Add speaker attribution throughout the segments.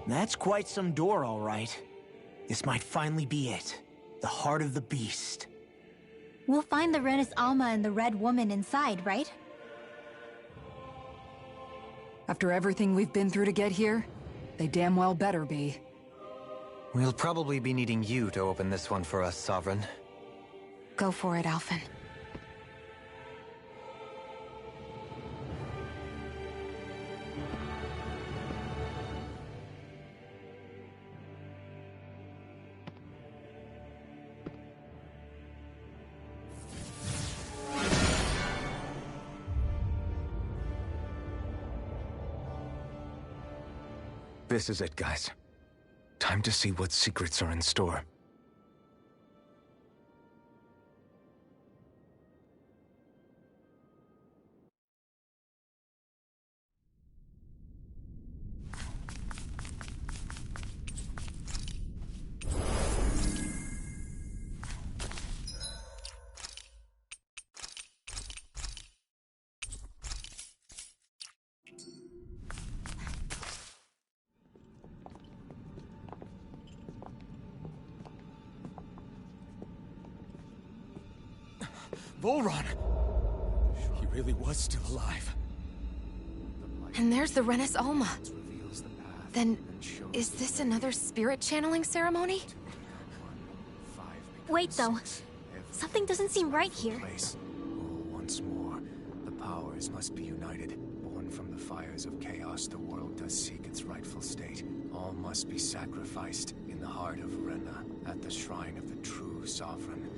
Speaker 1: That's quite some door, all right. This might finally be it. The heart of the beast.
Speaker 2: We'll find the Renis Alma and the Red Woman inside, right?
Speaker 3: After everything we've been through to get here, they damn well better be.
Speaker 4: We'll probably be needing you to open this one for us, Sovereign.
Speaker 2: Go for it, Alphen.
Speaker 5: This is it, guys. Time to see what secrets are in store.
Speaker 6: Volron! He really was still alive.
Speaker 7: And there's the Renis Alma. Then, is this another spirit channeling ceremony?
Speaker 2: Wait, though. Something doesn't seem right here.
Speaker 8: Once more, the powers must be united. Born from the fires of chaos, the world does seek its rightful state. All must be sacrificed in the heart of Rena, at the shrine of the true sovereign.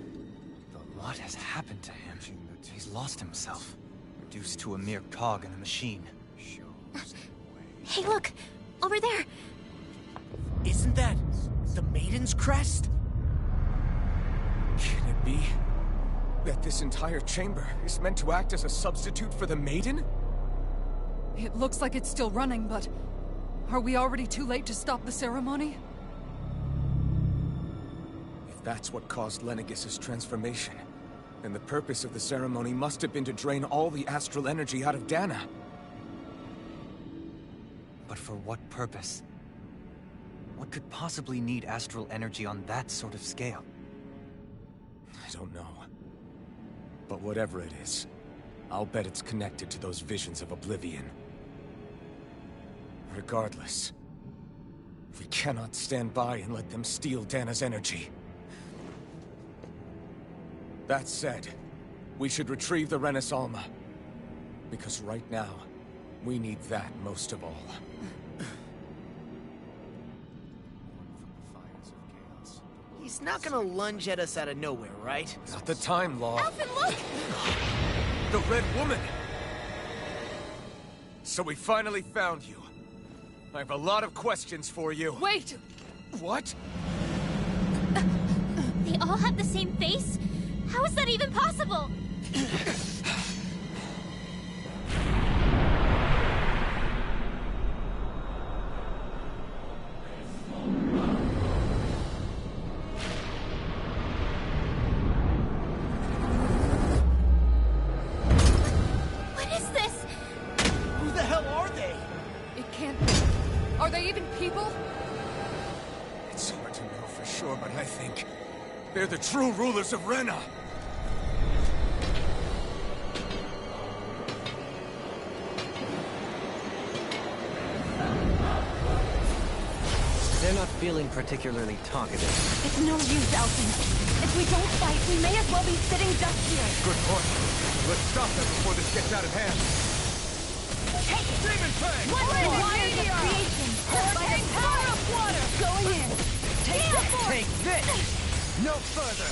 Speaker 4: What has happened to him? He's lost himself. Reduced to a mere cog in a machine.
Speaker 2: Hey, look! Over there!
Speaker 1: Isn't that the Maiden's crest?
Speaker 6: Can it be that this entire chamber is meant to act as a substitute for the Maiden?
Speaker 3: It looks like it's still running, but... are we already too late to stop the ceremony?
Speaker 6: If that's what caused Lenegis' transformation, then the purpose of the ceremony must have been to drain all the astral energy out of Dana.
Speaker 4: But for what purpose? What could possibly need astral energy on that sort of scale?
Speaker 6: I don't know. But whatever it is, I'll bet it's connected to those visions of oblivion. Regardless, we cannot stand by and let them steal Dana's energy. That said, we should retrieve the Renis Alma. Because right now, we need that most of all.
Speaker 1: He's not gonna lunge at us out of nowhere, right?
Speaker 6: Not the time, Law.
Speaker 2: Alphen, look!
Speaker 6: The Red Woman! So we finally found you. I have a lot of questions for you.
Speaker 3: Wait!
Speaker 6: What?
Speaker 2: They all have the same face? How is that even possible? What is this?
Speaker 1: Who the hell are they?
Speaker 3: It can't be. Are they even people?
Speaker 6: It's hard to know for sure, but I think they're the true rulers of Rena.
Speaker 4: They're not feeling particularly talkative.
Speaker 2: It's no use, Alphen. If we don't fight, we may as well be sitting ducks here.
Speaker 6: Good point. Let's stop them before this gets out of hand.
Speaker 2: Take it!
Speaker 6: Demon Fang!
Speaker 2: One more wires of creation! Fighting power of water! Going in! Take this!
Speaker 4: Take this! No further!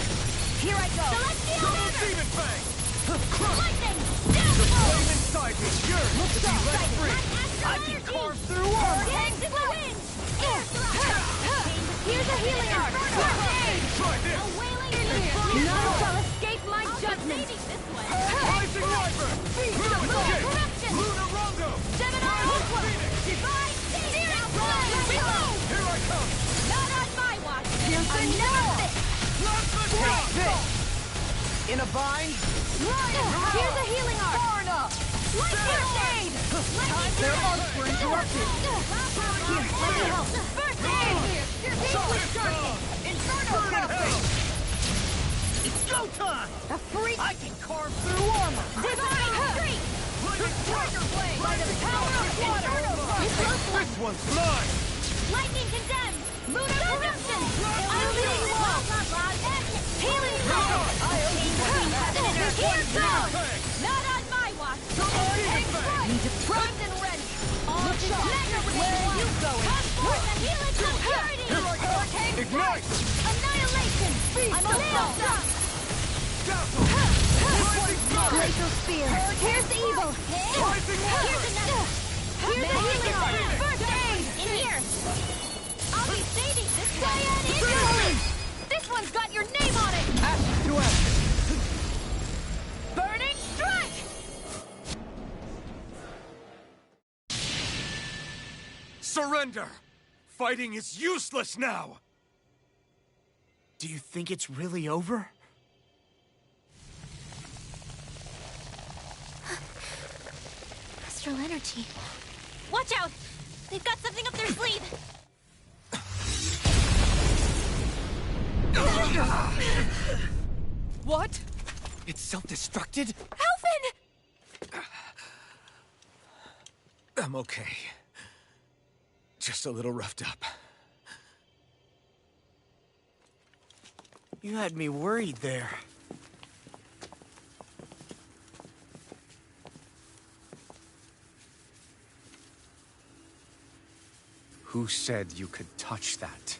Speaker 2: Here I go! Celestial order!
Speaker 6: Demon Fang!
Speaker 2: Lightning!
Speaker 6: The
Speaker 2: Down!
Speaker 6: flame inside me is yours to be let free!
Speaker 2: I can carve through armor! Hands in the wind! Here's a healing art!
Speaker 6: Try this!
Speaker 2: A wailing in none shall escape my judgment!
Speaker 6: Rising Wyvern! Lunar Escape!
Speaker 2: Corruption!
Speaker 6: Lunar Rondo!
Speaker 2: Gemini Ultra! Divine Searing Flame! Reload!
Speaker 6: Here I come!
Speaker 2: Not on my watch! Another fit!
Speaker 6: Take
Speaker 4: this! In a bind?
Speaker 2: Here's a healing art! Far enough! Lightning Shade!
Speaker 3: Their arcs were interrupted.
Speaker 2: Here, let me help!
Speaker 1: showtime!
Speaker 2: A freak!
Speaker 1: I can carve through armor!
Speaker 2: Divine Streak! Trigger Blade! By the power of water!
Speaker 1: This one's mine!
Speaker 2: Lightning Condemned! Lunar Corruption! Illuminating Wall! Healing Wall! Here goes! Not on my watch! Take flight! Need to frozen ready! All together! Where are you going? Come forth and heal its impurity! Hurricane
Speaker 6: Ignite!
Speaker 2: Annihilation! I'm a nail shot! Glacial Spear! Here's evil! Here's another! Here's a healing spell! First aid! In here! I'll be saving this Cyan Injury! This one's got your name on it!
Speaker 6: Ash to ash!
Speaker 2: Burning Strike!
Speaker 6: Surrender! Fighting is useless now!
Speaker 1: Do you think it's really over?
Speaker 2: Astral energy. Watch out! They've got something up their sleeve!
Speaker 3: What?
Speaker 4: It's self-destructed?
Speaker 2: Alphen!
Speaker 6: I'm okay. Just a little roughed up.
Speaker 1: You had me worried there.
Speaker 8: Who said you could touch that?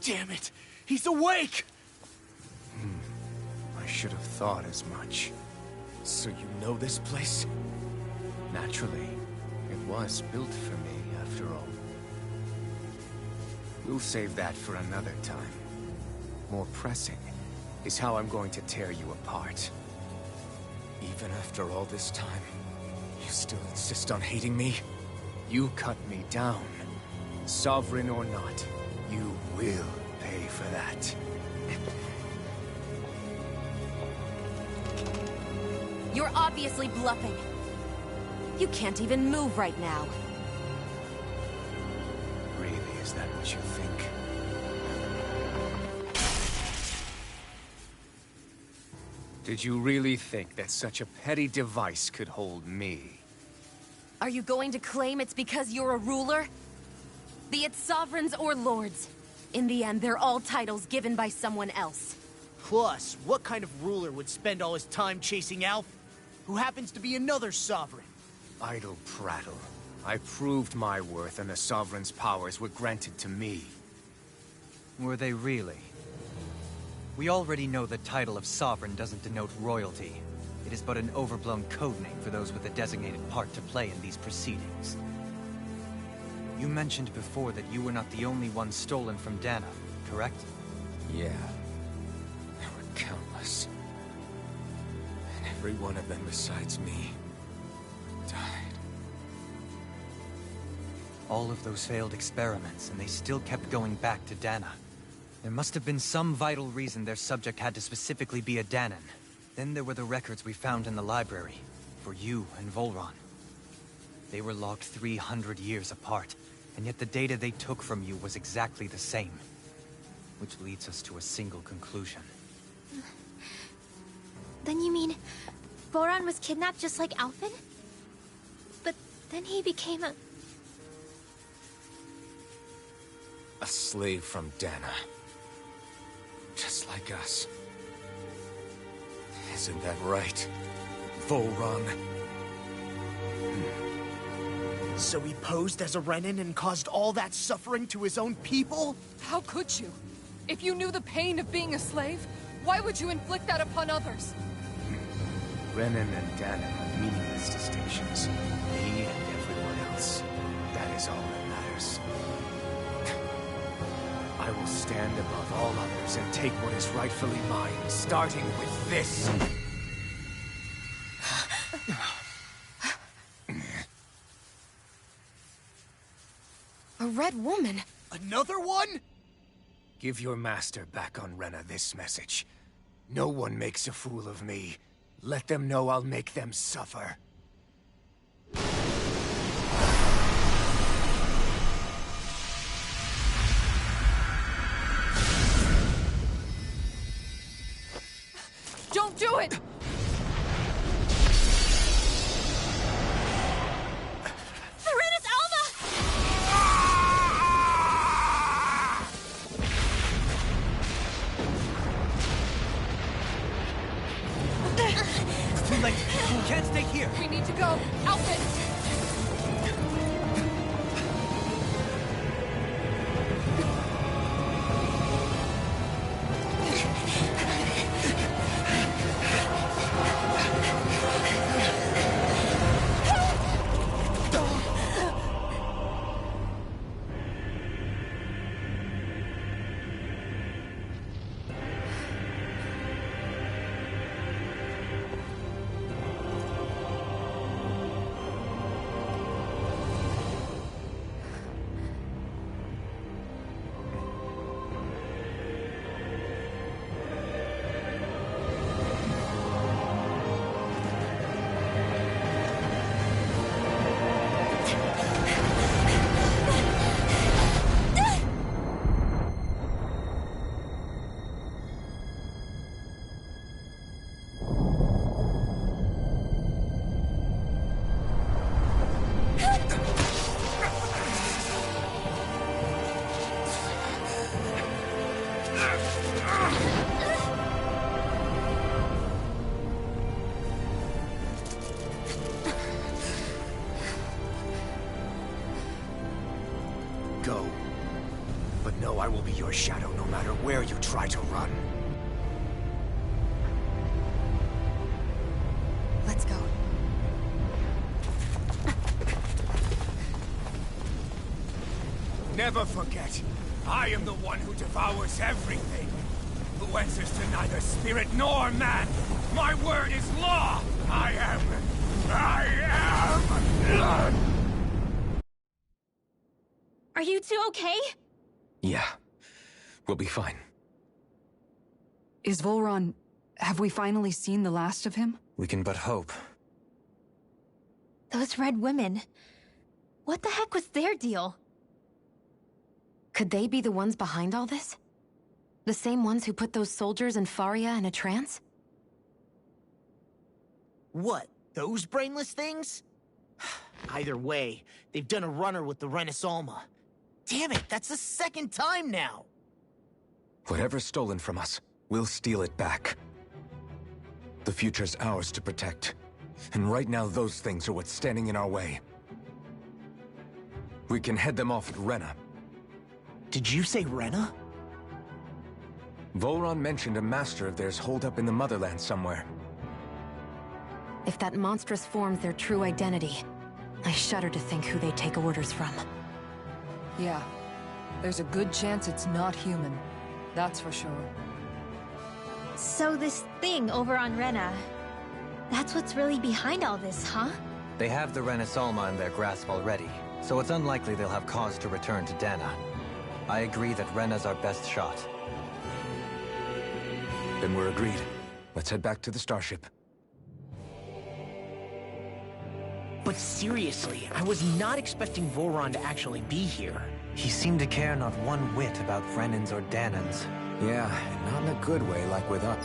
Speaker 1: Damn it! He's awake!
Speaker 8: I should have thought as much.
Speaker 6: So you know this place?
Speaker 8: Naturally, it was built for me, after all. We'll save that for another time. More pressing is how I'm going to tear you apart.
Speaker 6: Even after all this time, you still insist on hating me?
Speaker 8: You cut me down. Sovereign or not, you will pay for that.
Speaker 7: You're obviously bluffing. You can't even move right now.
Speaker 8: Really, is that what you think? Did you really think that such a petty device could hold me?
Speaker 7: Are you going to claim it's because you're a ruler? Be it sovereigns or lords. In the end, they're all titles given by someone else.
Speaker 1: Plus, what kind of ruler would spend all his time chasing Alph, who happens to be another sovereign?
Speaker 8: Idle prattle. I proved my worth and the Sovereign's powers were granted to me.
Speaker 4: Were they really? We already know the title of Sovereign doesn't denote royalty. It is but an overblown codename for those with a designated part to play in these proceedings. You mentioned before that you were not the only one stolen from Dana, correct?
Speaker 6: Yeah. There were countless. And every one of them besides me died.
Speaker 4: All of those failed experiments, and they still kept going back to Dana. There must have been some vital reason their subject had to specifically be a Danan. Then there were the records we found in the library, for you and Volron. They were logged 300 years apart, and yet the data they took from you was exactly the same. Which leads us to a single conclusion.
Speaker 2: Then you mean... Voron was kidnapped just like Alphen? But then he became a...
Speaker 6: A slave from Dana. Just like us. Isn't that right, Volron?
Speaker 1: So he posed as a Renan and caused all that suffering to his own people?
Speaker 3: How could you? If you knew the pain of being a slave, why would you inflict that upon others?
Speaker 8: Renan and Dana are meaningless distinctions. Me and everyone else. That is all that matters. I will stand above all others and take what is rightfully mine, starting with this.
Speaker 7: A red woman?
Speaker 1: Another one?
Speaker 8: Give your master back on Rena this message. No one makes a fool of me. Let them know I'll make them suffer.
Speaker 3: Don't do it!
Speaker 2: Serenus Alma!
Speaker 4: Too late. We can't stay here.
Speaker 3: We need to go. Outfit!
Speaker 8: Go. But know I will be your shadow no matter where you try to run.
Speaker 7: Let's go.
Speaker 8: Never forget, I am the one who devours everything. Who answers to neither spirit nor man. My word is law. I am...
Speaker 2: Are you two okay?
Speaker 5: Yeah. We'll be fine.
Speaker 3: Is Volron... Have we finally seen the last of him?
Speaker 4: We can but hope.
Speaker 2: Those red women. What the heck was their deal?
Speaker 7: Could they be the ones behind all this? The same ones who put those soldiers in Faria in a trance?
Speaker 1: What? Those brainless things? Either way, they've done a runner with the Renus Alma. Damn it, that's the second time now!
Speaker 5: Whatever's stolen from us, we'll steal it back. The future's ours to protect. And right now, those things are what's standing in our way. We can head them off at Rena.
Speaker 1: Did you say Rena?
Speaker 5: Volron mentioned a master of theirs holed up in the Motherland somewhere.
Speaker 7: If that monstrous form's their true identity, I shudder to think who they take orders from.
Speaker 3: Yeah. There's a good chance it's not human. That's for sure.
Speaker 2: So this thing over on Rena, that's what's really behind all this, huh?
Speaker 4: They have the Renus Alma in their grasp already, so it's unlikely they'll have cause to return to Dana. I agree that Rena's our best shot.
Speaker 5: Then we're agreed. Let's head back to the starship.
Speaker 1: But seriously, I was not expecting Volron to actually be here.
Speaker 4: He seemed to care not one whit about Vrenans or Danans.
Speaker 8: Yeah, and not in a good way like with us.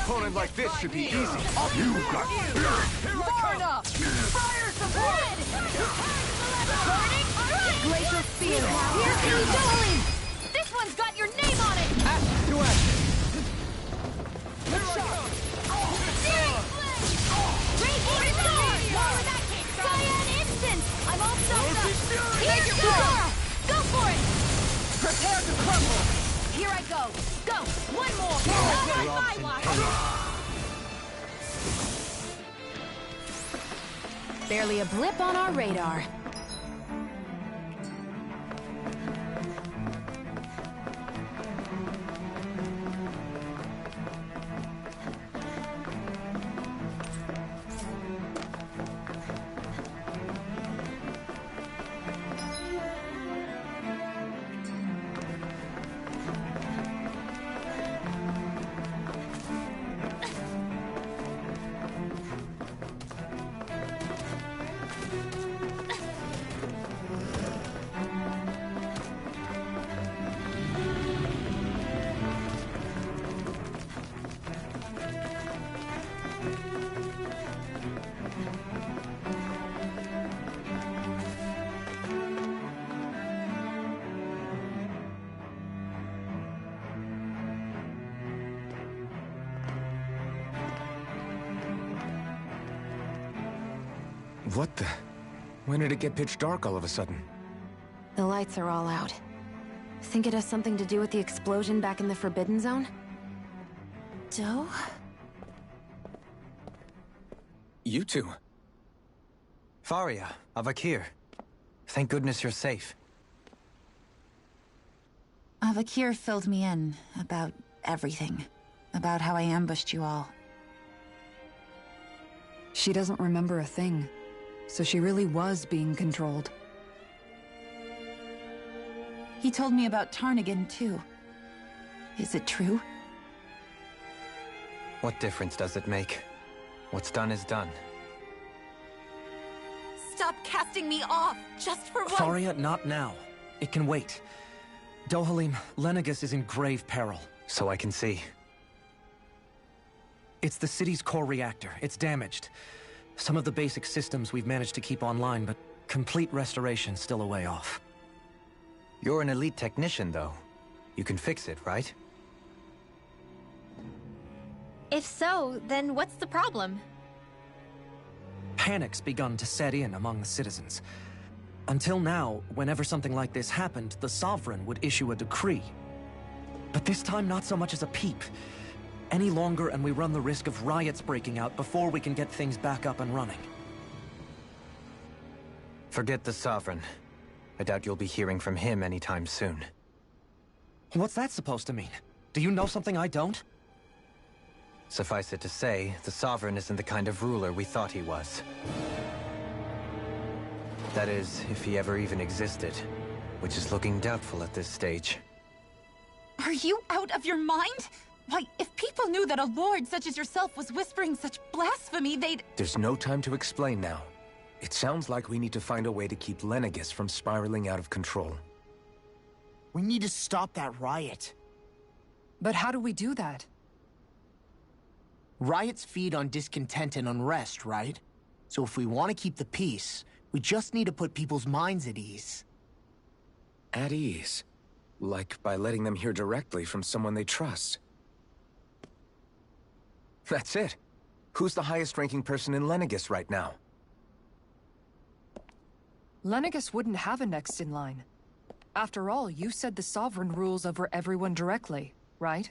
Speaker 5: opponent like this should be easy.
Speaker 3: You got far enough! Fire the red!
Speaker 7: Glacial Spear! Here comes Dohalim! This one's got your name on it!
Speaker 5: Ash to ash.
Speaker 7: Radiant Sword! Cyan Instant! I'm all soaked up! Here's your Zora! Go for it!
Speaker 3: Prepare to crumble!
Speaker 7: Here I go! Go! One more! Not on my watch! Barely a blip on our radar.
Speaker 5: What the? When did it get pitch dark all of a sudden?
Speaker 7: The lights are all out. Think it has something to do with the explosion back in the Forbidden Zone? Doe?
Speaker 5: You two.
Speaker 4: Faria, Avakir. Thank goodness you're safe.
Speaker 9: Avakir filled me in about everything. About how I ambushed you all.
Speaker 3: She doesn't remember a thing. So she really was being controlled.
Speaker 9: He told me about Tarnigan, too. Is it true?
Speaker 4: What difference does it make? What's done is done.
Speaker 7: Stop casting me off, just for once!
Speaker 10: Faria, not now. It can wait. Dohalim, Lenegis is in grave peril.
Speaker 4: So I can see.
Speaker 10: It's the city's core reactor. It's damaged. Some of the basic systems we've managed to keep online, but complete restoration's still a way off.
Speaker 4: You're an elite technician, though. You can fix it, right?
Speaker 2: If so, then what's the problem?
Speaker 10: Panic's begun to set in among the citizens. Until now, whenever something like this happened, the Sovereign would issue a decree. But this time, not so much as a peep. Any longer and we run the risk of riots breaking out before we can get things back up and running.
Speaker 4: Forget the Sovereign. I doubt you'll be hearing from him anytime soon.
Speaker 10: What's that supposed to mean? Do you know something I don't?
Speaker 4: Suffice it to say, the Sovereign isn't the kind of ruler we thought he was. That is, if he ever even existed, which is looking doubtful at this stage.
Speaker 9: Are you out of your mind? Why, if people knew that a lord such as yourself was whispering such blasphemy, they'd...
Speaker 5: There's no time to explain now. It sounds like we need to find a way to keep Lenegis from spiraling out of control.
Speaker 1: We need to stop that riot.
Speaker 3: But how do we do that?
Speaker 1: Riots feed on discontent and unrest, right? So if we want to keep the peace, we just need to put people's minds at ease.
Speaker 5: At ease? Like by letting them hear directly from someone they trust. That's it. Who's the highest-ranking person in Lenegis right now?
Speaker 3: Lenegis wouldn't have a next in line. After all, you said the Sovereign rules over everyone directly, right?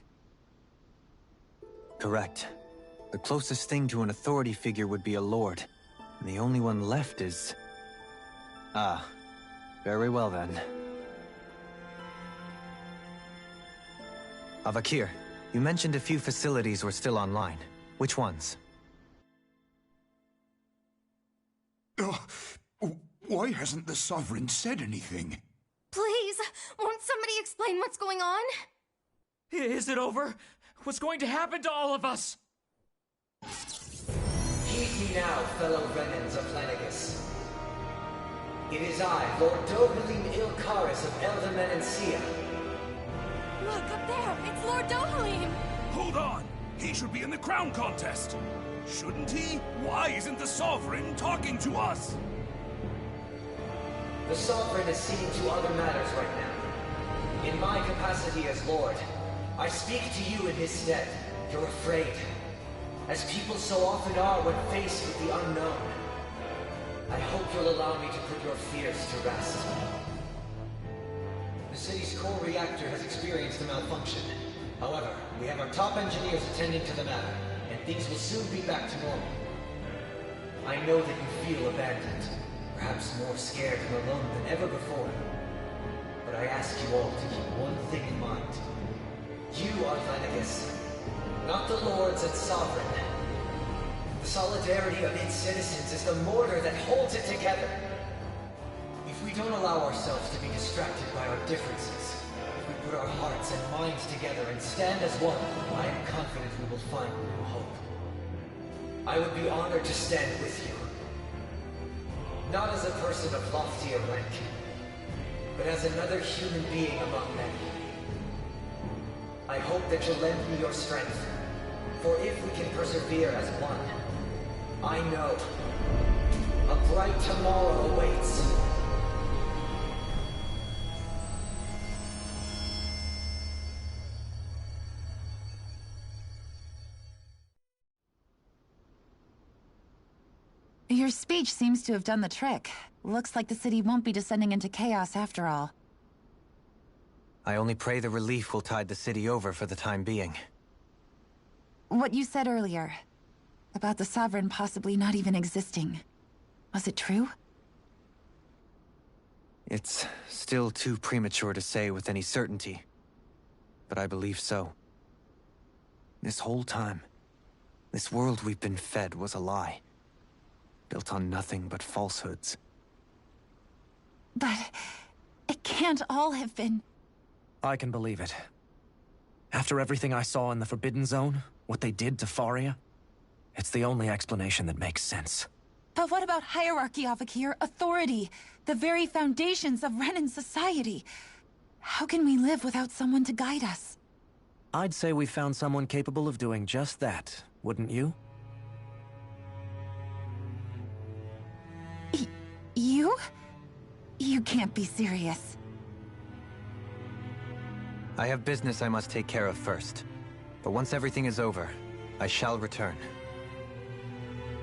Speaker 4: Correct. The closest thing to an authority figure would be a lord. And the only one left is... Ah. Very well then. Avakir, you mentioned a few facilities were still online. Which ones?
Speaker 11: Why hasn't the Sovereign said anything?
Speaker 7: Please, won't somebody explain what's going on?
Speaker 12: Is it over? What's going to happen to all of us?
Speaker 13: Heed me now, fellow remnants of Lenegis. It is I, Lord Dohalim Ilkaris of Eldaman and Sia.
Speaker 7: Look, up there! It's Lord Dohalim!
Speaker 11: Hold on!
Speaker 14: He should be in the crown contest. Shouldn't he? Why isn't the Sovereign talking to us?
Speaker 13: The Sovereign is seeing to other matters right now. In my capacity as Lord, I speak to you in his stead. You're afraid, as people so often are when faced with the unknown. I hope you'll allow me to put your fears to rest. The city's core reactor has experienced a malfunction. However, we have our top engineers attending to the matter, and things will soon be back to normal. I know that you feel abandoned, perhaps more scared and alone than ever before. But I ask you all to keep one thing in mind. You are Lenegis, not the Lords and Sovereign. The solidarity of its citizens is the mortar that holds it together. If we don't allow ourselves to be distracted by our differences, if we put our hearts and minds together and stand as one, I am confident we will find new hope. I would be honored to stand with you. Not as a person of loftier rank, but as another human being among many. I hope that you'll lend me your strength, for if we can persevere as one, I know a bright tomorrow awaits.
Speaker 9: Your speech seems to have done the trick. Looks like the city won't be descending into chaos after all.
Speaker 4: I only pray the relief will tide the city over for the time being.
Speaker 9: What you said earlier, about the Sovereign possibly not even existing, was it true?
Speaker 4: It's still too premature to say with any certainty, but I believe so. This whole time, this world we've been fed was a lie, built on nothing but falsehoods.
Speaker 9: But it can't all have been...
Speaker 10: I can believe it. After everything I saw in the Forbidden Zone, what they did to Faria, it's the only explanation that makes sense.
Speaker 9: But what about hierarchy, Avakir? Authority? The very foundations of Renan society? How can we live without someone to guide us?
Speaker 10: I'd say we found someone capable of doing just that, wouldn't you?
Speaker 9: You? You can't be serious.
Speaker 4: I have business I must take care of first. But once everything is over, I shall return.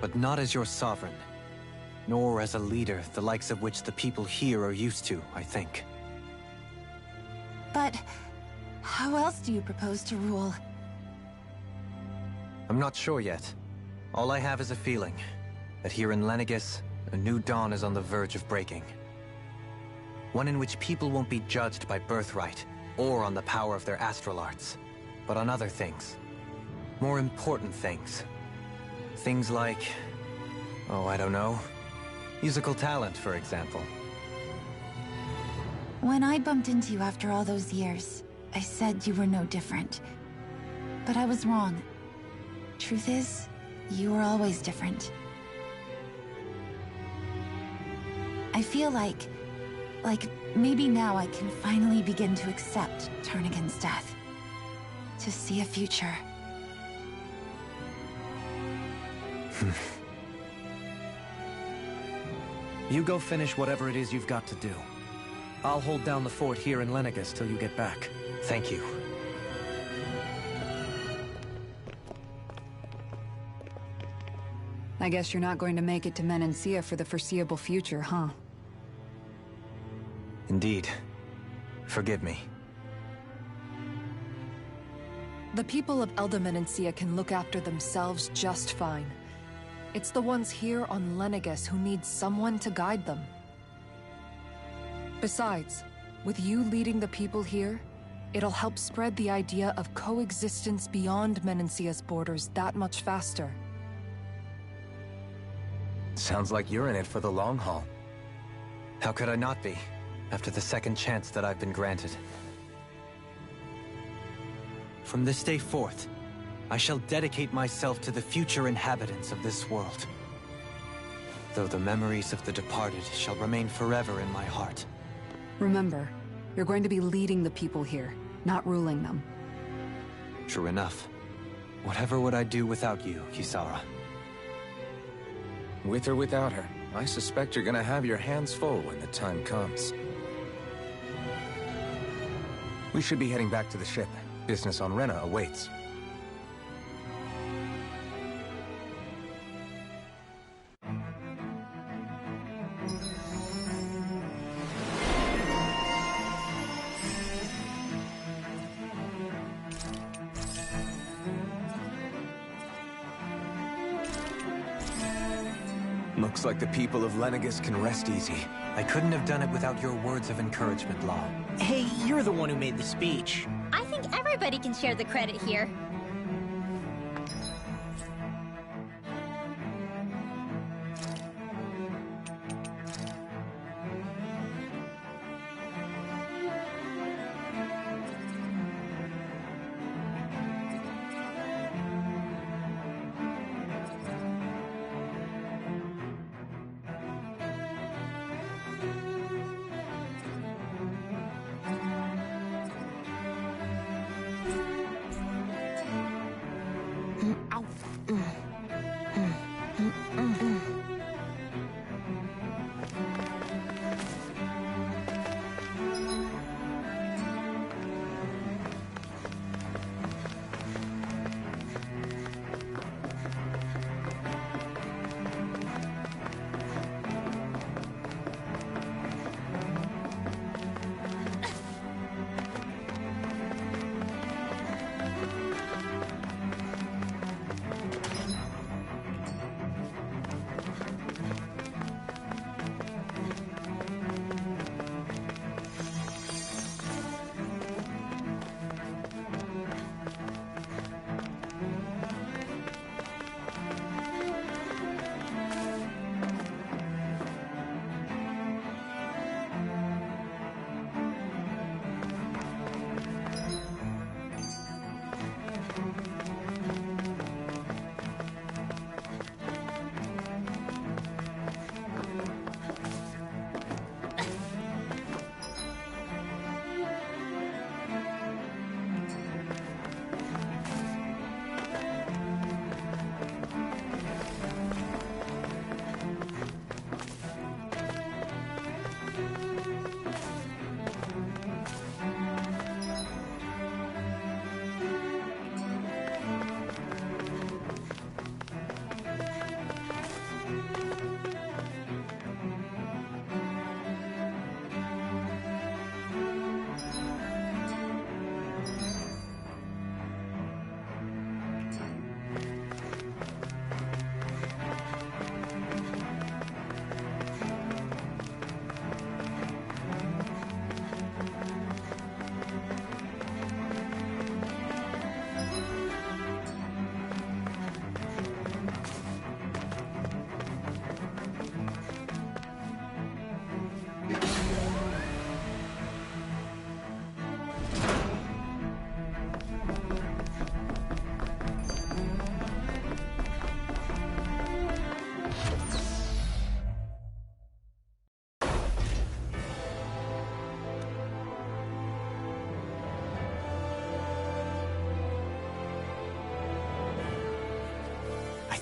Speaker 4: But not as your sovereign, nor as a leader the likes of which the people here are used to, I think.
Speaker 9: But how else do you propose to rule?
Speaker 4: I'm not sure yet. All I have is a feeling that here in Lenegis, a new dawn is on the verge of breaking. One in which people won't be judged by birthright, or on the power of their astral arts, but on other things. More important things. Things like... oh, I don't know. Musical talent, for example.
Speaker 9: When I bumped into you after all those years, I said you were no different. But I was wrong. Truth is, you were always different. I feel like maybe now I can finally begin to accept Turnagain's death. To see a future.
Speaker 10: You go finish whatever it is you've got to do. I'll hold down the fort here in Lenegis till you get back.
Speaker 4: Thank you.
Speaker 3: I guess you're not going to make it to Menancia for the foreseeable future, huh?
Speaker 4: Indeed. Forgive me.
Speaker 3: The people of Elda Menancia can look after themselves just fine. It's the ones here on Lenegis who need someone to guide them. Besides, with you leading the people here, it'll help spread the idea of coexistence beyond Menancia's borders that much faster.
Speaker 5: Sounds like you're in it for the long haul.
Speaker 4: How could I not be, after the second chance that I've been granted? From this day forth, I shall dedicate myself to the future inhabitants of this world. Though the memories of the departed shall remain forever in my heart.
Speaker 3: Remember, you're going to be leading the people here, not ruling them.
Speaker 4: True enough. Whatever would I do without you, Kisara?
Speaker 6: With or without her, I suspect you're gonna have your hands full when the time comes. We should be heading back to the ship. Business on Rena awaits. Looks like the people of Lenegis can rest easy.
Speaker 4: I couldn't have done it without your words of encouragement, Law.
Speaker 1: Hey, you're the one who made the speech.
Speaker 2: I think everybody can share the credit here.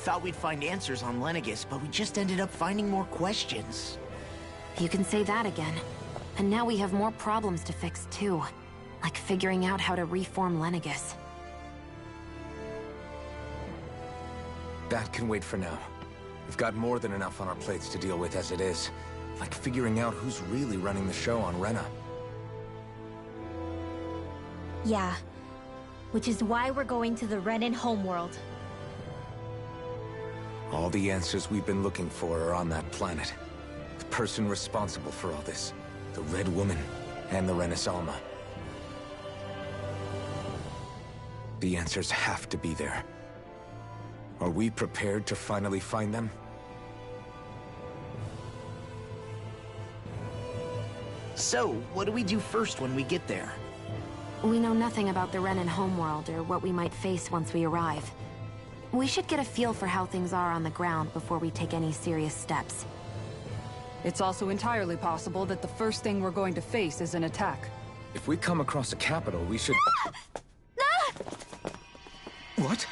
Speaker 1: Thought we'd find answers on Lenegis, but we just ended up finding more questions.
Speaker 7: You can say that again. And now we have more problems to fix too. Like figuring out how to reform Lenegis.
Speaker 6: That can wait for now. We've got more than enough on our plates to deal with as it is. Like figuring out who's really running the show on Rena.
Speaker 2: Yeah. Which is why we're going to the Renan homeworld.
Speaker 6: All the answers we've been looking for are on that planet. The person responsible for all this. The Red Woman and the Renaissance. The answers have to be there. Are we prepared to finally find them?
Speaker 1: So, what do we do first when we get there?
Speaker 7: We know nothing about the Renan homeworld or what we might face once we arrive. We should get a feel for how things are on the ground before we take any serious steps.
Speaker 3: It's also entirely possible that the first thing we're going to face is an attack.
Speaker 6: If we come across a capital, we should... What?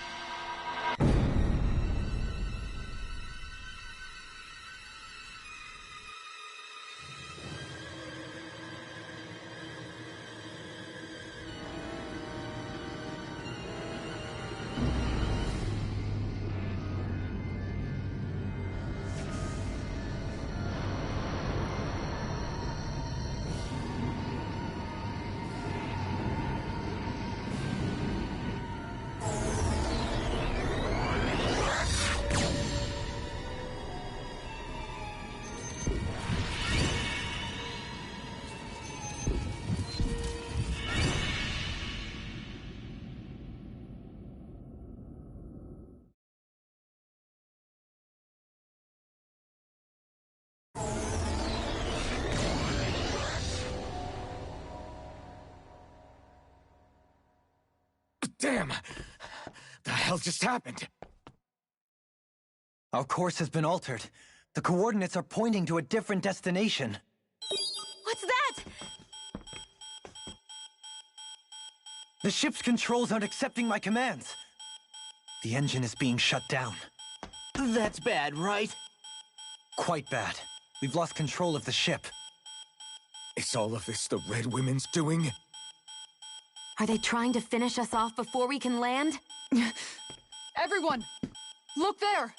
Speaker 5: Damn! The hell just happened?
Speaker 4: Our course has been altered. The coordinates are pointing to a different destination.
Speaker 2: What's that?
Speaker 4: The ship's controls aren't accepting my commands. The engine is being shut down.
Speaker 1: That's bad, right?
Speaker 4: Quite bad. We've lost control of the ship.
Speaker 5: Is all of this the Red Women's doing?
Speaker 7: Are they trying to finish us off before we can land?
Speaker 3: Everyone! Look there!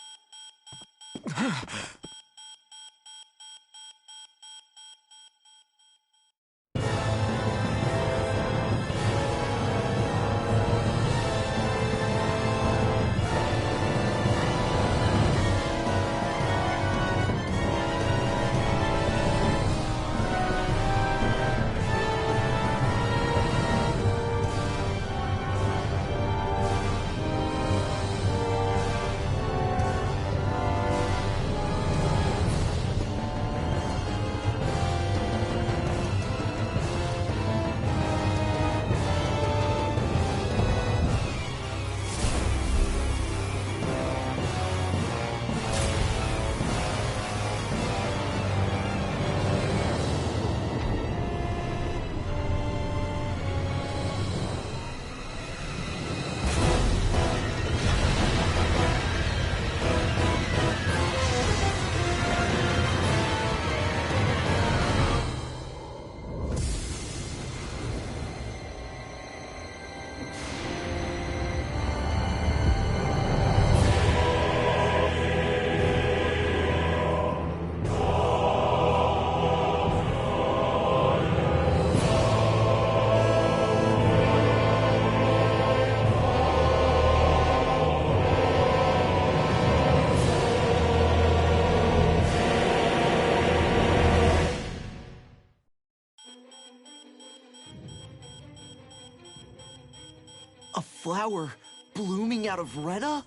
Speaker 1: A flower blooming out of Retta?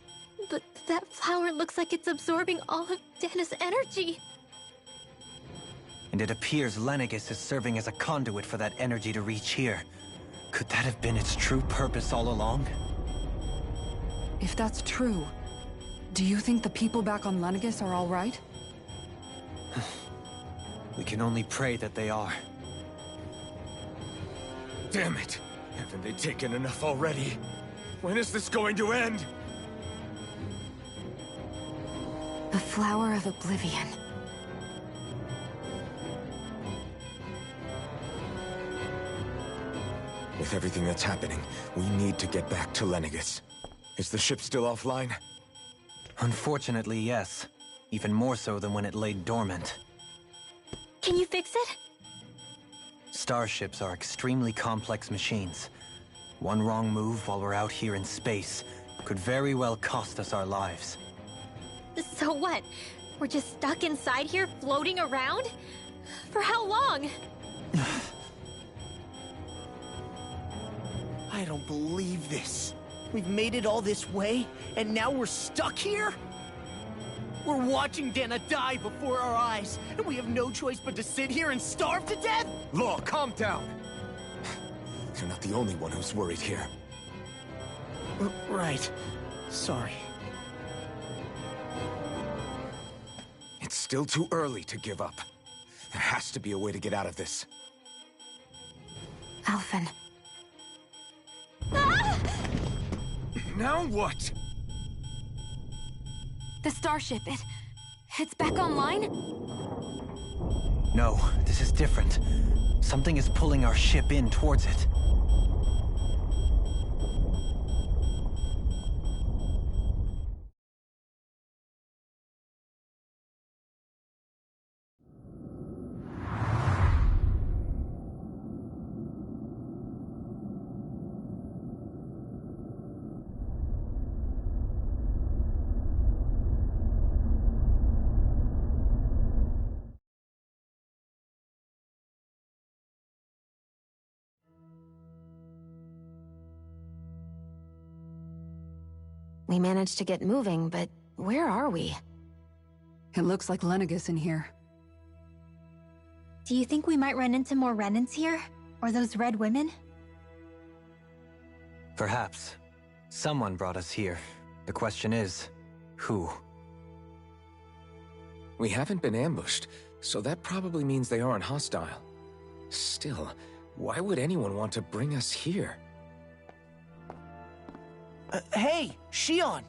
Speaker 2: But that flower looks like it's absorbing all of Dana's energy.
Speaker 4: And it appears Lenegis is serving as a conduit for that energy to reach here. Could that have been its true purpose all along?
Speaker 3: If that's true, do you think the people back on Lenegis are all right?
Speaker 4: We can only pray that they are.
Speaker 5: Damn it! Haven't they taken enough already? When is this going to end?
Speaker 7: The Flower of Oblivion.
Speaker 5: With everything that's happening, we need to get back to Lenegis. Is the ship still offline?
Speaker 4: Unfortunately, yes. Even more so than when it lay dormant.
Speaker 2: Can you fix it?
Speaker 4: Starships are extremely complex machines. One wrong move while we're out here in space could very well cost us our lives.
Speaker 2: So what? We're just stuck inside here, floating around? For how long?
Speaker 1: I don't believe this. We've made it all this way, and now we're stuck here? We're watching Dana die before our eyes, and we have no choice but to sit here and starve to death?
Speaker 5: Look, calm down! You're not the only one who's worried here.
Speaker 1: Right. Sorry.
Speaker 5: It's still too early to give up. There has to be a way to get out of this.
Speaker 7: Alphen.
Speaker 2: Ah!
Speaker 5: Now what?
Speaker 7: The starship, it's back online?
Speaker 4: No, this is different. Something is pulling our ship in towards it.
Speaker 7: We managed to get moving, but where are we?
Speaker 3: It looks like Lenegis in here.
Speaker 2: Do you think we might run into more Renans here? Or those red women?
Speaker 4: Perhaps. Someone brought us here. The question is, who?
Speaker 5: We haven't been ambushed, so that probably means they aren't hostile. Still, why would anyone want to bring us here?
Speaker 1: Hey, Shion!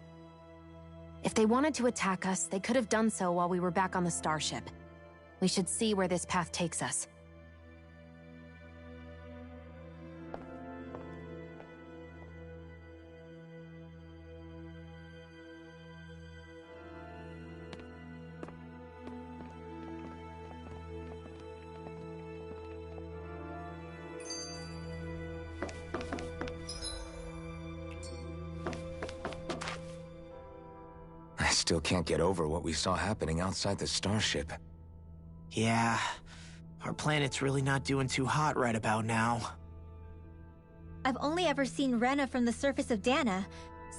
Speaker 7: If they wanted to attack us, they could have done so while we were back on the starship. We should see where this path takes us.
Speaker 5: I still can't get over what we saw happening outside the starship.
Speaker 1: Yeah, our planet's really not doing too hot right about now.
Speaker 2: I've only ever seen Rena from the surface of Dana,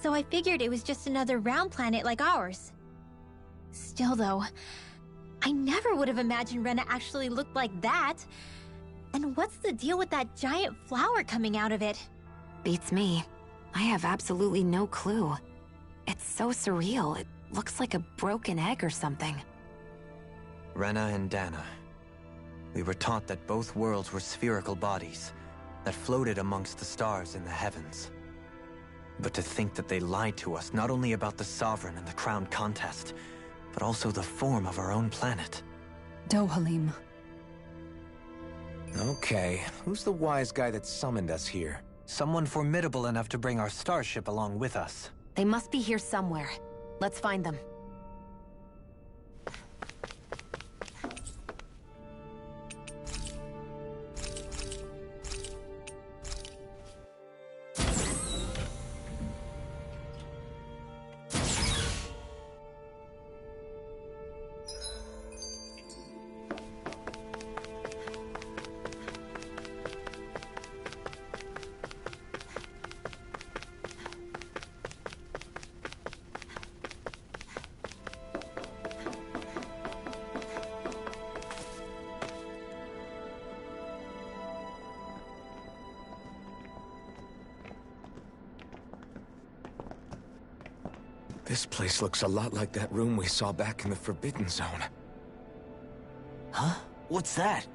Speaker 2: so I figured it was just another round planet like ours. Still though, I never would have imagined Rena actually looked like that. And what's the deal with that giant flower coming out of it?
Speaker 7: Beats me. I have absolutely no clue. It's so surreal. It looks like a broken egg or something.
Speaker 4: Rena and Dana. We were taught that both worlds were spherical bodies that floated amongst the stars in the heavens. But to think that they lied to us not only about the Sovereign and the Crown contest, but also the form of our own planet.
Speaker 3: Dohalim.
Speaker 5: Okay, who's the wise guy that summoned us here?
Speaker 4: Someone formidable enough to bring our starship along with us.
Speaker 7: They must be here somewhere. Let's find them.
Speaker 5: This place looks a lot like that room we saw back in the Forbidden Zone.
Speaker 1: Huh? What's that?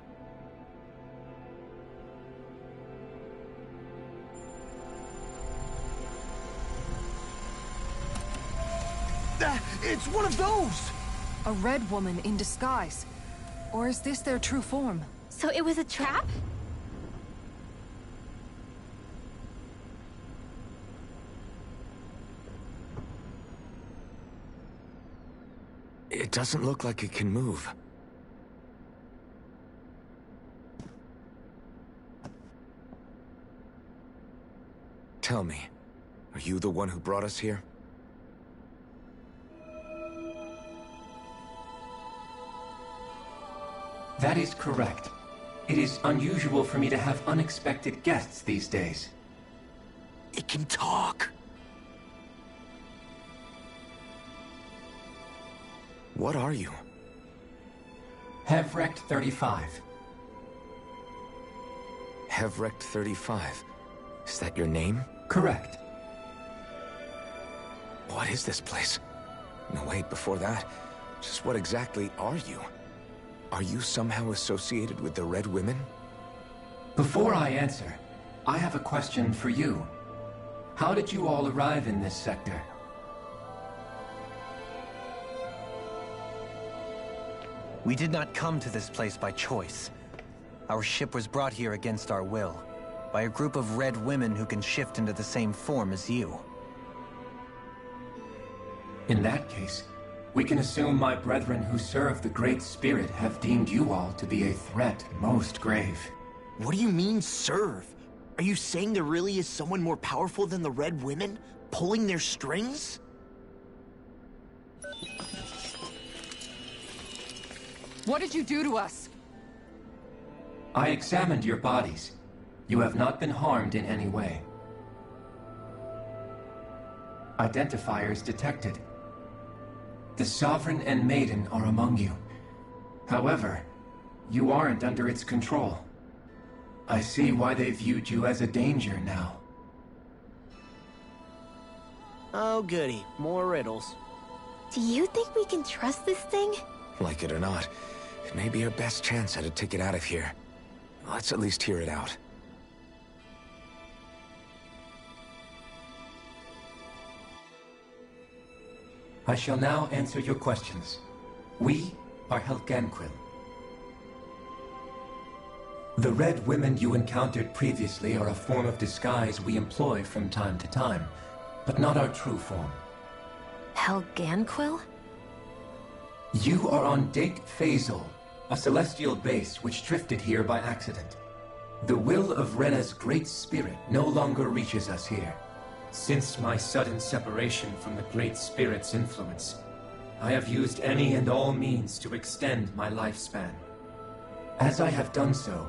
Speaker 1: It's one of those!
Speaker 3: A red woman in disguise. Or is this their true form?
Speaker 2: So it was a trap?
Speaker 5: It doesn't look like it can move. Tell me, are you the one who brought us here?
Speaker 6: That is correct. It is unusual for me to have unexpected guests these days.
Speaker 1: It can talk.
Speaker 5: What are you?
Speaker 6: Hevrecht 35.
Speaker 5: Hevrecht 35. Is that your name?
Speaker 6: Correct.
Speaker 5: What is this place? No, wait, before that, just what exactly are you? Are you somehow associated with the Red Women?
Speaker 6: Before I answer, I have a question for you. How did you all arrive in this sector?
Speaker 4: We did not come to this place by choice. Our ship was brought here against our will, by a group of red women who can shift into the same form as you.
Speaker 6: In that case, we can assume my brethren who serve the Great Spirit have deemed you all to be a threat most grave.
Speaker 1: What do you mean, serve? Are you saying there really is someone more powerful than the Red Women, pulling their strings?
Speaker 3: What did you do to us?
Speaker 6: I examined your bodies. You have not been harmed in any way. Identifiers detected. The Sovereign and Maiden are among you. However, you aren't under its control. I see why they viewed you as a danger now.
Speaker 1: Oh goody, more riddles.
Speaker 2: Do you think we can trust this thing?
Speaker 5: Like it or not, it may be our best chance at a ticket out of here. Let's at least hear it out.
Speaker 6: I shall now answer your questions. We are Helganquil. The red women you encountered previously are a form of disguise we employ from time to time, but not our true form.
Speaker 7: Helganquil?
Speaker 6: You are on Date Phasol, a celestial base which drifted here by accident. The will of Rena's great spirit no longer reaches us here. Since my sudden separation from the Great Spirit's influence, I have used any and all means to extend my lifespan. As I have done so,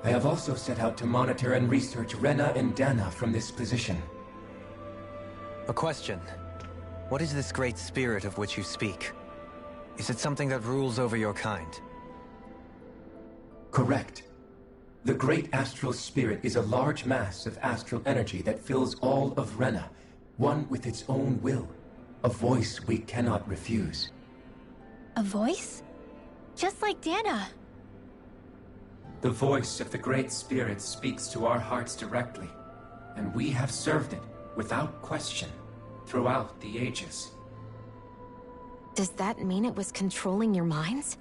Speaker 6: I have also set out to monitor and research Rena and Dana from this position.
Speaker 4: A question. What is this Great Spirit of which you speak? Is it something that rules over your kind?
Speaker 6: Correct. The Great Astral Spirit is a large mass of astral energy that fills all of Rena, one with its own will, a voice we cannot refuse.
Speaker 2: A voice? Just like Dana.
Speaker 6: The voice of the Great Spirit speaks to our hearts directly, and we have served it, without question, throughout the ages.
Speaker 7: Does that mean it was controlling your minds?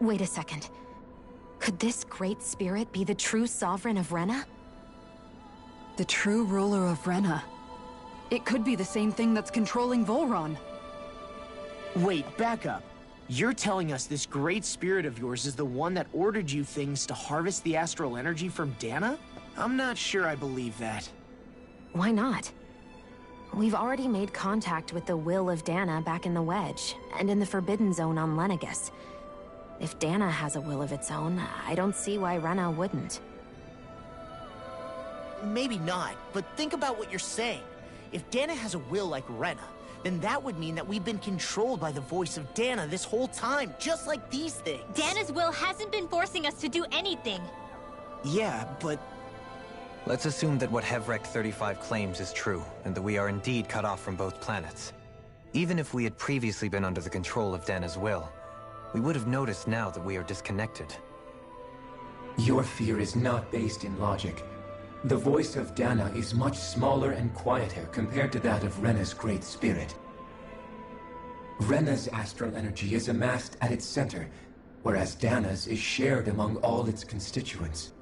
Speaker 7: Wait a second. Could this Great Spirit be the true sovereign of Rena?
Speaker 3: The true ruler of Rena. It could be the same thing that's controlling Volron.
Speaker 1: Wait, back up. You're telling us this great spirit of yours is the one that ordered you things to harvest the astral energy from Dana? I'm not sure I believe that.
Speaker 7: Why not? We've already made contact with the will of Dana back in the Wedge, and in the Forbidden Zone on Lenegus. If Dana has a will of its own, I don't see why Rena wouldn't.
Speaker 1: Maybe not, but think about what you're saying. If Dana has a will like Rena, then that would mean that we've been controlled by the voice of Dana this whole time, just like these things.
Speaker 2: Dana's will hasn't been forcing us to do anything.
Speaker 1: Yeah, but...
Speaker 4: Let's assume that what Hevrek 35 claims is true, and that we are indeed cut off from both planets. Even if we had previously been under the control of Dana's will, we would have noticed now that we are disconnected.
Speaker 6: Your fear is not based in logic. The voice of Dana is much smaller and quieter compared to that of Rena's Great Spirit. Rena's astral energy is amassed at its center, whereas Dana's is shared among all its constituents.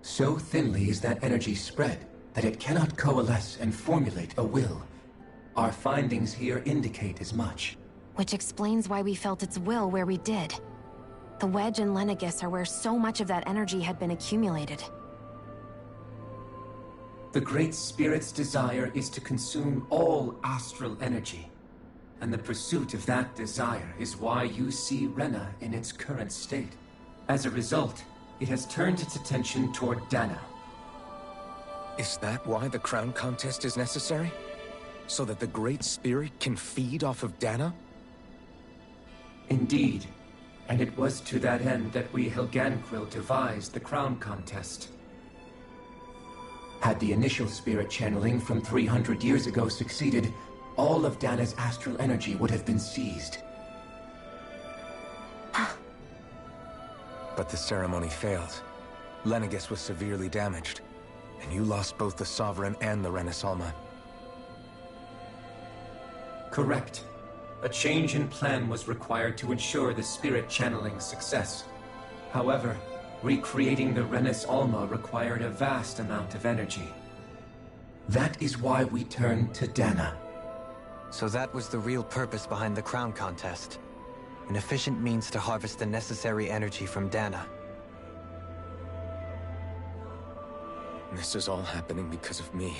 Speaker 6: So thinly is that energy spread that it cannot coalesce and formulate a will. Our findings here indicate as much.
Speaker 7: Which explains why we felt its will where we did. The Wedge and Lenegus are where so much of that energy had been accumulated.
Speaker 6: The Great Spirit's desire is to consume all astral energy. And the pursuit of that desire is why you see Rena in its current state. As a result, it has turned its attention toward Dana.
Speaker 5: Is that why the crown contest is necessary? So that the Great Spirit can feed off of Dana?
Speaker 6: Indeed. And it was to that end that we Helganquil devised the crown contest. Had the initial spirit channeling from 300 years ago succeeded, all of Dana's astral energy would have been seized.
Speaker 5: But the ceremony failed. Lenegus was severely damaged, and you lost both the Sovereign and the Renasalma.
Speaker 6: Correct. A change in plan was required to ensure the spirit channeling's success. However, recreating the Renis Alma required a vast amount of energy. That is why we turned to Dana.
Speaker 4: So that was the real purpose behind the crown contest. An efficient means to harvest the necessary energy from Dana.
Speaker 5: This is all happening because of me.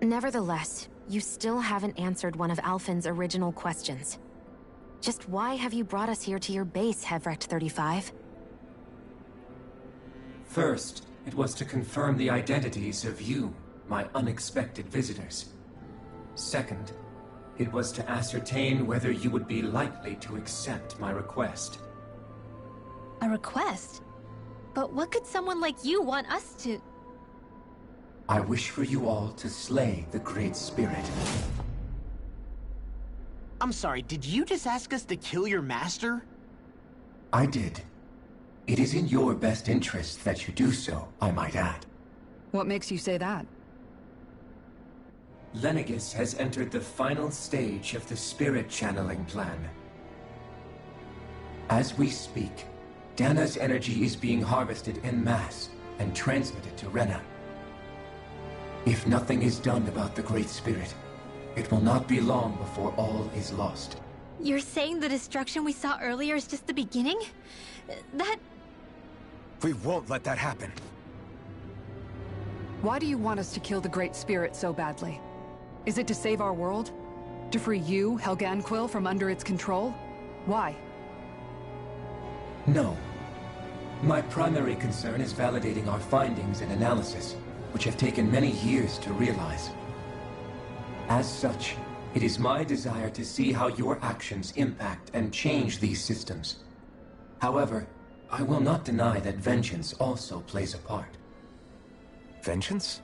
Speaker 7: Nevertheless, you still haven't answered one of Alphen's original questions. Just why have you brought us here to your base, Hevrek 35?
Speaker 6: First, it was to confirm the identities of you, my unexpected visitors. Second, it was to ascertain whether you would be likely to accept my request.
Speaker 2: A request? But what could someone like you want us to...
Speaker 6: I wish for you all to slay the Great Spirit.
Speaker 1: I'm sorry, did you just ask us to kill your master?
Speaker 6: I did. It is in your best interest that you do so, I might add.
Speaker 3: What makes you say that?
Speaker 6: Lenegis has entered the final stage of the spirit channeling plan. As we speak, Dana's energy is being harvested en masse and transmitted to Rena. If nothing is done about the Great Spirit, it will not be long before all is lost.
Speaker 2: You're saying the destruction we saw earlier is just the beginning? That...
Speaker 5: We won't let that happen.
Speaker 3: Why do you want us to kill the Great Spirit so badly? Is it to save our world? To free you, Helganquil, from under its control? Why?
Speaker 6: No. My primary concern is validating our findings and analysis, which have taken many years to realize. As such, it is my desire to see how your actions impact and change these systems. However, I will not deny that vengeance also plays a part.
Speaker 5: Vengeance?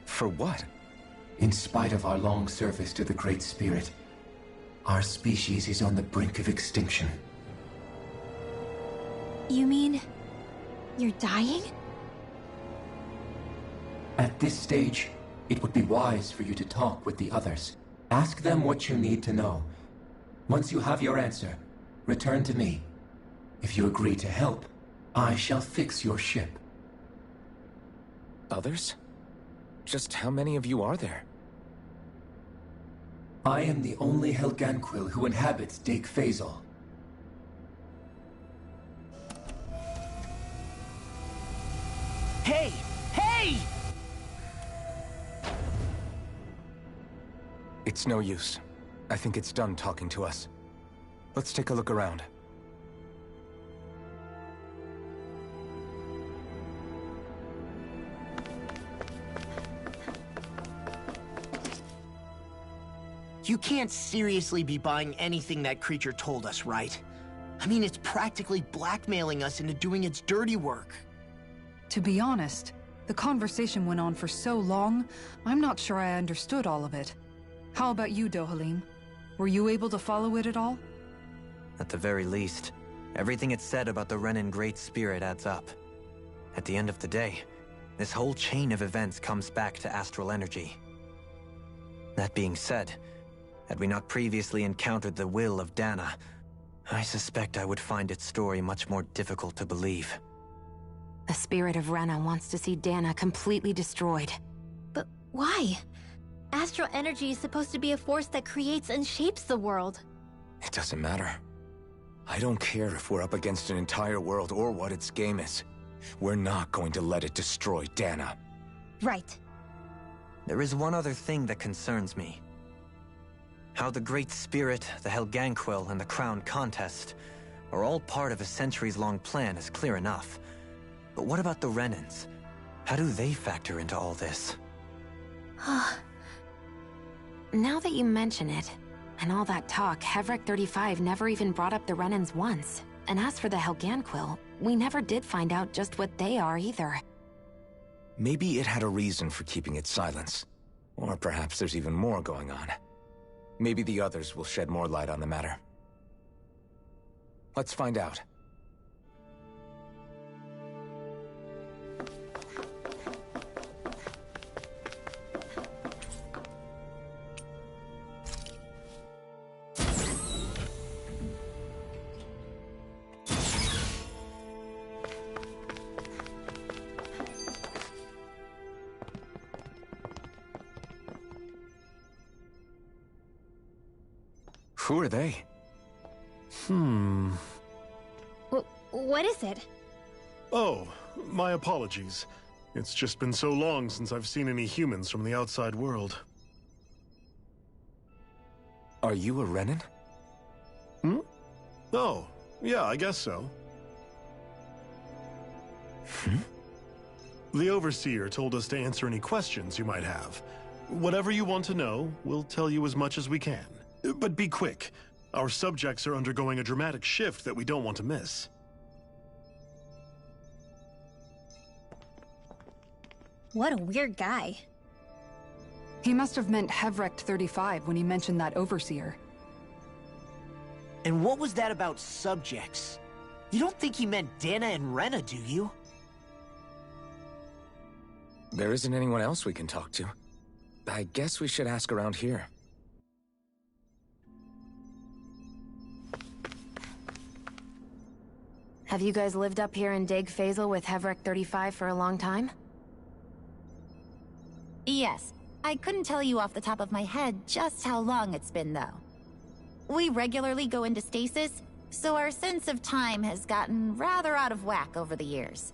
Speaker 5: For what?
Speaker 6: In spite of our long service to the Great Spirit, our species is on the brink of extinction.
Speaker 2: You mean... you're dying?
Speaker 6: At this stage, it would be wise for you to talk with the others. Ask them what you need to know. Once you have your answer, return to me. If you agree to help, I shall fix your ship.
Speaker 5: Others? Just how many of you are there?
Speaker 6: I am the only Helganquil who inhabits Dake Faisal.
Speaker 1: Hey! Hey!
Speaker 5: It's no use. I think it's done talking to us. Let's take a look around.
Speaker 1: You can't seriously be buying anything that creature told us, right? I mean, it's practically blackmailing us into doing its dirty work.
Speaker 3: To be honest, the conversation went on for so long, I'm not sure I understood all of it. How about you, Dohalim? Were you able to follow it at all?
Speaker 4: At the very least, everything it said about the Renan Great Spirit adds up. At the end of the day, this whole chain of events comes back to astral energy. That being said, had we not previously encountered the will of Dana, I suspect I would find its story much more difficult to believe.
Speaker 7: The spirit of Rena wants to see Dana completely destroyed.
Speaker 2: But why? Astral energy is supposed to be a force that creates and shapes the world.
Speaker 5: It doesn't matter. I don't care if we're up against an entire world or what its game is. We're not going to let it destroy Dana.
Speaker 2: Right.
Speaker 4: There is one other thing that concerns me. How the Great Spirit, the Helganquil, and the Crown Contest are all part of a centuries-long plan is clear enough. But what about the Renans? How do they factor into all this?
Speaker 7: Now that you mention it, and all that talk, Hevrik 35 never even brought up the Renans once. And as for the Helganquil, we never did find out just what they are either.
Speaker 5: Maybe it had a reason for keeping its silence. Or perhaps there's even more going on. Maybe the others will shed more light on the matter. Let's find out. Who are they?
Speaker 2: What is it?
Speaker 15: Oh, my apologies. It's just been so long since I've seen any humans from the outside world.
Speaker 5: Are you a Renan?
Speaker 15: Oh, yeah, I guess so. The Overseer told us to answer any questions you might have. Whatever you want to know, we'll tell you as much as we can. But be quick. Our subjects are undergoing a dramatic shift that we don't want to miss.
Speaker 2: What a weird guy.
Speaker 3: He must have meant Hevrecht 35 when he mentioned that overseer.
Speaker 1: And what was that about subjects? You don't think he meant Dana and Rena, do you?
Speaker 5: There isn't anyone else we can talk to. I guess we should ask around here.
Speaker 7: Have you guys lived up here in Deg Fazel with Hevrecht 35 for a long time?
Speaker 9: Yes. I couldn't tell you off the top of my head just how long it's been, though. We regularly go into stasis, so our sense of time has gotten rather out of whack over the years.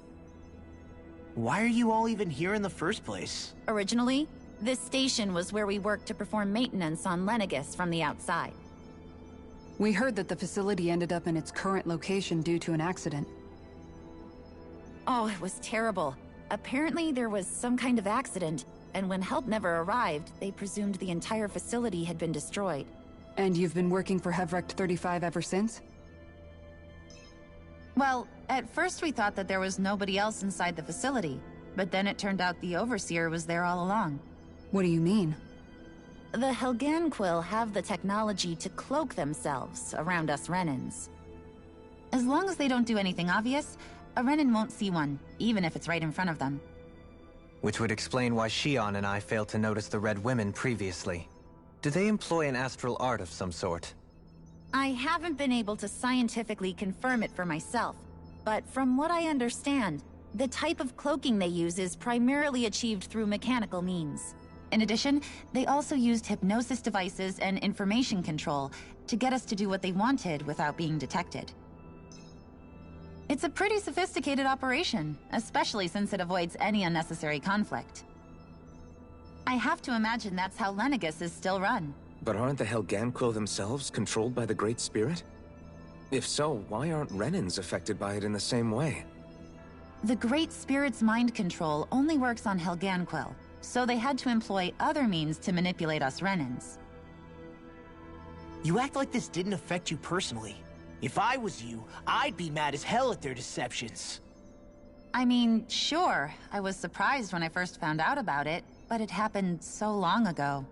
Speaker 1: Why are you all even here in the first place?
Speaker 9: Originally, this station was where we worked to perform maintenance on Lenegis from the outside.
Speaker 3: We heard that the facility ended up in its current location due to an accident.
Speaker 9: Oh, it was terrible. Apparently there was some kind of accident, and when help never arrived, they presumed the entire facility had been destroyed.
Speaker 3: And you've been working for Hevrecht 35 ever since?
Speaker 9: Well, at first we thought that there was nobody else inside the facility, but then it turned out the Overseer was there all along.
Speaker 3: What do you mean?
Speaker 9: The Helganquil have the technology to cloak themselves around us Renans. As long as they don't do anything obvious, a Renan won't see one, even if it's right in front of them.
Speaker 4: Which would explain why Shion and I failed to notice the Red Women previously. Do they employ an astral art of some sort?
Speaker 9: I haven't been able to scientifically confirm it for myself, but from what I understand, the type of cloaking they use is primarily achieved through mechanical means. In addition, they also used hypnosis devices and information control to get us to do what they wanted without being detected. It's a pretty sophisticated operation, especially since it avoids any unnecessary conflict. I have to imagine that's how Lenegis is still run.
Speaker 5: But aren't the Helganquil themselves controlled by the Great Spirit? If so, why aren't Renans affected by it in the same way?
Speaker 9: The Great Spirit's mind control only works on Helganquil, so they had to employ other means to manipulate us Renans.
Speaker 1: You act like this didn't affect you personally. If I was you, I'd be mad as hell at their deceptions.
Speaker 9: I mean, sure, I was surprised when I first found out about it, but it happened so long ago.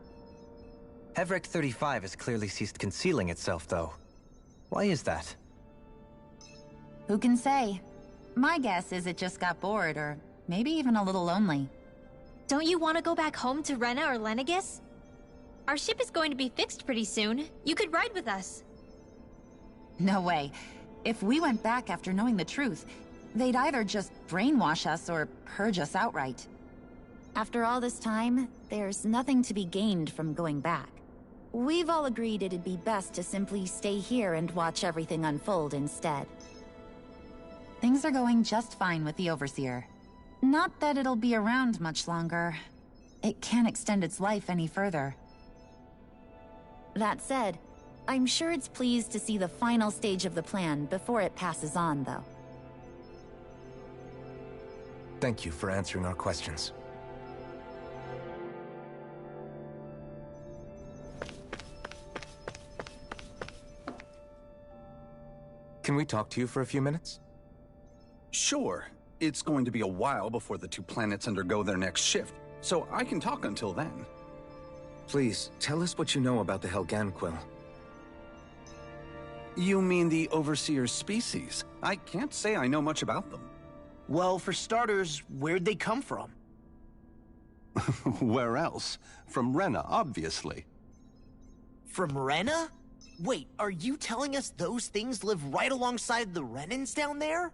Speaker 4: Hevrecht 35 has clearly ceased concealing itself, though. Why is that?
Speaker 9: Who can say? My guess is it just got bored, or maybe even a little lonely.
Speaker 2: Don't you want to go back home to Rena or Lenegis? Our ship is going to be fixed pretty soon. You could ride with us.
Speaker 9: No way. If we went back after knowing the truth, they'd either just brainwash us or purge us outright. After all this time, there's nothing to be gained from going back. We've all agreed it'd be best to simply stay here and watch everything unfold instead. Things are going just fine with the Overseer. Not that it'll be around much longer. It can't extend its life any further. That said, I'm sure it's pleased to see the final stage of the plan before it passes on, though.
Speaker 5: Thank you for answering our questions. Can we talk to you for a few minutes?
Speaker 16: Sure. It's going to be a while before the two planets undergo their next shift, so I can talk until then.
Speaker 5: Please, tell us what you know about the Helganquil.
Speaker 16: You mean the Overseer's species? I can't say I know much about them.
Speaker 1: Well, for starters, where'd they come from?
Speaker 16: Where else? From Rena, obviously.
Speaker 1: From Rena? Wait, are you telling us those things live right alongside the Renans down there?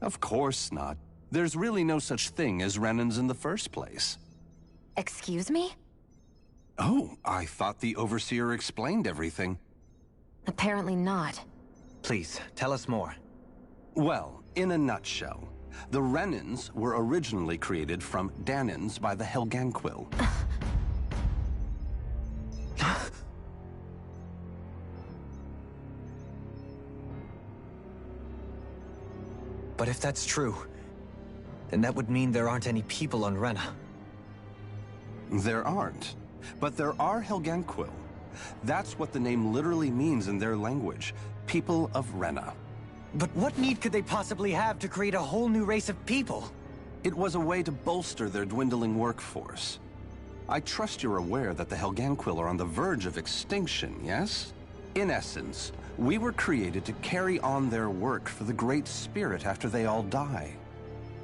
Speaker 16: Of course not. There's really no such thing as Renans in the first place.
Speaker 7: Excuse me?
Speaker 16: Oh, I thought the Overseer explained everything.
Speaker 7: Apparently not.
Speaker 4: Please, tell us more.
Speaker 16: Well, in a nutshell, the Renans were originally created from Danans by the Helganquil.
Speaker 4: But if that's true, then that would mean there aren't any people on Rena.
Speaker 16: There aren't. But there are Helganquil. That's what the name literally means in their language. People of Rena.
Speaker 4: But what need could they possibly have to create a whole new race of people?
Speaker 16: It was a way to bolster their dwindling workforce. I trust you're aware that the Helganquil are on the verge of extinction, yes? In essence, we were created to carry on their work for the Great Spirit after they all die.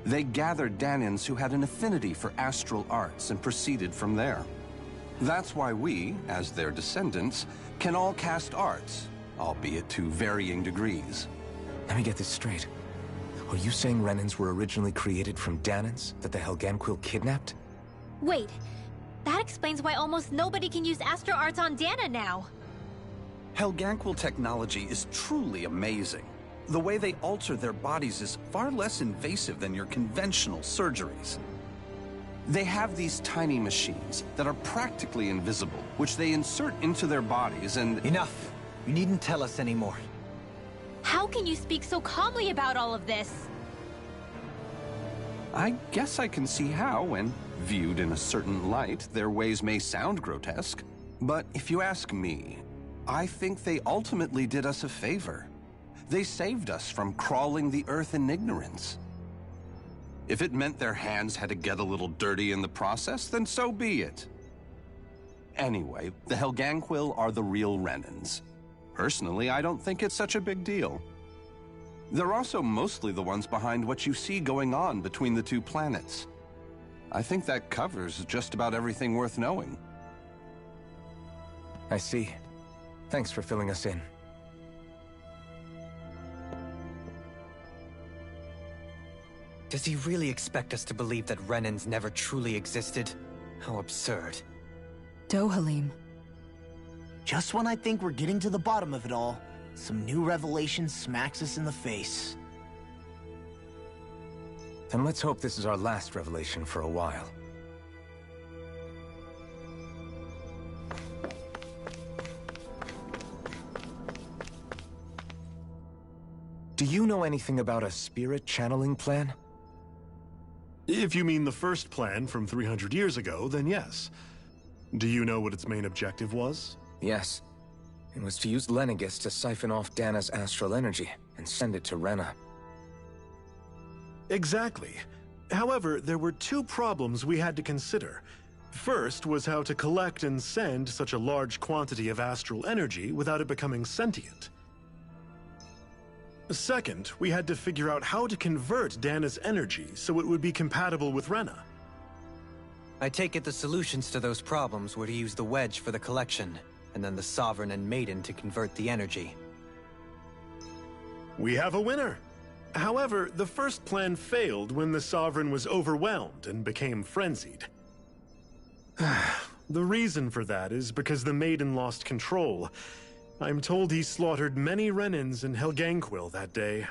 Speaker 16: They gathered Danans who had an affinity for astral arts and proceeded from there. That's why we, as their descendants, can all cast arts, albeit to varying degrees.
Speaker 5: Let me get this straight. Are you saying Renans were originally created from Danans that the Helganquil kidnapped?
Speaker 2: Wait, that explains why almost nobody can use astral arts on Dana now.
Speaker 17: Helganquil technology is truly amazing. The way they alter their bodies is far less invasive than your conventional surgeries.
Speaker 16: They have these tiny machines that are practically invisible, which they insert into their bodies and—
Speaker 4: Enough! You needn't tell us anymore.
Speaker 2: How can you speak so calmly about all of this?
Speaker 16: I guess I can see how, when viewed in a certain light, their ways may sound grotesque. But if you ask me, I think they ultimately did us a favor. They saved us from crawling the earth in ignorance. If it meant their hands had to get a little dirty in the process, then so be it. Anyway, the Helganquil are the real Renans. Personally, I don't think it's such a big deal. They're also mostly the ones behind what you see going on between the two planets. I think that covers just about everything worth knowing.
Speaker 5: I see. Thanks for filling us in.
Speaker 4: Does he really expect us to believe that Renans never truly existed? How absurd.
Speaker 3: Dohalim.
Speaker 1: Just when I think we're getting to the bottom of it all, some new revelation smacks us in the face.
Speaker 5: Then let's hope this is our last revelation for a while. Do you know anything about a spirit channeling plan?
Speaker 15: If you mean the first plan from 300 years ago, then yes. Do you know what its main objective was?
Speaker 5: Yes. It was to use Lenegis to siphon off Dana's astral energy and send it to Rena.
Speaker 15: Exactly. However, there were two problems we had to consider. First was how to collect and send such a large quantity of astral energy without it becoming sentient. Second, we had to figure out how to convert Dana's energy so it would be compatible with Rena.
Speaker 4: I take it the solutions to those problems were to use the wedge for the collection, and then the Sovereign and Maiden to convert the energy.
Speaker 15: We have a winner! However, the first plan failed when the Sovereign was overwhelmed and became frenzied. The reason for that is because the Maiden lost control. I'm told he slaughtered many Renans in Helganquil that day.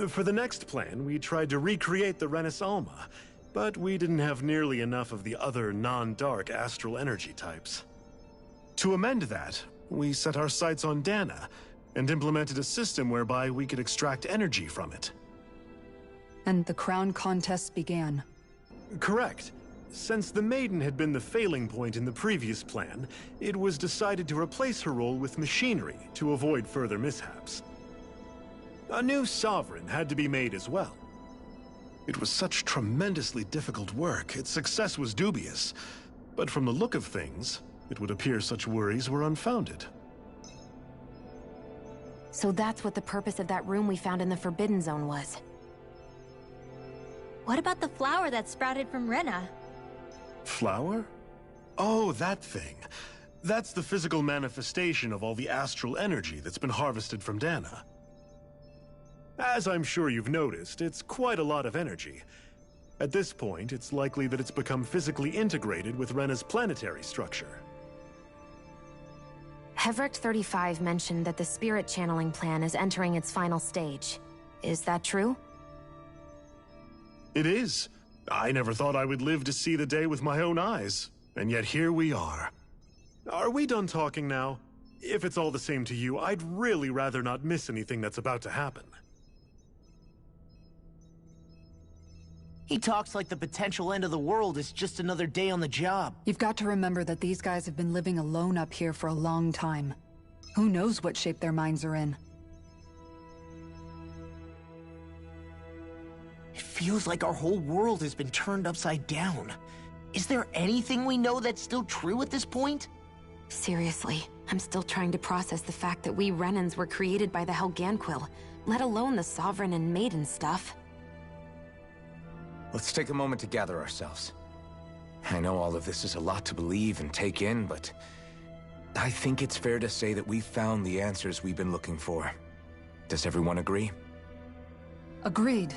Speaker 15: For the next plan, we tried to recreate the Renis Alma, but we didn't have nearly enough of the other non-dark astral energy types. To amend that, we set our sights on Dana, and implemented a system whereby we could extract energy from it.
Speaker 3: And the crown contest began.
Speaker 15: Correct. Since the Maiden had been the failing point in the previous plan, it was decided to replace her role with machinery to avoid further mishaps. A new Sovereign had to be made as well. It was such tremendously difficult work, its success was dubious. But from the look of things, it would appear such worries were unfounded.
Speaker 7: So that's what the purpose of that room we found in the Forbidden Zone was.
Speaker 2: What about the flower that sprouted from Rena?
Speaker 15: Flower? Oh, that thing. That's the physical manifestation of all the astral energy that's been harvested from Dana. As I'm sure you've noticed, it's quite a lot of energy. At this point, it's likely that it's become physically integrated with Rena's planetary structure.
Speaker 7: Hevrecht 35 mentioned that the spirit channeling plan is entering its final stage. Is that true?
Speaker 15: It is. I never thought I would live to see the day with my own eyes, and yet here we are. Are we done talking now? If it's all the same to you, I'd really rather not miss anything that's about to happen.
Speaker 1: He talks like the potential end of the world is just another day on the job.
Speaker 3: You've got to remember that these guys have been living alone up here for a long time. Who knows what shape their minds are in?
Speaker 1: feels like our whole world has been turned upside down. Is there anything we know that's still true at this point?
Speaker 7: Seriously, I'm still trying to process the fact that we Renans were created by the Helganquil, let alone the Sovereign and Maiden stuff.
Speaker 5: Let's take a moment to gather ourselves. I know all of this is a lot to believe and take in, but I think it's fair to say that we've found the answers we've been looking for. Does everyone agree?
Speaker 3: Agreed.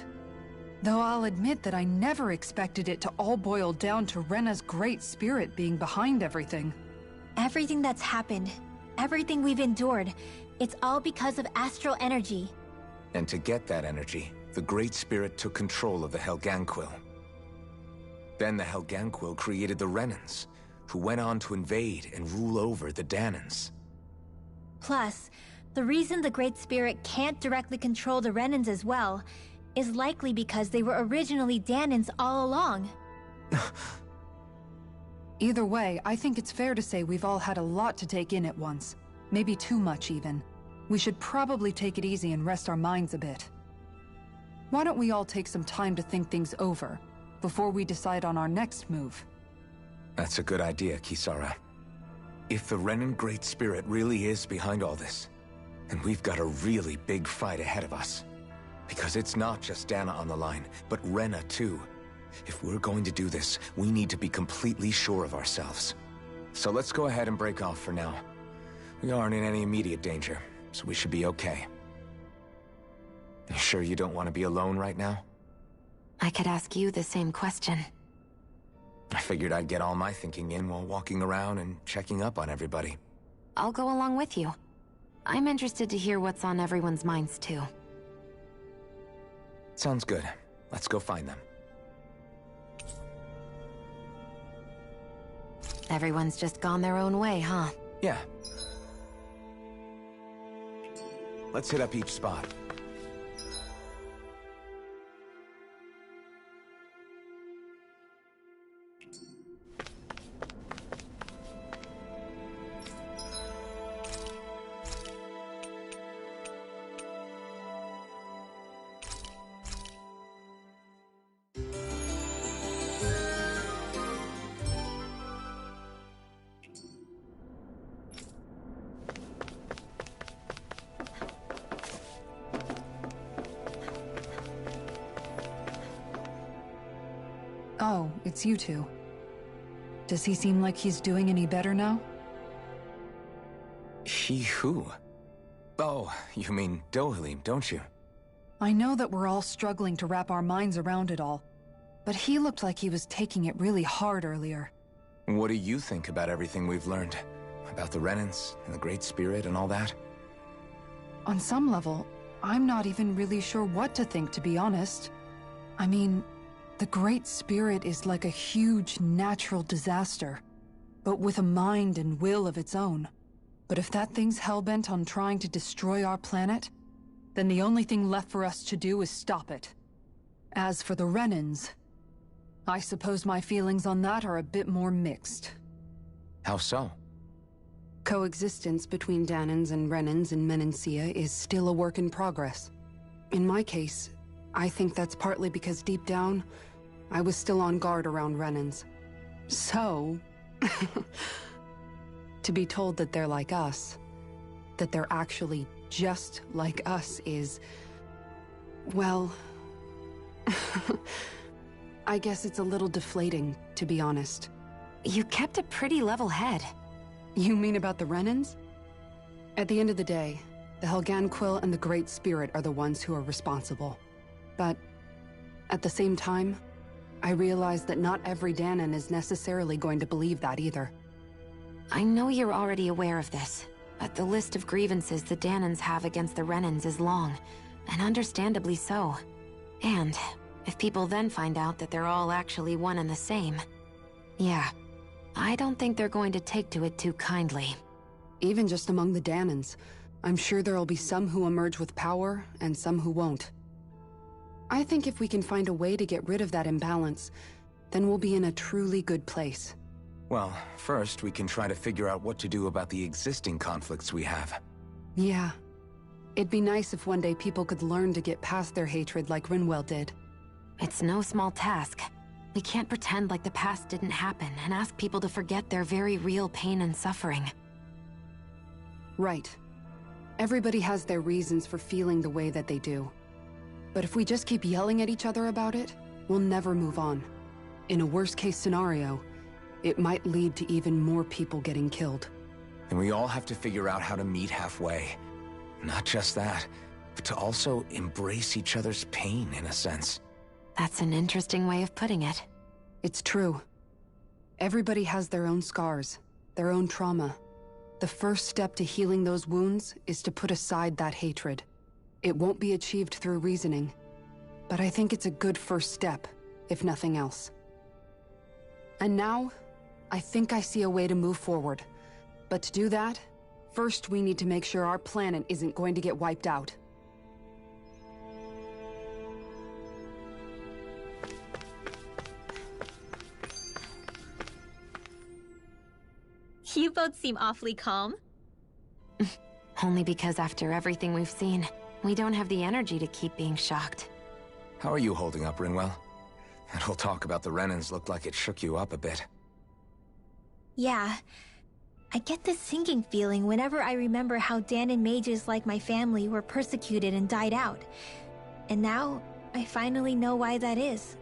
Speaker 3: Though I'll admit that I never expected it to all boil down to Rena's great spirit being behind everything.
Speaker 2: Everything that's happened, everything we've endured, it's all because of astral energy.
Speaker 5: And to get that energy, the Great Spirit took control of the Helganquil. Then the Helganquil created the Renans, who went on to invade and rule over the Dahnans.
Speaker 2: Plus, the reason the Great Spirit can't directly control the Renans as well is likely because they were originally Dahnans all along.
Speaker 3: Either way, I think it's fair to say we've all had a lot to take in at once. Maybe too much, even. We should probably take it easy and rest our minds a bit. Why don't we all take some time to think things over, before we decide on our next move?
Speaker 5: That's a good idea, Kisara. If the Renan Great Spirit really is behind all this, then we've got a really big fight ahead of us. Because it's not just Dana on the line, but Rena too. If we're going to do this, we need to be completely sure of ourselves. So let's go ahead and break off for now. We aren't in any immediate danger, so we should be okay. You sure you don't want to be alone right now?
Speaker 7: I could ask you the same question.
Speaker 5: I figured I'd get all my thinking in while walking around and checking up on everybody.
Speaker 7: I'll go along with you. I'm interested to hear what's on everyone's minds too.
Speaker 5: Sounds good. Let's go find them.
Speaker 7: Everyone's just gone their own way, huh?
Speaker 5: Yeah. Let's hit up each spot.
Speaker 3: Oh, it's you two. Does he seem like he's doing any better now?
Speaker 5: He who? Oh, you mean Dohalim, don't you?
Speaker 3: I know that we're all struggling to wrap our minds around it all, but he looked like he was taking it really hard earlier.
Speaker 5: What do you think about everything we've learned? About the Renans and the Great Spirit and all that?
Speaker 3: On some level, I'm not even really sure what to think, to be honest. I mean, the Great Spirit is like a huge natural disaster, but with a mind and will of its own. But if that thing's hellbent on trying to destroy our planet, then the only thing left for us to do is stop it. As for the Renans, I suppose my feelings on that are a bit more mixed.
Speaker 5: How so?
Speaker 18: Coexistence between Dahnans and Renans in Menancia is still a work in progress. In my case, I think that's partly because deep down, I was still on guard around Renans. So, to be told that they're like us, that they're actually just like us is, well, I guess it's a little deflating, to be honest.
Speaker 7: You kept a pretty level head.
Speaker 18: You mean about the Renans? At the end of the day, the Helganquil and the Great Spirit are the ones who are responsible. But at the same time, I realize that not every Dahnan is necessarily going to believe that either.
Speaker 7: I know you're already aware of this, but the list of grievances the Dahnans have against the Renans is long, and understandably so. And if people then find out that they're all actually one and the same, yeah, I don't think they're going to take to it too kindly.
Speaker 18: Even just among the Dahnans, I'm sure there'll be some who emerge with power and some who won't. I think if we can find a way to get rid of that imbalance, then we'll be in a truly good place.
Speaker 5: Well, first we can try to figure out what to do about the existing conflicts we have.
Speaker 18: Yeah. It'd be nice if one day people could learn to get past their hatred like Rinwell did.
Speaker 7: It's no small task. We can't pretend like the past didn't happen and ask people to forget their very real pain and suffering.
Speaker 18: Right. Everybody has their reasons for feeling the way that they do. But if we just keep yelling at each other about it, we'll never move on. In a worst-case scenario, it might lead to even more people getting killed.
Speaker 5: And we all have to figure out how to meet halfway. Not just that, but to also embrace each other's pain, in a sense.
Speaker 7: That's an interesting way of putting it.
Speaker 18: It's true. Everybody has their own scars, their own trauma. The first step to healing those wounds is to put aside that hatred. It won't be achieved through reasoning, but I think it's a good first step, if nothing else. And now, I think I see a way to move forward. But to do that, first we need to make sure our planet isn't going to get wiped out.
Speaker 2: You both seem awfully calm.
Speaker 7: Only because after everything we've seen, we don't have the energy to keep being shocked.
Speaker 5: How are you holding up, Rinwell? That whole talk about the Renans looked like it shook you up a bit.
Speaker 2: Yeah. I get this sinking feeling whenever I remember how Dahnan mages like my family were persecuted and died out. And now, I finally know why that is.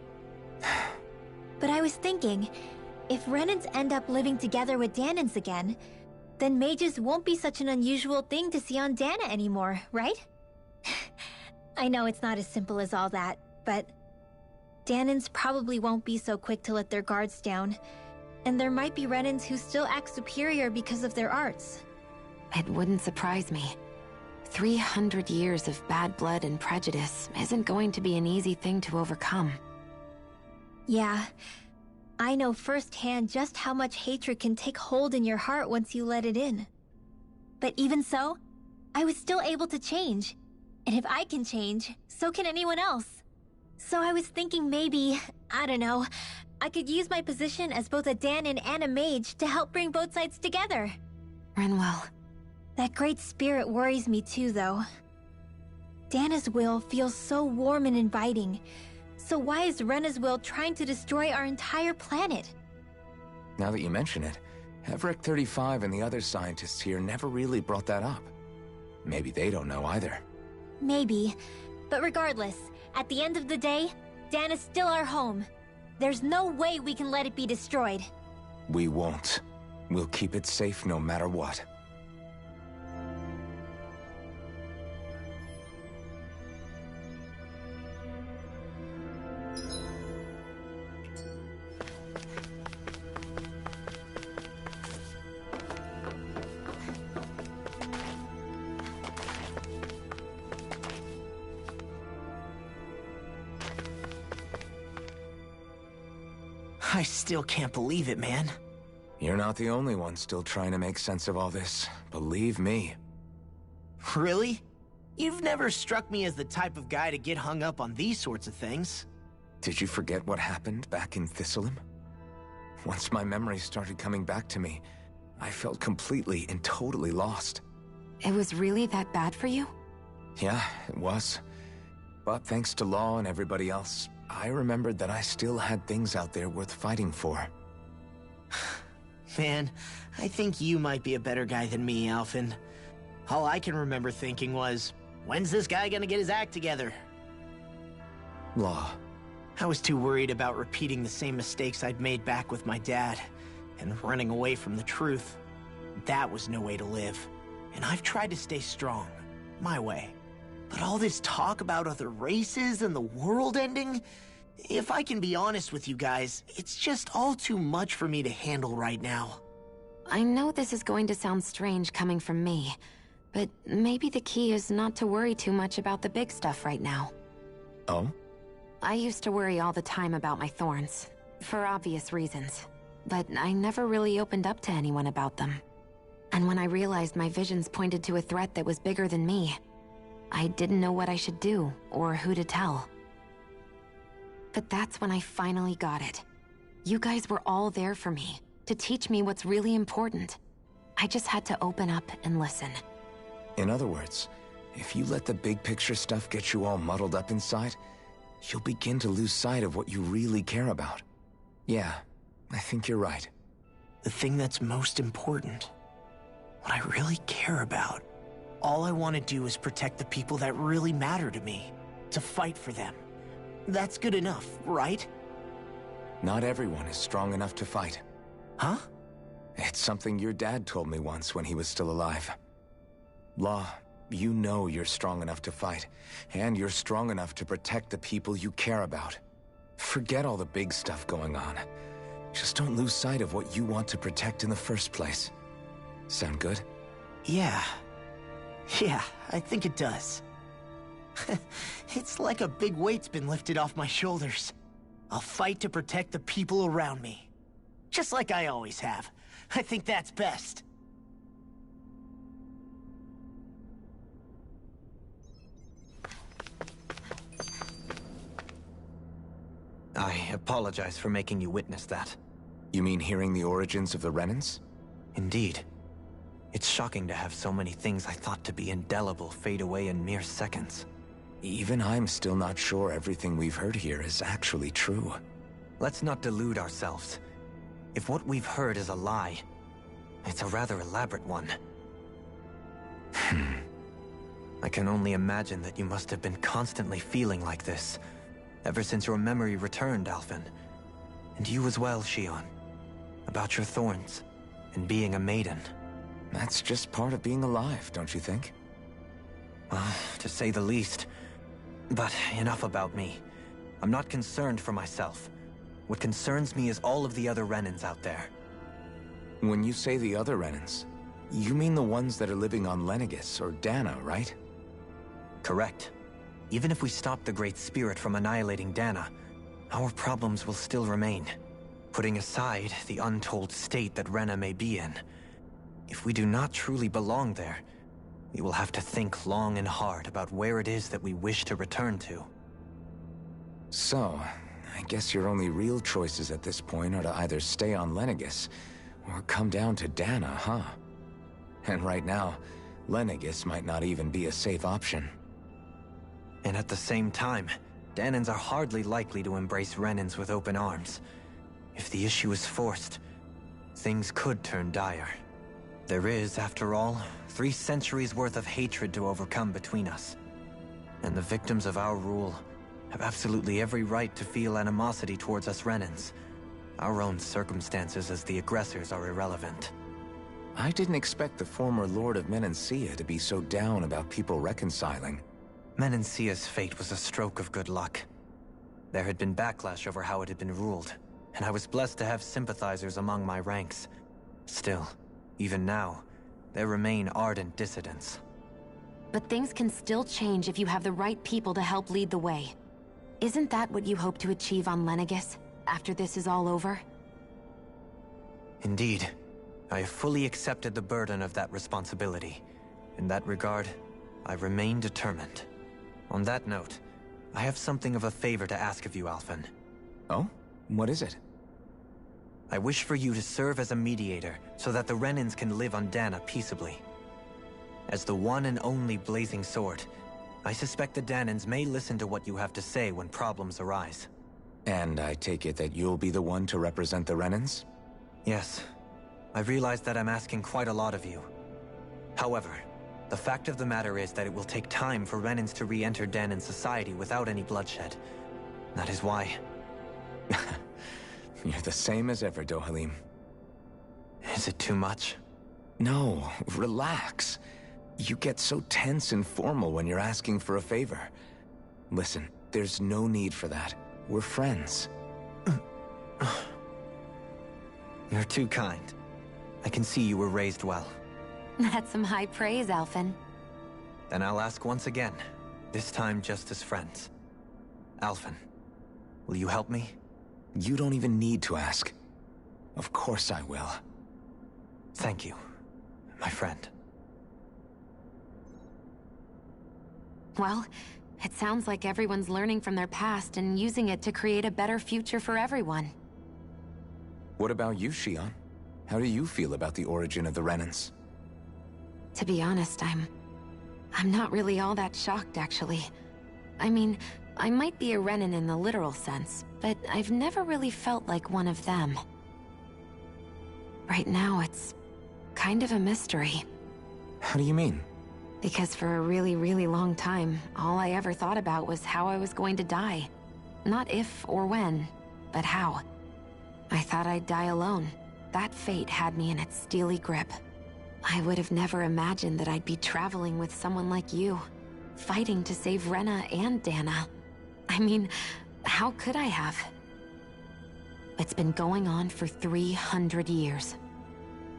Speaker 2: But I was thinking, if Renans end up living together with Dahnans again, then mages won't be such an unusual thing to see on Dahna anymore, right? I know it's not as simple as all that, but Dahnans probably won't be so quick to let their guards down, and there might be Renans who still act superior because of their arts.
Speaker 7: It wouldn't surprise me. 300 years of bad blood and prejudice isn't going to be an easy thing to overcome.
Speaker 2: Yeah. I know firsthand just how much hatred can take hold in your heart once you let it in. But even so, I was still able to change. And if I can change, so can anyone else. So I was thinking maybe, I don't know, I could use my position as both a Dahnan and a mage to help bring both sides together.
Speaker 7: Rinwell.
Speaker 2: That great spirit worries me too, though. Dahna's will feels so warm and inviting. So why is Rena's will trying to destroy our entire planet?
Speaker 5: Now that you mention it, Everett 35 and the other scientists here never really brought that up. Maybe they don't know either.
Speaker 2: Maybe. But regardless, at the end of the day, Dahna's still our home. There's no way we can let it be destroyed.
Speaker 5: We won't. We'll keep it safe no matter what.
Speaker 1: I still can't believe it, man.
Speaker 5: You're not the only one still trying to make sense of all this. Believe me.
Speaker 1: Really? You've never struck me as the type of guy to get hung up on these sorts of things.
Speaker 5: Did you forget what happened back in Thistleum? Once my memories started coming back to me, I felt completely and totally lost.
Speaker 7: It was really that bad for you?
Speaker 5: Yeah, it was. But thanks to Law and everybody else, I remembered that I still had things out there worth fighting for.
Speaker 1: Man, I think you might be a better guy than me, Alphen. All I can remember thinking was, when's this guy gonna get his act together?
Speaker 5: Law.
Speaker 1: I was too worried about repeating the same mistakes I'd made back with my dad, and running away from the truth. That was no way to live. And I've tried to stay strong, my way. But all this talk about other races and the world ending, if I can be honest with you guys, it's just all too much for me to handle right now.
Speaker 7: I know this is going to sound strange coming from me, but maybe the key is not to worry too much about the big stuff right now.
Speaker 5: Oh?
Speaker 7: I used to worry all the time about my thorns, for obvious reasons, but I never really opened up to anyone about them. And when I realized my visions pointed to a threat that was bigger than me, I didn't know what I should do, or who to tell. But that's when I finally got it. You guys were all there for me, to teach me what's really important. I just had to open up and listen.
Speaker 5: In other words, if you let the big picture stuff get you all muddled up inside, you'll begin to lose sight of what you really care about. Yeah, I think you're right.
Speaker 1: The thing that's most important, what I really care about, all I want to do is protect the people that really matter to me, to fight for them. That's good enough, right?
Speaker 5: Not everyone is strong enough to fight.
Speaker 1: Huh?
Speaker 5: It's something your dad told me once when he was still alive. Law, you know you're strong enough to fight, and you're strong enough to protect the people you care about. Forget all the big stuff going on. Just don't lose sight of what you want to protect in the first place. Sound good?
Speaker 1: Yeah, I think it does. It's like a big weight's been lifted off my shoulders. I'll fight to protect the people around me. Just like I always have. I think that's best.
Speaker 4: I apologize for making you witness that.
Speaker 5: You mean hearing the origins of the Renans?
Speaker 4: Indeed. It's shocking to have so many things I thought to be indelible fade away in mere seconds.
Speaker 5: Even I'm still not sure everything we've heard here is actually true.
Speaker 4: Let's not delude ourselves. If what we've heard is a lie, it's a rather elaborate one. I can only imagine that you must have been constantly feeling like this, ever since your memory returned, Alphen. And you as well, Shionne. About your thorns, and being a maiden.
Speaker 5: That's just part of being alive, don't you think?
Speaker 4: To say the least. But enough about me. I'm not concerned for myself. What concerns me is all of the other Renans out there.
Speaker 5: When you say the other Renans, you mean the ones that are living on Lenegis or Dana, right?
Speaker 4: Correct. Even if we stop the Great Spirit from annihilating Dana, our problems will still remain. Putting aside the untold state that Rena may be in, if we do not truly belong there, we will have to think long and hard about where it is that we wish to return to.
Speaker 5: So, I guess your only real choices at this point are to either stay on Lenegis, or come down to Dana, huh? And right now, Lenegis might not even be a safe option.
Speaker 4: And at the same time, Danans are hardly likely to embrace Renans with open arms. If the issue is forced, things could turn dire. There is, after all, 3 centuries worth of hatred to overcome between us. And the victims of our rule have absolutely every right to feel animosity towards us Renans. Our own circumstances as the aggressors are irrelevant.
Speaker 5: I didn't expect the former Lord of Menancia to be so down about people reconciling.
Speaker 4: Menancia's fate was a stroke of good luck. There had been backlash over how it had been ruled, and I was blessed to have sympathizers among my ranks. Still, even now, there remain ardent dissidents.
Speaker 7: But things can still change if you have the right people to help lead the way. Isn't that what you hope to achieve on Lenegis, after this is all over?
Speaker 4: Indeed. I have fully accepted the burden of that responsibility. In that regard, I remain determined. On that note, I have something of a favor to ask of you, Alphen.
Speaker 5: Oh? What is it?
Speaker 4: I wish for you to serve as a mediator so that the Renans can live on Dana peaceably. As the one and only Blazing Sword, I suspect the Danans may listen to what you have to say when problems arise.
Speaker 5: And I take it that you'll be the one to represent the Renans?
Speaker 4: Yes. I realize that I'm asking quite a lot of you. However, the fact of the matter is that it will take time for Renans to re-enter Danan society without any bloodshed. That is why...
Speaker 5: You're the same as ever, Dohalim.
Speaker 4: Is it too much?
Speaker 5: No, relax. You get so tense and formal when you're asking for a favor. Listen, there's no need for that. We're friends.
Speaker 4: You're too kind. I can see you were raised well.
Speaker 7: That's some high praise, Alphen.
Speaker 4: Then I'll ask once again, this time just as friends. Alphen, will you help me?
Speaker 5: You don't even need to ask. Of course I will.
Speaker 4: Thank you, my friend.
Speaker 7: Well, it sounds like everyone's learning from their past and using it to create a better future for everyone.
Speaker 5: What about you, Shionne? How do you feel about the origin of the Renans?
Speaker 7: To be honest, I'm not really all that shocked, actually. I mean, I might be a Renan in the literal sense, but I've never really felt like one of them. Right now, it's kind of a mystery.
Speaker 5: How do you mean?
Speaker 7: Because for a really, really long time, all I ever thought about was how I was going to die. Not if or when, but how. I thought I'd die alone. That fate had me in its steely grip. I would have never imagined that I'd be traveling with someone like you, fighting to save Rena and Dana. I mean, how could I have? It's been going on for 300 years.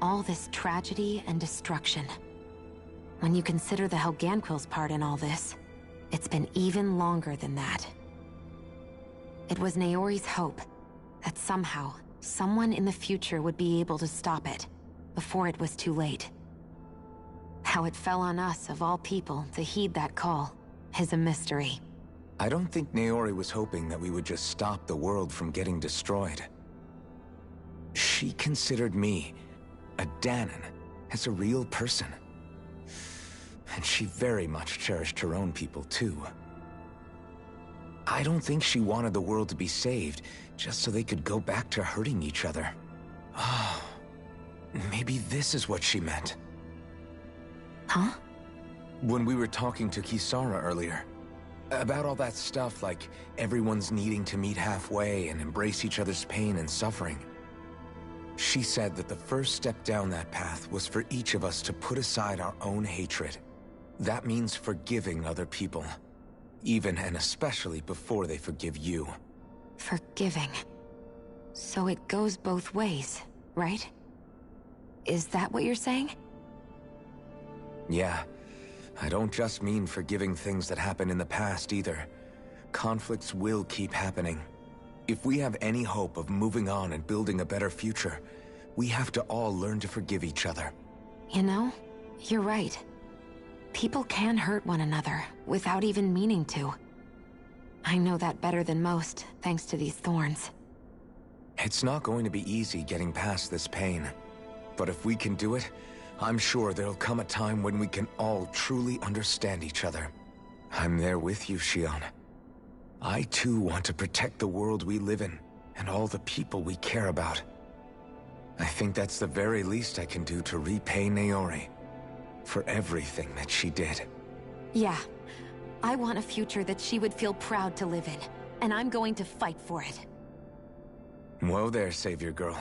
Speaker 7: All this tragedy and destruction. When you consider the Helganquil's part in all this, it's been even longer than that. It was Naori's hope that somehow, someone in the future would be able to stop it, before it was too late. How it fell on us, of all people, to heed that call, is a mystery.
Speaker 5: I don't think Naori was hoping that we would just stop the world from getting destroyed. She considered me, a Dahnan, as a real person. And she very much cherished her own people, too. I don't think she wanted the world to be saved, just so they could go back to hurting each other. Oh, maybe this is what she meant.
Speaker 7: Huh?
Speaker 5: When we were talking to Kisara earlier, about all that stuff like everyone's needing to meet halfway and embrace each other's pain and suffering. She said that the first step down that path was for each of us to put aside our own hatred. That means forgiving other people, even and especially before they forgive you.
Speaker 7: Forgiving. So it goes both ways, right? Is that what you're saying?
Speaker 5: Yeah. I don't just mean forgiving things that happened in the past either. Conflicts will keep happening. If we have any hope of moving on and building a better future, we have to all learn to forgive each other.
Speaker 7: You know, you're right. People can hurt one another without even meaning to. I know that better than most, thanks to these thorns.
Speaker 5: It's not going to be easy getting past this pain. But if we can do it, I'm sure there'll come a time when we can all truly understand each other. I'm there with you, Shion. I too want to protect the world we live in, and all the people we care about. I think that's the very least I can do to repay Naori for everything that she did.
Speaker 7: Yeah. I want a future that she would feel proud to live in, and I'm going to fight for it.
Speaker 5: Whoa there, Savior Girl.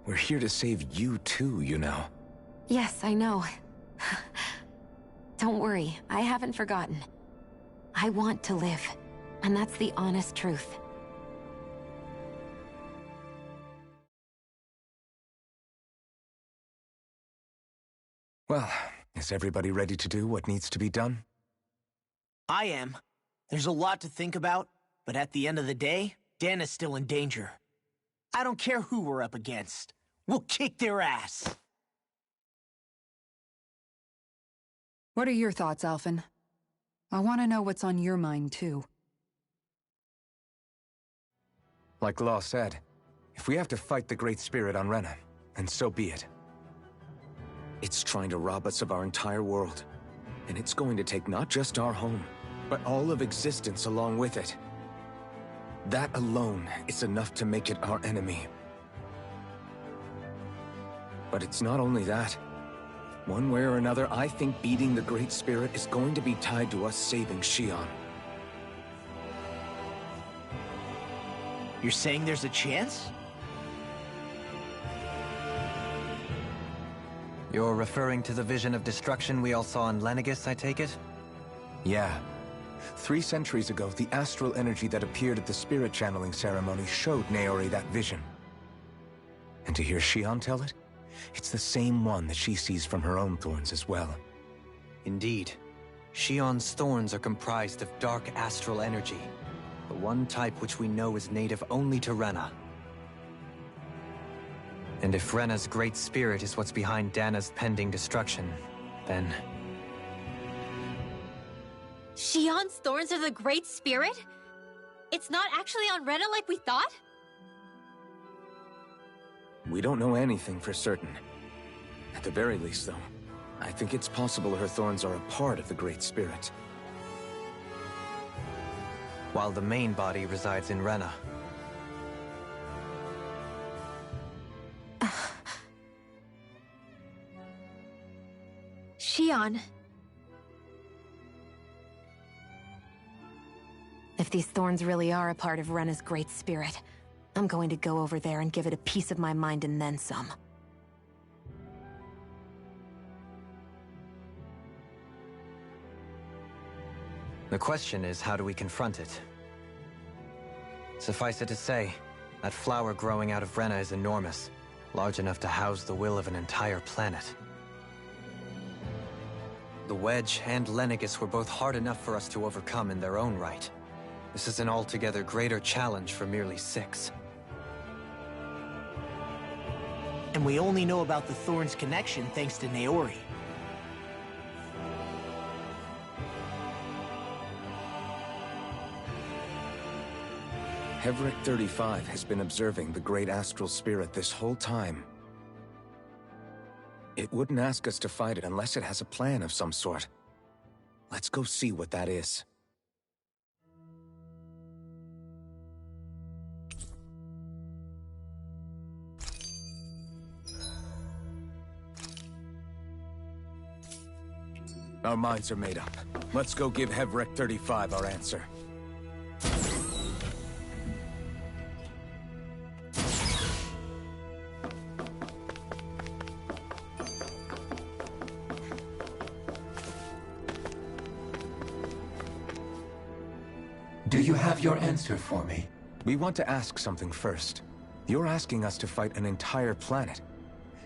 Speaker 5: We're here to save you too, you know.
Speaker 7: Yes, I know. Don't worry, I haven't forgotten. I want to live, and that's the honest truth.
Speaker 5: Well, is everybody ready to do what needs to be done?
Speaker 1: I am. There's a lot to think about, but at the end of the day, Dana's still in danger. I don't care who we're up against. We'll kick their ass.
Speaker 3: What are your thoughts, Alphen? I want to know what's on your mind, too.
Speaker 5: Like Law said, if we have to fight the Great Spirit on Rena, then so be it. It's trying to rob us of our entire world. And it's going to take not just our home, but all of existence along with it. That alone is enough to make it our enemy. But it's not only that. One way or another, I think beating the Great Spirit is going to be tied to us saving Shion.
Speaker 1: You're saying there's a chance?
Speaker 4: You're referring to the vision of destruction we all saw in Lenegis, I take it?
Speaker 5: Yeah. 3 centuries ago, the astral energy that appeared at the spirit channeling ceremony showed Naori that vision. And to hear Shion tell it, it's the same one that she sees from her own thorns as well.
Speaker 4: Indeed. Shion's thorns are comprised of dark astral energy, the one type which we know is native only to Rena. And if Rena's Great Spirit is what's behind Dana's pending destruction, then...
Speaker 2: Shion's thorns are the Great Spirit? It's not actually on Rena like we thought?
Speaker 5: We don't know anything for certain. At the very least, though, I think it's possible her thorns are a part of the Great Spirit.
Speaker 4: while the main body resides in Rena.
Speaker 7: Shion. If these thorns really are a part of Rena's great spirit, I'm going to go over there and give it a piece of my mind and then some.
Speaker 4: The question is, how do we confront it? Suffice it to say, that flower growing out of Rena is enormous, large enough to house the will of an entire planet. The Wedge and Lenegis were both hard enough for us to overcome in their own right. This is an altogether greater challenge for merely 6.
Speaker 1: And we only know about the Thorns' connection thanks to Naori.
Speaker 5: Heveric 35 has been observing the great astral spirit this whole time. It wouldn't ask us to fight it unless it has a plan of some sort. Let's go see what that is. Our minds are made up. Let's go give Heveric 35 our answer.
Speaker 6: Do you have your answer for me?
Speaker 5: We want to ask something first. You're asking us to fight an entire planet.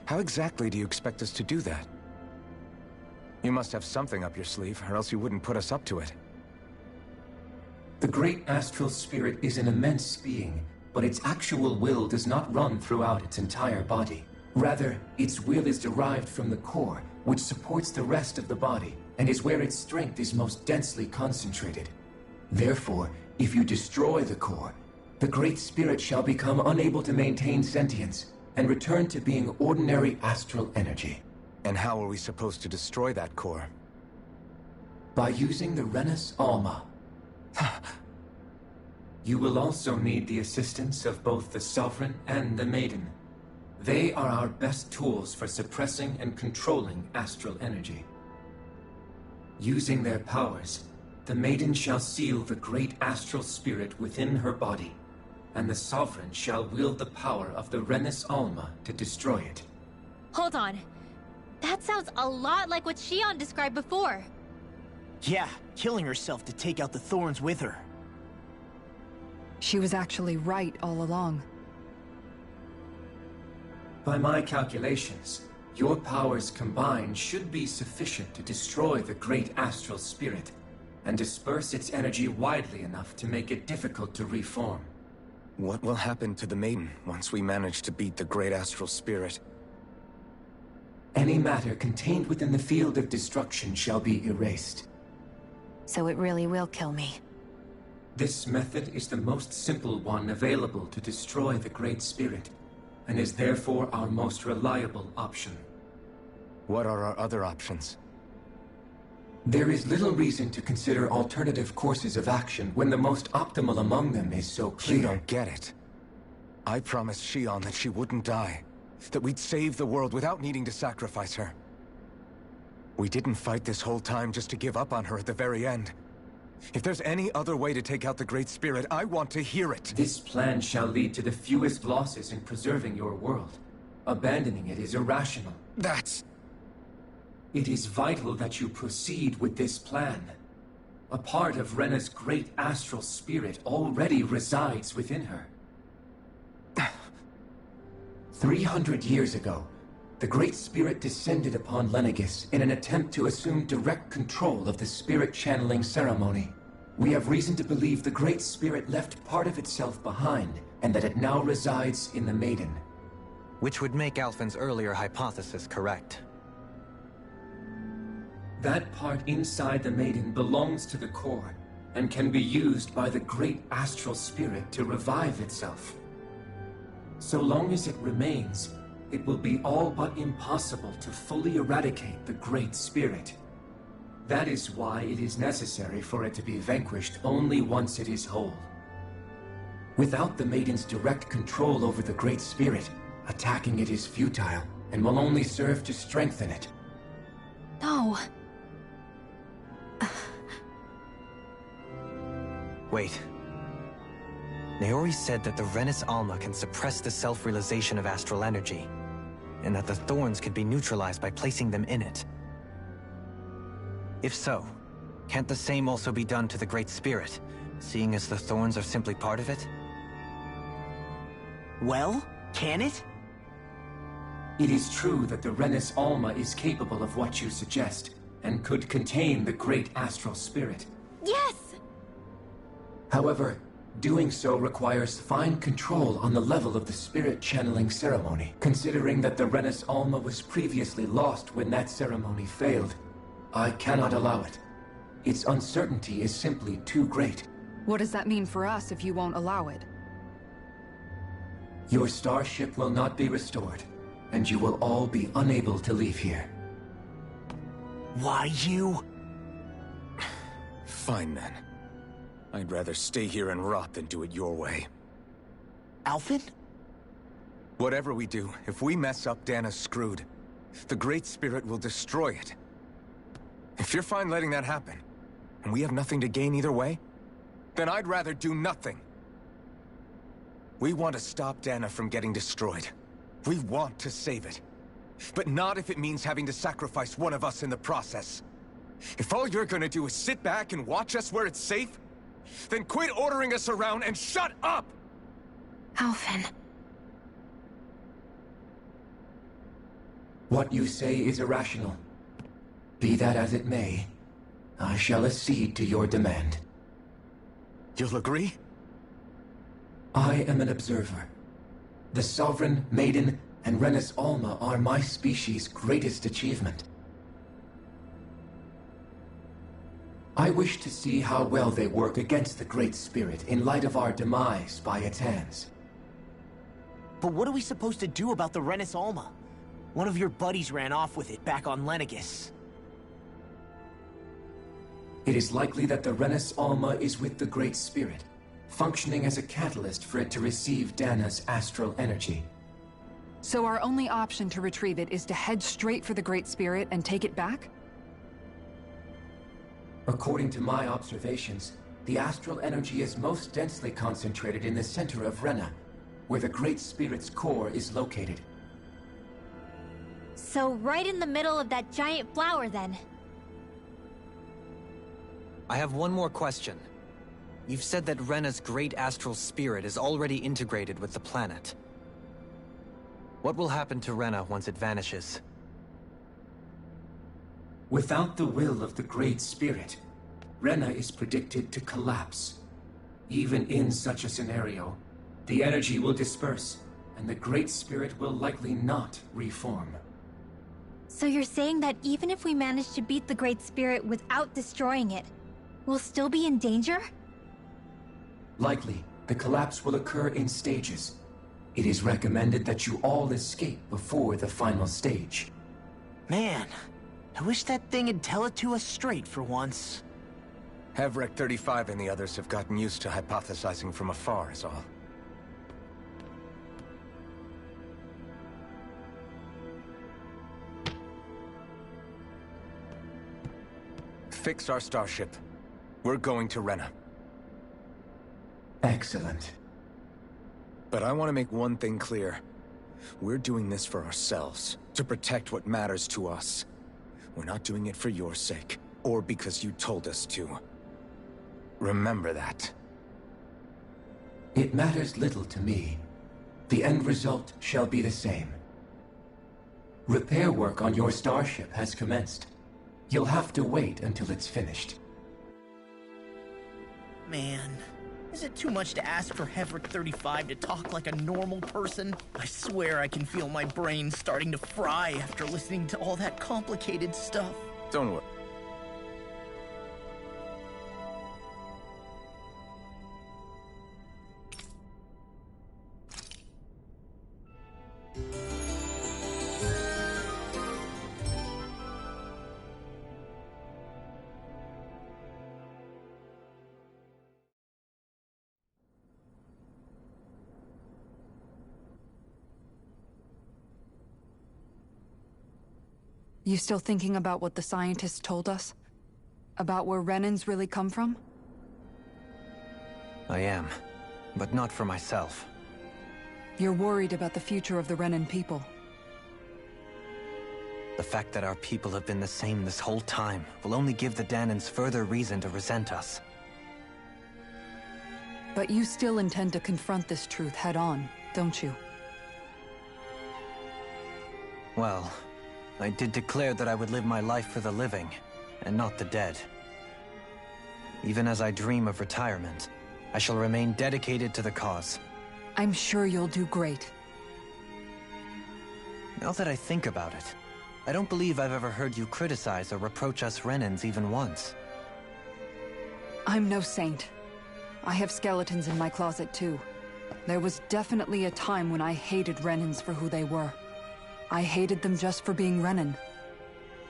Speaker 5: How exactly do you expect us to do that? You must have something up your sleeve, or else you wouldn't put us up to it.
Speaker 6: The great astral spirit is an immense being, but its actual will does not run throughout its entire body. Rather, its will is derived from the core, which supports the rest of the body, and is where its strength is most densely concentrated. Therefore, if you destroy the core, the Great Spirit shall become unable to maintain sentience, and return to being ordinary astral energy.
Speaker 5: And how are we supposed to destroy that core?
Speaker 6: By using the Renus Alma. You will also need the assistance of both the Sovereign and the Maiden. They are our best tools for suppressing and controlling astral energy. Using their powers, the Maiden shall seal the great astral spirit within her body, and the Sovereign shall wield the power of the Renus Alma to destroy it.
Speaker 2: Hold on. That sounds a lot like what Shion described before.
Speaker 1: Yeah, killing herself to take out the Thorns with her.
Speaker 18: She was actually right all along.
Speaker 6: By my calculations, your powers combined should be sufficient to destroy the great astral spirit, and disperse its energy widely enough to make it difficult to reform.
Speaker 5: What will happen to the Maiden once we manage to beat the great astral spirit?
Speaker 6: Any matter contained within the field of destruction shall be erased.
Speaker 7: So it really will kill me.
Speaker 6: This method is the most simple one available to destroy the Great Spirit, and is therefore our most reliable option.
Speaker 5: What are our other options?
Speaker 6: There is little reason to consider alternative courses of action when the most optimal among them is so clear.
Speaker 5: You don't get it. I promised Shion that she wouldn't die, that we'd save the world without needing to sacrifice her. We didn't fight this whole time just to give up on her at the very end. If there's any other way to take out the Great Spirit, I want to hear it.
Speaker 6: This plan shall lead to the fewest losses in preserving your world. Abandoning it is irrational. It is vital that you proceed with this plan. A part of Rena's great astral spirit already resides within her. 300 years ago, the Great Spirit descended upon Lenegis in an attempt to assume direct control of the spirit channeling ceremony. We have reason to believe the Great Spirit left part of itself behind, and that it now resides in the Maiden.
Speaker 4: Which would make Alphen's earlier hypothesis correct.
Speaker 6: That part inside the Maiden belongs to the core, and can be used by the great astral spirit to revive itself. So long as it remains, it will be all but impossible to fully eradicate the Great Spirit. That is why it is necessary for it to be vanquished only once it is whole. Without the Maiden's direct control over the Great Spirit, attacking it is futile and will only serve to strengthen it.
Speaker 7: No.
Speaker 4: Wait. Naori said that the Renis Alma can suppress the self-realization of astral energy, and that the thorns could be neutralized by placing them in it. If so, can't the same also be done to the Great Spirit, seeing as the thorns are simply part of it?
Speaker 1: Well, can it?
Speaker 6: It is true that the Renis Alma is capable of what you suggest, and could contain the Great Astral Spirit.
Speaker 2: Yes!
Speaker 6: However, doing so requires fine control on the level of the spirit channeling ceremony, considering that the Renis Alma was previously lost when that ceremony failed. I cannot allow it. Its uncertainty is simply too great.
Speaker 18: What does that mean for us if you won't allow it?
Speaker 6: Your starship will not be restored, and you will all be unable to leave here.
Speaker 1: Why you?
Speaker 5: Fine then. I'd rather stay here and rot than do it your way.
Speaker 1: Alphen?
Speaker 5: Whatever we do, if we mess up, Dana's screwed. The Great Spirit will destroy it. If you're fine letting that happen, and we have nothing to gain either way, then I'd rather do nothing. We want to stop Dana from getting destroyed. We want to save it. But not if it means having to sacrifice one of us in the process. If all you're gonna do is sit back and watch us where it's safe, then quit ordering us around and shut up!
Speaker 7: Alphen.
Speaker 6: What you say is irrational. Be that as it may, I shall accede to your demand.
Speaker 5: You'll agree?
Speaker 6: I am an observer. The Sovereign, Maiden, and Renis Alma are my species' greatest achievement. I wish to see how well they work against the Great Spirit in light of our demise by its hands.
Speaker 1: But what are we supposed to do about the Renis Alma? One of your buddies ran off with it back on Lenegis.
Speaker 6: It is likely that the Renis Alma is with the Great Spirit, functioning as a catalyst for it to receive Dana's astral energy.
Speaker 18: So our only option to retrieve it is to head straight for the Great Spirit and take it back?
Speaker 6: According to my observations, the astral energy is most densely concentrated in the center of Rena, where the Great Spirit's core is located.
Speaker 2: So right in the middle of that giant flower, then.
Speaker 4: I have one more question. You've said that Rena's great astral spirit is already integrated with the planet. What will happen to Rena once it vanishes?
Speaker 6: Without the will of the Great Spirit, Rena is predicted to collapse. Even in such a scenario, the energy will disperse, and the Great Spirit will likely not reform.
Speaker 2: So you're saying that even if we manage to beat the Great Spirit without destroying it, we'll still be in danger?
Speaker 6: Likely, the collapse will occur in stages. It is recommended that you all escape before the final stage.
Speaker 1: Man, I wish that thing would tell it to us straight for once.
Speaker 5: Havrek 35 and the others have gotten used to hypothesizing from afar is all. Fix our starship. We're going to Rena.
Speaker 6: Excellent.
Speaker 5: But I want to make one thing clear. We're doing this for ourselves, to protect what matters to us. We're not doing it for your sake, or because you told us to. Remember that.
Speaker 6: It matters little to me. The end result shall be the same. Repair work on your starship has commenced. You'll have to wait until it's finished.
Speaker 1: Man, is it too much to ask for Havrek 35 to talk like a normal person? I swear I can feel my brain starting to fry after listening to all that complicated stuff.
Speaker 5: Don't worry.
Speaker 3: You still thinking about what the scientists told us? About where Renans really come from?
Speaker 4: I am, but not for myself.
Speaker 3: You're worried about the future of the Renan people.
Speaker 4: The fact that our people have been the same this whole time will only give the Danans further reason to resent us.
Speaker 3: But you still intend to confront this truth head-on, don't you?
Speaker 4: Well, I did declare that I would live my life for the living, and not the dead. Even as I dream of retirement, I shall remain dedicated to the cause.
Speaker 3: I'm sure you'll do great.
Speaker 4: Now that I think about it, I don't believe I've ever heard you criticize or reproach us Renans even once.
Speaker 3: I'm no saint. I have skeletons in my closet too. There was definitely a time when I hated Renans for who they were. I hated them just for being Renan.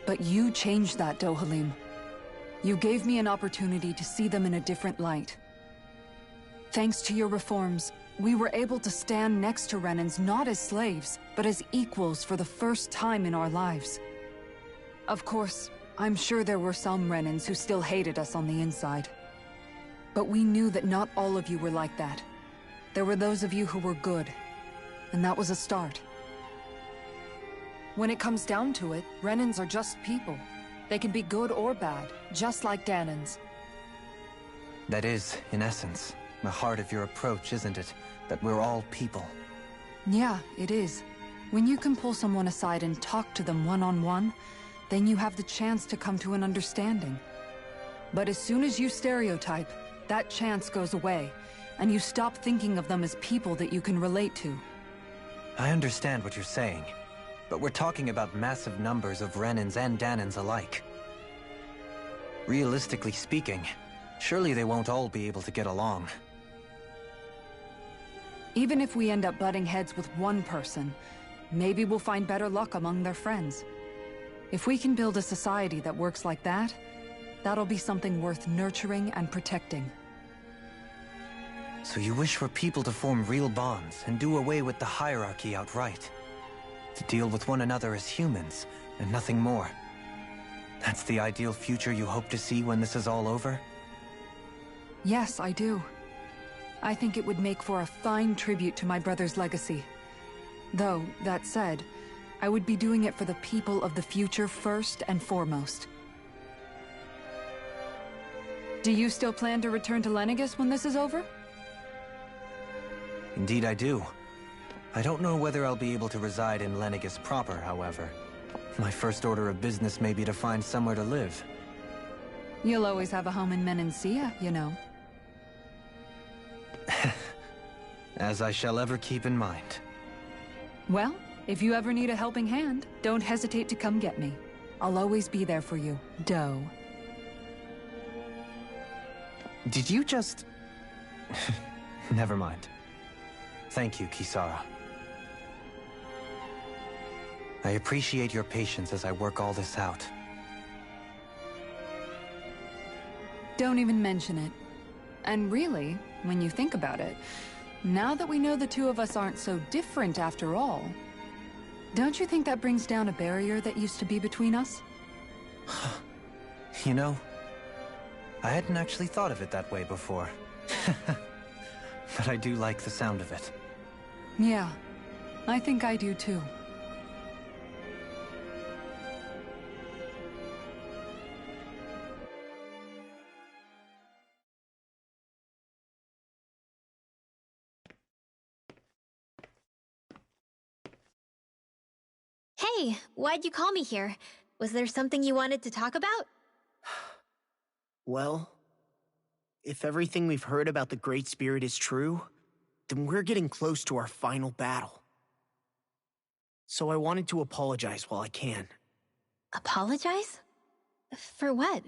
Speaker 3: But you changed that, Dohalim. You gave me an opportunity to see them in a different light. Thanks to your reforms, we were able to stand next to Renans not as slaves, but as equals for the first time in our lives. Of course, I'm sure there were some Renans who still hated us on the inside. But we knew that not all of you were like that. There were those of you who were good, and that was a start. When it comes down to it, Renans are just people. They can be good or bad, just like Danans.
Speaker 4: That is, in essence, the heart of your approach, isn't it? That we're all people.
Speaker 3: Yeah, it is. When you can pull someone aside and talk to them one-on-one, then you have the chance to come to an understanding. But as soon as you stereotype, that chance goes away, and you stop thinking of them as people that you can relate to.
Speaker 4: I understand what you're saying, but we're talking about massive numbers of Renans and Danans alike. Realistically speaking, surely they won't all be able to get along.
Speaker 3: Even if we end up butting heads with one person, maybe we'll find better luck among their friends. If we can build a society that works like that, that'll be something worth nurturing and protecting.
Speaker 4: So you wish for people to form real bonds and do away with the hierarchy outright? To deal with one another as humans, and nothing more? That's the ideal future you hope to see when this is all over?
Speaker 3: Yes, I do. I think it would make for a fine tribute to my brother's legacy. Though, that said, I would be doing it for the people of the future first and foremost. Do you still plan to return to Lenegis when this is over?
Speaker 4: Indeed I do. I don't know whether I'll be able to reside in Lenegis proper, however. My first order of business may be to find somewhere to live.
Speaker 3: You'll always have a home in Menancia, you know.
Speaker 4: As I shall ever keep in mind.
Speaker 3: Well, if you ever need a helping hand, don't hesitate to come get me. I'll always be there for you, Doe.
Speaker 4: Did you just... Never mind. Thank you, Kisara. I appreciate your patience as I work all this out.
Speaker 3: Don't even mention it. And really, when you think about it, now that we know the two of us aren't so different after all, don't you think that brings down a barrier that used to be between us?
Speaker 4: You know, I hadn't actually thought of it that way before. But I do like the sound of it.
Speaker 3: Yeah, I think I do too.
Speaker 19: Hey, why'd you call me here? Was there something you wanted to talk about?
Speaker 1: Well, if everything we've heard about the Great Spirit is true, then we're getting close to our final battle. So I wanted to apologize while I can.
Speaker 19: Apologize? For what?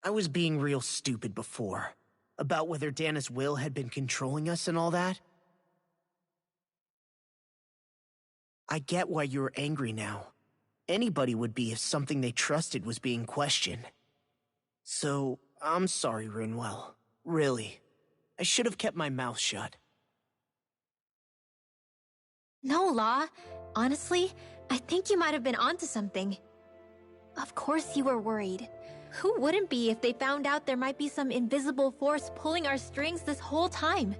Speaker 1: I was being real stupid before, about whether Dana's will had been controlling us and all that. I get why you're angry now. Anybody would be if something they trusted was being questioned. So, I'm sorry, Rinwell. Really. I should have kept my mouth shut.
Speaker 19: No, Law. Honestly, I think you might have been onto something. Of course you were worried. Who wouldn't be if they found out there might be some invisible force pulling our strings this whole time?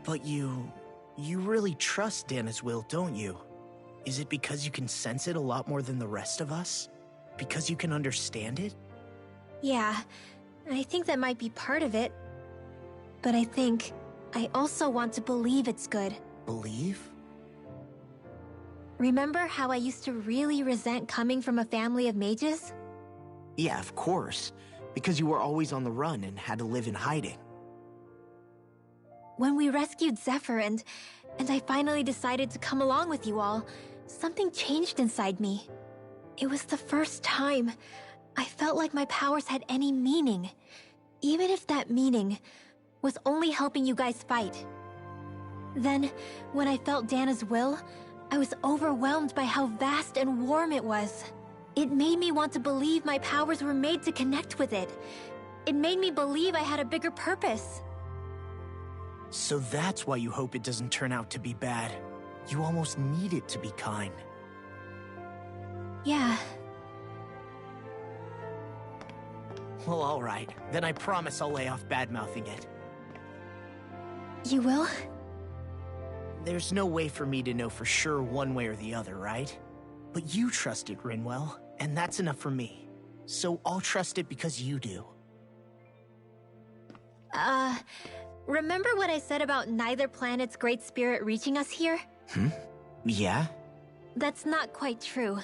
Speaker 1: But you really trust Dana's will, don't you? Is it because you can sense it a lot more than the rest of us? Because you can understand it?
Speaker 19: Yeah, I think that might be part of it. But I also want to believe it's good.
Speaker 1: Believe?
Speaker 19: Remember how I used to really resent coming from a family of mages?
Speaker 1: Yeah, of course. Because you were always on the run and had to live in hiding.
Speaker 19: When we rescued Zephyr and I finally decided to come along with you all, something changed inside me. It was the first time I felt like my powers had any meaning, even if that meaning was only helping you guys fight. Then, when I felt Dana's will, I was overwhelmed by how vast and warm it was. It made me want to believe my powers were made to connect with it. It made me believe I had a bigger purpose.
Speaker 1: So that's why you hope it doesn't turn out to be bad. You almost need it to be kind.
Speaker 19: Yeah.
Speaker 1: Well, alright. Then I promise I'll lay off bad-mouthing it.
Speaker 19: You will?
Speaker 1: There's no way for me to know for sure one way or the other, right? But you trust it, Rinwell, and that's enough for me. So I'll trust it because you do.
Speaker 19: Remember what I said about neither planet's great spirit reaching us here?
Speaker 1: Yeah?
Speaker 19: That's not quite true.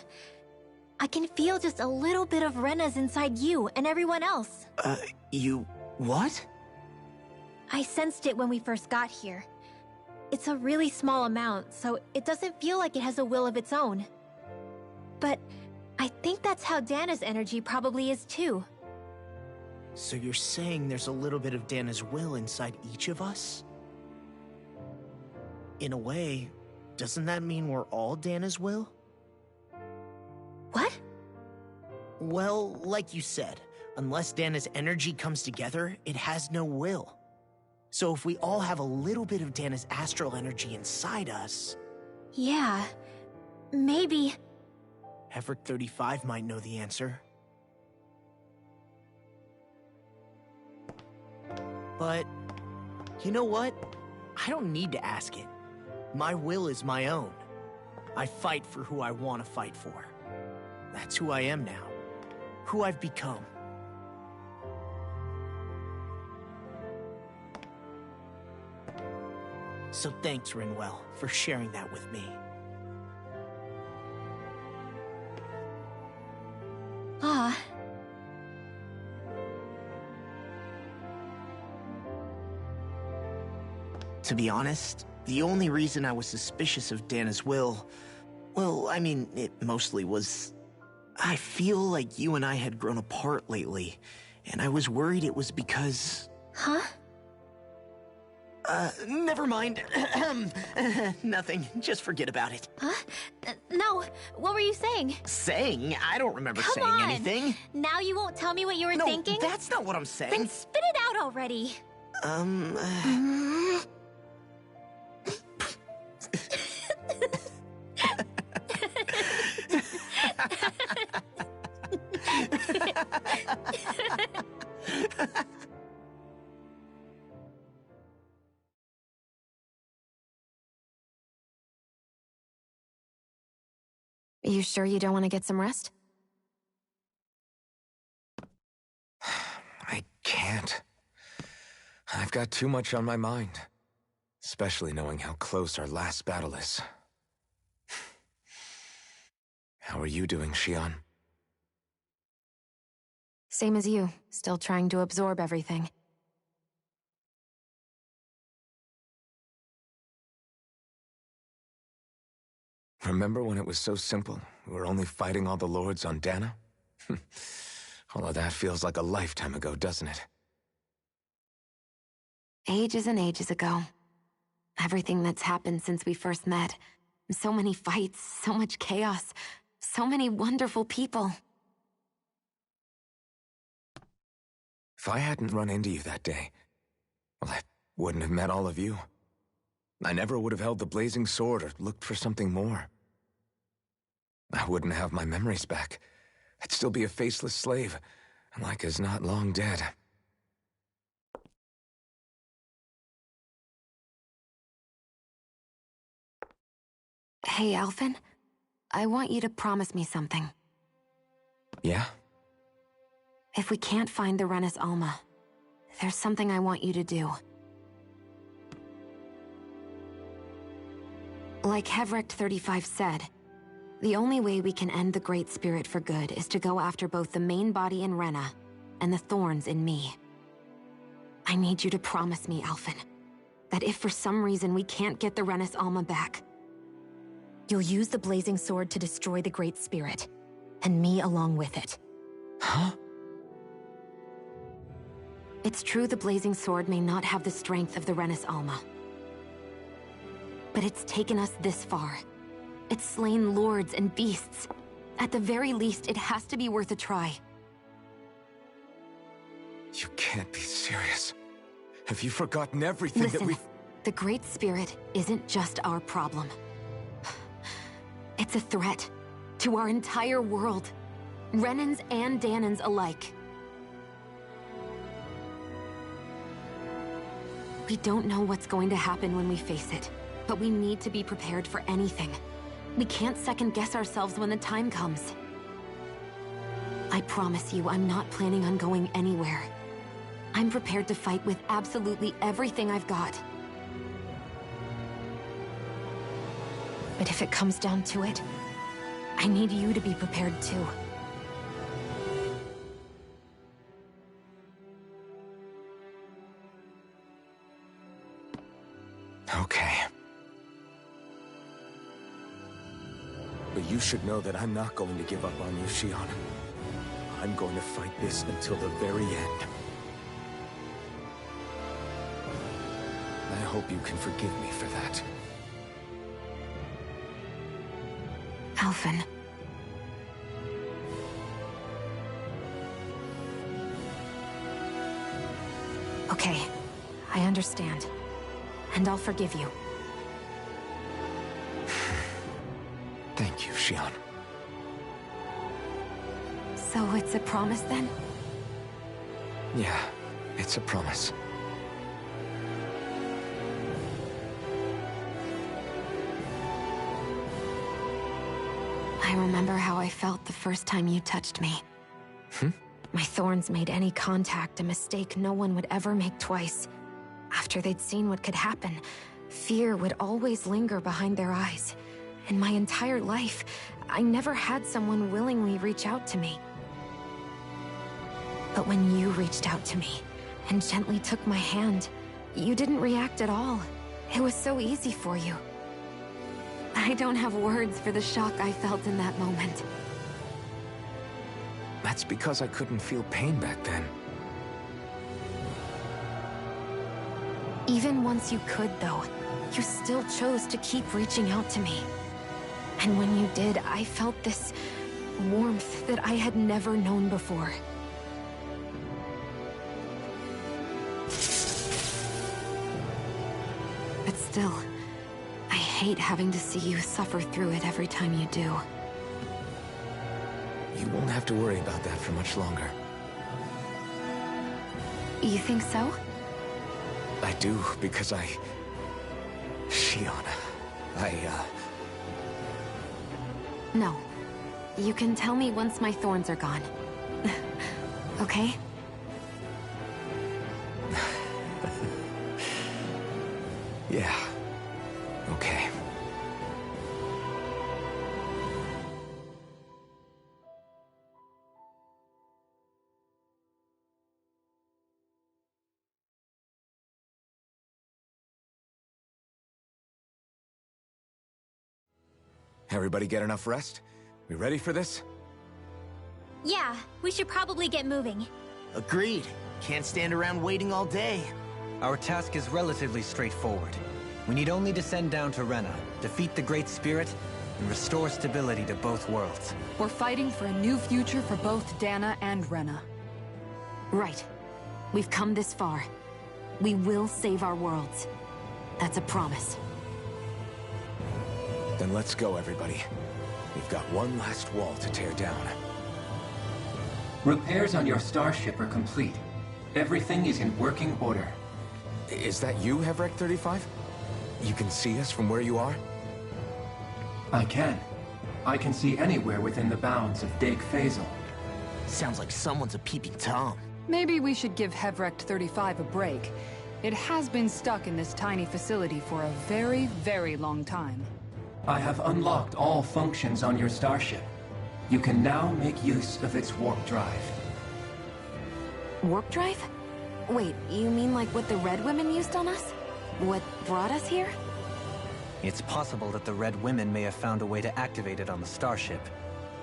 Speaker 19: I can feel just a little bit of Rena's inside you and everyone else.
Speaker 1: You... what?
Speaker 19: I sensed it when we first got here. It's a really small amount, so it doesn't feel like it has a will of its own. But I think that's how Dana's energy probably is too.
Speaker 1: So you're saying there's a little bit of Dana's will inside each of us? In a way, doesn't that mean we're all Dana's will?
Speaker 19: What?
Speaker 1: Well, like you said, unless Dana's energy comes together, it has no will. So if we all have a little bit of Dana's astral energy inside us...
Speaker 19: Yeah, maybe...
Speaker 1: Effort 35 might know the answer. But, you know what? I don't need to ask it. My will is my own. I fight for who I want to fight for. That's who I am now. Who I've become. So thanks, Rinwell, for sharing that with me.
Speaker 19: Ah.
Speaker 1: To be honest, the only reason I was suspicious of Dana's will... well, I mean, it mostly was... I feel like you and I had grown apart lately, and I was worried it was because...
Speaker 19: Huh?
Speaker 1: Never mind. Nothing. Just forget about it.
Speaker 19: Huh? No, what were you saying?
Speaker 1: Saying? I don't remember
Speaker 19: Come
Speaker 1: saying
Speaker 19: on.
Speaker 1: anything.
Speaker 19: Now you won't tell me what you were thinking?
Speaker 1: No, that's not what I'm saying.
Speaker 19: Then spit it out already.
Speaker 7: You sure you don't want to get some rest?
Speaker 5: I can't. I've got too much on my mind. Especially knowing how close our last battle is. How are you doing, Xion?
Speaker 7: Same as you, still trying to absorb everything.
Speaker 5: Remember when it was so simple? We were only fighting all the lords on Dana? All of that feels like a lifetime ago, doesn't it?
Speaker 7: Ages and ages ago. Everything that's happened since we first met. So many fights, so much chaos, so many wonderful people.
Speaker 5: If I hadn't run into you that day, well, I wouldn't have met all of you. I never would have held the blazing sword or looked for something more. I wouldn't have my memories back. I'd still be a faceless slave, like as not long dead.
Speaker 7: Hey, Alphen. I want you to promise me something.
Speaker 5: Yeah?
Speaker 7: If we can't find the Renis Alma, there's something I want you to do. Like Hevrecht 35 said, the only way we can end the Great Spirit for good is to go after both the main body in Rena and the thorns in me. I need you to promise me, Alphen, that if for some reason we can't get the Renis Alma back, you'll use the blazing sword to destroy the Great Spirit, and me along with it.
Speaker 5: Huh?
Speaker 7: It's true the blazing sword may not have the strength of the Renis Alma, but it's taken us this far. It's slain lords and beasts. At the very least, it has to be worth a try.
Speaker 5: You can't be serious. Have you forgotten everything
Speaker 7: Listen,
Speaker 5: that we've...
Speaker 7: The Great Spirit isn't just our problem. It's a threat to our entire world. Renans and Dahnans alike. We don't know what's going to happen when we face it, but we need to be prepared for anything. We can't second-guess ourselves when the time comes. I promise you, I'm not planning on going anywhere. I'm prepared to fight with absolutely everything I've got. But if it comes down to it, I need you to be prepared too.
Speaker 5: Okay. But you should know that I'm not going to give up on you, Shionne. I'm going to fight this until the very end. I hope you can forgive me for that.
Speaker 7: Alphen. Okay, I understand. And I'll forgive you.
Speaker 5: Thank you, Shionne.
Speaker 7: So it's a promise then?
Speaker 5: Yeah, it's a promise.
Speaker 7: I remember how I felt the first time you touched me. My thorns made any contact a mistake no one would ever make twice. After they'd seen what could happen, fear would always linger behind their eyes. In my entire life, I never had someone willingly reach out to me. But when you reached out to me and gently took my hand, you didn't react at all. It was so easy for you. I don't have words for the shock I felt in that moment.
Speaker 5: That's because I couldn't feel pain back then.
Speaker 7: Even once you could, though, you still chose to keep reaching out to me. And when you did, I felt this warmth that I had never known before. But still, I hate having to see you suffer through it every time you do.
Speaker 5: You won't have to worry about that for much longer.
Speaker 7: You think so?
Speaker 5: I do, because Shionne,
Speaker 7: No. You can tell me once my thorns are gone. Okay?
Speaker 5: Yeah. Okay. Everybody get enough rest? We ready for this?
Speaker 19: Yeah, we should probably get moving.
Speaker 1: Agreed. Can't stand around waiting all day.
Speaker 4: Our task is relatively straightforward. We need only descend down to Rena, defeat the Great Spirit, and restore stability to both worlds.
Speaker 3: We're fighting for a new future for both Dana and Rena.
Speaker 7: Right. We've come this far. We will save our worlds. That's a promise.
Speaker 5: Then let's go, everybody. We've got one last wall to tear down.
Speaker 6: Repairs on your starship are complete. Everything is in working order.
Speaker 5: Is that you, Hevrek 35? You can see us from where you are?
Speaker 6: I can. I can see anywhere within the bounds of Dake Faisal.
Speaker 1: Sounds like someone's a peeping Tom.
Speaker 18: Maybe we should give Hevrek 35 a break. It has been stuck in this tiny facility for a very, very long time.
Speaker 6: I have unlocked all functions on your starship. You can now make use of its warp drive.
Speaker 7: Warp drive? Wait, you mean like what the Red Women used on us? What brought us here?
Speaker 4: It's possible that the Red Women may have found a way to activate it on the starship.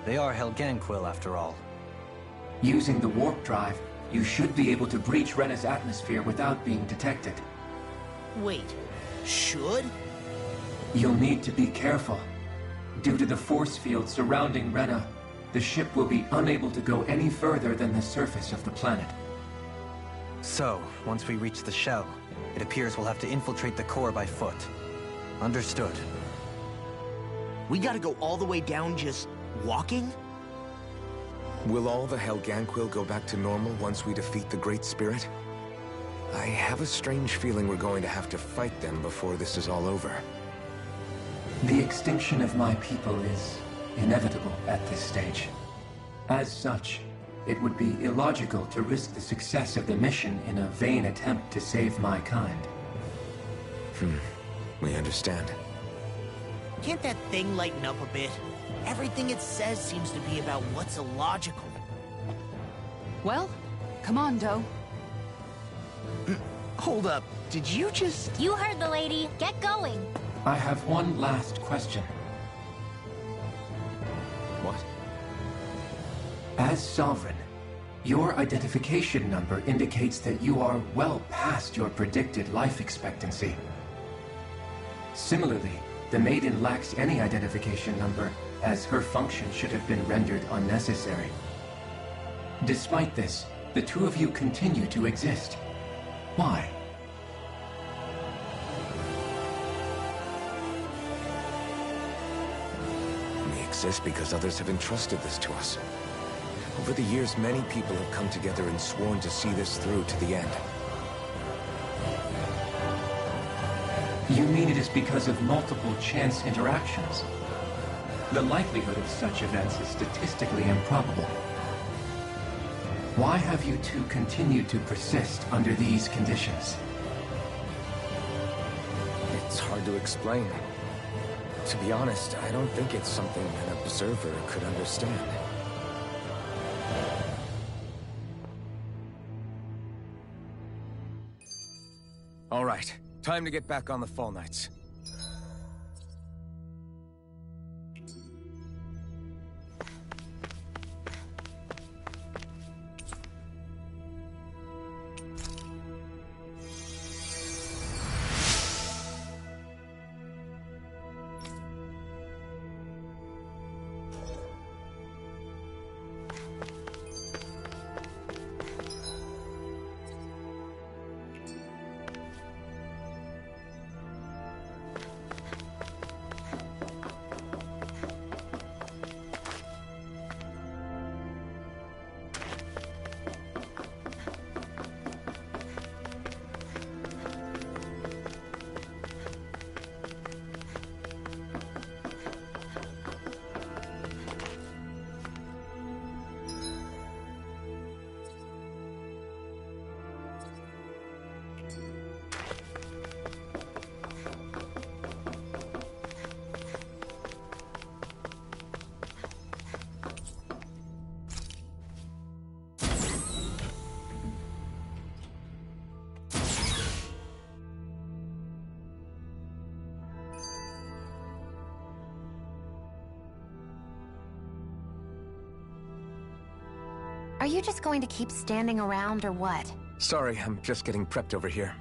Speaker 4: They are Helganquil, after all.
Speaker 6: Using the warp drive, you should be able to breach Rena's atmosphere without being detected.
Speaker 1: Wait, should?
Speaker 6: You'll need to be careful. Due to the force field surrounding Rena, the ship will be unable to go any further than the surface of the planet.
Speaker 4: So, once we reach the shell, it appears we'll have to infiltrate the core by foot. Understood.
Speaker 1: We gotta go all the way down just walking?
Speaker 5: Will all the Helganquil go back to normal once we defeat the Great Spirit? I have a strange feeling we're going to have to fight them before this is all over.
Speaker 6: The extinction of my people is inevitable at this stage. As such, it would be illogical to risk the success of the mission in a vain attempt to save my kind.
Speaker 5: We understand.
Speaker 1: Can't that thing lighten up a bit? Everything it says seems to be about what's illogical.
Speaker 18: Well, come on, Doe.
Speaker 1: Hold up, did you just...
Speaker 19: You heard the lady. Get going.
Speaker 6: I have one last question.
Speaker 5: What?
Speaker 6: As Sovereign, your identification number indicates that you are well past your predicted life expectancy. Similarly, the Maiden lacks any identification number, as her function should have been rendered unnecessary. Despite this, the two of you continue to exist. Why?
Speaker 5: We exist because others have entrusted this to us. Over the years, many people have come together and sworn to see this through to the end.
Speaker 6: You mean it is because of multiple chance interactions? The likelihood of such events is statistically improbable. Why have you two continued to persist under these conditions?
Speaker 5: It's hard to explain. To be honest, I don't think it's something an observer could understand. All right, time to get back on the Fall Knights.
Speaker 7: Are you just going to keep standing around or what?
Speaker 5: Sorry, I'm just getting prepped over here.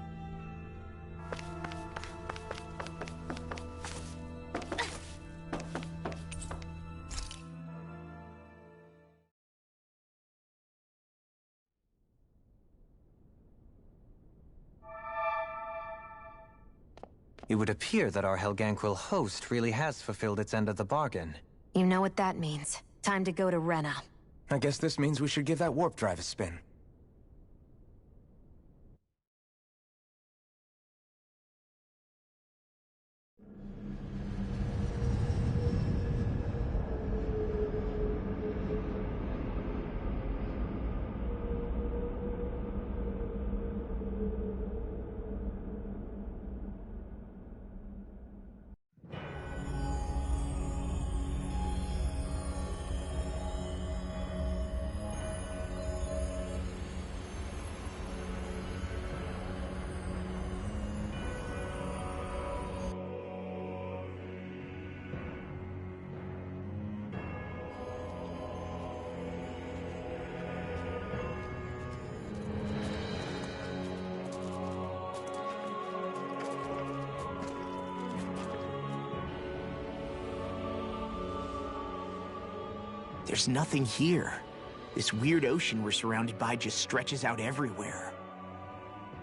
Speaker 4: It would appear that our Helganquil host really has fulfilled its end of the bargain.
Speaker 7: You know what that means. Time to go to Rena.
Speaker 5: I guess this means we should give that warp drive a spin.
Speaker 1: There's nothing here. This weird ocean we're surrounded by just stretches out everywhere.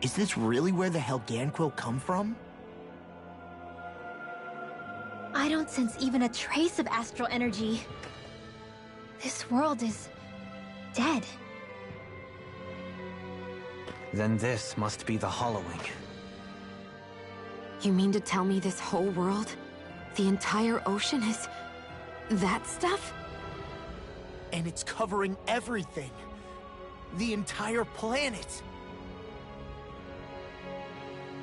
Speaker 1: Is this really where the Helganquil come from?
Speaker 19: I don't sense even a trace of astral energy. This world is dead.
Speaker 4: Then this must be the Hollowing.
Speaker 7: You mean to tell me this whole world, the entire ocean is that stuff?
Speaker 1: And it's covering everything. The entire planet.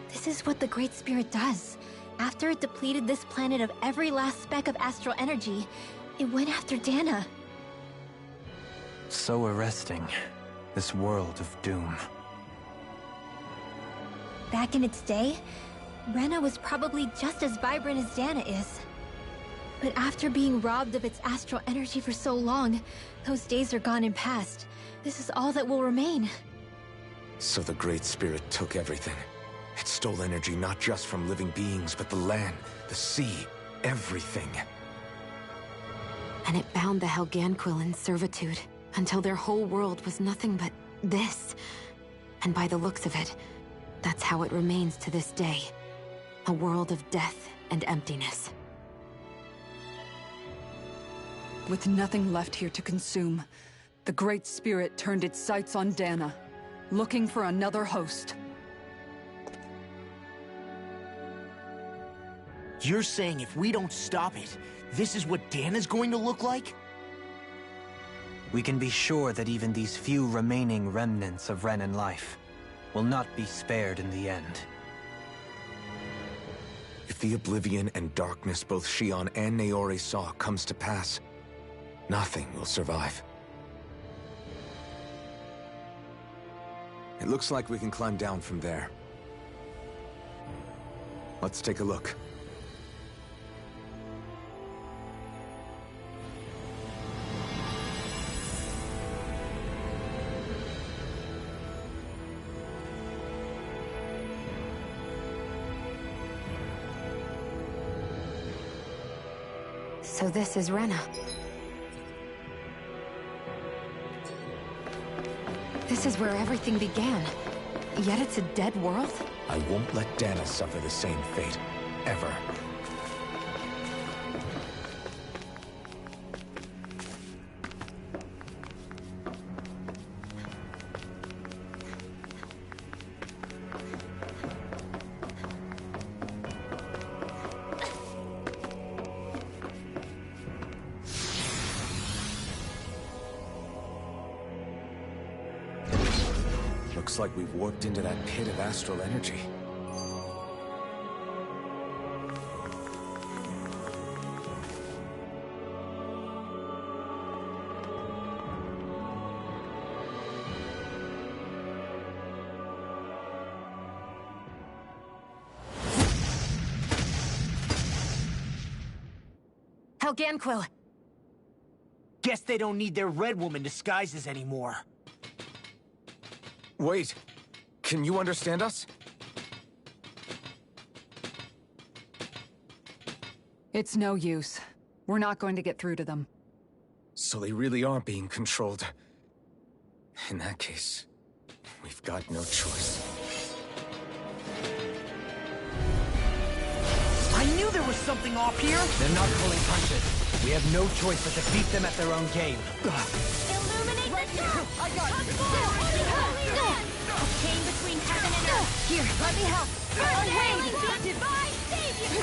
Speaker 19: This is what the Great Spirit does. After it depleted this planet of every last speck of astral energy, it went after Dana.
Speaker 4: So arresting. This world of doom.
Speaker 19: Back in its day, Rena was probably just as vibrant as Dana is. But after being robbed of its astral energy for so long, those days are gone and past. This is all that will remain.
Speaker 5: So the Great Spirit took everything. It stole energy not just from living beings, but the land, the sea, everything.
Speaker 7: And it bound the Helganquil in servitude, until their whole world was nothing but this. And by the looks of it, that's how it remains to this day. A world of death and emptiness.
Speaker 3: With nothing left here to consume, the Great Spirit turned its sights on Dana, looking for another host.
Speaker 1: You're saying if we don't stop it, this is what Dana's going to look like?
Speaker 4: We can be sure that even these few remaining remnants of Renan life will not be spared in the end.
Speaker 5: If the oblivion and darkness both Shion and Naori saw comes to pass, nothing will survive. It looks like we can climb down from there. Let's take a look.
Speaker 7: So this is Rena. This is where everything began. Yet it's a dead world?
Speaker 5: I won't let Dana suffer the same fate. Ever. Looks like we've warped into that pit of astral energy.
Speaker 7: Helganquil!
Speaker 1: Guess they don't need their Red Woman disguises anymore.
Speaker 5: Wait, can you understand us?
Speaker 3: It's no use. We're not going to get through to them.
Speaker 5: So they really are being controlled. In that case, we've got no choice.
Speaker 1: there was something off here!
Speaker 4: They're not pulling punches. We have no choice but to beat them at their own game.
Speaker 2: Illuminate the dark! I got it! Chain between heaven and earth! Here, let me help! First aid! Divine savior!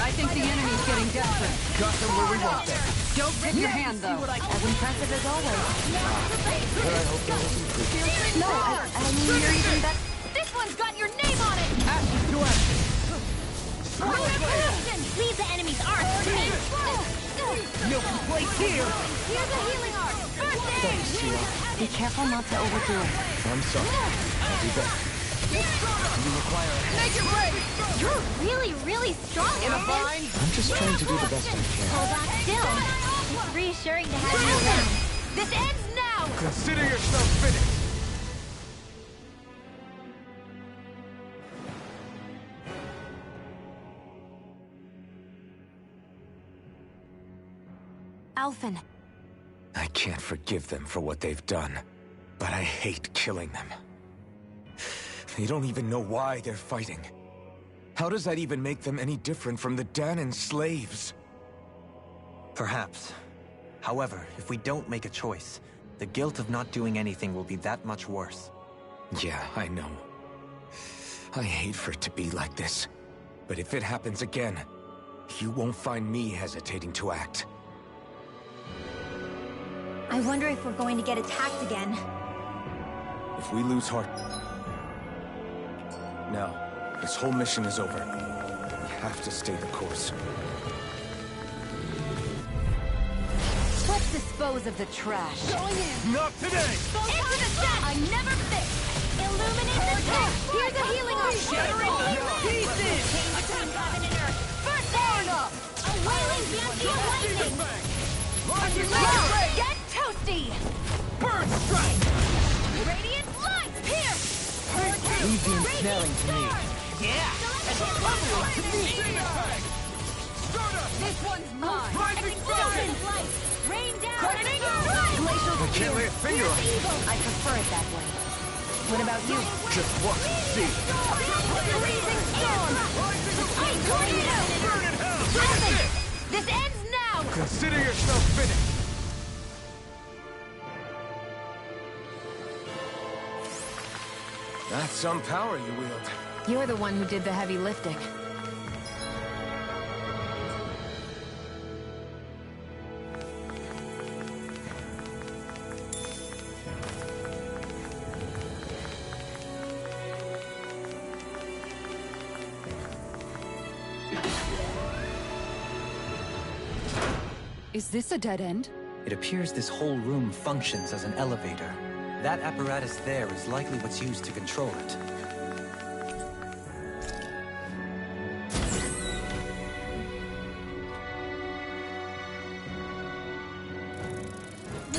Speaker 18: I think the enemy's getting desperate.
Speaker 4: Got them where we want them.
Speaker 18: Don't tip your hand, though.
Speaker 7: As impressive as always.
Speaker 4: I hope there was improvement.
Speaker 7: No, I mean, you're even better.
Speaker 2: This one's got your name on it!
Speaker 4: To action!
Speaker 2: Leave the enemy's arc to me!
Speaker 1: No complaints here!
Speaker 2: Here's a healing arc! First aid!
Speaker 7: Be careful not to overdo it.
Speaker 5: I'm sorry. I'll do better.
Speaker 4: You require a
Speaker 2: Make it break! You're really, really strong, Elvin!
Speaker 5: I'm just trying to do the best I can.
Speaker 2: Hold on still. It's reassuring to have you around. This ends now!
Speaker 8: Consider yourself finished!
Speaker 7: Alphen.
Speaker 5: I can't forgive them for what they've done, but I hate killing them. They don't even know why they're fighting. How does that even make them any different from the Danan slaves?
Speaker 4: Perhaps. However, if we don't make a choice, the guilt of not doing anything will be that much worse.
Speaker 5: Yeah, I know. I hate for it to be like this. But if it happens again, you won't find me hesitating to act.
Speaker 19: I wonder if we're going to get attacked again.
Speaker 5: If we lose heart... No, this whole mission is over. We have to stay the course.
Speaker 2: Let's dispose of the trash. Going in!
Speaker 8: Not today!
Speaker 2: Into the set! I never miss! Illuminate the tech! Here's a healing arc! Shattering pieces! Chain between heaven and earth! First aid! A wailing Beyond lightning! Get toasty!
Speaker 1: Burn strike!
Speaker 2: Radiant light! Pierce!
Speaker 4: Leave the ensnaring to me.
Speaker 1: Yeah! And cover it to me!
Speaker 18: This one's mine.
Speaker 2: Explosion! Light! Rain down! Glacial
Speaker 8: I can't lay a finger on it.
Speaker 7: I prefer it that way. What about you?
Speaker 8: Just watch and see.
Speaker 2: Freezing storm! Ice tornado!
Speaker 8: Burn in hell!
Speaker 2: Nothing! This ends now!
Speaker 8: Consider yourself finished!
Speaker 5: That's some power you wield.
Speaker 7: You're the one who did the heavy lifting.
Speaker 3: Is this a dead end?
Speaker 4: It appears this whole room functions as an elevator. That apparatus there is likely what's used to control it.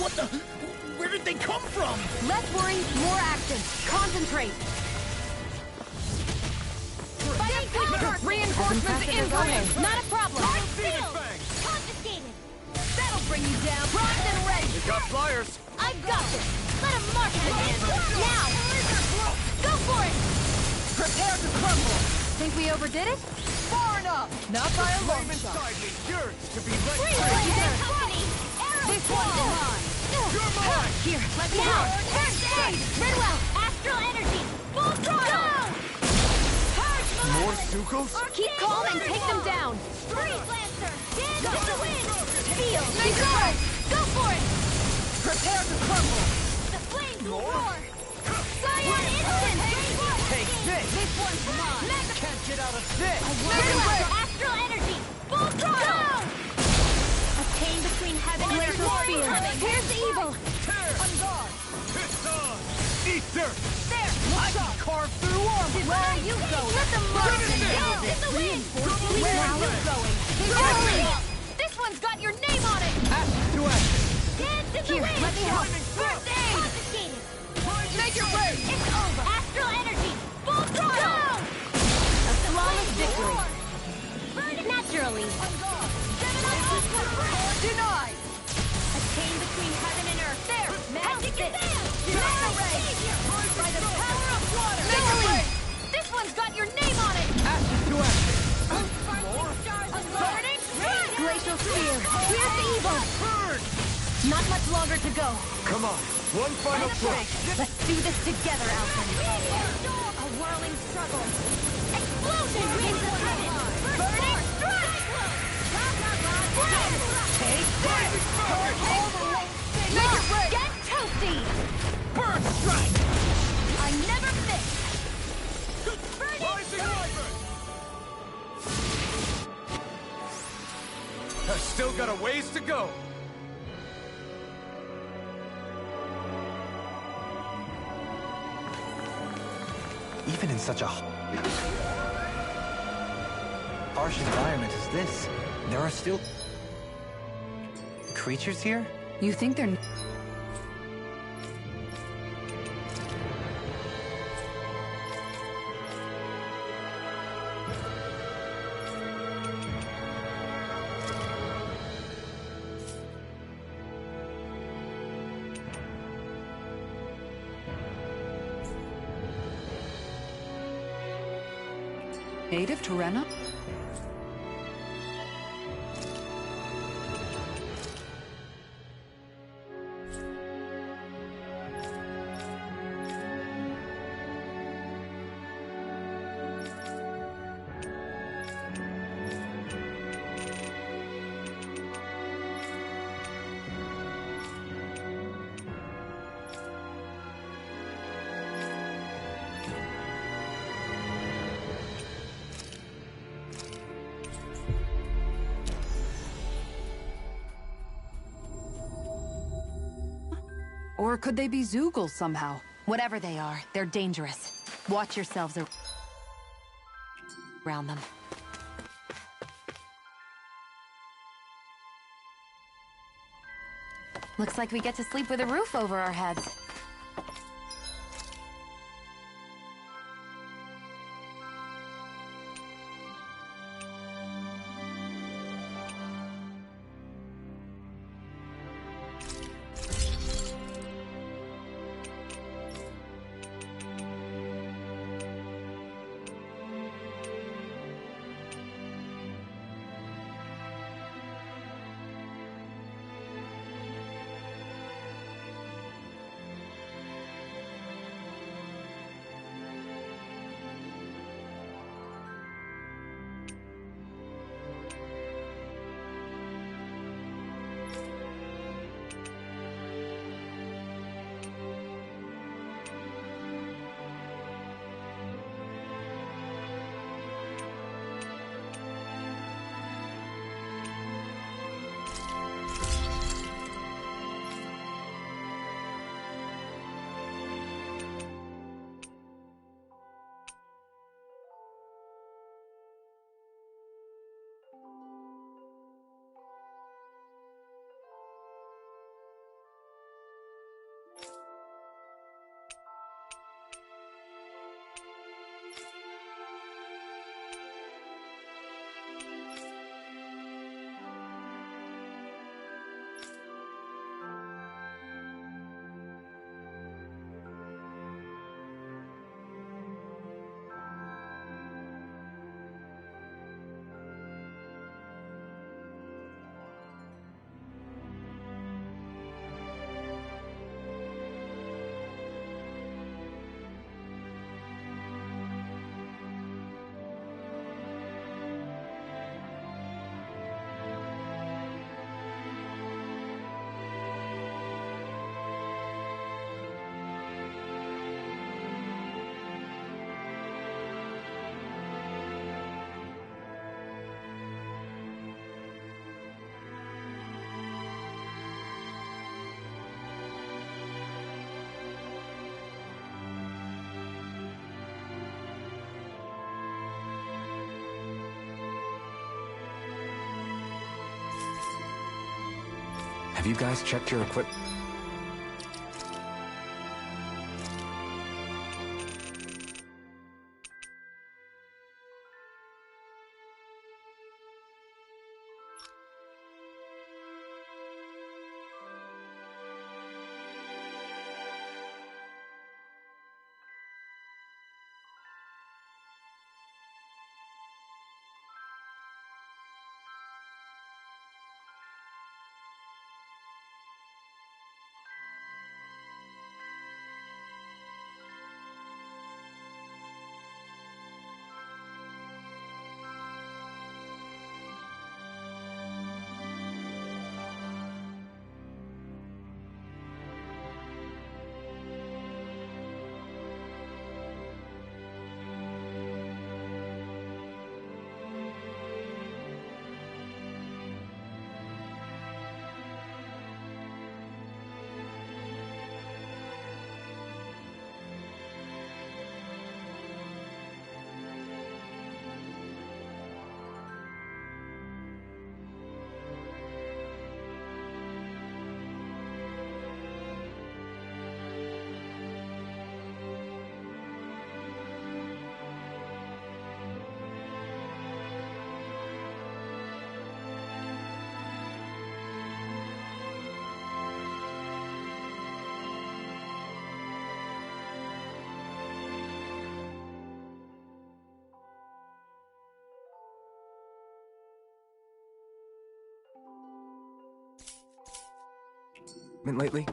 Speaker 1: What the? Where did they come from?
Speaker 2: Less worry, more action. Concentrate. Reinforcements incoming. Not a problem. Confiscated. That'll bring you down. Primed and ready.
Speaker 8: We got flyers.
Speaker 2: I've got this. Let him march the hand. Now. Go for it. Prepare to crumble. Think we overdid it? Far enough. Not by a long shot.
Speaker 8: Inside me yearns to be let
Speaker 2: Free
Speaker 8: free.
Speaker 2: company. This one's mine.
Speaker 8: You're mine.
Speaker 2: Here, let me out. First aid. Redwell. Astral energy. Full throttle.
Speaker 8: More Sukos?
Speaker 2: Keep calm and take them down. Freeze Lancer. Stand in the wind. Feel. Make it right. Go for it. Prepare to crumble. The flames will roar. Cyan instant.
Speaker 1: Take this!
Speaker 2: This one's mine.
Speaker 1: Can't get out of this!
Speaker 2: Redwell. Astral energy. Full throttle. A chain between heaven and earth. Here's the evil.
Speaker 8: On guard. Piston. Eat dirt.
Speaker 2: There.
Speaker 1: I can carve through armor!
Speaker 2: Where are you going? Let them march and down in the wind. Where are you going? Exactly. This one's got your name on it.
Speaker 4: To action!
Speaker 2: Dance in the wind. Let me help. First aid. Confiscated. Make your way. It's over. Astral energy. Full throttle. A flawless victory. Naturally. Denied. A chain between heaven and earth. There. Magic advance. By the power of water. Make a way. This one one's got your name on it!
Speaker 1: Ashes to ashes!
Speaker 2: Burning strike! Glacial spear! Here's the evil!
Speaker 1: Burn!
Speaker 2: Not much longer to go.
Speaker 15: Come on, one final push.
Speaker 2: Let's do this together, Alphen. A whirling struggle. Explosion! Burning strike! Take this! Make it rain! Get toasty!
Speaker 1: Burn strike!
Speaker 2: I never miss!
Speaker 14: Rising Wyvern!
Speaker 8: I've still got a ways to go.
Speaker 4: Even in such a harsh environment as this, there are still creatures here?
Speaker 18: You think they're... native to Rena? Or could they be Zeugles somehow?
Speaker 7: Whatever they are, they're dangerous. Watch yourselves around them. Looks like we get to sleep with a roof over our heads.
Speaker 5: Have you guys checked your equipment? lately?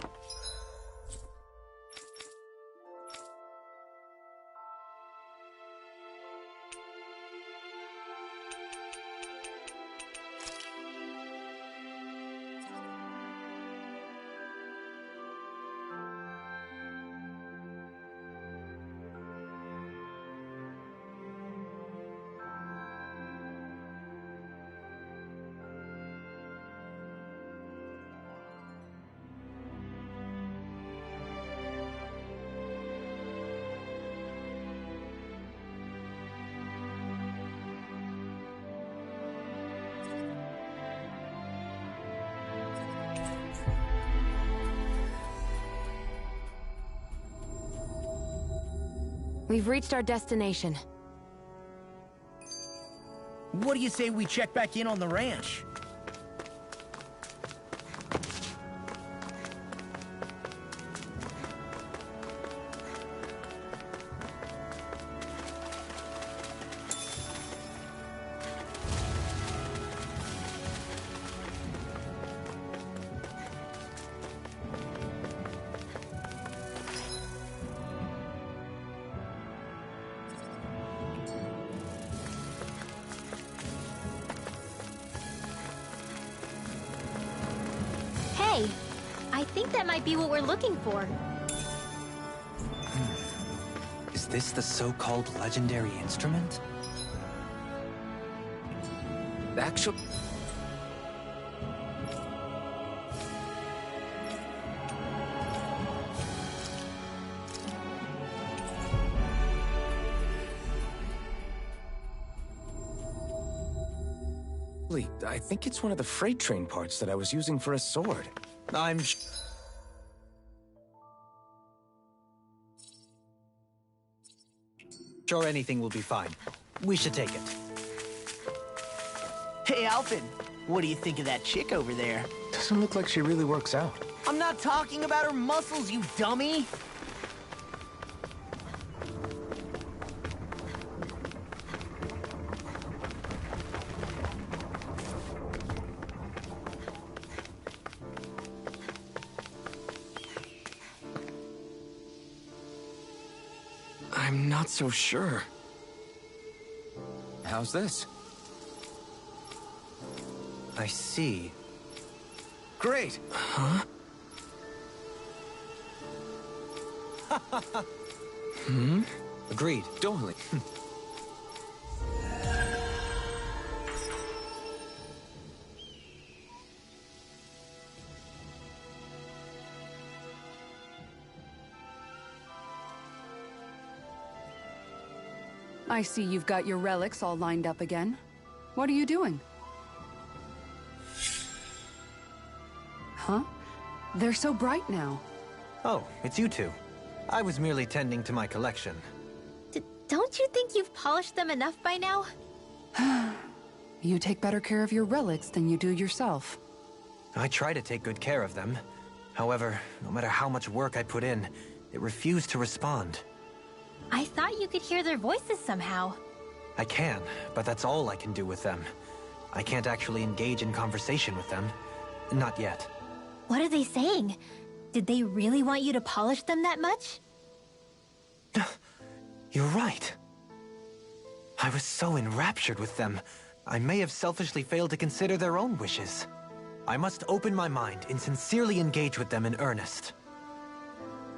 Speaker 7: We've reached our destination.
Speaker 1: What do you say we check back in on the ranch?
Speaker 19: I think that might be what we're looking for.
Speaker 4: Is this the so-called legendary instrument?
Speaker 5: Actually... I think it's one of the freight train parts that I was using for a sword.
Speaker 4: I'm sure anything will be fine. We should take it.
Speaker 1: Hey, Alphen, what do you think of that chick over there?
Speaker 5: Doesn't look like she really works out.
Speaker 1: I'm not talking about her muscles, you dummy!
Speaker 5: I'm not so sure. How's this?
Speaker 4: I see.
Speaker 5: Great! Huh?
Speaker 4: Agreed.
Speaker 5: Totally.
Speaker 18: I see you've got your relics all lined up again. What are you doing? Huh? They're so bright now.
Speaker 4: Oh, it's you two. I was merely tending to my collection.
Speaker 19: Don't you think you've polished them enough by now?
Speaker 18: You take better care of your relics than you do yourself.
Speaker 4: I try to take good care of them. However, no matter how much work I put in, it refused to respond.
Speaker 19: I thought you could hear their voices somehow.
Speaker 4: I can, but that's all I can do with them. I can't actually engage in conversation with them. Not yet.
Speaker 19: What are they saying? Did they really want you to polish them that much?
Speaker 4: You're right. I was so enraptured with them, I may have selfishly failed to consider their own wishes. I must open my mind and sincerely engage with them in earnest.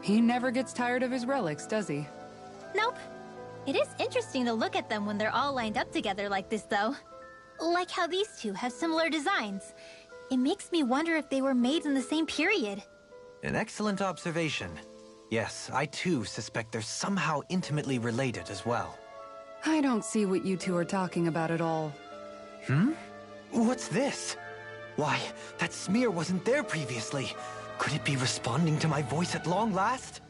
Speaker 18: He never gets tired of his relics, does he?
Speaker 19: Nope. It is interesting to look at them when they're all lined up together like this, though. Like how these two have similar designs. It makes me wonder if they were made in the same period.
Speaker 4: An excellent observation. Yes, I too suspect they're somehow intimately related as well.
Speaker 18: I don't see what you two are talking about at all.
Speaker 4: What's this? Why, that smear wasn't there previously. Could it be responding to my voice at long last?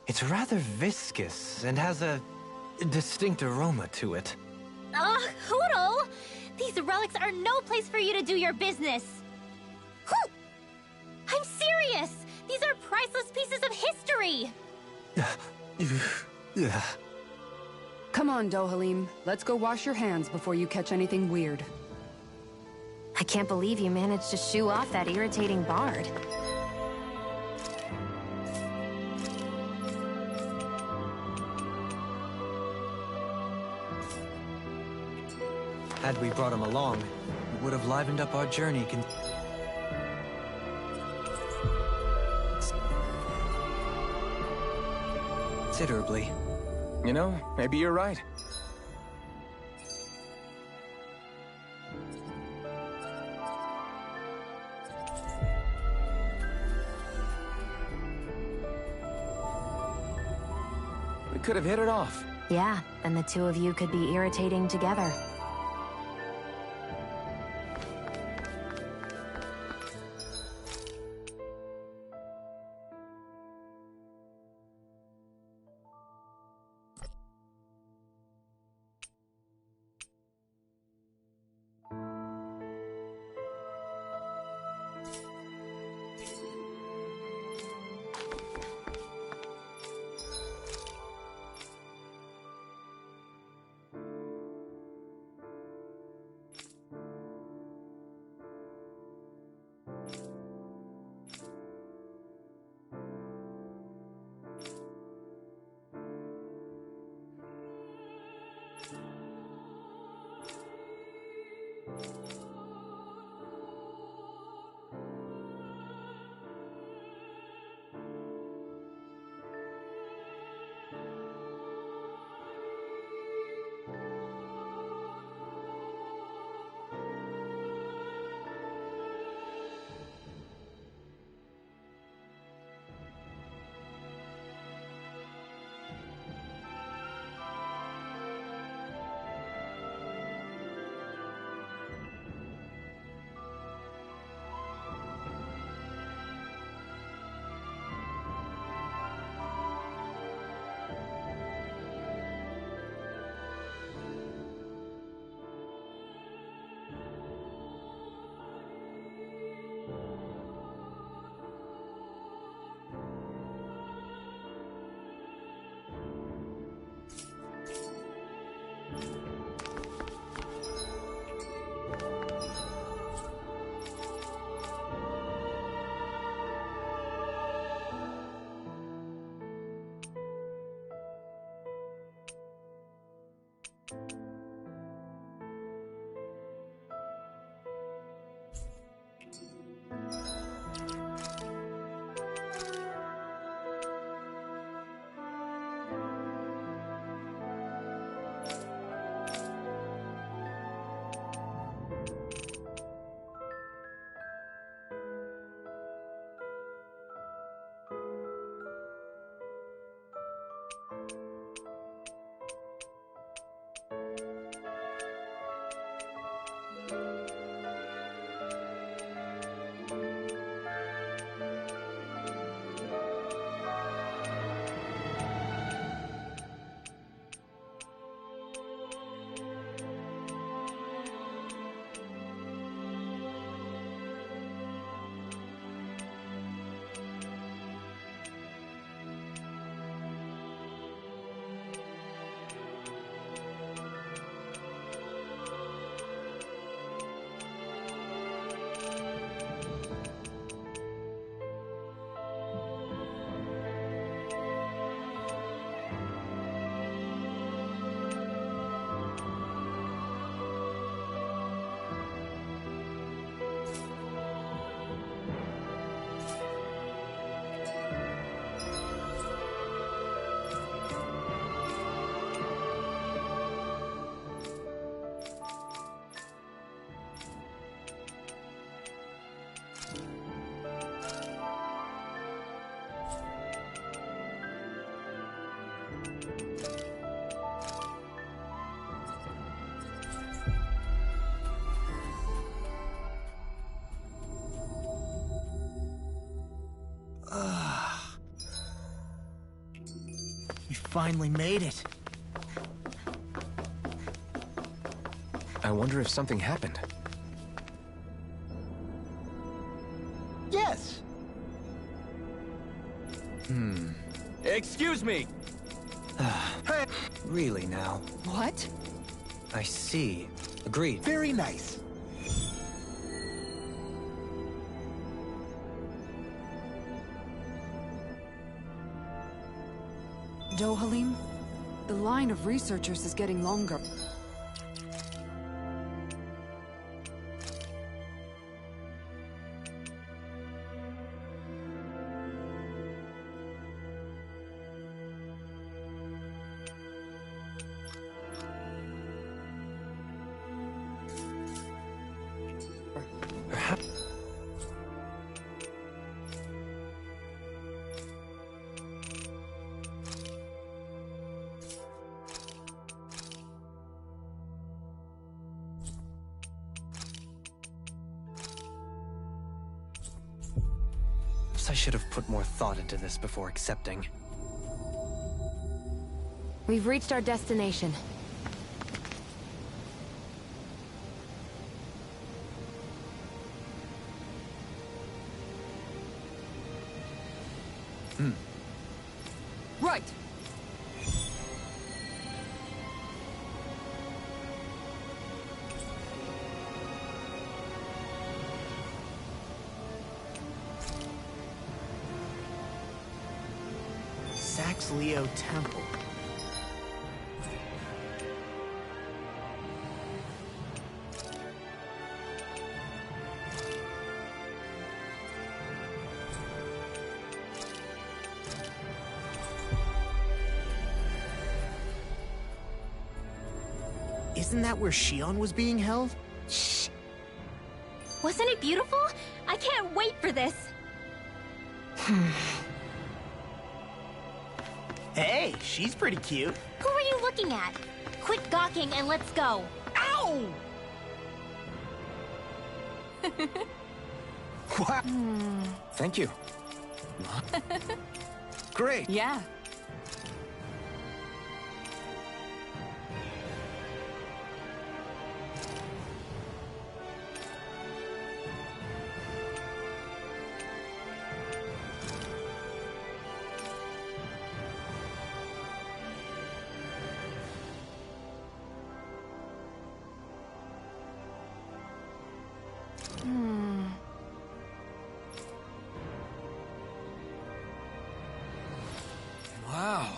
Speaker 4: It's rather viscous and has a distinct aroma to it.
Speaker 19: Ugh, Hootle! These relics are no place for you to do your business! Whew! I'm serious! These are priceless pieces of history!
Speaker 18: Come on, Dohalim. Let's go wash your hands before you catch anything weird.
Speaker 7: I can't believe you managed to shoo off that irritating bard.
Speaker 4: Had we brought him along, it would have livened up our journey considerably.
Speaker 5: You know, maybe you're right. We could have hit it off.
Speaker 7: Yeah, then the two of you could be irritating together.
Speaker 1: We finally made it.
Speaker 5: I wonder if something happened.
Speaker 1: Yes!
Speaker 4: Excuse me! Really now?
Speaker 3: What?
Speaker 4: I see. Agreed.
Speaker 1: Very nice.
Speaker 3: Dohalim? The line of researchers is getting longer.
Speaker 4: I should have put more thought into this before accepting.
Speaker 7: We've reached our destination.
Speaker 3: Right!
Speaker 1: Leo Temple. Isn't that where Shion was being held?
Speaker 19: Shh! Wasn't it beautiful? I can't wait for this!
Speaker 1: Hey, she's pretty cute.
Speaker 19: Who are you looking at? Quit gawking and let's go.
Speaker 1: Ow!
Speaker 5: Wow. Thank you. Great.
Speaker 3: Yeah.
Speaker 5: Wow.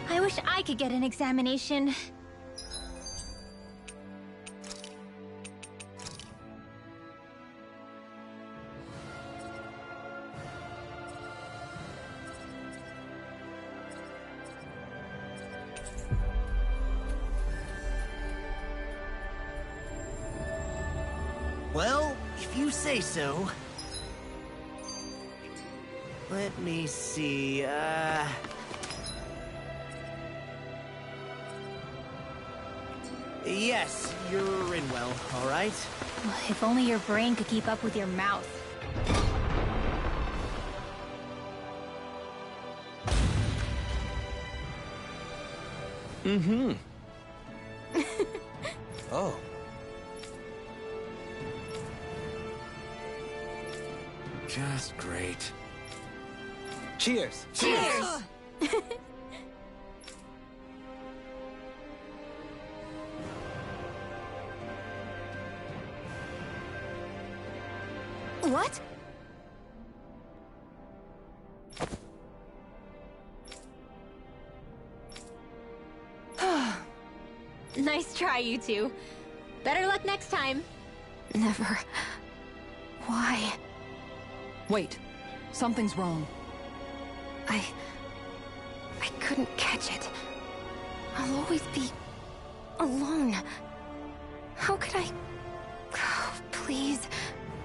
Speaker 19: I wish I could get an examination.
Speaker 1: Well, if you say so. Let me see, Yes, you're Rinwell, all right?
Speaker 19: If only your brain could keep up with your mouth.
Speaker 1: Mm-hmm.
Speaker 5: Oh. Just great.
Speaker 4: Cheers!
Speaker 19: Cheers! What? Nice try, you two. Better luck next time.
Speaker 7: Never. Why?
Speaker 3: Wait. Something's wrong.
Speaker 7: I couldn't catch it. I'll always be alone. How could I... Oh, please.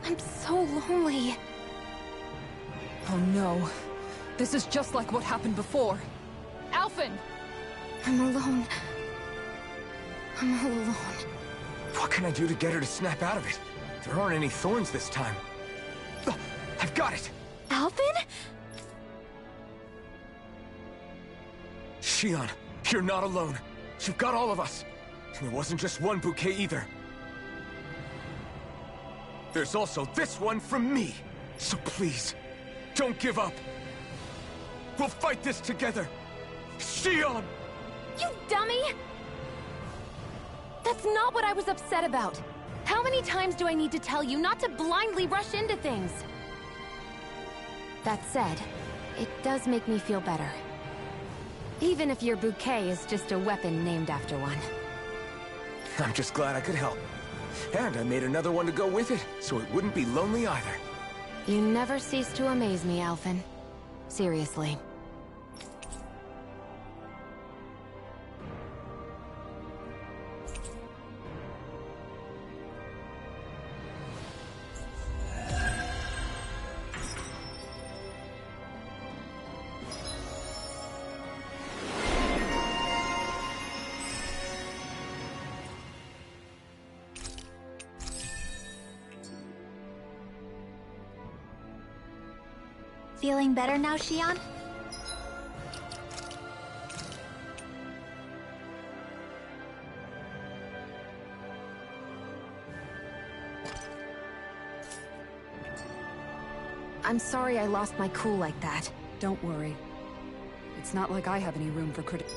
Speaker 7: I'm so lonely.
Speaker 3: Oh no. This is just like what happened before. Alphen!
Speaker 7: I'm alone. I'm all alone.
Speaker 5: What can I do to get her to snap out of it? There aren't any thorns this time. Oh, I've got it!
Speaker 19: Alphen?
Speaker 5: Shion, you're not alone. You've got all of us. And it wasn't just one bouquet either. There's also this one from me. So please, don't give up. We'll fight this together. Shion!
Speaker 7: You dummy! That's not what I was upset about. How many times do I need to tell you not to blindly rush into things? That said, it does make me feel better. Even if your bouquet is just a weapon named after one.
Speaker 5: I'm just glad I could help. And I made another one to go with it, so it wouldn't be lonely either.
Speaker 7: You never cease to amaze me, Alphen. Seriously.
Speaker 19: Feeling better now, Xion?
Speaker 7: I'm sorry I lost my cool like that.
Speaker 18: Don't worry. It's not like I have any room for criticism.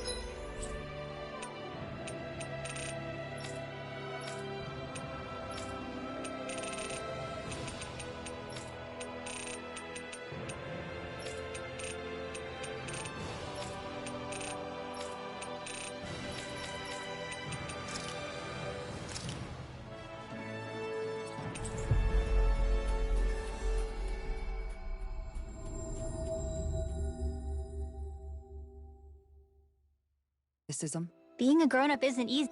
Speaker 19: Being a grown-up isn't easy.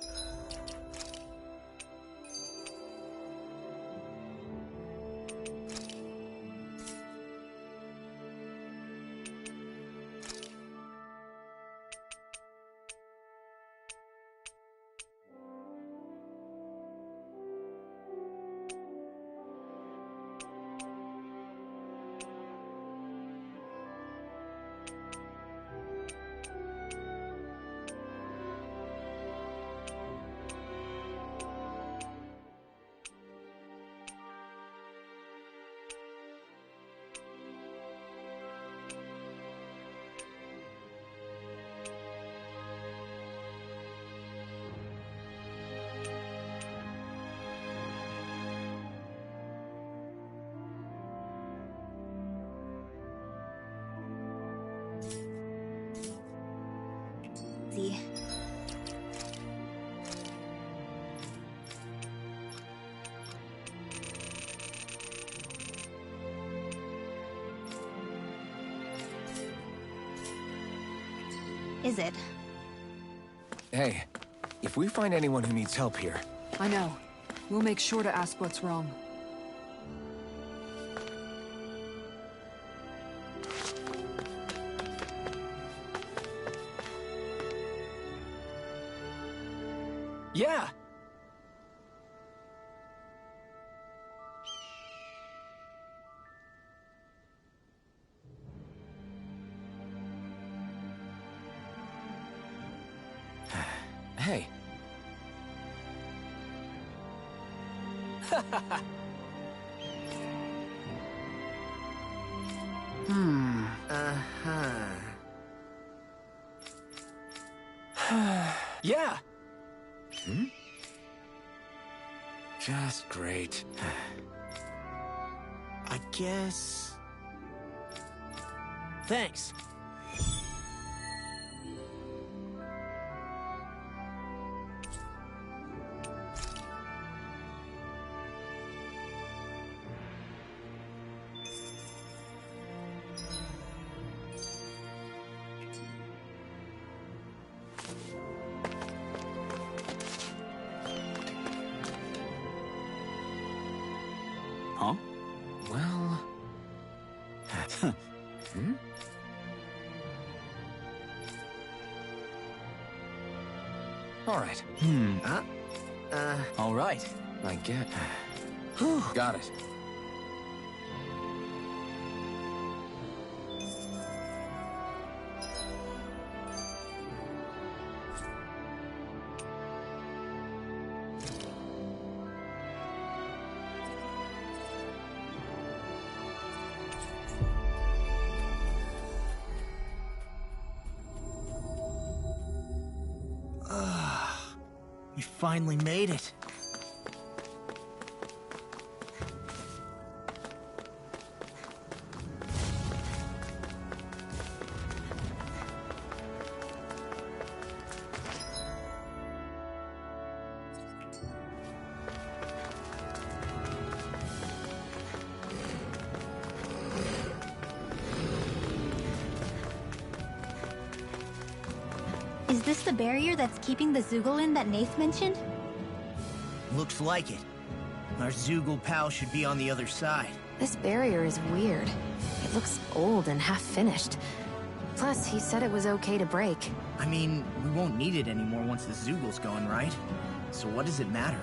Speaker 19: Is it?
Speaker 5: Hey, if we find anyone who needs help here...
Speaker 3: I know. We'll make sure to ask what's wrong.
Speaker 10: Yeah!
Speaker 5: Hey.
Speaker 10: Yeah!
Speaker 5: Just great.
Speaker 1: I guess... Thanks.
Speaker 17: Huh?
Speaker 5: Well... All right.
Speaker 17: All right.
Speaker 5: I get... Got it.
Speaker 1: We finally made it.
Speaker 19: Is this the barrier that's keeping the Zoogle in that Nath mentioned?
Speaker 1: Looks like it. Our Zoogle pal should be on the other side.
Speaker 7: This barrier is weird. It looks old and half-finished. Plus, he said it was okay to break.
Speaker 1: I mean, we won't need it anymore once the Zoogle's gone, right? So what does it matter?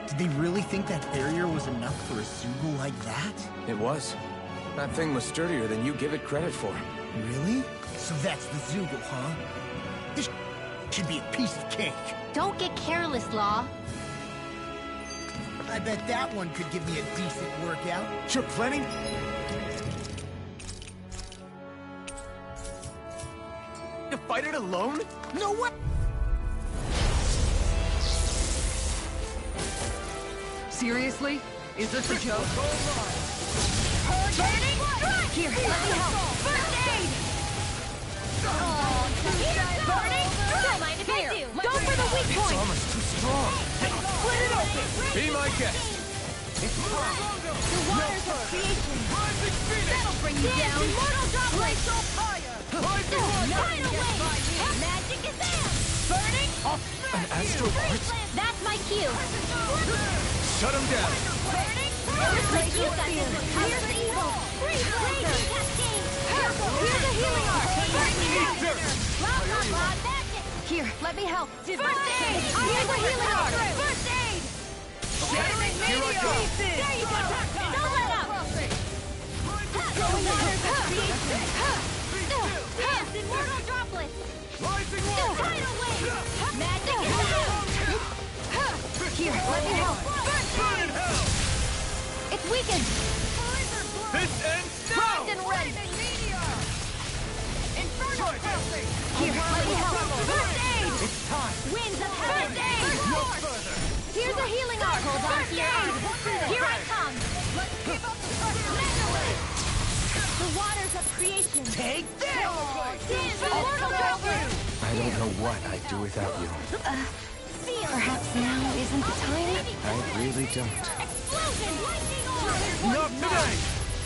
Speaker 1: Did they really think that barrier was enough for a Zoogle like that?
Speaker 5: It was. That thing was sturdier than you give it credit for.
Speaker 1: Really? So that's the Zoogle, huh? This should be a piece of cake.
Speaker 19: Don't get careless, Law.
Speaker 1: I bet that one could give me a decent workout.
Speaker 5: Sure, plenty. To fight it alone?
Speaker 1: No way!
Speaker 3: Seriously? Is this a joke?
Speaker 2: Turning strike! Here, let me help. First aid! Burning strike! Don't mind if I do. Go for the weak point!
Speaker 5: Almost too strong.
Speaker 2: Split it open!
Speaker 5: Be my guest.
Speaker 2: The waters of creation! That'll bring you down! Immortal droplet! Right away! Magic is there! Burning!
Speaker 5: An astral art?
Speaker 2: That's my cue!
Speaker 5: Shut him down.
Speaker 2: Burning! Here's the evil! Freeze blazing cascade! Here's a healing art! Blah, blah, blah, magic! Here, let me help! First aid! Here's a healing art! First aid! Shattering meteor! There you go! Don't let up! Going waters of creation! Dance immortal droplets! Tidal wave! Magic is out! Here, let me help! First aid! It's weakened!
Speaker 5: This ends now!
Speaker 2: Primed and ready! Inferno crossing! Here, let me help! First aid!
Speaker 5: It's time.
Speaker 2: Winds of heaven! First aid!
Speaker 5: No further.
Speaker 2: Here's a healing art! Hold on to your aid! Here I come! Let's keep up the pressure! The waters of creation!
Speaker 1: Take this!
Speaker 2: Dance immortal droplet!
Speaker 5: I don't know what I'd do without you.
Speaker 7: Perhaps now isn't the time?
Speaker 5: I really don't.
Speaker 2: Explosion! Lightning orb!
Speaker 5: Not today!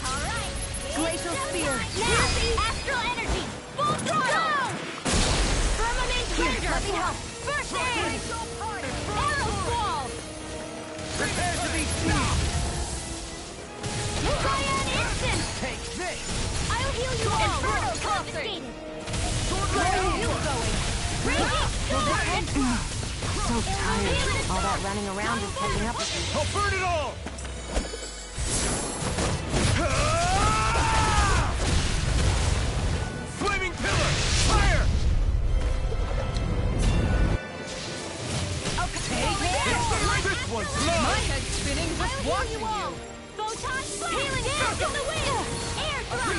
Speaker 2: Alright!
Speaker 7: Glacial spear!
Speaker 2: Now! Astral energy! Full throttle! Firmament
Speaker 7: Here,
Speaker 2: render!
Speaker 7: let me help!
Speaker 2: First aid! Arrow squall!
Speaker 5: Prepare to be seized!
Speaker 2: Cyan instant!
Speaker 1: Take this!
Speaker 2: I'll heal you all! Inferno confiscated! Where are you going? Raging storm!
Speaker 7: So tired. All that running around is catching up with me.
Speaker 5: I'll burn it all! Flaming pillar! Fire! This one's mine!
Speaker 3: My head's spinning just watching you.
Speaker 2: Photon healing dance in the wind! Air drop!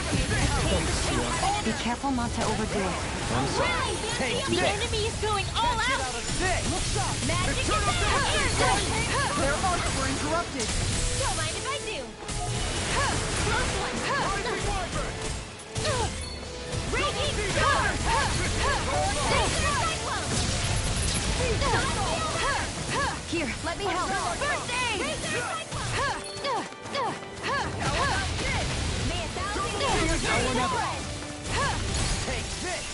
Speaker 7: Be careful not to overdo it.
Speaker 5: I'm sorry.
Speaker 2: The enemy is going all out! Magic is there! Air drop!
Speaker 3: Their arcs were interrupted.
Speaker 2: Don't mind if I do! Close one! Raging storm! Cyclone!
Speaker 7: Here, let me help.
Speaker 2: First aid! May a thousand
Speaker 1: Take this!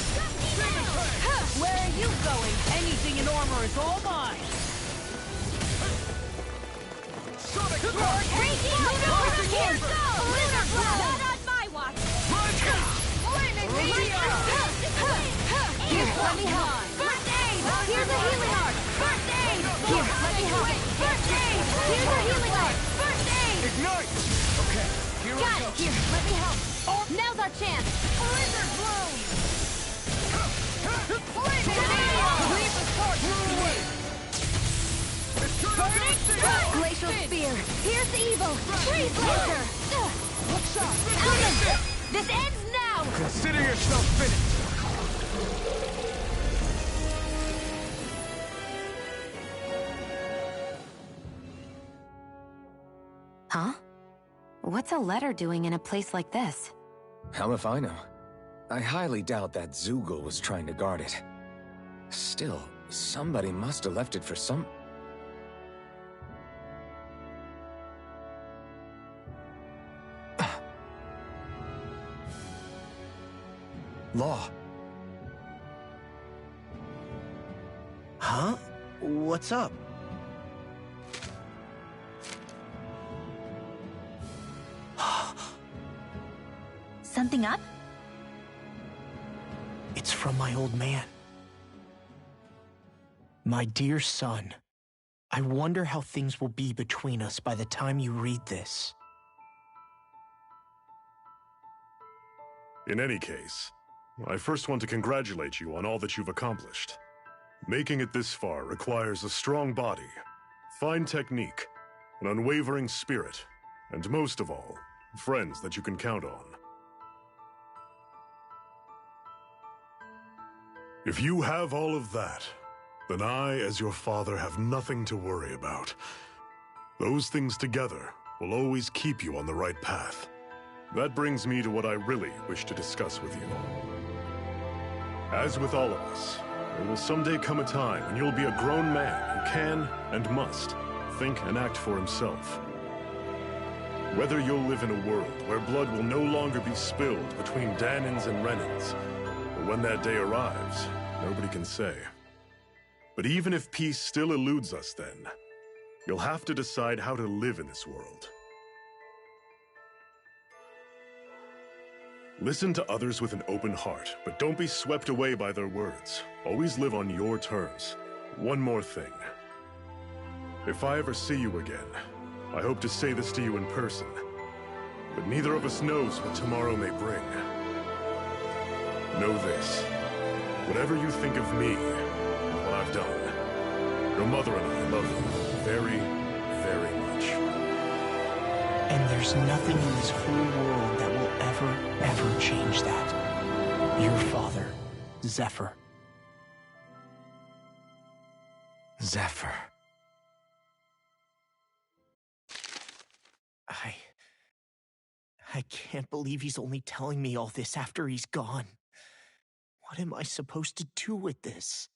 Speaker 2: Where are you going?
Speaker 1: Anything in armor is all mine!
Speaker 2: Raging lunar here! Lunar blow! Not on my watch! Flaming meteor!
Speaker 7: Here, let me help.
Speaker 2: First aid! Here's a healing art! First aid! Here, let me help. First aid! Here's a healing art! First aid!
Speaker 5: Ignite! Okay, here
Speaker 2: Got
Speaker 5: I go.
Speaker 2: it! Here, let me help. Now's our chance! Blizzard bloom!
Speaker 7: Glacial spear!
Speaker 2: Here's the evil! Freeze laser! Alvin! This ends now!
Speaker 5: Consider yourself finished!
Speaker 7: Huh? What's a letter doing in a place like this?
Speaker 5: Hell if I know. I highly doubt that Zoogle was trying to guard it. Still, somebody must have left it for some... Law.
Speaker 1: Huh? What's up?
Speaker 19: Something up?
Speaker 1: It's from my old man. My dear son, I wonder how things will be between us by the time you read this.
Speaker 15: In any case, I first want to congratulate you on all that you've accomplished. Making it this far requires a strong body, fine technique, an unwavering spirit, and most of all, friends that you can count on. If you have all of that, then I, as your father, have nothing to worry about. Those things together will always keep you on the right path. That brings me to what I really wish to discuss with you. As with all of us, there will someday come a time when you'll be a grown man who can and must think and act for himself. Whether you'll live in a world where blood will no longer be spilled between Dahnans and Renans, or when that day arrives, nobody can say. But even if peace still eludes us then, you'll have to decide how to live in this world. Listen to others with an open heart, but don't be swept away by their words. Always live on your terms. One more thing. If I ever see you again, I hope to say this to you in person, but neither of us knows what tomorrow may bring. Know this. Whatever you think of me, and what I've done, your mother and I love you very, very much.
Speaker 1: And there's nothing in this whole world that will ever change that. Your father, Zephyr.
Speaker 5: Zephyr.
Speaker 1: I can't believe he's only telling me all this after he's gone. What am I supposed to do with this?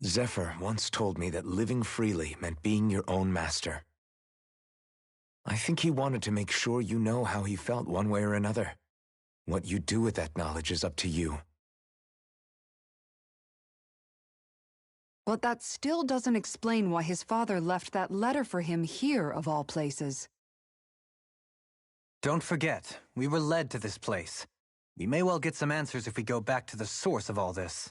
Speaker 5: Zephyr once told me that living freely meant being your own master. I think he wanted to make sure you know how he felt one way or another. What you do with that knowledge is up to you.
Speaker 3: But that still doesn't explain why his father left that letter for him here, of all places.
Speaker 4: Don't forget, we were led to this place. We may well get some answers if we go back to the source of all this.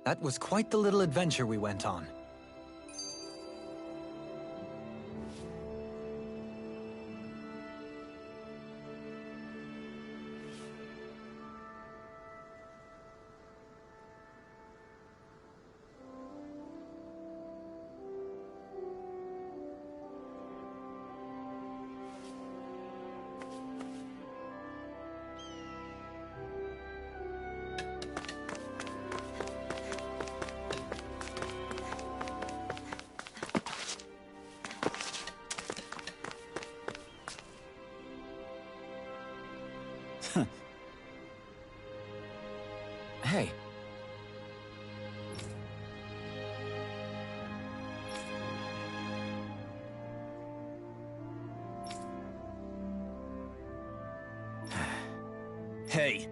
Speaker 4: That was quite the little adventure we went on.
Speaker 5: Hey.
Speaker 1: Hey.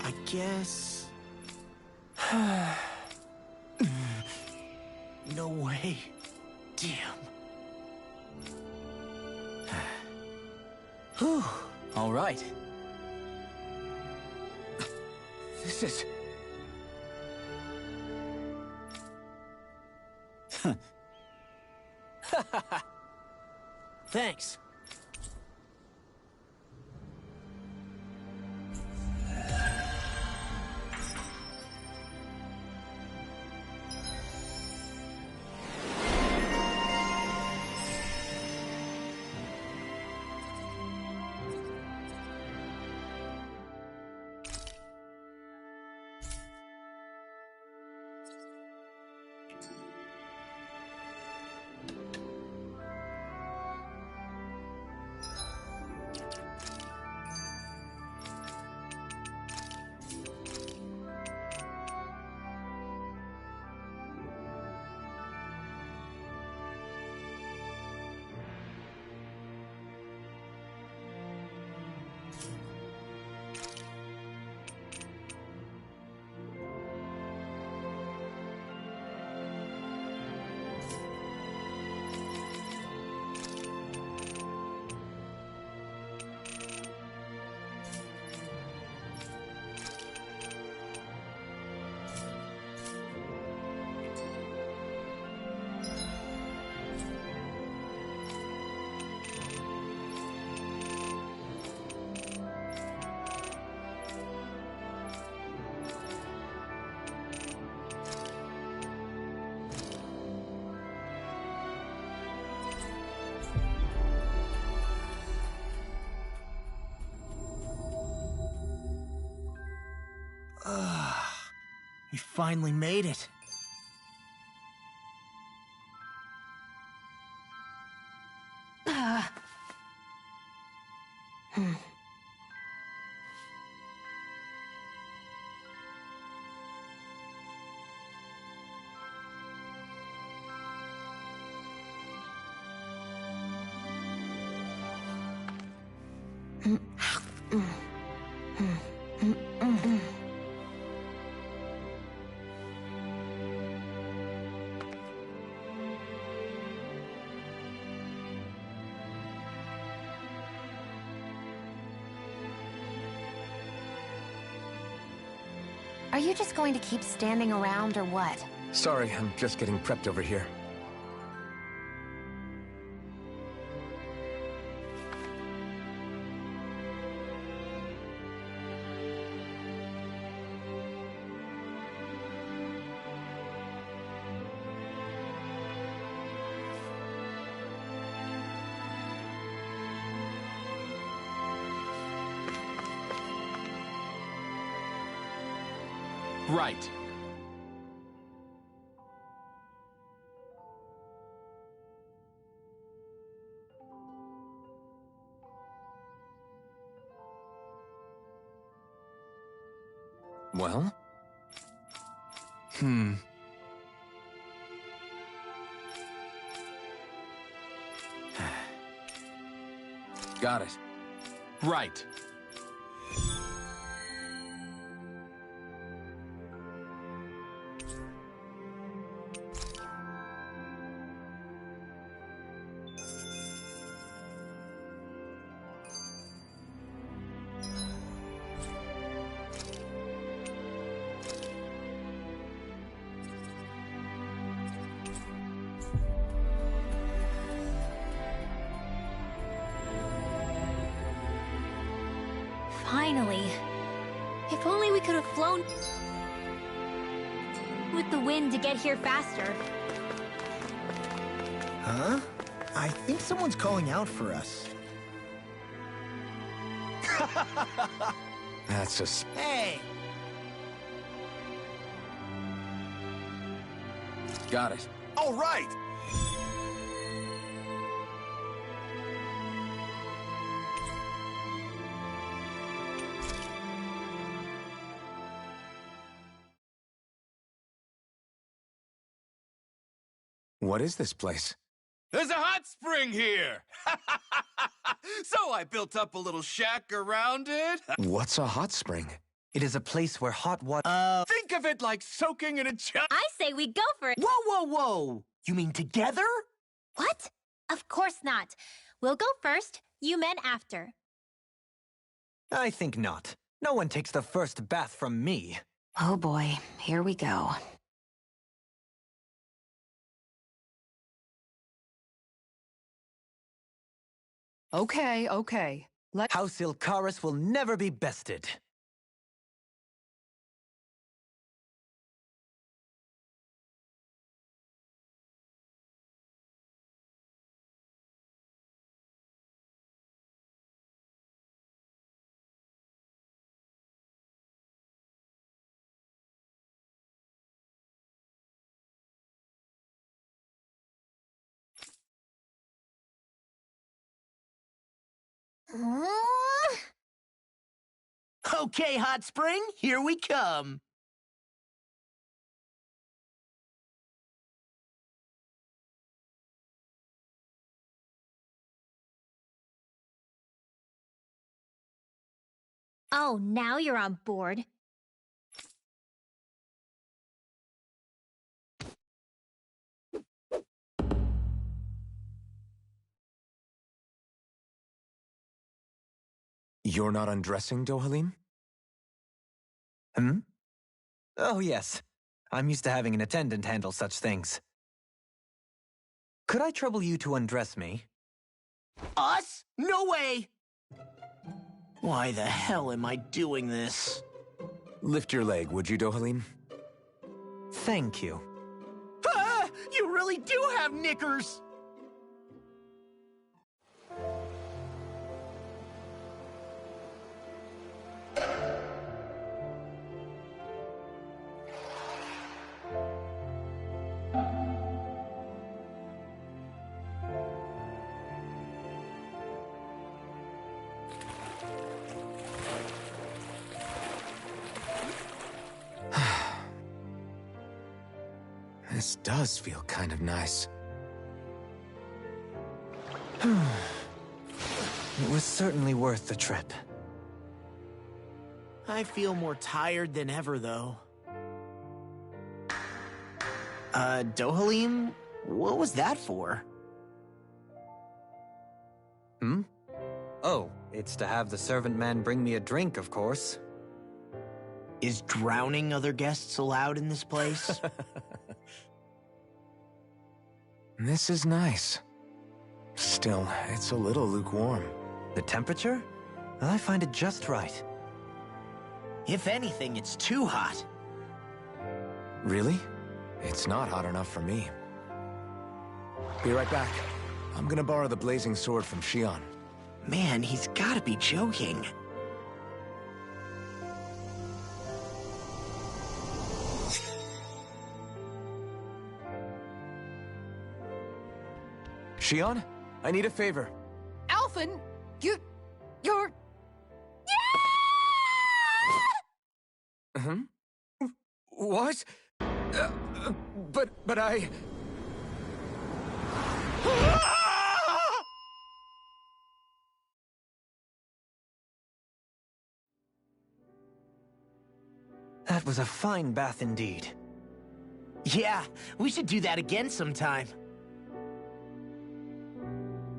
Speaker 1: I guess... No way. Damn.
Speaker 13: Whew. All right.
Speaker 5: This is...
Speaker 1: Thanks. He finally made it.
Speaker 7: Are you just going to keep standing around or what?
Speaker 5: Sorry, I'm just getting prepped over here.
Speaker 17: Right.
Speaker 5: Well? Got it.
Speaker 17: Right.
Speaker 19: Finally. If only we could have flown with the wind to get here faster.
Speaker 1: Huh? I think someone's calling out for us.
Speaker 5: That's just...
Speaker 1: Hey!
Speaker 5: Got it.
Speaker 14: All right!
Speaker 5: What is this place?
Speaker 14: There's a hot spring here! So I built up a little shack around it.
Speaker 5: What's a hot spring?
Speaker 4: It is a place where hot water...
Speaker 14: Think of it like soaking in a jug.
Speaker 19: I say we go for it.
Speaker 1: Whoa, whoa, whoa! You mean together?
Speaker 19: What? Of course not. We'll go first, you men after.
Speaker 4: I think not. No one takes the first bath from me.
Speaker 7: Oh boy, here we go.
Speaker 3: Okay, okay.
Speaker 4: House Ilkaris will never be bested.
Speaker 1: Okay, Hot Spring, here we come.
Speaker 19: Oh, now you're on board.
Speaker 5: You're not undressing, Dohalim?
Speaker 4: Hmm? Oh, yes. I'm used to having an attendant handle such things. Could I trouble you to undress me?
Speaker 1: Us? No way! Why the hell am I doing this?
Speaker 5: Lift your leg, would you, Dohalim?
Speaker 4: Thank you.
Speaker 1: Ah! You really do have knickers!
Speaker 5: This does feel kind of nice.
Speaker 4: It was certainly worth the trip.
Speaker 1: I feel more tired than ever, though. Dohalim? What was that for?
Speaker 4: Hmm? Oh, it's to have the servant man bring me a drink, of course.
Speaker 1: Is drowning other guests allowed in this place?
Speaker 5: This is nice. Still, it's a little lukewarm.
Speaker 4: The temperature? I find it just right.
Speaker 1: If anything, it's too hot.
Speaker 5: Really? It's not hot enough for me. Be right back. I'm gonna borrow the blazing sword from Shion.
Speaker 1: Man, he's gotta be joking.
Speaker 5: Shion, I need a favor.
Speaker 3: Alphen, you're...
Speaker 5: Hmm? What? But I...
Speaker 4: That was a fine bath indeed.
Speaker 1: Yeah, we should do that again sometime.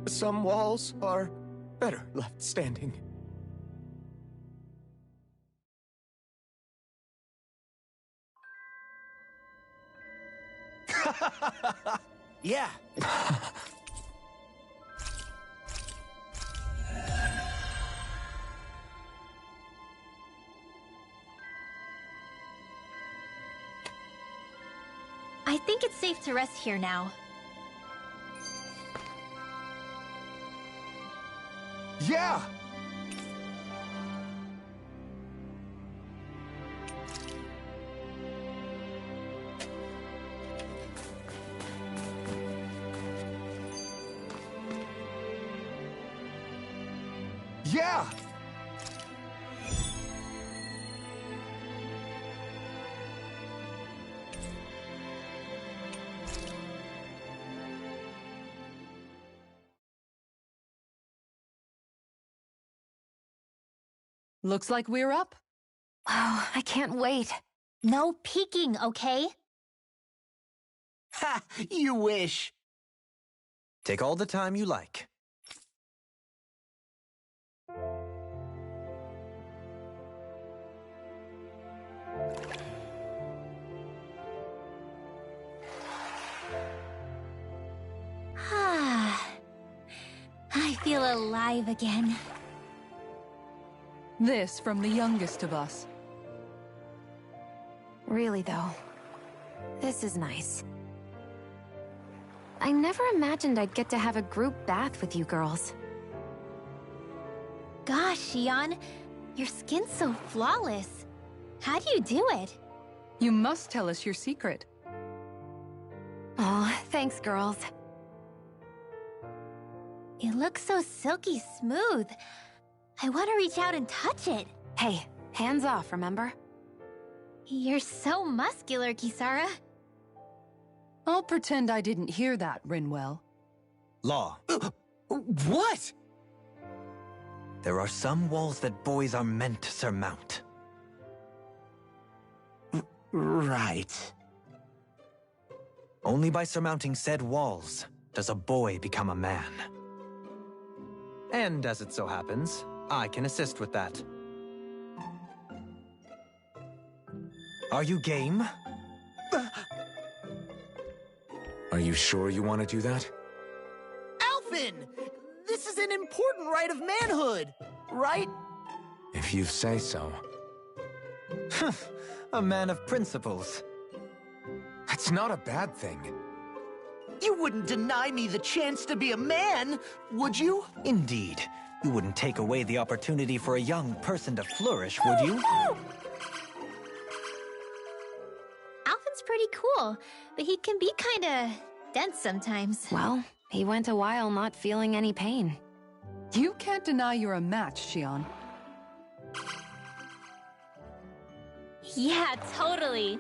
Speaker 5: Some walls are better left standing.
Speaker 1: Yeah.
Speaker 19: I think it's safe to rest here now.
Speaker 5: Yeah! Yeah!
Speaker 3: Looks like we're up.
Speaker 7: Oh, I can't wait.
Speaker 19: No peeking, okay?
Speaker 1: Ha! You wish.
Speaker 4: Take all the time you like.
Speaker 19: I feel a alive again.
Speaker 3: This from the youngest of us.
Speaker 7: Really, though. This is nice. I never imagined I'd get to have a group bath with you girls.
Speaker 19: Gosh, Xion, your skin's so flawless. How do you do it?
Speaker 3: You must tell us your secret.
Speaker 7: Aw, thanks, girls.
Speaker 19: It looks so silky smooth. I want to reach out and touch it.
Speaker 7: Hey, hands off, remember?
Speaker 19: You're so muscular, Kisara.
Speaker 3: I'll pretend I didn't hear that, Rinwell.
Speaker 4: Law.
Speaker 5: What?
Speaker 4: There are some walls that boys are meant to surmount.
Speaker 5: Right.
Speaker 4: Only by surmounting said walls does a boy become a man. And as it so happens, I can assist with that. Are you game?
Speaker 5: Are you sure you want to do that?
Speaker 1: Alphen! This is an important rite of manhood, right?
Speaker 5: If you say so.
Speaker 4: A man of principles.
Speaker 5: That's not a bad thing.
Speaker 1: You wouldn't deny me the chance to be a man, would you?
Speaker 4: Indeed. You wouldn't take away the opportunity for a young person to flourish, would you?
Speaker 19: Alphen's pretty cool, but he can be kinda dense sometimes.
Speaker 7: Well, he went a while not feeling any pain.
Speaker 3: You can't deny you're a match, Xion.
Speaker 19: Yeah, totally.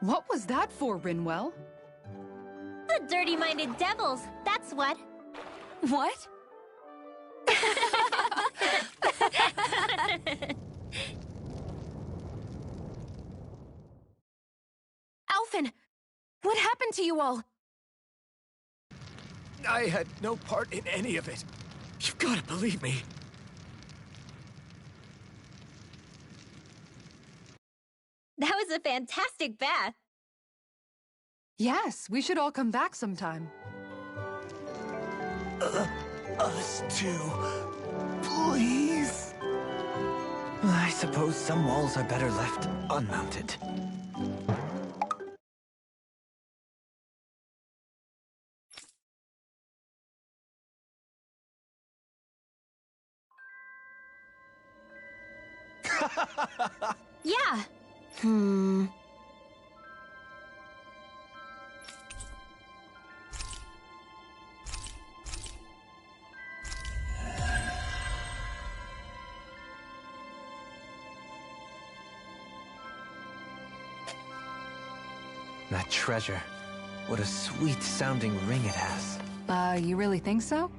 Speaker 3: What was that for, Rinwell?
Speaker 19: The dirty-minded devils, that's what.
Speaker 7: What? Alphen! What happened to you all?
Speaker 8: I had no part in any of it. You've got to believe me.
Speaker 19: That was a fantastic bath.
Speaker 3: Yes, we should all come back sometime.
Speaker 1: Us too. Please.
Speaker 4: I suppose some walls are better left unmounted.
Speaker 19: Yeah.
Speaker 4: That treasure. What a sweet-sounding ring it has.
Speaker 3: You really think so?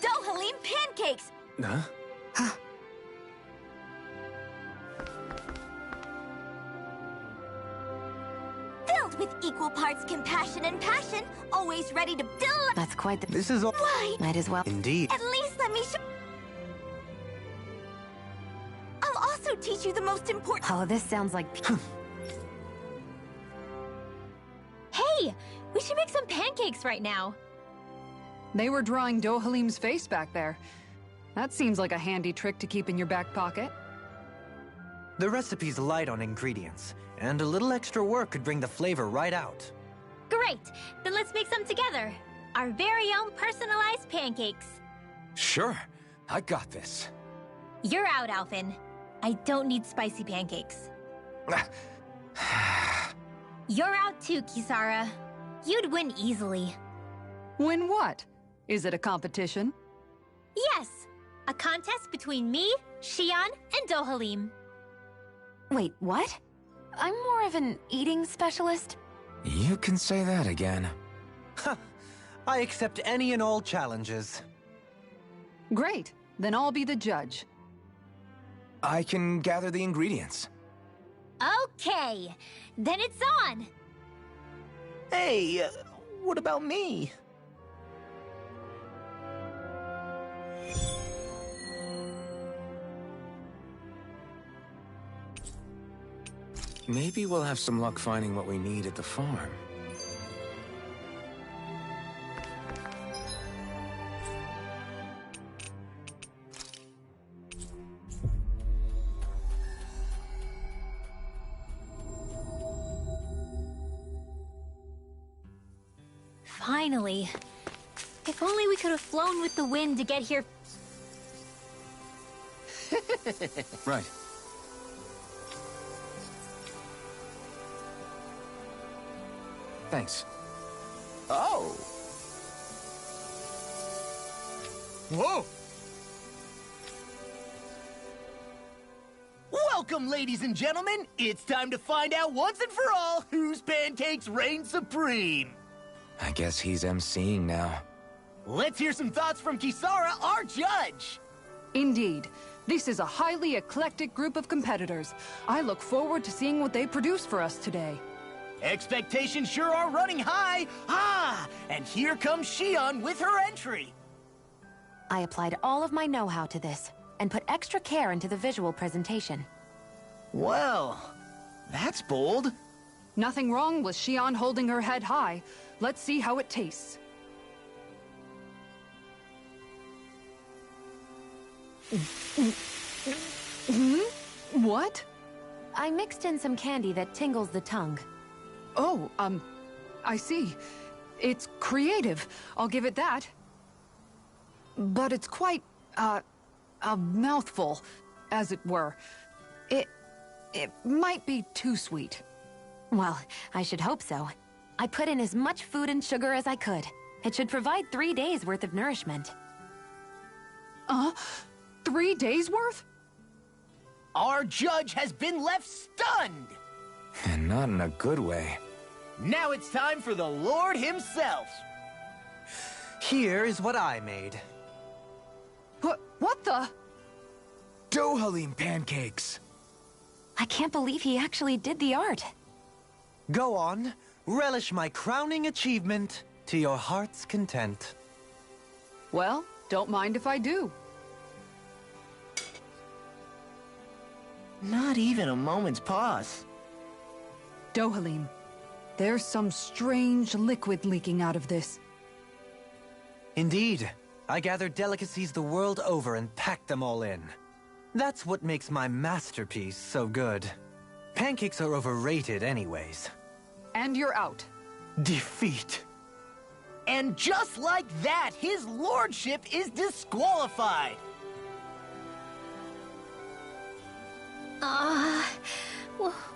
Speaker 2: Dohalim pancakes!
Speaker 4: Huh?
Speaker 2: Filled with equal parts compassion and passion, always ready to build.
Speaker 7: That's quite the...
Speaker 4: This is all...
Speaker 2: Why?
Speaker 7: Might as well...
Speaker 4: Indeed.
Speaker 2: At least let me show. I'll also teach you the most important.
Speaker 7: Oh, this sounds like...
Speaker 19: Hey, we should make some pancakes right now.
Speaker 3: They were drawing Dohalim's face back there. That seems like a handy trick to keep in your back pocket.
Speaker 4: The recipe's light on ingredients, and a little extra work could bring the flavor right out.
Speaker 19: Great, then let's make some together. Our very own personalized pancakes.
Speaker 5: Sure, I got this.
Speaker 19: You're out, Alphen. I don't need spicy pancakes. You're out too, Kisara. You'd win easily.
Speaker 3: Win what? Is it a competition?
Speaker 19: Yes, a contest between me, Xion, and Dohalim.
Speaker 7: Wait, what? I'm more of an eating specialist.
Speaker 5: You can say that again.
Speaker 4: I accept any and all challenges.
Speaker 3: Great. Then I'll be the judge.
Speaker 5: I can gather the ingredients.
Speaker 19: Okay, then it's on.
Speaker 1: Hey, what about me?
Speaker 5: Maybe we'll have some luck finding what we need at the farm.
Speaker 19: Finally. If only we could have flown with the wind to get here.
Speaker 5: Right. Thanks.
Speaker 1: Oh! Whoa! Welcome, ladies and gentlemen! It's time to find out once and for all whose pancakes reign supreme!
Speaker 5: I guess he's emceeing now.
Speaker 1: Let's hear some thoughts from Kisara, our judge!
Speaker 3: Indeed. This is a highly eclectic group of competitors. I look forward to seeing what they produce for us today.
Speaker 1: Expectations sure are running high! Ah! And here comes Shion with her entry!
Speaker 7: I applied all of my know-how to this, and put extra care into the visual presentation.
Speaker 1: Well, that's bold.
Speaker 3: Nothing wrong with Shion holding her head high. Let's see how it tastes. What?
Speaker 7: I mixed in some candy that tingles the tongue.
Speaker 3: Oh, I see. It's creative. I'll give it that. But it's quite, a mouthful, as it were. It might be too sweet.
Speaker 7: Well, I should hope so. I put in as much food and sugar as I could. It should provide 3 days' worth of nourishment.
Speaker 3: 3 days' worth?
Speaker 1: Our judge has been left stunned!
Speaker 5: And not in a good way.
Speaker 1: Now it's time for the Lord himself!
Speaker 4: Here is what I made.
Speaker 3: What the?
Speaker 5: Dohalim pancakes!
Speaker 7: I can't believe he actually did the art.
Speaker 4: Go on, relish my crowning achievement to your heart's content.
Speaker 3: Well, don't mind if I do.
Speaker 1: Not even a moment's pause.
Speaker 3: Dohalim, there's some strange liquid leaking out of this.
Speaker 4: Indeed. I gathered delicacies the world over and packed them all in. That's what makes my masterpiece so good. Pancakes are overrated anyways.
Speaker 3: And you're out.
Speaker 4: Defeat.
Speaker 1: And just like that, his lordship is disqualified!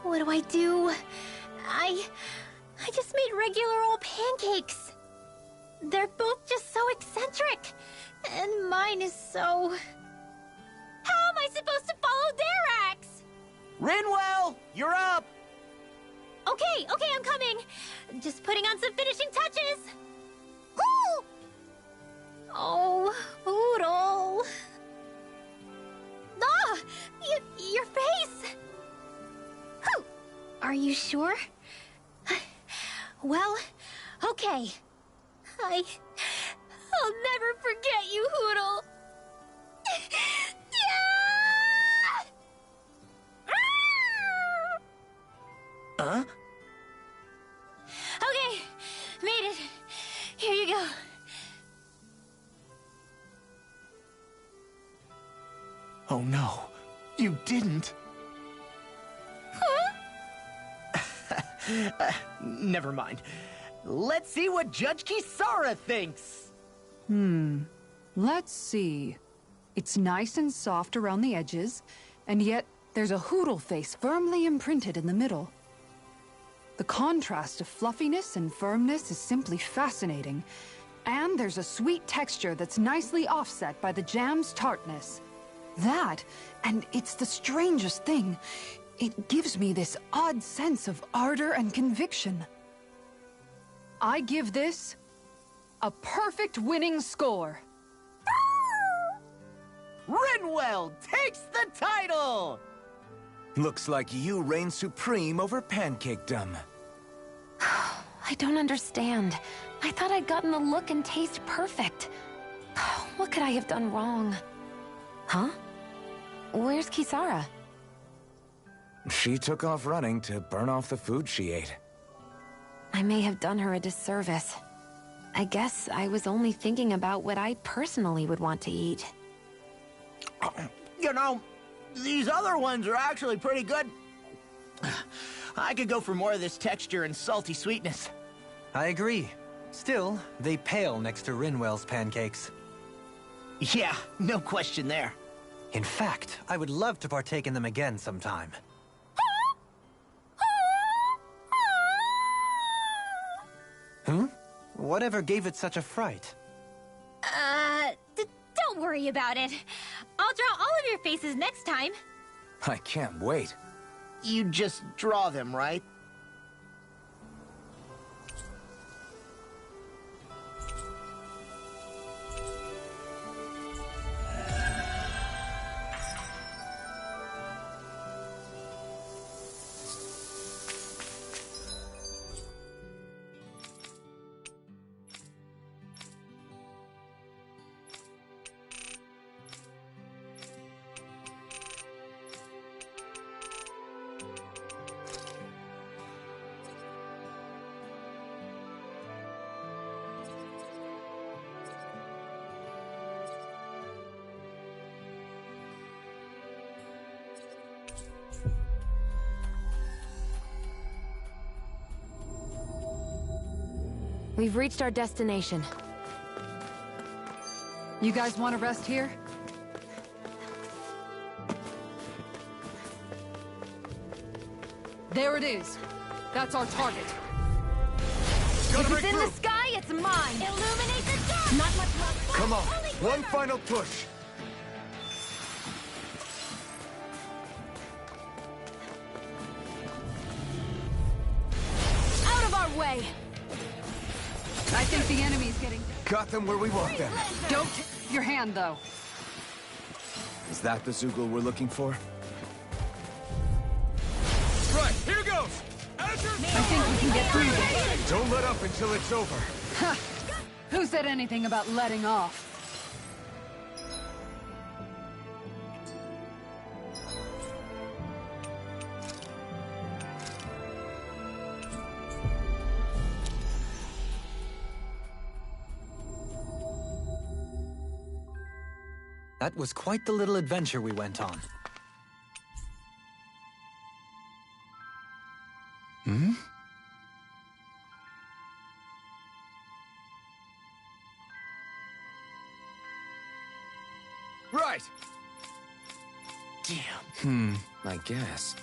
Speaker 19: What do I do? I just made regular old pancakes. They're both just so eccentric. And mine is so... How am I supposed to follow their acts?
Speaker 1: Rinwell, you're up!
Speaker 19: Okay, I'm coming. Just putting on some finishing touches. Ooh! Oh, Oodle. Ah! Your face! Whew. Are you sure? Well, okay. I'll never forget you, Hoodle.
Speaker 1: Huh?
Speaker 19: Okay, made it. Here you go.
Speaker 1: Oh no, you didn't.
Speaker 19: Huh?
Speaker 1: Never mind. Let's see what Judge Kisara thinks.
Speaker 3: Let's see. It's nice and soft around the edges, and yet there's a Hoodle face firmly imprinted in the middle. The contrast of fluffiness and firmness is simply fascinating. And there's a sweet texture that's nicely offset by the jam's tartness. That, and it's the strangest thing, it gives me this odd sense of ardor and conviction. I give this A perfect winning score.
Speaker 1: Rinwell takes the title!
Speaker 5: Looks like you reign supreme over pancakedom.
Speaker 7: I don't understand. I thought I'd gotten the look and taste perfect. What could I have done wrong? Huh? Where's Kisara?
Speaker 5: She took off running to burn off the food she ate.
Speaker 7: I may have done her a disservice. I guess I was only thinking about what I personally would want to eat.
Speaker 1: You know, these other ones are actually pretty good. I could go for more of this texture and salty sweetness.
Speaker 4: I agree. Still, they pale next to Rinwell's pancakes.
Speaker 1: Yeah, no question there.
Speaker 4: In fact, I would love to partake in them again sometime. Huh? Whatever gave it such a fright?
Speaker 19: Don't worry about it. I'll draw all of your faces next time.
Speaker 5: I can't wait.
Speaker 1: You just draw them, right?
Speaker 7: We've reached our destination.
Speaker 3: You guys want to rest here? There it is. That's our target.
Speaker 7: If it's in the sky, it's mine!
Speaker 19: Illuminate the dark!
Speaker 7: Not much love.
Speaker 5: Come on, one final push.
Speaker 7: Out of our way!
Speaker 3: I think the enemy's getting...
Speaker 5: Got them where we want them.
Speaker 3: Don't tip your hand, though.
Speaker 5: Is that the Zoogle we're looking for?
Speaker 14: Right, here goes!
Speaker 3: I think we can get through this.
Speaker 5: Don't let up until it's over.
Speaker 3: Ha! Who said anything about letting off?
Speaker 4: That was quite the little adventure we went on.
Speaker 5: Hmm?
Speaker 14: Right!
Speaker 1: Damn.
Speaker 5: I guess.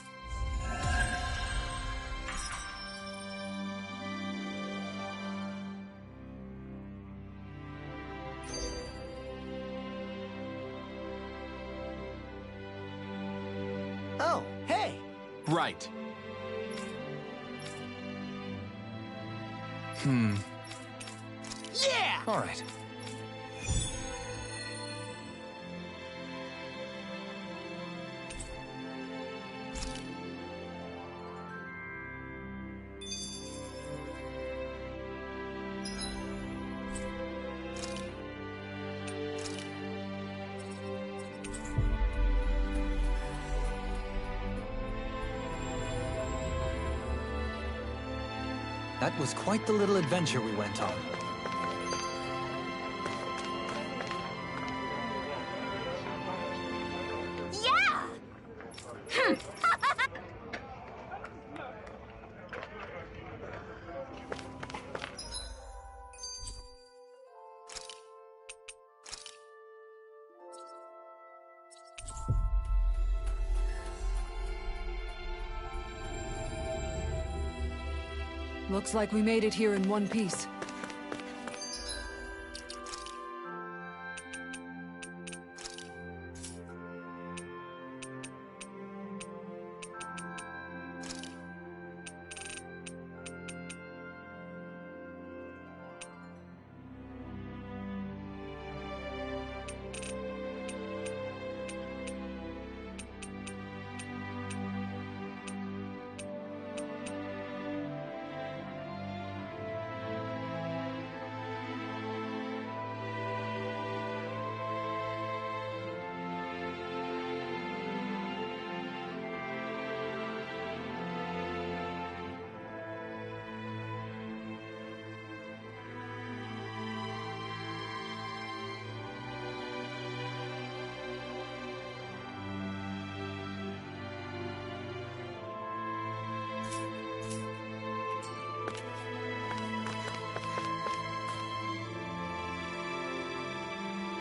Speaker 1: Oh, hey!
Speaker 14: Right.
Speaker 1: Yeah!
Speaker 5: All right.
Speaker 4: That was quite the little adventure we went on.
Speaker 19: Yeah!
Speaker 3: Looks like we made it here in one piece.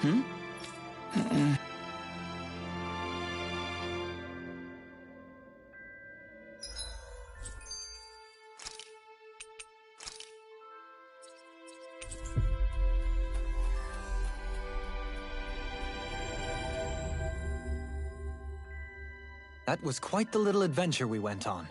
Speaker 4: That was quite the little adventure we went on.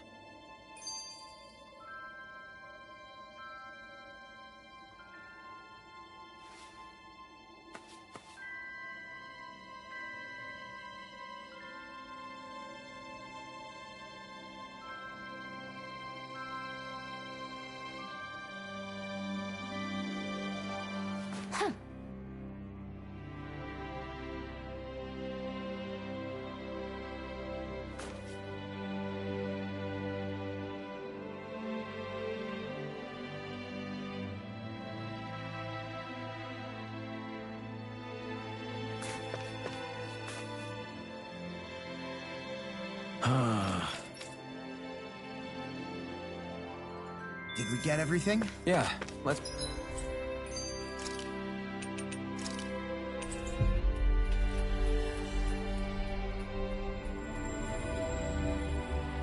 Speaker 1: Did we get everything?
Speaker 4: Yeah, let's...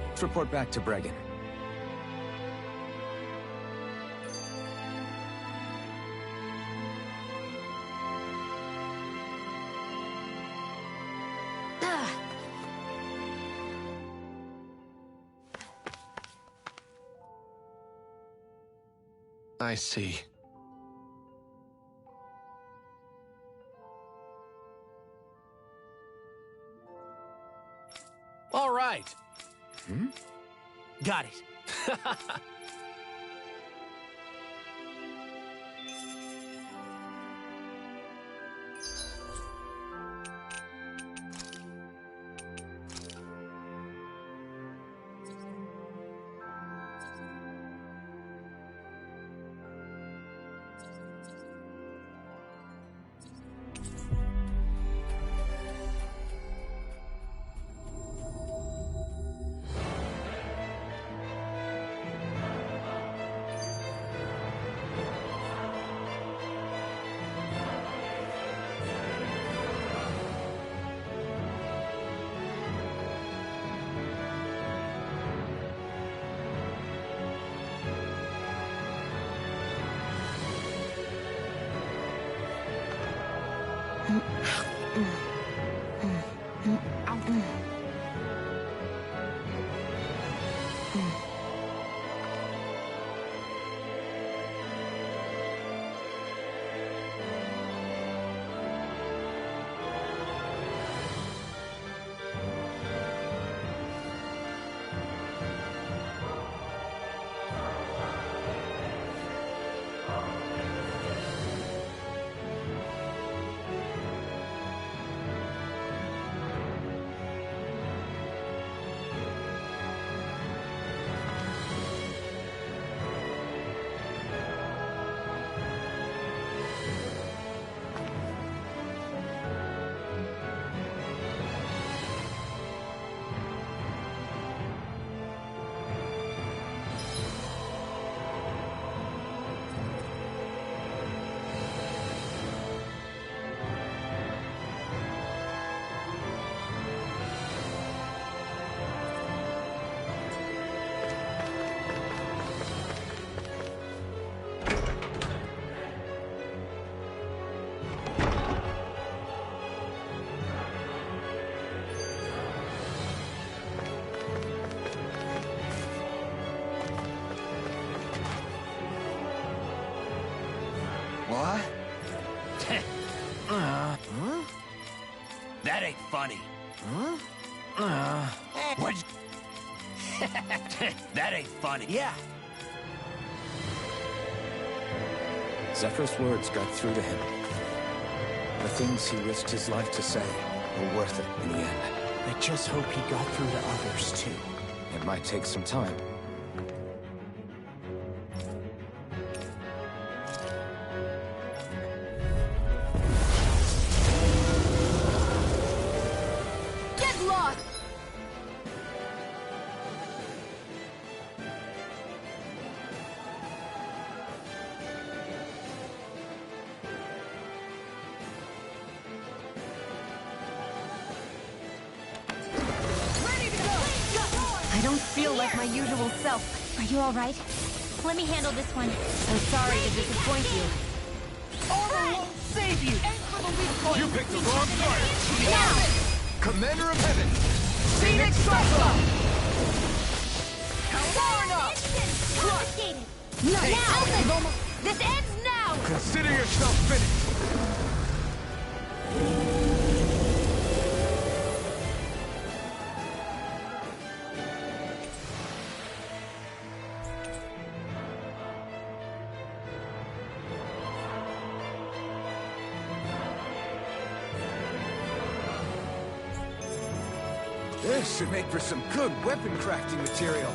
Speaker 5: Let's report back to Bregan.
Speaker 17: I see.
Speaker 12: All right.
Speaker 1: Got it. What? That ain't funny. What? That ain't funny. Yeah.
Speaker 5: Zephyr's words got through to him. The things he risked his life to say were worth it in the end.
Speaker 1: I just hope he got through to others, too.
Speaker 5: It might take some time.
Speaker 2: Get lost!
Speaker 7: don't feel like my usual self.
Speaker 19: Are you alright? Let me handle this one.
Speaker 7: I'm sorry to disappoint you.
Speaker 1: Armor won't save you!
Speaker 14: You picked the wrong target! Commander of Heaven!
Speaker 1: Phoenix Cyclone!
Speaker 2: Far enough! Confiscated!
Speaker 1: Nice!
Speaker 2: Now! This ends now!
Speaker 14: Consider yourself finished!
Speaker 5: This should make for some good weapon crafting material.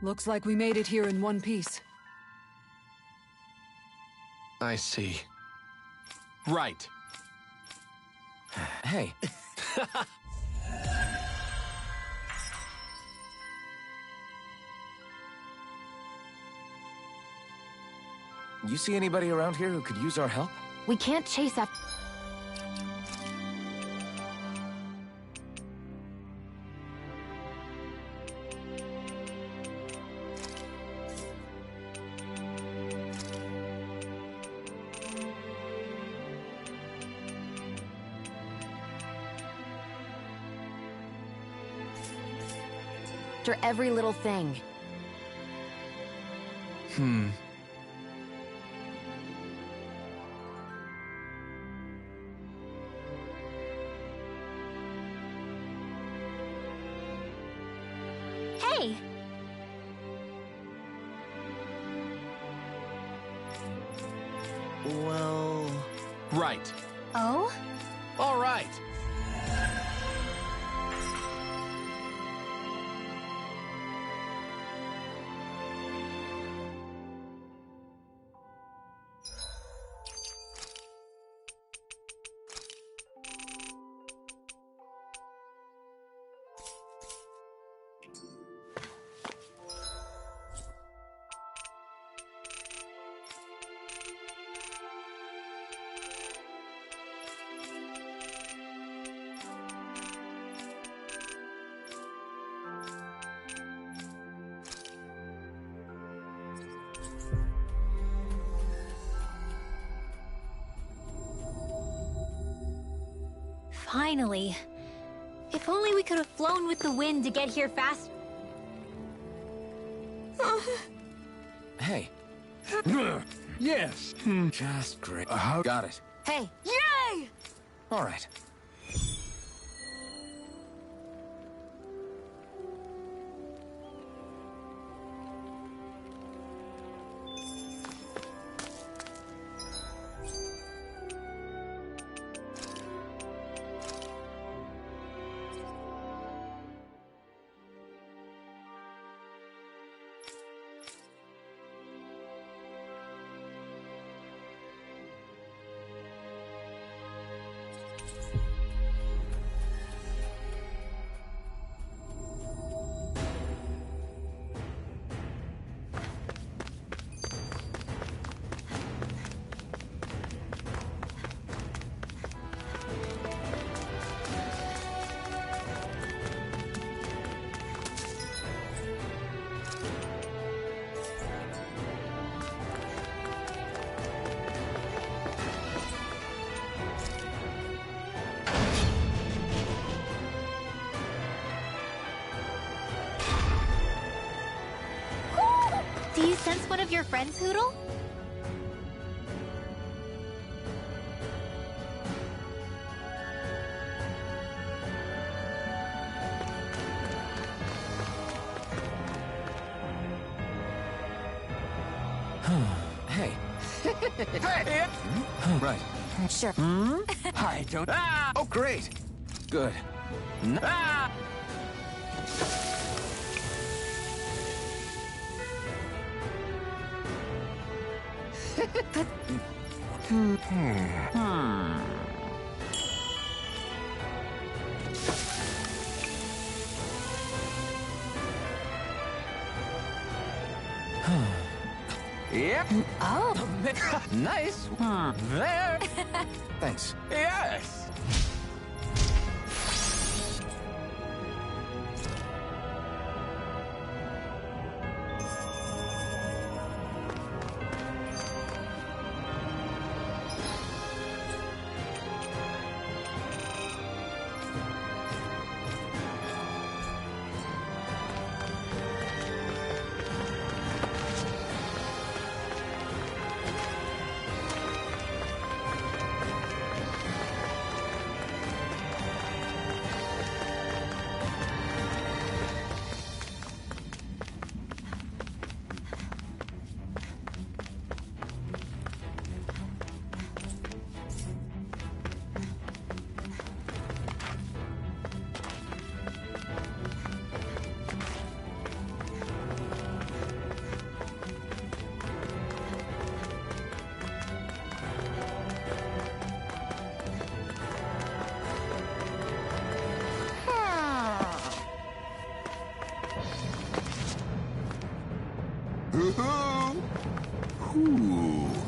Speaker 3: Looks like we made it here in one piece.
Speaker 17: I see. Right.
Speaker 5: Hey. You see anybody around here who could use our help?
Speaker 7: We can't chase after... every little thing.
Speaker 19: Hey!
Speaker 8: Well... Right.
Speaker 19: Oh?
Speaker 8: All right.
Speaker 19: Finally. If only we could have flown with the wind to get here fast.
Speaker 5: Hey.
Speaker 11: Yes.
Speaker 5: Just great. Got it.
Speaker 7: Hey!
Speaker 19: Yay!
Speaker 5: All right.
Speaker 19: Do you sense one of your friends, Hootle?
Speaker 5: Hey.
Speaker 11: Hey!
Speaker 5: Right.
Speaker 7: Sure.
Speaker 5: I don't... Ah! Oh, great. Good.
Speaker 11: Ah!
Speaker 5: Yep.
Speaker 7: Oh.
Speaker 5: Nice. There. Thanks.
Speaker 11: Yes!
Speaker 5: Ooh.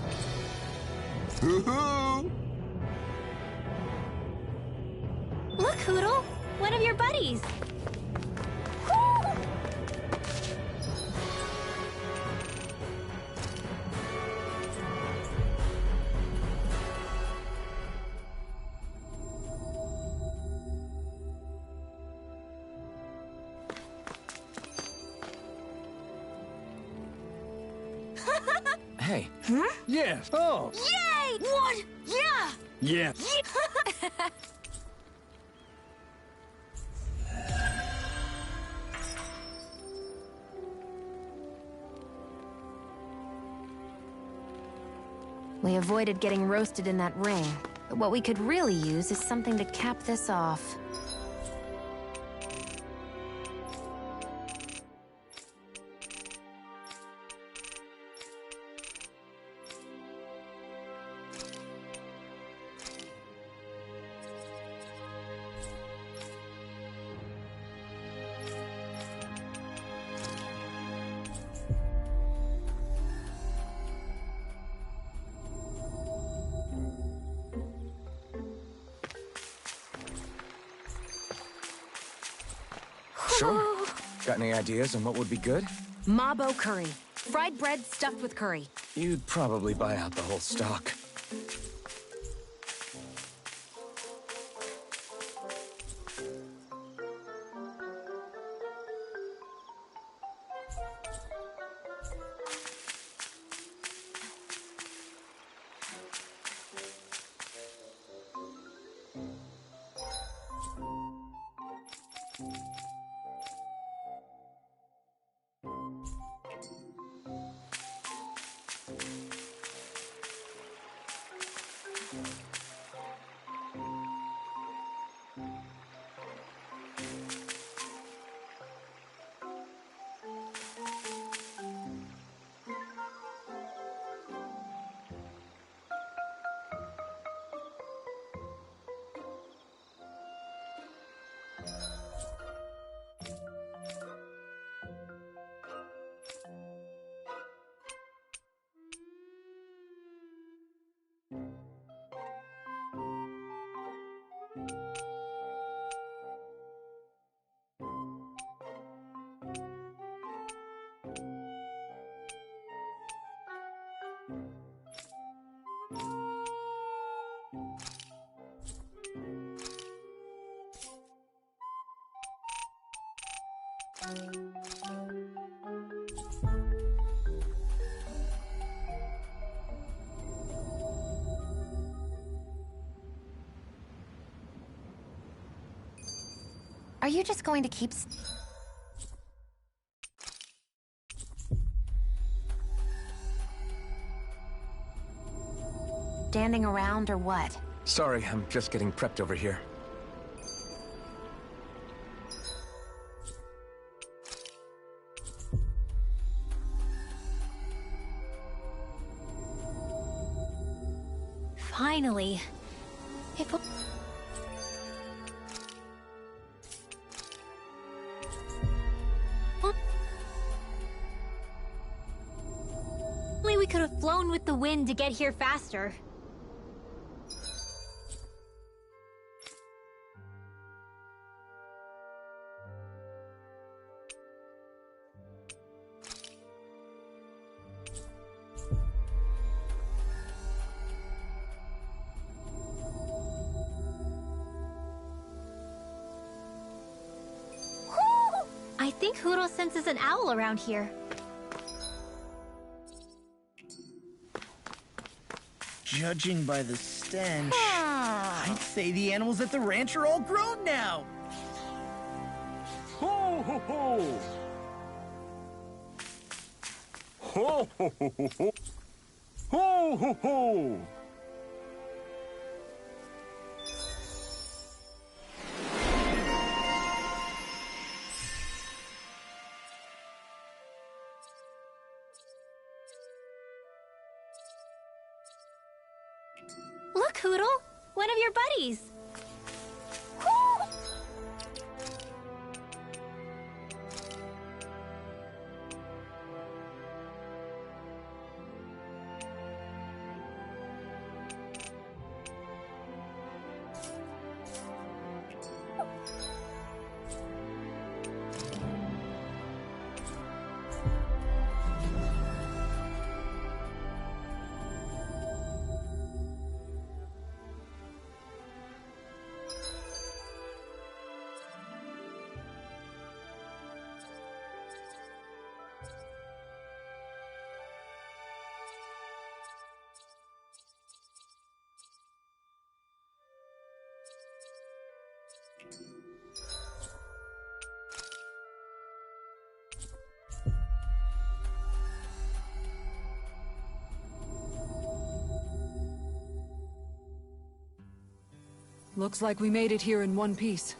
Speaker 19: Look, Hootle! One of your buddies!
Speaker 5: Hey.
Speaker 11: Huh? Yes. Oh.
Speaker 19: Yay! What? Yeah!
Speaker 11: Yeah.
Speaker 7: We avoided getting roasted in that ring, but what we could really use is something to cap this off.
Speaker 5: Sure. Got any ideas on what would be good?
Speaker 7: Mabo curry. Fried bread stuffed with curry.
Speaker 5: You'd probably buy out the whole stock.
Speaker 7: Are you just going to keep... standing around or what?
Speaker 5: Sorry, I'm just getting prepped over here.
Speaker 19: Finally. If only we could have flown with the wind to get here faster. I think Hootle senses an owl around here.
Speaker 1: Judging by the stench, I'd say the animals at the ranch are all grown now.
Speaker 11: Ho ho ho! Ho ho ho ho ho! Ho ho ho!
Speaker 19: Look, Hootle! One of your buddies!
Speaker 3: Looks like we made it here in one piece.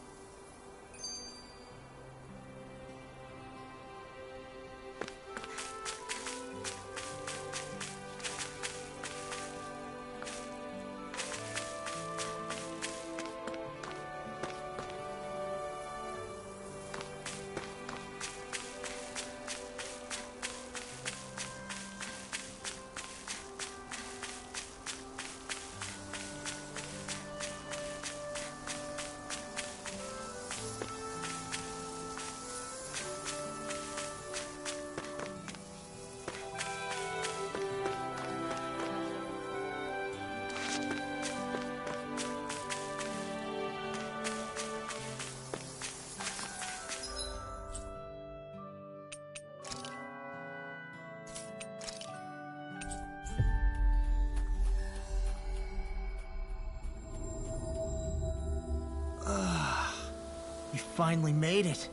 Speaker 1: We finally made it.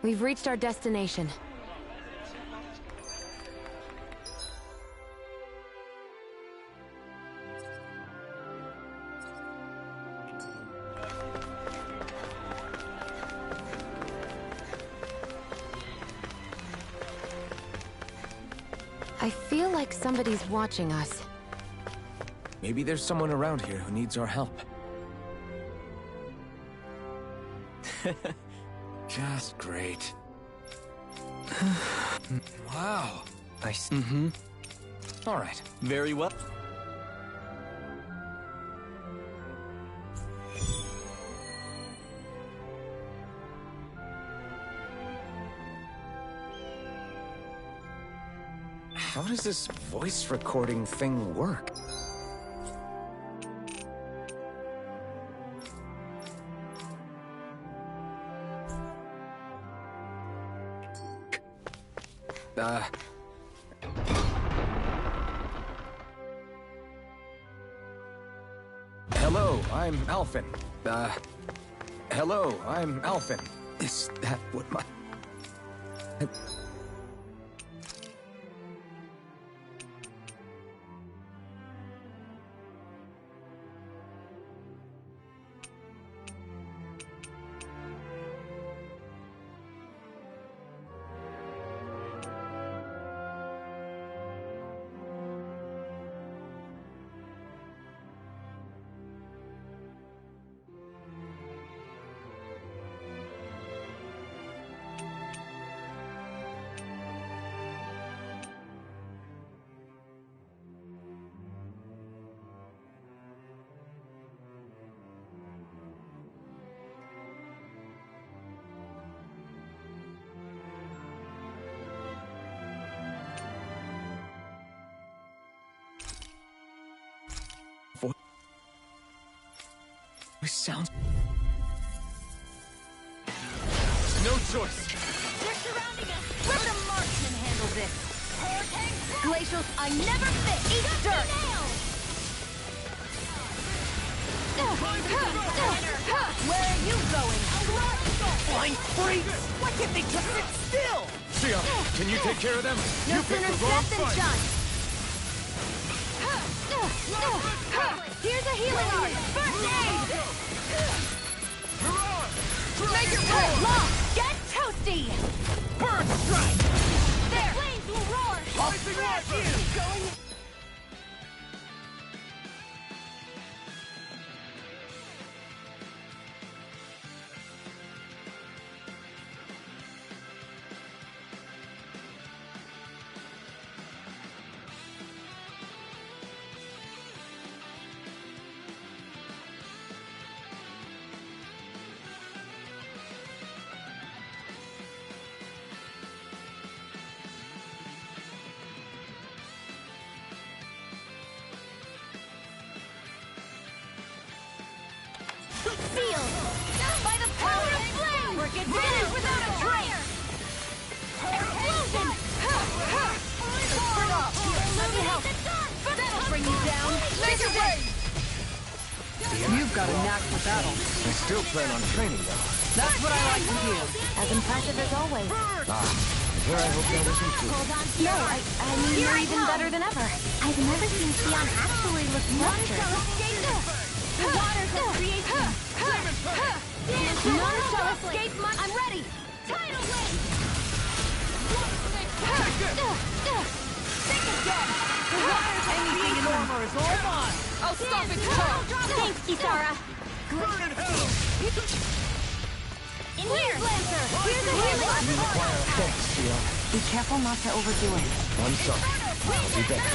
Speaker 7: We've reached our destination. I feel like somebody's watching us.
Speaker 5: Maybe there's someone around here who needs our help. Just great. Wow.
Speaker 4: I see.
Speaker 5: Mm-hmm. All right. Very well. How does this voice recording thing work? Hello, I'm Alphen. Hello, I'm Alphen. Is that what my... This sounds...
Speaker 12: No choice.
Speaker 2: They're surrounding us! Let the marksman handle this! Glacials, I never fit! Eat dirt! Where are you going?
Speaker 1: Blind freaks! Why can't they just sit still?
Speaker 5: Sia, can you take care of them?
Speaker 2: No
Speaker 5: You picked
Speaker 2: sooner
Speaker 5: the wrong
Speaker 2: said than
Speaker 5: fight.
Speaker 2: done! Here's a healing art! First aid! Make it right! Long! Get toasty!
Speaker 1: Bird strike!
Speaker 2: There! Flames will roar!
Speaker 1: I'll scratch you!
Speaker 2: Going...
Speaker 18: You've got a knack for battle.
Speaker 5: I still plan on training, though.
Speaker 18: That's what I like to hear.
Speaker 7: As impressive as always.
Speaker 5: Here I hope that wasn't true.
Speaker 7: Hold on. No, I mean, you're even better than ever.
Speaker 19: I've never seen Xion actually look flustered.
Speaker 2: The waters of creation.
Speaker 7: None shall escape my... I'm ready.
Speaker 2: Tidal wave.
Speaker 1: Anything in armor is all mine!
Speaker 2: I'll stop its tongue.
Speaker 19: Thanks, Kisara.
Speaker 11: Burn in hell!
Speaker 2: In here. Lancer. Here's a healing.
Speaker 5: Thanks, Xion.
Speaker 7: Be careful not to overdo it.
Speaker 5: I'm sorry. I'll be better.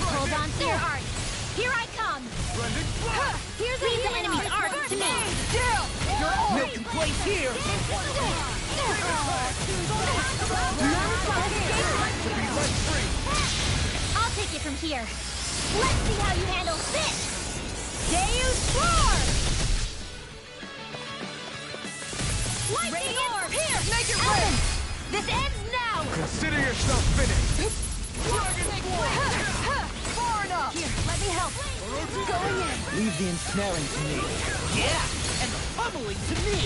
Speaker 2: Hold on to your art. Here I come. Here's a
Speaker 19: Leave the enemy's art to me.
Speaker 1: No place here!
Speaker 2: I'll take it from here. Let's see how you handle this. Deus Roar! Lightning orb! Here! Make it rain! This ends now!
Speaker 11: Consider yourself finished!
Speaker 2: Far enough! Here, let me help. Going in.
Speaker 1: Leave the ensnaring to me. Yeah! And the pummeling to me!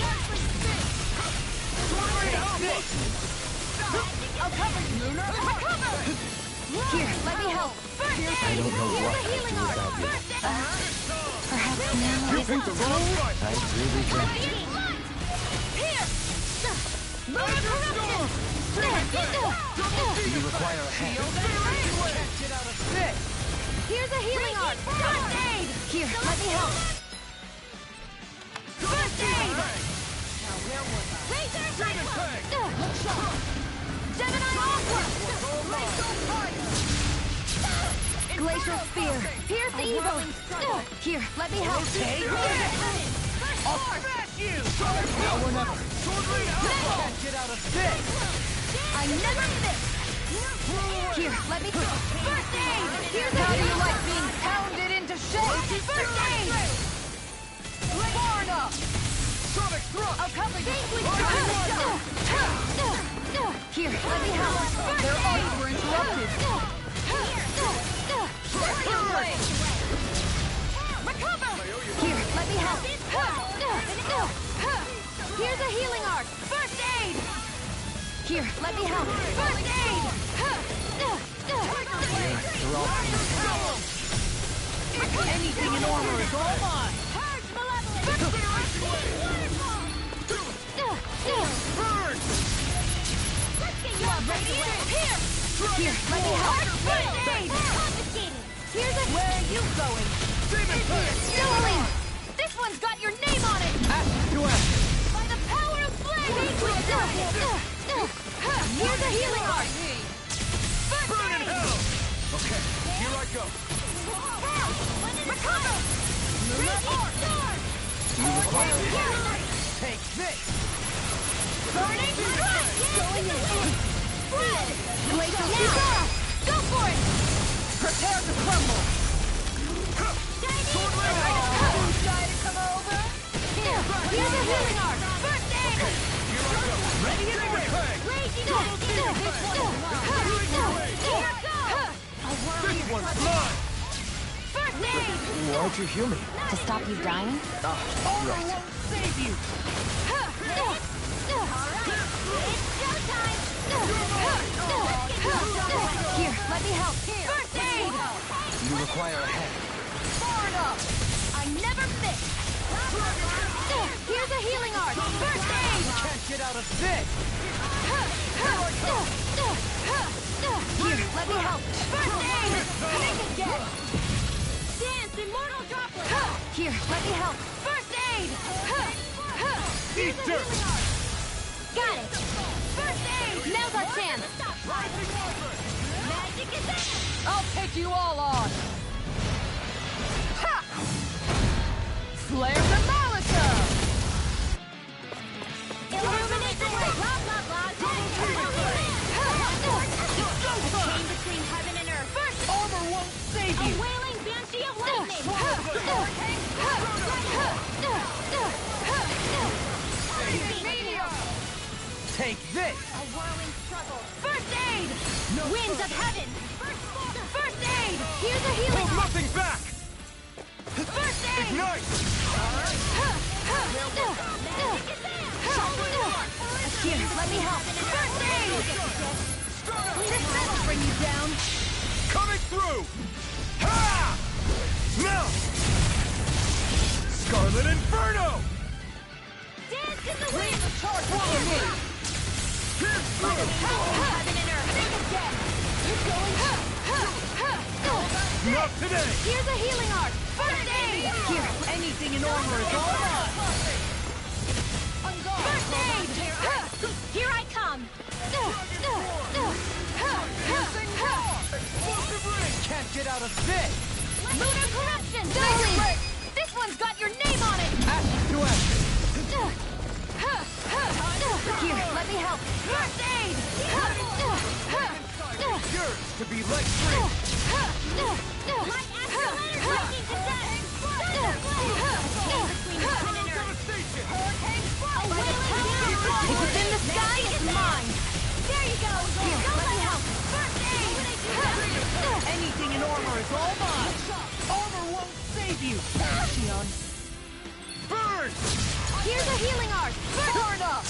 Speaker 2: I'll cover you. Recover! Here, let me help. First aid!
Speaker 5: I don't know what I'd do
Speaker 2: Healing art.
Speaker 5: without you.
Speaker 2: First aid!
Speaker 7: Perhaps now
Speaker 11: You picked the wrong fight!
Speaker 5: I really don't.
Speaker 2: Here! Moon of corruption!
Speaker 5: Do you require a hand?
Speaker 1: Get out of this!
Speaker 2: Here's a healing art! First aid! Here, let me help. First aid! Razor Cyclone! Gemini Aqua! Glacial Spear! Pierce the evil! Here, let me help.
Speaker 1: I'll smash you! Now or never! Get out of this!
Speaker 2: I never miss! Here, let me... First aid! Here's how do you like being pounded into shape? First aid! Far enough!
Speaker 11: Sonic thrust!
Speaker 2: I'll cover you! Here, let me help!
Speaker 18: Their arms were interrupted.
Speaker 2: Recover! Here, let me help! Here's a healing art! First aid! Here, let me help! First aid!
Speaker 1: Anything in armor is all mine!
Speaker 2: Purge malevolence! Let's get you up, radiant! Here, let me help! First aid! Confiscated! Here's a...
Speaker 1: Where are you going?
Speaker 2: Dueling! This one's got your name on it!
Speaker 1: To ask.
Speaker 2: By the power of flame! Here's a healing art!
Speaker 11: Burn in hell! Okay, here I go.
Speaker 2: Recover! Radiant sword!
Speaker 5: You require a hand?
Speaker 1: Take this!
Speaker 2: Burning strike! Going in! Spread! Glacial now! Go for it!
Speaker 1: Prepare to crumble!
Speaker 2: Try to come over? Here, here's a healing art! First aid!
Speaker 1: Ready and ready!
Speaker 2: Raging Here goes!
Speaker 11: This one's mine!
Speaker 2: First aid!
Speaker 5: Why'd you heal me?
Speaker 7: To stop you dying?
Speaker 1: Right. Won't save you!
Speaker 2: It's showtime! Here, let me help. First aid!
Speaker 5: You require a hand?
Speaker 2: Far enough! I never miss! Here's a healing art! First aid!
Speaker 1: Can't get out of this!
Speaker 2: Here, let me help! First aid! Think again! Dance, immortal droplet! Here, let me help! First aid!
Speaker 11: Eat dirt!
Speaker 2: Got it! First aid! Now's our chance! Magic is in!
Speaker 18: I'll take you all on. Ha! Flare the Malika!
Speaker 2: Illuminate the way! Blah, blah, blah! Chain between heaven and earth! First
Speaker 1: Armor won't save you!
Speaker 2: a wailing banshee of lightning!
Speaker 1: Take this!
Speaker 2: A whirling struggle! First aid! Winds of heaven! First Here's a healing
Speaker 11: Hold
Speaker 2: arc.
Speaker 11: nothing back!
Speaker 2: First aid.
Speaker 11: Ignite!
Speaker 2: Here, let me help. First aid. That'll bring you down.
Speaker 11: Coming through! Ha! Now! Scarlet Inferno!
Speaker 2: Dance in the wind.
Speaker 11: Charge follow me! Here's
Speaker 2: Heaven and earth. Think again. Keep going.
Speaker 11: Not today!
Speaker 2: Here's a healing arc. First aid.
Speaker 1: Here, anything in armor is all mine.
Speaker 2: First aid. Here I come.
Speaker 1: Can't get out of this!
Speaker 2: Lunar corruption. This one's got your name on it.
Speaker 1: Ashes to ashes!
Speaker 2: Here, let me help. First aid.
Speaker 1: Yours to be let free!
Speaker 2: My astral energy to If it's in the sky, it's mine. There you go. Here, let me help. First aid.
Speaker 1: Anything in armor is all mine! Armor won't save you! Xion!
Speaker 11: Burn!
Speaker 2: Here's a healing arc.
Speaker 1: Burn up!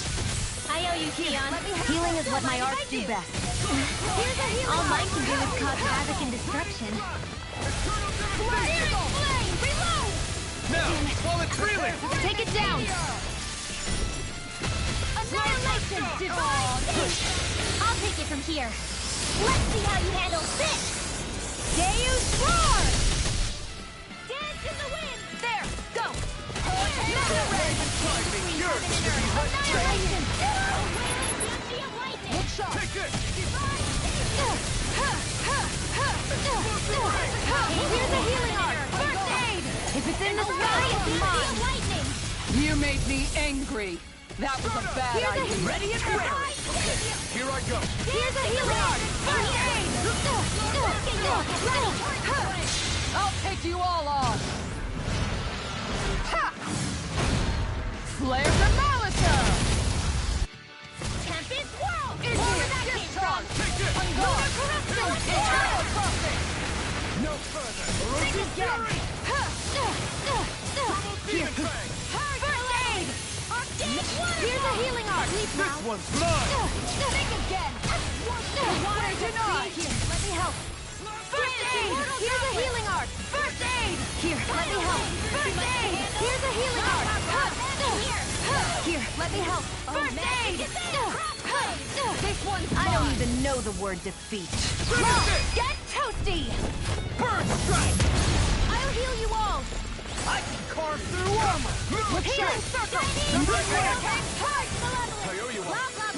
Speaker 2: I owe you, Xion. Healing is what my arts do best. Here's a healing All mine can do is cause havoc and destruction. Flame! Reload!
Speaker 11: Now, while it's reeling!
Speaker 2: Take it down! Annihilation! I'll take it from here. Let's see how you handle this! Deus Roar! Dance in the wind! There! Go! Annihilation!
Speaker 11: Look sharp! Take this!
Speaker 2: Here's a healing arc! First aid! If it's in the sky, it's mine!
Speaker 3: You made me angry. That was a bad idea.
Speaker 1: Ready and ready!
Speaker 11: Here I go!
Speaker 2: Here's a healing arc! First aid!
Speaker 3: I'll take you all on. Ha! Flare the Molitor!
Speaker 2: Tempest Whirl!
Speaker 3: Over that
Speaker 2: Strong!
Speaker 11: Take it!
Speaker 2: Lunar corruption! Eternal crossing!
Speaker 11: No further!
Speaker 2: Think again! Here!
Speaker 11: Bang!
Speaker 2: First aid! Here's a healing arc!
Speaker 11: This one's mine!
Speaker 2: Think again! Water denied! Here, let me help! First aid! Here's a healing arc! First aid! Here, let me help! First aid! Here's a healing arc! Here, let me help! First aid! This one's
Speaker 1: I don't even know the word defeat.
Speaker 2: Get toasty!
Speaker 11: Burn strike!
Speaker 2: I'll heal you all!
Speaker 1: I can carve through armor!
Speaker 2: Healing circle!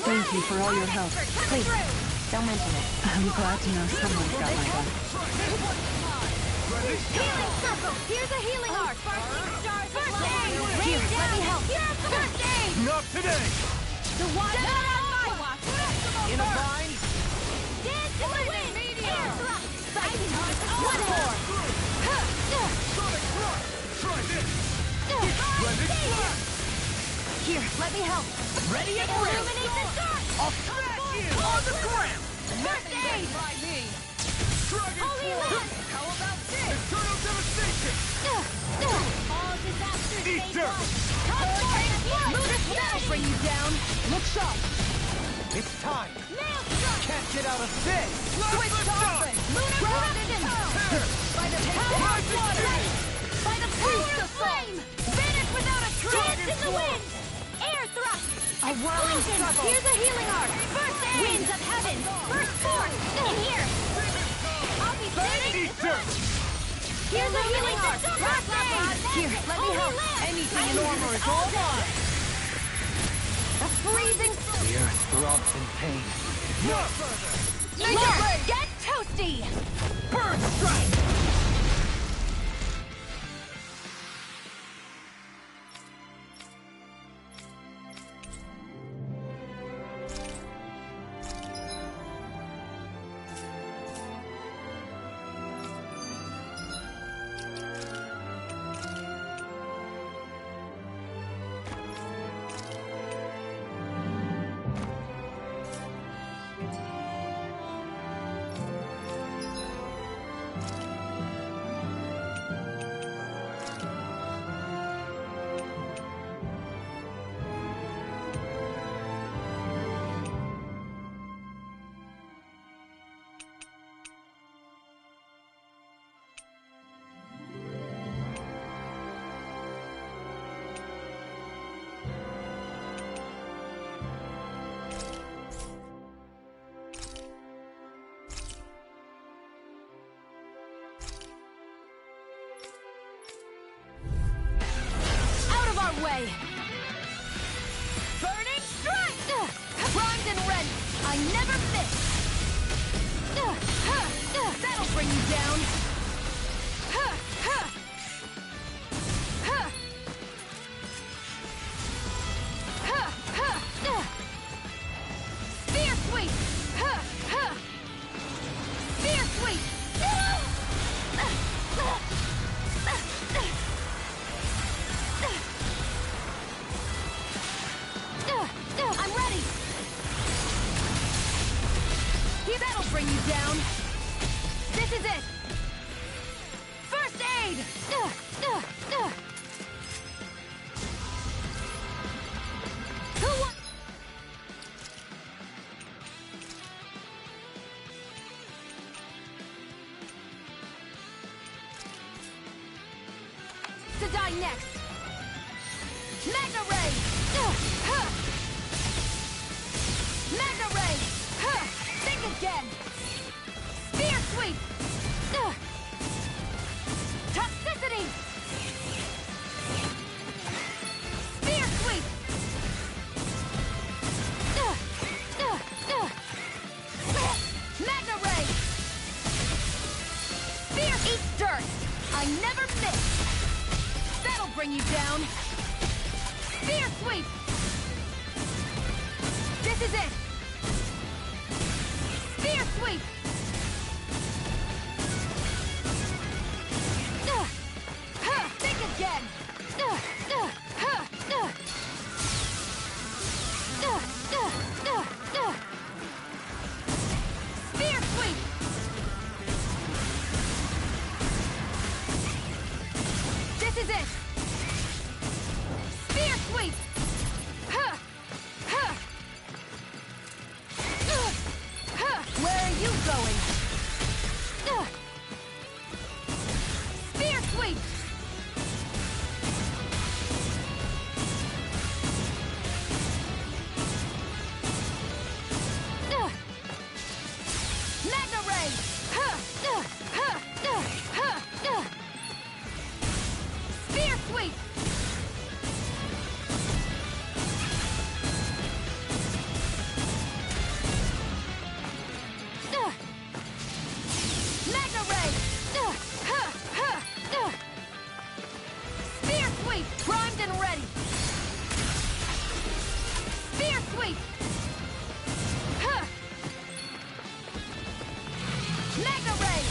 Speaker 3: Thank you for all your help.
Speaker 7: Please, don't mention it.
Speaker 3: I'm glad to know someone's got my back.
Speaker 2: Healing circle! Here's a healing arc! First aid! Here, let me help! First aid!
Speaker 11: Not today!
Speaker 2: The water not on my watch!
Speaker 1: In a bind?
Speaker 2: Dance in the wind! Air thrust! One more!
Speaker 11: Sonic thrust! Try this! Splendid flash!
Speaker 2: Here, let me help!
Speaker 1: Ready and ready!
Speaker 2: Illuminate the dark!
Speaker 1: I'll smash you on the ground!
Speaker 2: First aid!
Speaker 11: Dragon
Speaker 2: Holy
Speaker 11: Force!
Speaker 2: Land! How about this?
Speaker 11: Eternal devastation!
Speaker 2: All disasters
Speaker 11: Eat
Speaker 2: phase
Speaker 11: dirt!
Speaker 2: one! Lunar
Speaker 1: That'll bring you down! Look sharp! It's time!
Speaker 2: Nail strike!
Speaker 1: Can't get out of this!
Speaker 2: Switch to offense! Lunar corruption! By the power of water! By the power of flame! Vanish without a trace! Dance in the wind! Air thrust! A whirling struggle! Here's a healing arc! First aid! Winds of heaven! First force! In here! I'll be burning!
Speaker 11: Eat dirt!
Speaker 2: Here's a healing arc! First aid! Here, let me help!
Speaker 1: Anything in armor is all mine!
Speaker 2: A freezing...
Speaker 4: The earth throbs in pain.
Speaker 11: No further!
Speaker 2: Here! Get toasty!
Speaker 11: Burn strike!
Speaker 2: way! Burning strike! Primed and ready! I never miss! That'll bring you down! Spear sweep! Spear sweep! I'm ready! That'll bring you down! This is it! First aid! Who wants to die next? Magna Ray! Magna Ray! Think again! Spear sweep! Toxicity! Spear sweep! Magna Ray! Spear eat dirt! I never miss! That'll bring you down! Spear sweep! This is it! Spear sweep! Think again! Spear sweep! This is it! Spear sweep! Where are you going? Spear sweep! Magna Ray! Spear sweep! Magna Ray! Spear sweep! Primed and ready! Spear sweep! Magna Ray!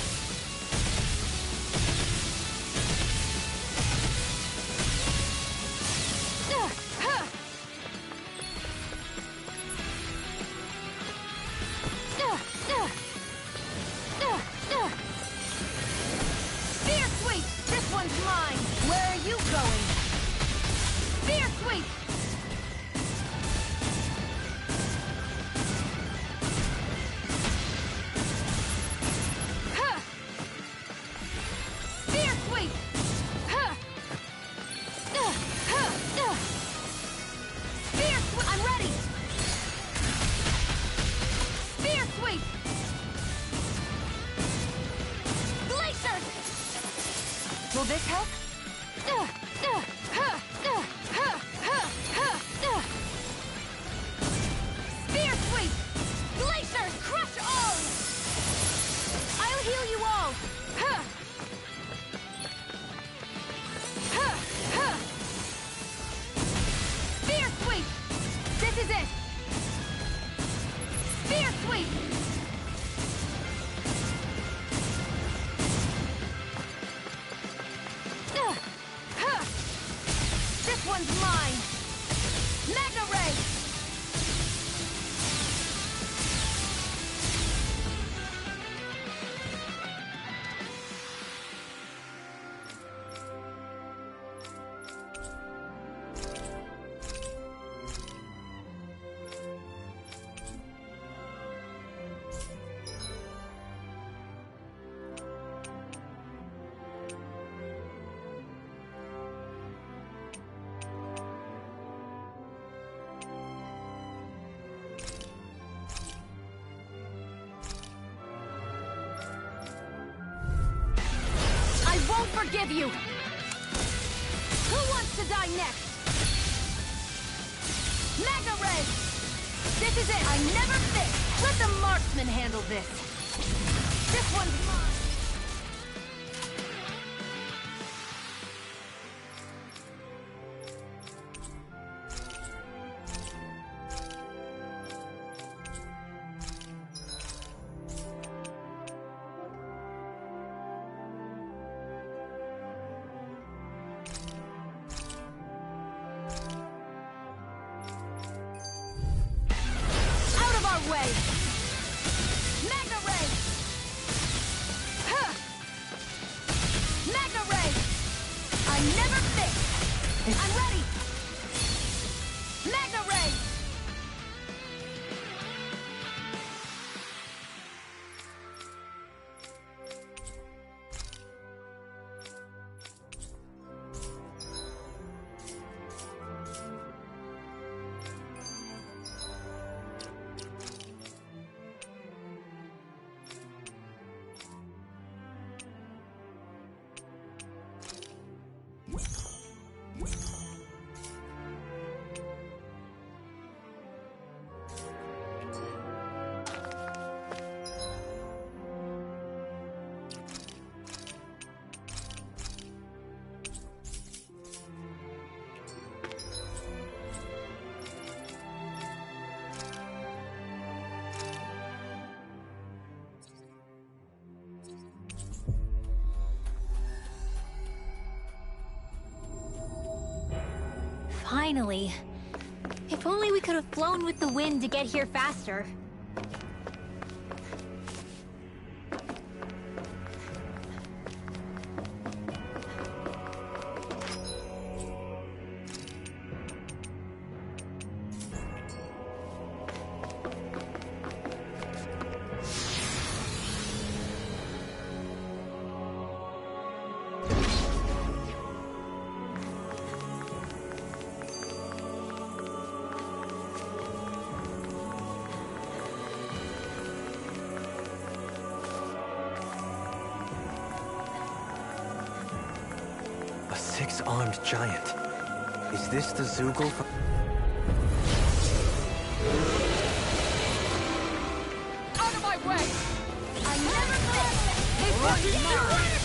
Speaker 2: Spear sweep! This one's mine! Where are you going? Spear sweep! Spear sweep! Spear sweep! I'm ready! Spear sweep! Glacier! Will this help? Spear sweep! Glacier! Crush all! I'll heal you all! Spear sweep! This is it! Spear sweep! This one's mine! Magna Ray! I won't forgive you! Who wants to die next? Mega Ray! This is it! I never fit! Let the marksman handle this! This one's mine!
Speaker 19: Finally. If only we could have flown with the wind to get here faster.
Speaker 4: Six-armed giant. Is this the Zeugl from...
Speaker 2: Out of my way! I never miss! This one's mine!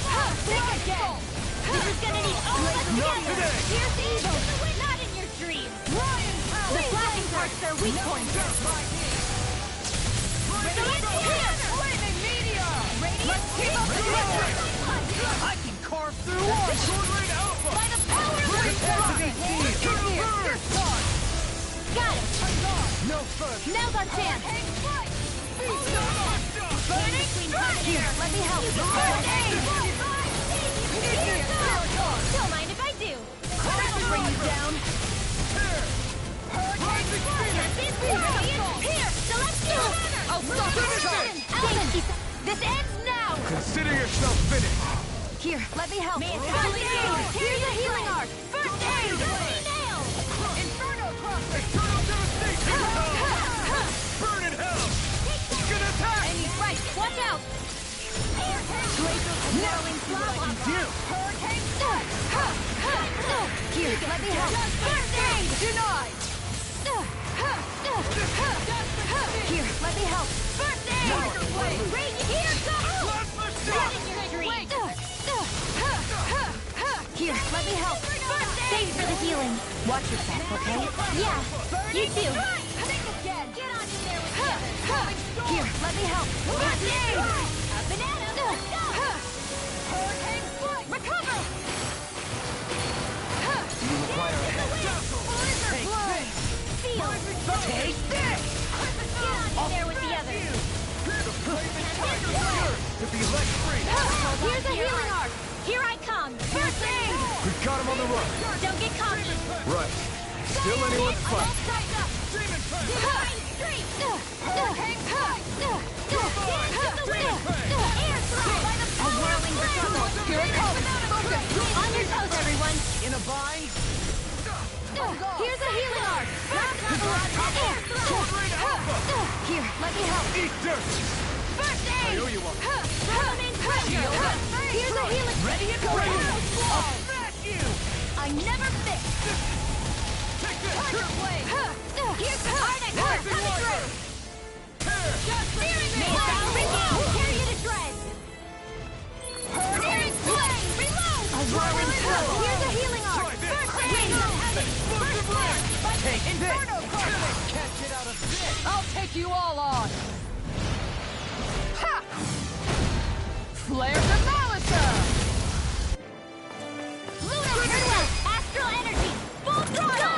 Speaker 2: Think again! This is gonna need all of us together! Here's evil! Not in your dreams! The flashing parts are weak points! Radiant here! Flaming meteor! Radiant keep up the pressure!
Speaker 1: I can carve through one! Sword Rain Alpha!
Speaker 2: By the power of Got it!
Speaker 1: No first!
Speaker 2: Now's our chance! Here, let me help! Don't mind if I do! That'll bring you down! Here! Celestial! Oh, stop! This ends now!
Speaker 11: Consider yourself finished!
Speaker 2: Here, let me help! First aid! Here's a healing art! First aid! Inferno Cluster!
Speaker 11: Eternal devastation! Burn in hell! It's gonna attack!
Speaker 2: I need right! Watch out! Whirling flower! Hurricane! Here, let me help! First aid! Denied! Here, let me help! First aid! Here, go! Not in your dreams! Here, let me help! Thanks for the healing! Watch yourself, okay? Yeah, you too! Get on in there with me! Here, let me help! First aid! A banana! Let's go! Hurricane Flight! Recover!
Speaker 4: Do you require a help?
Speaker 2: Blizzard Blow! Feel! Take this! Get on in there with the others!
Speaker 11: To be let free!
Speaker 2: Here's a healing art! Here I come! First aid!
Speaker 11: We've got him on the run!
Speaker 2: Don't get cocky!
Speaker 11: Right. Still anyone's fight!
Speaker 2: Divine Street! Hurricane Flight! Dance of the wind! Air throw! By the power whirling circle! Here it comes! Focus! On your toes, everyone!
Speaker 1: In a bind?
Speaker 2: Here's a healing art! First level on air throw! Here, let me help!
Speaker 11: Eat dirt!
Speaker 2: First aid!
Speaker 11: I owe you one.
Speaker 2: Permanent pressure! Here's a healing...
Speaker 1: Ready and ready! I'll smash you!
Speaker 2: I never miss!
Speaker 11: Take
Speaker 2: Target blade! Here's the Arctic Heart coming through! Searing blade! Tear you to shreds! Searing blade! Reload! A whirling blow! Here's a healing arc! First wind of heaven! First blood!
Speaker 1: Take
Speaker 2: Inferno
Speaker 1: this!
Speaker 2: Course!
Speaker 1: Catch it out of this!
Speaker 3: I'll take you all on! Ha! Flare the Malicer!
Speaker 2: Lunar Farewell! Astral energy! Full throttle!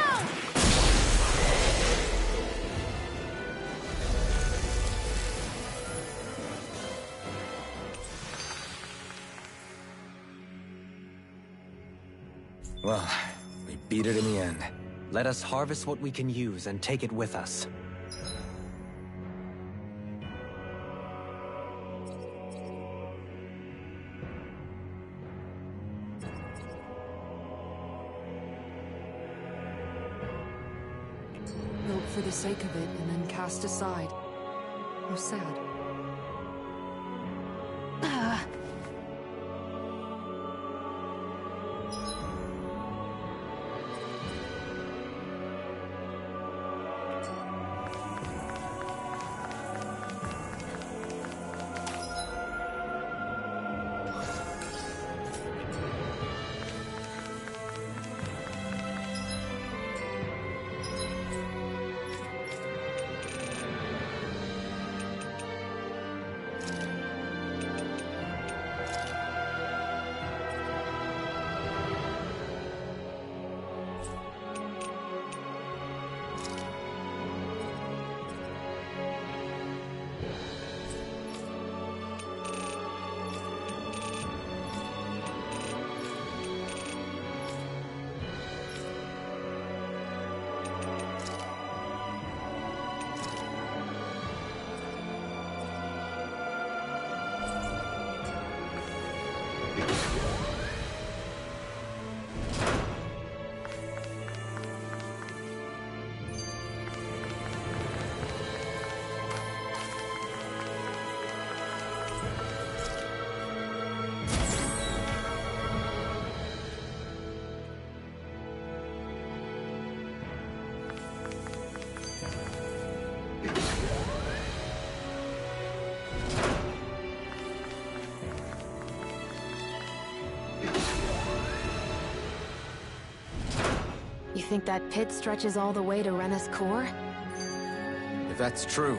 Speaker 5: Well, we beat it in the end.
Speaker 4: Let us harvest what we can use and take it with us.
Speaker 3: Built for the sake of it and then cast aside. How sad.
Speaker 7: You think that pit stretches all the way to Rena's core?
Speaker 5: If that's true,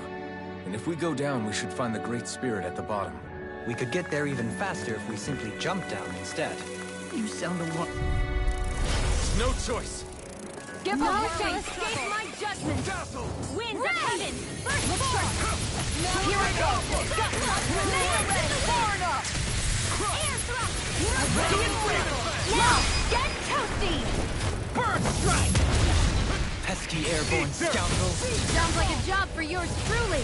Speaker 5: and if we go down, we should find the Great Spirit at the bottom.
Speaker 4: We could get there even faster if we simply jump down instead.
Speaker 1: You sound a lot...
Speaker 11: No choice!
Speaker 2: Give no chance! Escape my judgment! Winds of heaven! First force! Here I go! Born up! Air thrust! Now, get toasty!
Speaker 1: Bird strike!
Speaker 4: Pesky airborne scoundrels!
Speaker 2: Sounds like a job for yours truly!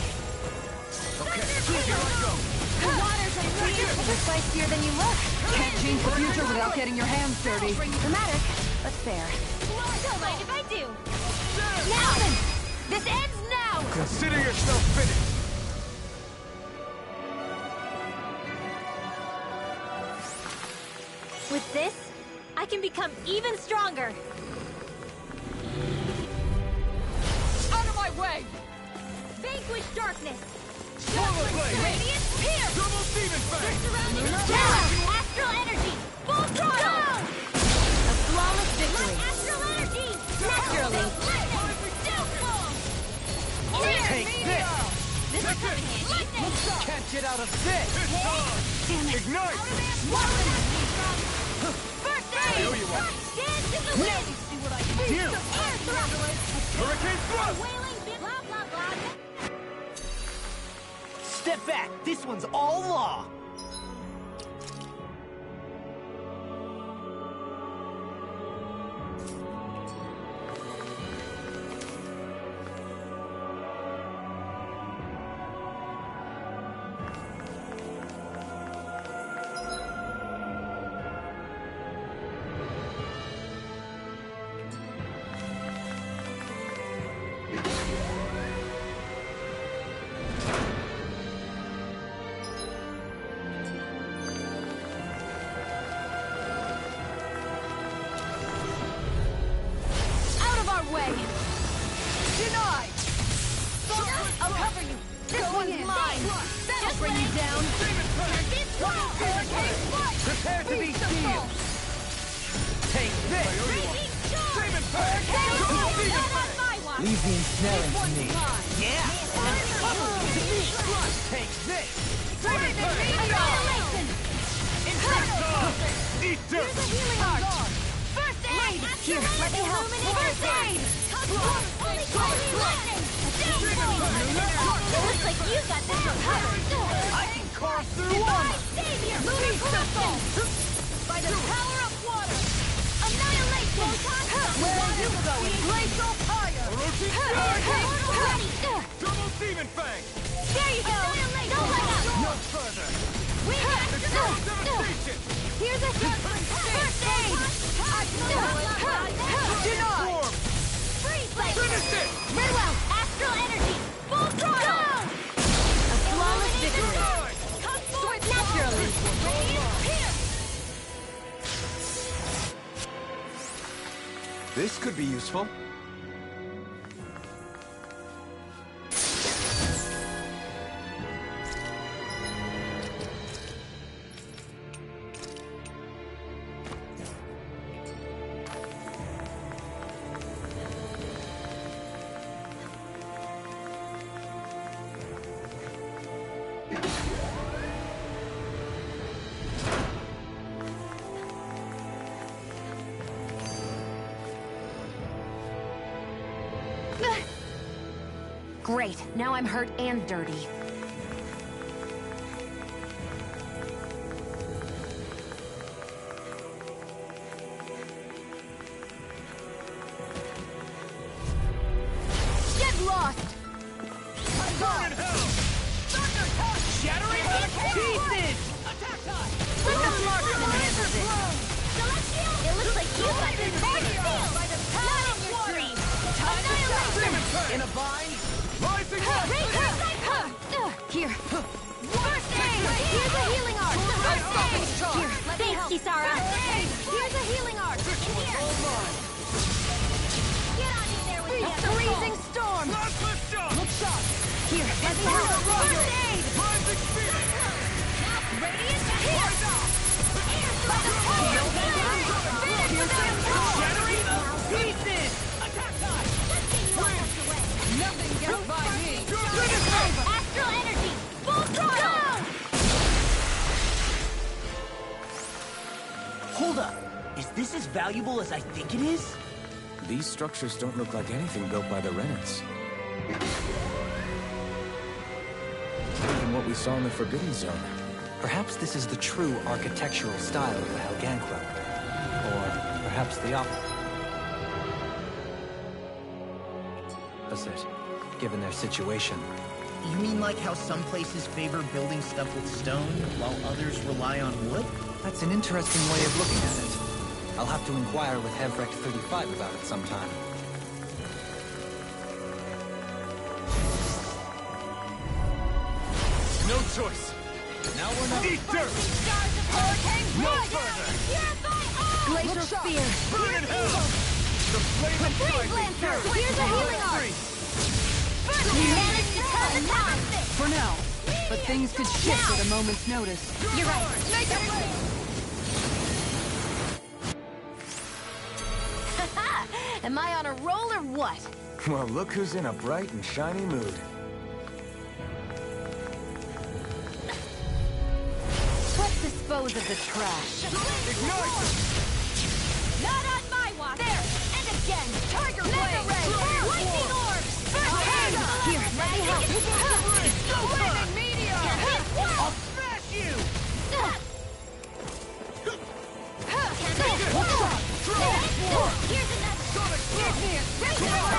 Speaker 11: Okay, here I go!
Speaker 2: The waters are clear!
Speaker 3: You're spicier than you look! Can't change the future without getting your hands dirty.
Speaker 7: Dramatic, but fair.
Speaker 2: Don't mind if I do! Now then! This ends now!
Speaker 11: Consider yourself finished!
Speaker 19: With this, I can become even stronger.
Speaker 3: Out of my way!
Speaker 19: Vanquish darkness!
Speaker 11: Solar blade!
Speaker 19: Radiant pierce!
Speaker 11: Double demon fang!
Speaker 19: Surrounding down! Astral energy! Full throttle!
Speaker 7: A flawless victory.
Speaker 19: My astral energy!
Speaker 7: Naturally.
Speaker 1: Take this!
Speaker 19: This is coming in lightning!
Speaker 1: Can't get out of this!
Speaker 19: Damn it!
Speaker 11: Ignite!
Speaker 19: First aid!
Speaker 11: I know you want.
Speaker 19: Dance in the wind!
Speaker 1: See what I can do!
Speaker 19: Air thrust!
Speaker 11: Hurricane thrust!
Speaker 19: Wailing bit blah blah blah!
Speaker 1: Step back! This one's all law!
Speaker 2: cover you! This one's mine! That'll bring you down!
Speaker 1: Prepare to be sealed! Take this!
Speaker 2: Leave
Speaker 1: the ensnaring to me. Yeah! Take this!
Speaker 2: Annihilation!
Speaker 11: Eat dirt!
Speaker 2: Here's a healing art! First aid! Here, let me help! First aid! Looks like you got this covered!
Speaker 1: I can carve through armor!
Speaker 2: Savior! Lunar corruption! By the power of water! Annihilation!
Speaker 1: Where are you going?
Speaker 2: Glacial fire! Ready!
Speaker 11: Double demon fang!
Speaker 2: There you go! Don't let up!
Speaker 11: No further!
Speaker 2: We got
Speaker 11: Devastation!
Speaker 2: Here's a first aid! Do not! Freeze blade!
Speaker 11: Finish it!
Speaker 2: Midwell! Astral energy! Full throttle! A flawless victory! Naturally!
Speaker 5: This could be useful.
Speaker 7: Great, now I'm hurt and dirty.
Speaker 2: Get lost!
Speaker 1: Shattering pieces!
Speaker 2: Attack time! Let the marksman handle this! It looks like you got this sealed by the power of water! Annihilation!
Speaker 1: In a bind?
Speaker 11: Rising up!
Speaker 2: Here. First aid! Here's a healing art! Here, thanks, Kisara! Here's a healing art! Here! Get on in there with that freezing storm!
Speaker 11: Look shot!
Speaker 2: Here, let me help! First aid!
Speaker 11: Rising speed!
Speaker 2: Radiant here! By the power of
Speaker 1: Shattering pieces! Attack time!
Speaker 2: Nothing gets by me! Astral energy! Full throttle!
Speaker 1: Hold up! Is this as valuable as I think it is?
Speaker 5: These structures don't look like anything built by the Renans. Even what we saw in the Forbidden Zone.
Speaker 4: Perhaps this is the true architectural style of the Helganquil. Or perhaps the opposite. Given their situation.
Speaker 1: You mean like how some places favor building stuff with stone, while others rely on wood?
Speaker 4: That's an interesting way of looking at it. I'll have to inquire with Hevrecht 35 about it sometime.
Speaker 11: No choice! Now we're not... Eat dirt!
Speaker 2: No
Speaker 11: further!
Speaker 2: Glacial spear!
Speaker 11: Burn in hell! The flame of
Speaker 2: Freeze Lancer! Here's a healing art! You managed to turn the tide!
Speaker 18: For now. But things could shift at a moment's notice.
Speaker 2: You're right. Make it! Am I on a roll or what?
Speaker 5: Well, look who's in a bright and shiny mood.
Speaker 2: Let's dispose of the trash.
Speaker 11: Ignite!
Speaker 2: Not on my watch! There! And again! Tiger Blade! Lightning Orb! Here, let me help! Lightning Meteor!
Speaker 1: I'll smash you!
Speaker 2: Here's another!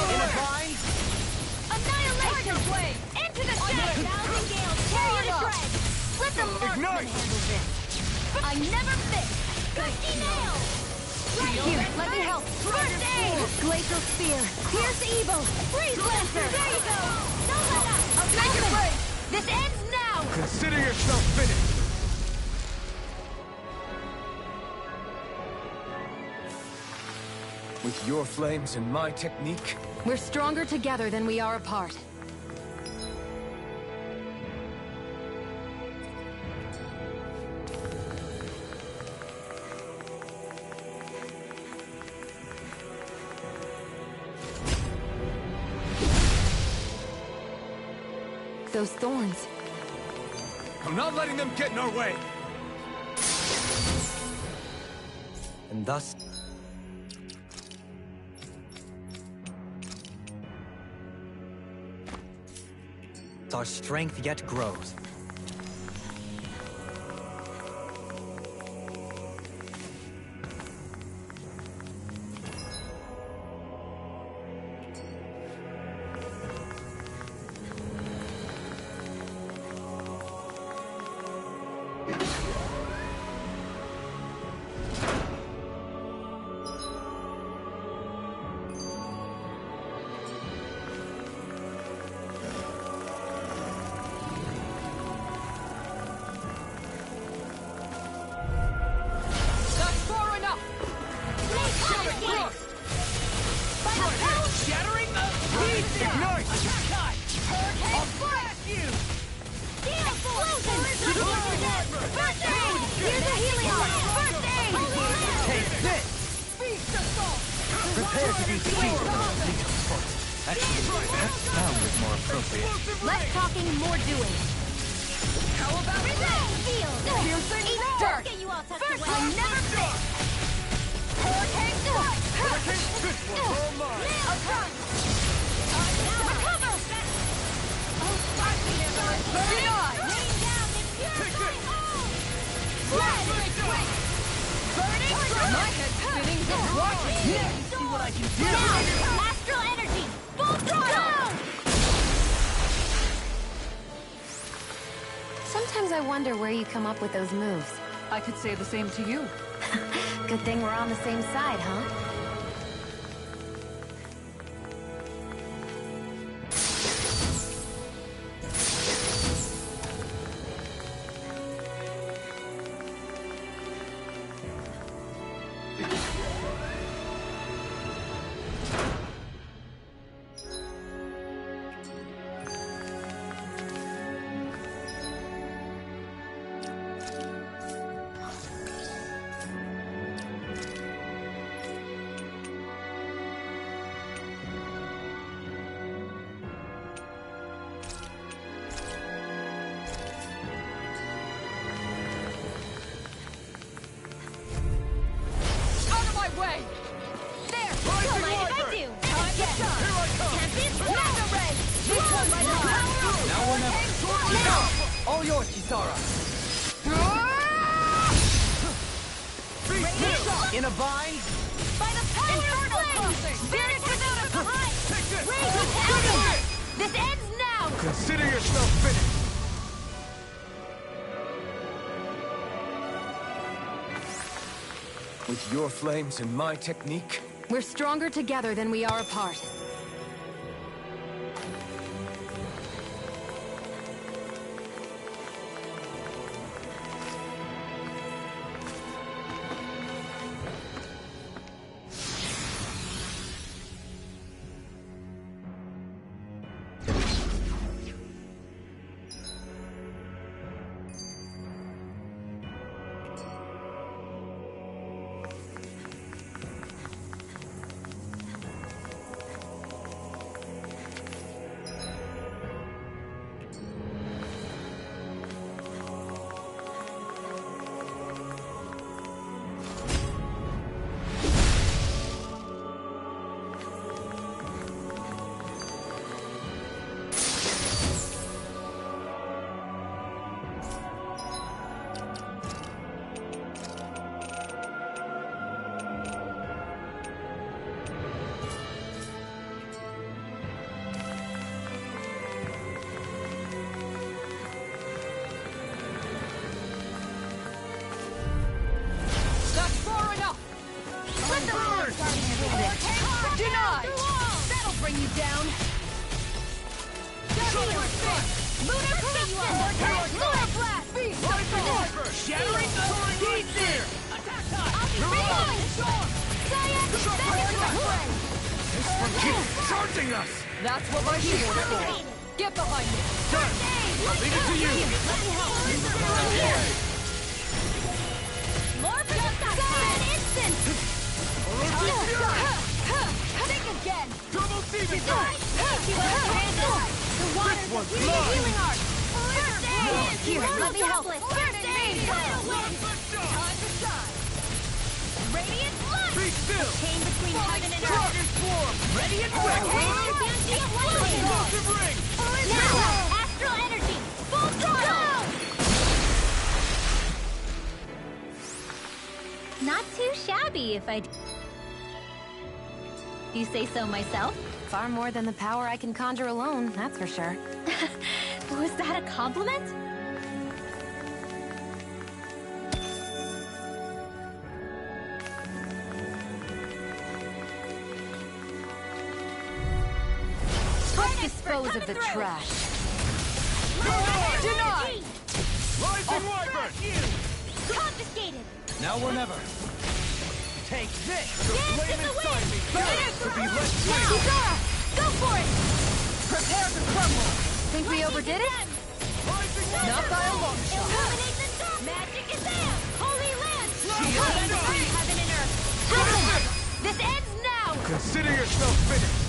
Speaker 1: In a bind?
Speaker 2: Annihilation! Into the shadow! Thousand gales! Tear you to shreds! Let the marksman handle this! I never miss! 50 nails! Here, let me help! First aid! Glacial spear! Pierce evil! Freeze Lancer! There you go! Don't let up! I'll take your break! This ends now!
Speaker 11: Consider yourself finished!
Speaker 5: With your flames and my technique,
Speaker 18: We're stronger together than we are apart.
Speaker 7: those thorns.
Speaker 14: I'm not letting them get in our way!
Speaker 4: And thus... our strength yet grows.
Speaker 2: Less talking, more doing. How about piercing dirt? Don't get you all tucked away. I'll never fit. Hurricane strike.
Speaker 11: This one's all mine.
Speaker 2: Recover. Denied. Rain down and purify all. Burning. My head's spinning. Watch me. See what I can do. Now, astral energy. Full throttle.
Speaker 7: Sometimes I wonder where you come up with those moves.
Speaker 3: I could say the same to you.
Speaker 7: Good thing we're on the same side, huh?
Speaker 4: All yours, Kisara! In a vine?
Speaker 2: By the power of flame! Spirit without a behind! Rage with element! This ends now!
Speaker 11: Consider yourself finished!
Speaker 5: With your flames and my technique?
Speaker 18: We're stronger together than we are apart.
Speaker 11: Charging us!
Speaker 3: That's what my shield is for. Get behind me.
Speaker 11: Done! I'll leave it to you!
Speaker 2: More projectile! An instant! Think again!
Speaker 11: Double demon!
Speaker 2: The water's a healing art! Let me help. First aid! Time to shine! Radiant light!
Speaker 11: Be still!
Speaker 2: Chain between heaven and earth!
Speaker 11: Radiant
Speaker 2: Explosive
Speaker 11: ring!
Speaker 2: Now! Astral energy! Full throttle! Not too shabby, if I... You say so myself?
Speaker 7: Far more than the power I can conjure alone, that's for sure.
Speaker 2: Was that a compliment?
Speaker 7: Let's dispose of the trash.
Speaker 2: Denied!
Speaker 11: Rising Wyvern!
Speaker 2: Confiscated!
Speaker 11: Now or never. Take this! The
Speaker 2: Dance
Speaker 11: flame
Speaker 2: in the
Speaker 11: inside
Speaker 2: wind!
Speaker 11: me yearns to be let free!
Speaker 2: Kizara! Go for it!
Speaker 3: Prepare to crumble! Think we overdid it?
Speaker 2: Not by a long shot. Illuminate the dark! Magic is there! Holy land! Shield between heaven and earth! Gentlemen! This ends now!
Speaker 11: Consider yourself finished!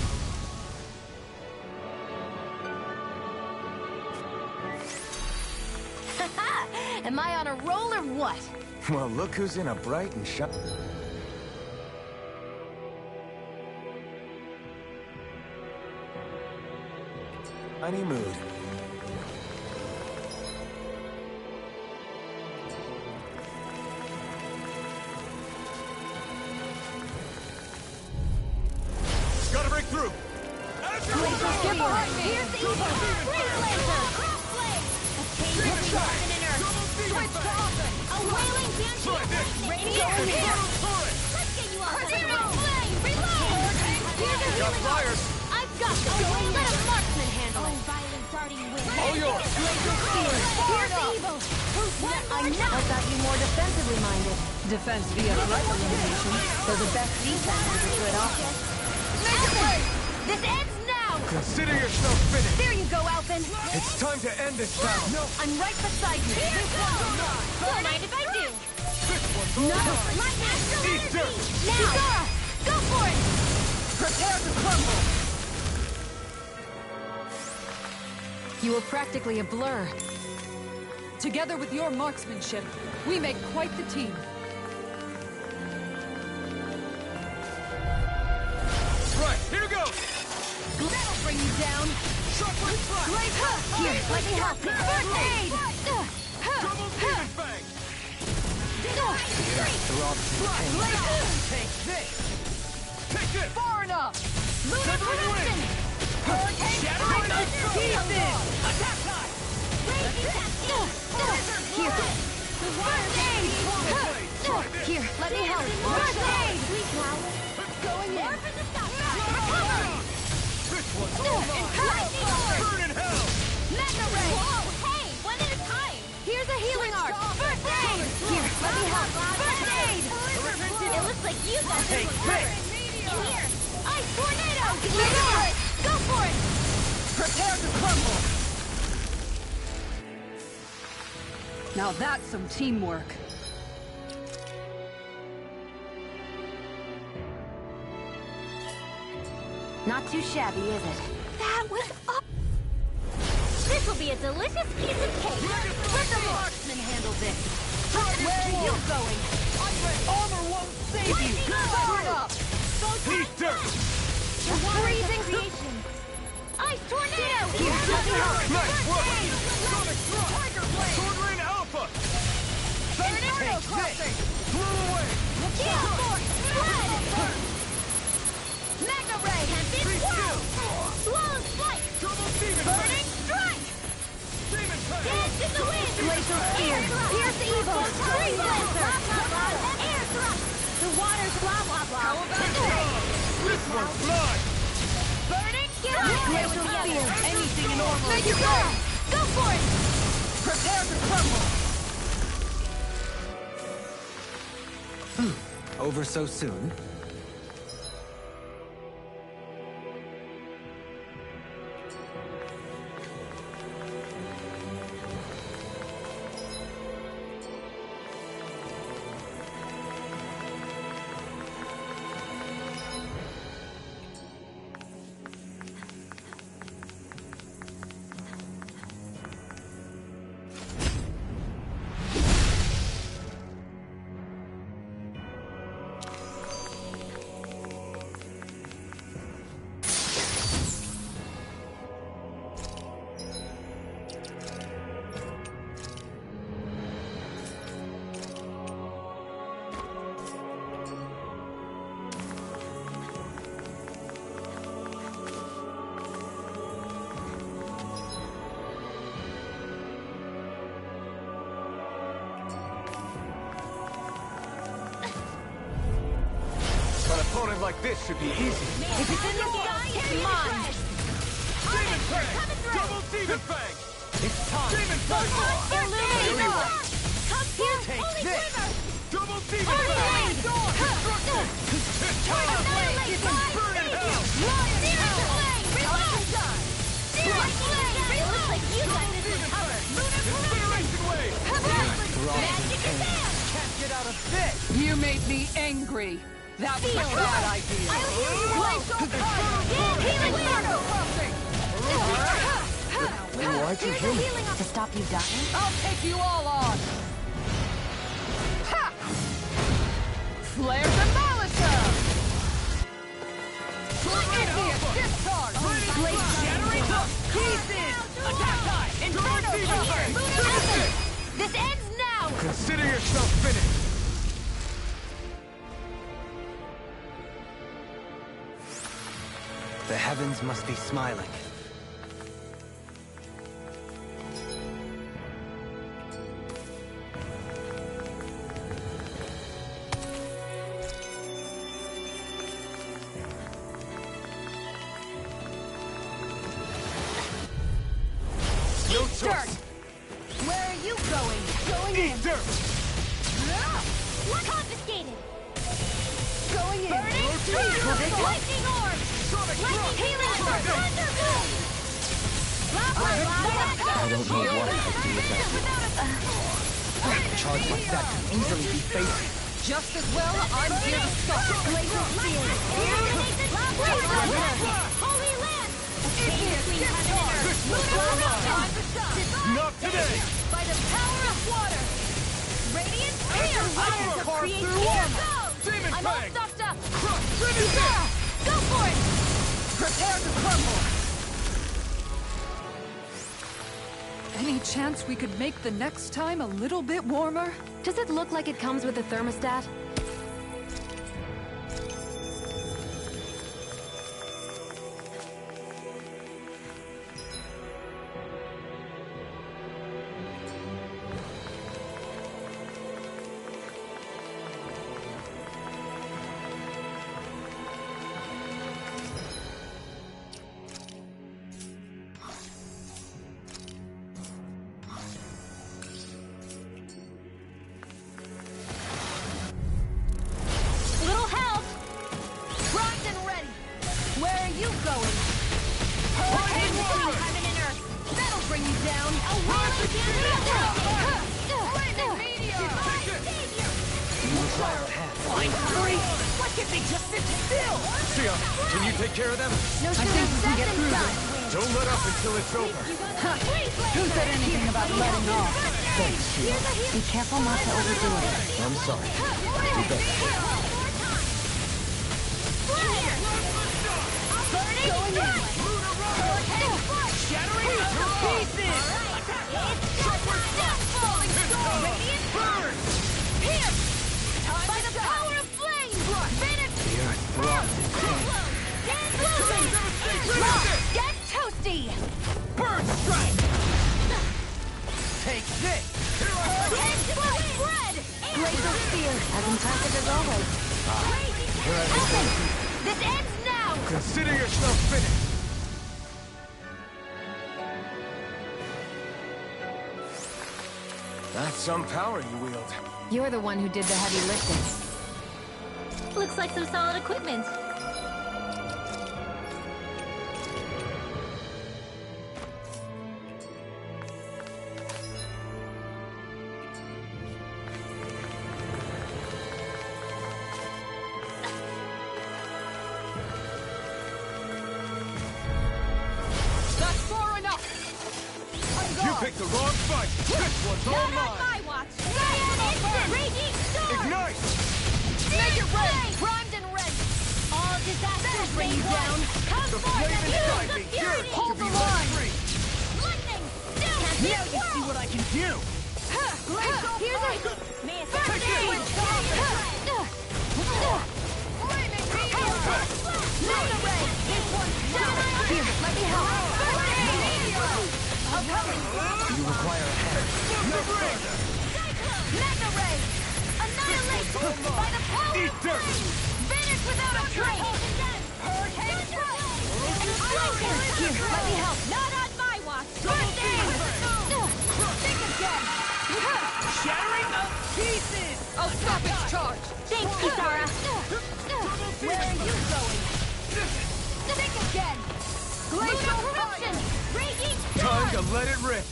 Speaker 7: Am I on a roll or what?
Speaker 5: Well, look who's in a bright and shiny... mood.
Speaker 11: Gotta break through!
Speaker 2: Get behind me! Here's the evil! Green Lantern! Crossblade! A chain between heaven and earth! Switch to open! A wailing banshee! Radiant here! Let's get you off the ground! Flame! Reload! Here's a healing arc! I've got the going! Let a marksman handle it! Violent darting wind!
Speaker 11: All yours!
Speaker 2: Laser spear! Here's the evil! Who's next?
Speaker 7: I thought you more defensively minded.
Speaker 3: Defense via threat elimination, though the best defense is a good offense.
Speaker 2: Alphen! This ends now!
Speaker 11: Consider yourself finished!
Speaker 2: There you go, Alphen!
Speaker 11: It's time to end this battle! No!
Speaker 2: I'm right beside you! Here goes! Don't mind if I do!
Speaker 11: This one's
Speaker 2: No!
Speaker 11: all
Speaker 2: My astral
Speaker 11: Eat
Speaker 2: energy!
Speaker 11: dirt!
Speaker 2: Now! Kizara! Go for it!
Speaker 3: Prepare to crumble!
Speaker 18: You were practically a blur. Together with your marksmanship, we make quite the team.
Speaker 11: Right, here goes!
Speaker 2: That'll bring you down!
Speaker 11: Shockwave flash!
Speaker 2: Here, let me help! First aid!
Speaker 11: Double demon fang!
Speaker 2: Take
Speaker 11: this! Take this!
Speaker 3: Far enough!
Speaker 2: Lunar corruption! Hurricane
Speaker 11: Shattering
Speaker 2: strike! Attack time! Here! The water's aid! Here, let me help! First aid! Going in! Recover!
Speaker 11: This one's all mine! Burn in hell!
Speaker 2: Mega ray! Whoa, hey! One at a time! Here's a healing arc! First aid! Here, let me help! First aid! It looks like you got
Speaker 11: Take this!
Speaker 2: In here! Ice tornado! Go for it!
Speaker 3: Prepare to crumble! Now that's some teamwork.
Speaker 7: Not too shabby, is it?
Speaker 2: That was up! This'll be a delicious piece of cake! Let the marksman handle this! Where are you going?
Speaker 11: Armor won't save you!
Speaker 2: Burn up!
Speaker 11: Eat dirt!
Speaker 2: The freezing creation! Ice tornado! Here, let me help!
Speaker 11: Nice work! Sonic Thrust!
Speaker 2: Tiger blade!
Speaker 11: Sword Rain Alpha!
Speaker 2: Inferno crossing!
Speaker 11: Blow away!
Speaker 2: Kill force! Spread! Mega ray! Tempest whirl! Swallow's flight!
Speaker 11: Double demon
Speaker 2: Burning strike!
Speaker 11: Demon fang!
Speaker 2: Dance in the wind! Glacial spear! Pierce the evil! Green Lancer! Air thrust! The water's blah blah blah!
Speaker 11: How about this one's mine!
Speaker 2: Burning strike! Glacial spear!
Speaker 3: Anything in order.
Speaker 2: Make you go! Go for it!
Speaker 3: Prepare to crumble!
Speaker 4: Over so soon?
Speaker 11: opponent like this should be easy.
Speaker 2: If it's in the sky, it's mine!
Speaker 11: Demon Fang! Double Demon Fang!
Speaker 1: It's time!
Speaker 11: Demon Fang!
Speaker 2: Illuminator! Come here,
Speaker 1: Take
Speaker 2: Holy
Speaker 1: this!
Speaker 2: Quiver!
Speaker 11: Double Demon Fang! Destruction! It's time!
Speaker 2: Annihilate!
Speaker 11: Burn in hell!
Speaker 2: Searing Flame! Reload! Searing Flame! Reload! Looks like you got this in cover! Lunar
Speaker 11: Incineration Wave!
Speaker 2: Magic Advance!
Speaker 1: Can't get out of this!
Speaker 3: You made me angry. That was a bad idea.
Speaker 2: I'll heal you all! Healing Circle!
Speaker 4: Why'd you heal me?
Speaker 7: To stop you dying?
Speaker 3: I'll take you all on. Ha! Flare Demolition! Prometheus discharge!
Speaker 2: Blade shattering!
Speaker 1: Pieces! Attack time!
Speaker 2: Inferno here! Lunar! This ends now!
Speaker 11: Consider yourself finished!
Speaker 4: The heavens must be smiling.
Speaker 11: No
Speaker 2: Dirt!
Speaker 11: choice!
Speaker 2: Where are you going? Going
Speaker 11: Eat
Speaker 2: in!
Speaker 11: dirt!
Speaker 2: What? Confiscated!
Speaker 3: Going in!
Speaker 2: Burning Storm! Lightning Orb! Lightning Healing Thunderbolt!
Speaker 4: I don't know what I'd do without you. A charge like that can easily be faced.
Speaker 3: Just as well, I'm here to stop it.
Speaker 2: Glacial Steel! Holy Land!
Speaker 11: Not today!
Speaker 2: By the power of water! Radiant Spear! Fires of creation!
Speaker 11: Demon
Speaker 2: I'm all
Speaker 11: Fang!
Speaker 2: stocked up!
Speaker 11: Crush! Finish!
Speaker 2: Go for it!
Speaker 3: Prepare to crumble! Any chance we could make the next time a little bit warmer?
Speaker 7: Does it look like it comes with a thermostat?
Speaker 2: Little help! Primed and ready! Where are you going? Hurricane Blue! Heaven and Earth! That'll bring you down! A whirling
Speaker 4: You require a hand.
Speaker 1: Fine free! Why can't they just sit still?
Speaker 11: Sia, can you take care of them?
Speaker 2: No
Speaker 3: I think we can get through this.
Speaker 11: Don't let up until it's over.
Speaker 3: Who said anything about letting off?
Speaker 4: Thanks, Sia.
Speaker 7: Be careful not to overdo it.
Speaker 4: I'm sorry. You bet.
Speaker 2: Going in! Shattering to pieces! Falling storm! Radiant burn! Pierce! By the power of flame! Finish!
Speaker 4: The earth throbs in pain.
Speaker 2: Get toasty!
Speaker 1: Bird strike! Take this!
Speaker 2: Spread! Glacial Spear!
Speaker 7: As impressive as always.
Speaker 2: This ends now!
Speaker 11: Consider yourself finished! That's some power you wield.
Speaker 7: You're the one who did the heavy lifting.
Speaker 19: Looks like some solid equipment.
Speaker 3: That's far enough!
Speaker 11: You picked the wrong fight! This one's all
Speaker 2: Not on
Speaker 11: mine!
Speaker 2: my watch! Raging storm!
Speaker 11: Ignite!
Speaker 2: Make it rain! Primed and ready! All disasters bring you down! Come
Speaker 11: The
Speaker 2: forth
Speaker 11: flame
Speaker 2: and
Speaker 11: inside
Speaker 2: use
Speaker 11: me
Speaker 2: the
Speaker 11: yearns
Speaker 2: purity!
Speaker 11: to
Speaker 2: Hold
Speaker 11: be
Speaker 2: the
Speaker 11: let
Speaker 2: line!
Speaker 11: free!
Speaker 2: Lightning! Down!
Speaker 1: Now you see what I can do!
Speaker 2: Here's a... First aid! Mega ray! This one's mine! Here, let me help! First aid!
Speaker 4: You require a hand.
Speaker 11: No further!
Speaker 2: Mega ray! Annihilate! By the power of flame! Vanish without a
Speaker 11: let it rip.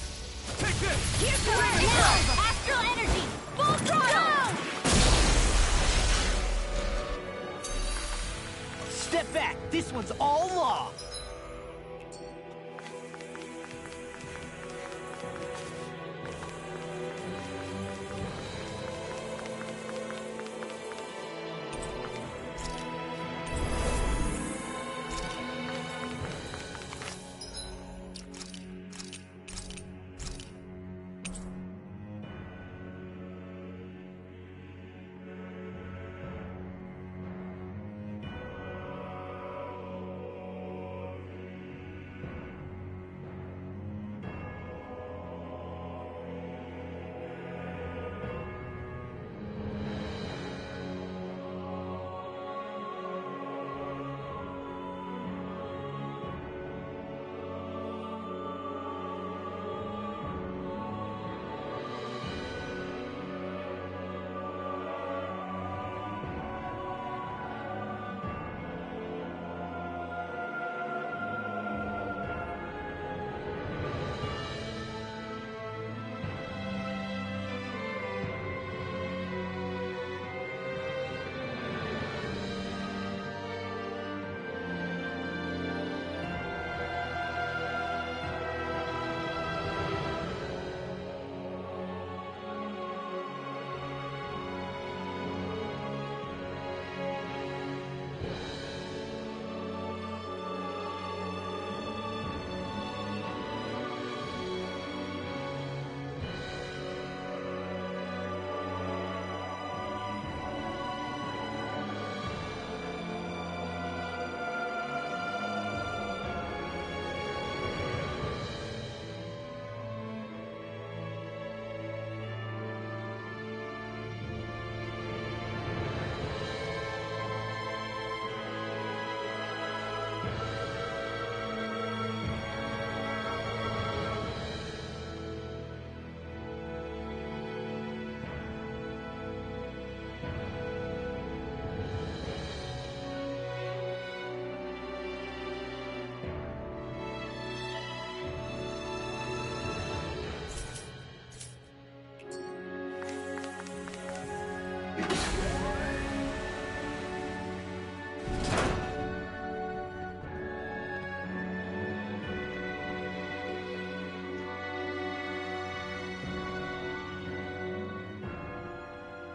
Speaker 11: Take this!
Speaker 2: Here's the Astral energy! Full throttle!
Speaker 1: Step back. This one's all law.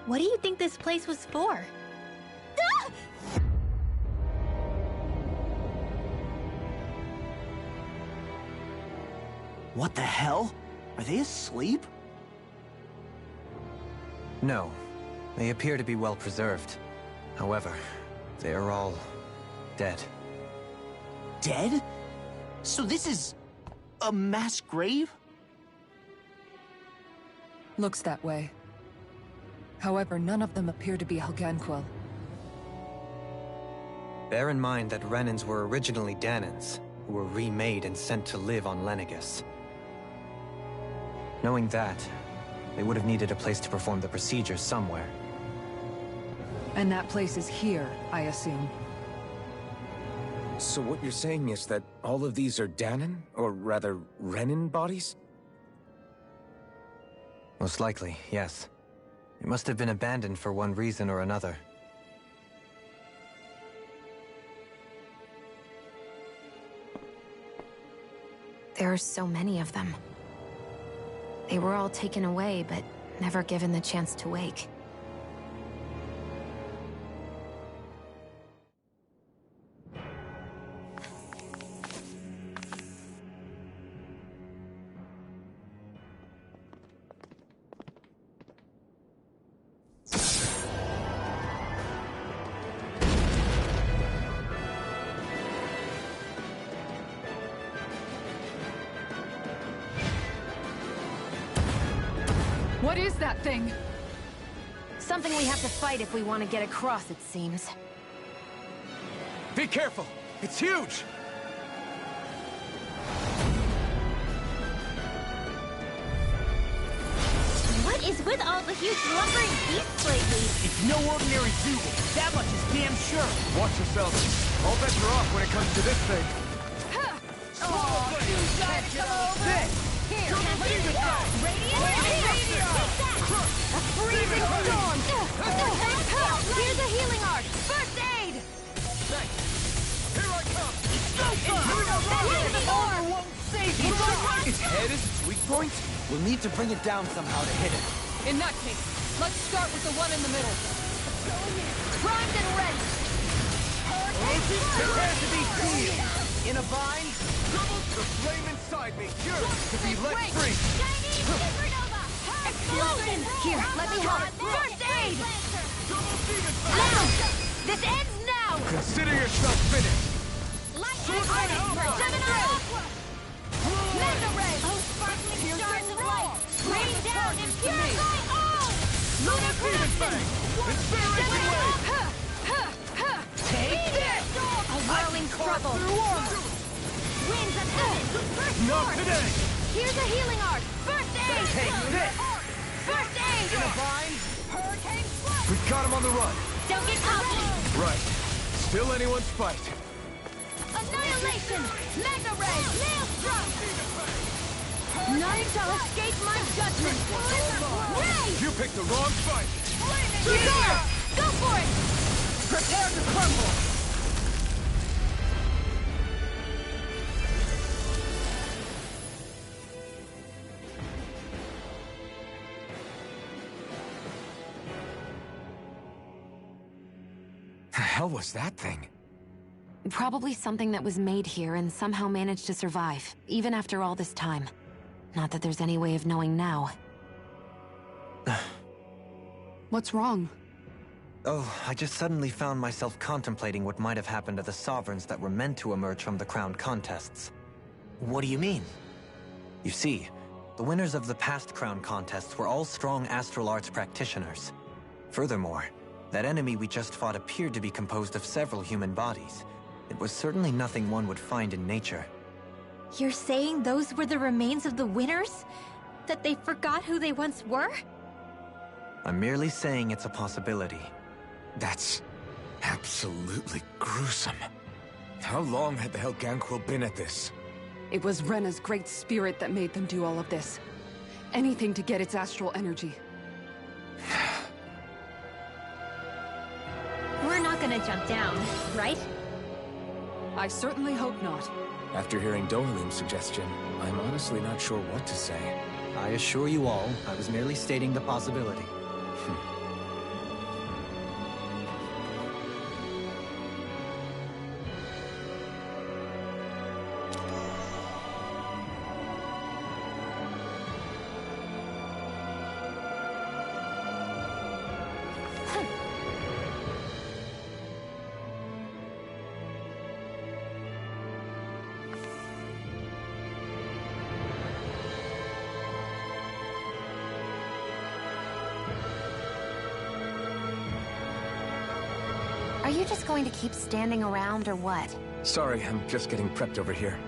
Speaker 19: What do you think this place was for?
Speaker 2: Ah!
Speaker 1: What the hell? Are they asleep?
Speaker 4: No. They appear to be well preserved. However, they are all dead.
Speaker 1: Dead? So this is a mass grave?
Speaker 3: Looks that way. However, none of them appear to be Helganquil.
Speaker 4: Bear in mind that Renans were originally Danans, who were remade and sent to live on Lenegis. Knowing that, they would have needed a place to perform the procedures somewhere.
Speaker 3: And that place is here, I assume.
Speaker 5: So what you're saying is that all of these are Danan, or rather, Renan bodies?
Speaker 4: Most likely, yes. It must have been abandoned for one reason or another.
Speaker 7: There are so many of them. They were all taken away, but never given the chance to wake.
Speaker 3: What is that thing?
Speaker 7: Something we have to fight if we want to get across, it seems.
Speaker 11: Be careful! It's huge!
Speaker 19: What is with all the huge lumbering beasts lately?
Speaker 1: It's no ordinary zoo. That much is damn sure.
Speaker 11: Watch yourselves. All bets are off when it comes to this thing.
Speaker 2: Oh, you guys come over!
Speaker 1: This!
Speaker 2: here! Radiant meteor! A freezing storm! Here's a healing arc! First aid!
Speaker 11: Here I come!
Speaker 2: Its
Speaker 1: head is its weak point? We'll need to bring it down somehow to hit it.
Speaker 3: In that case, let's start with the one in the middle.
Speaker 2: Primed and ready!
Speaker 1: Prepare to be sealed! In a bind?
Speaker 11: The flame inside me yearns to be let
Speaker 2: Break.
Speaker 11: free!
Speaker 2: Chinese supernova! Explosion! Here, let me help! First aid! Now! This ends now!
Speaker 11: Consider yourself finished!
Speaker 2: Seven Aqua! Mega Ray! Oh, sparkling stars of light! Rain down and purify all! Lunar corruption! Seven Aqua! Take this! A whirling trouble! Winds of heaven! First
Speaker 11: Not
Speaker 2: force!
Speaker 11: today!
Speaker 2: Here's a healing arc! First aid!
Speaker 11: Take this!
Speaker 2: First aid!
Speaker 11: In a bind?
Speaker 2: Hurricane Flood!
Speaker 11: We've got him on the run!
Speaker 2: Don't get cocky!
Speaker 11: Right. Still anyone's fight.
Speaker 2: Annihilation! Mega Ray! Maelstrom! None shall escape my judgment! Ray!
Speaker 11: You picked the wrong fight!
Speaker 2: There! Go for it!
Speaker 1: Prepare to crumble!
Speaker 5: The hell was that thing?
Speaker 7: Probably something that was made here and somehow managed to survive, even after all this time. Not that there's any way of knowing now.
Speaker 3: What's wrong?
Speaker 4: Oh, I just suddenly found myself contemplating what might have happened to the Sovereigns that were meant to emerge from the crowned contests. What do you mean? You see, the winners of the past crown contests were all strong astral arts practitioners. Furthermore, that enemy we just fought appeared to be composed of several human bodies. It was certainly nothing one would find in nature.
Speaker 19: You're saying those were the remains of the winners? That they forgot who they once were?
Speaker 4: I'm merely saying it's a possibility.
Speaker 5: That's absolutely gruesome. How long had the Helganquil been at this?
Speaker 18: It was Rena's great spirit that made them do all of this. Anything to get its astral energy.
Speaker 19: We're not gonna jump down, right?
Speaker 18: I certainly hope not.
Speaker 5: After hearing Dohalim's suggestion, I'm honestly not sure what to say.
Speaker 4: I assure you all, I was merely stating the possibility.
Speaker 7: Are you just going to keep standing around or what?
Speaker 5: Sorry, I'm just getting prepped over here.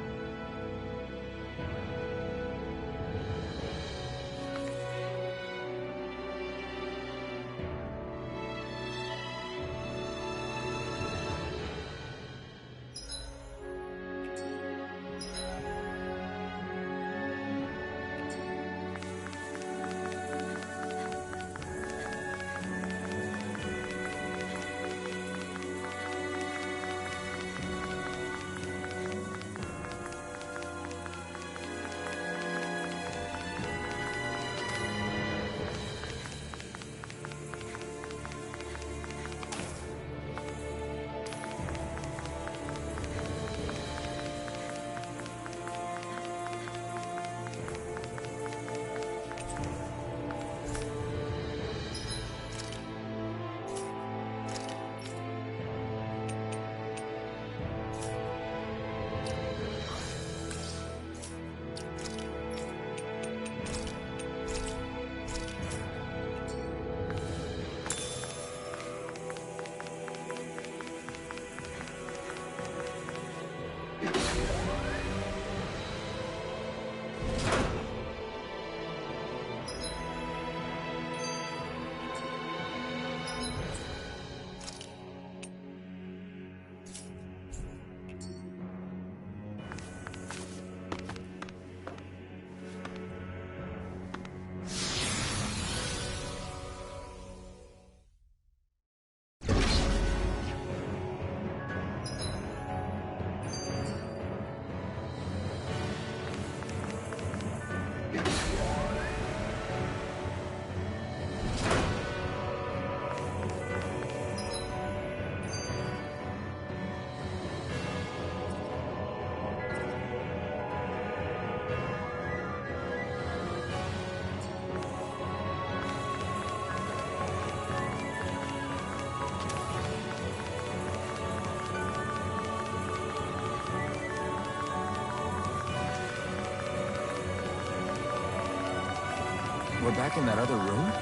Speaker 5: We're back in that other room?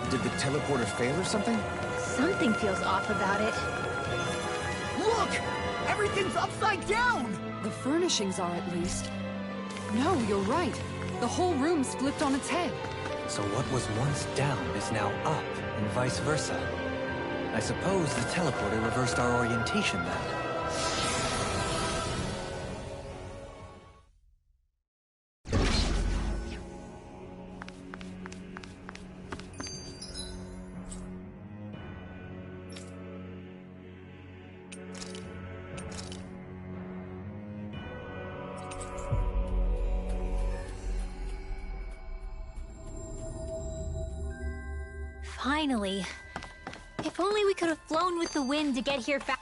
Speaker 5: Did the teleporter fail or something?
Speaker 19: Something feels off about it.
Speaker 1: Look! Everything's upside down!
Speaker 18: The furnishings are, at least. No, you're right. The whole room's flipped on its head.
Speaker 4: So what was once down is now up, and vice versa. I suppose the teleporter reversed our orientation then.
Speaker 19: Finally. If only we could have flown with the wind to get here fast.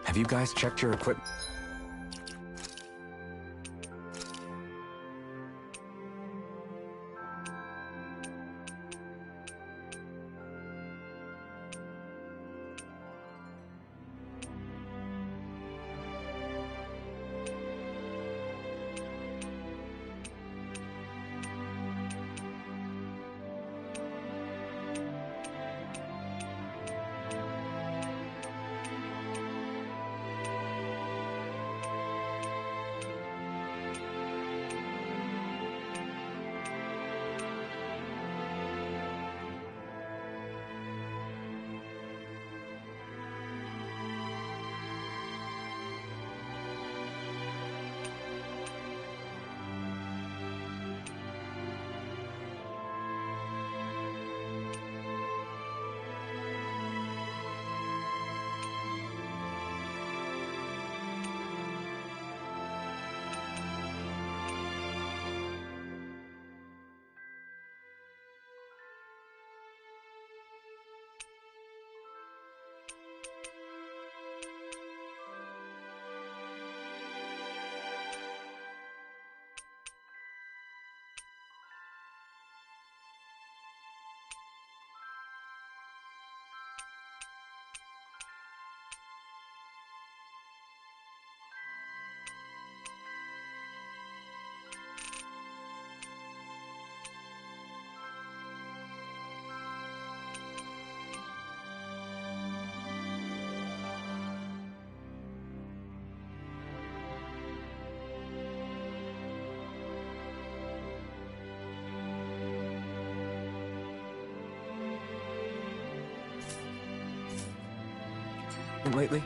Speaker 5: Have you guys checked your equipment? Lately?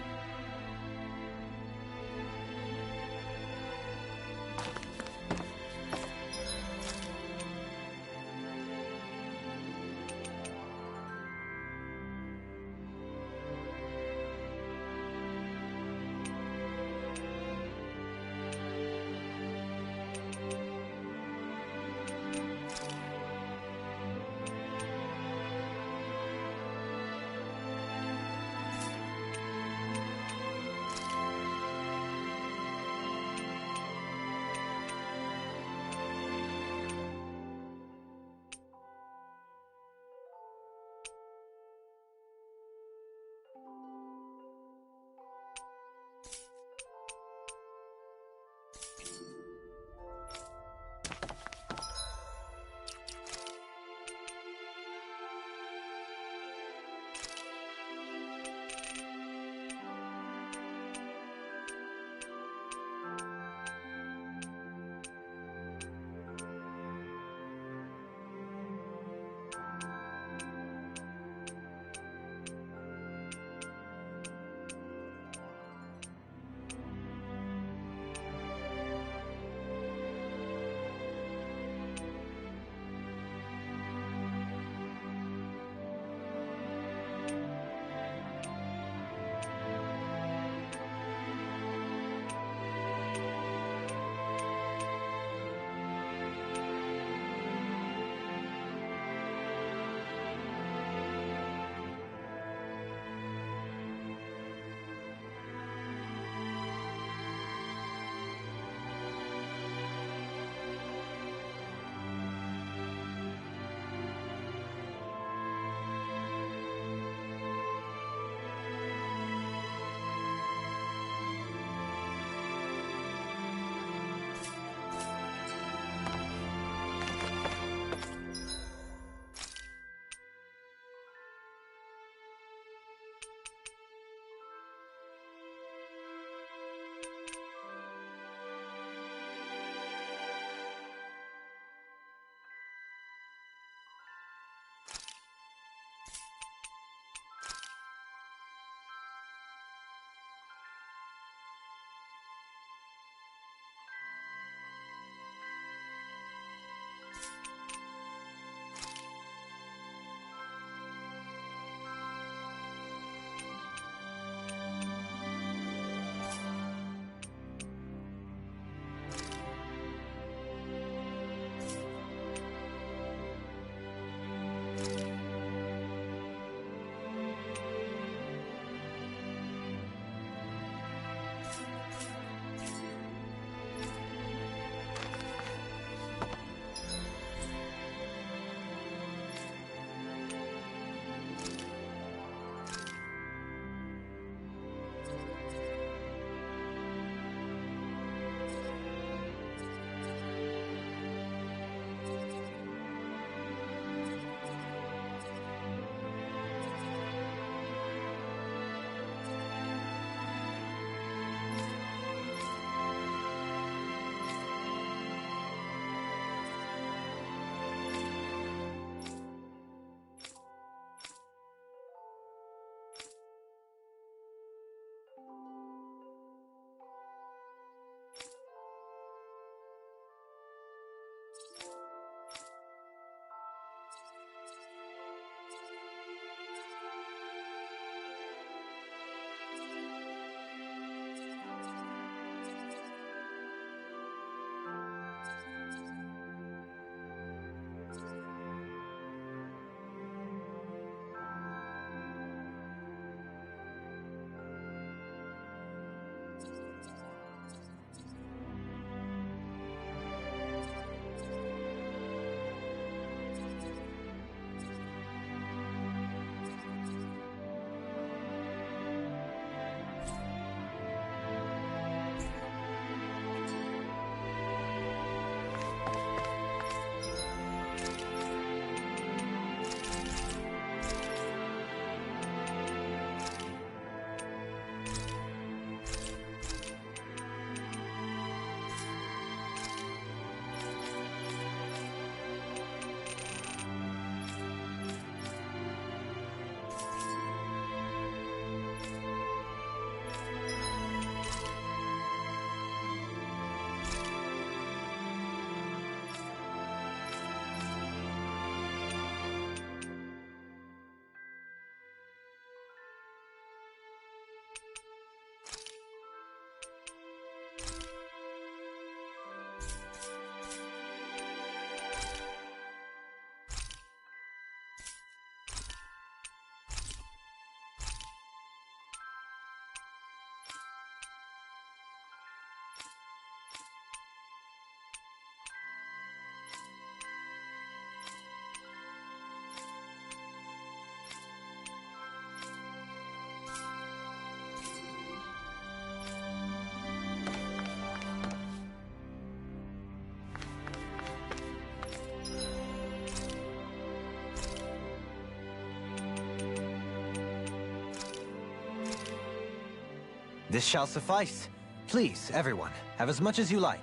Speaker 4: This shall suffice. Please, everyone, have as much as you like.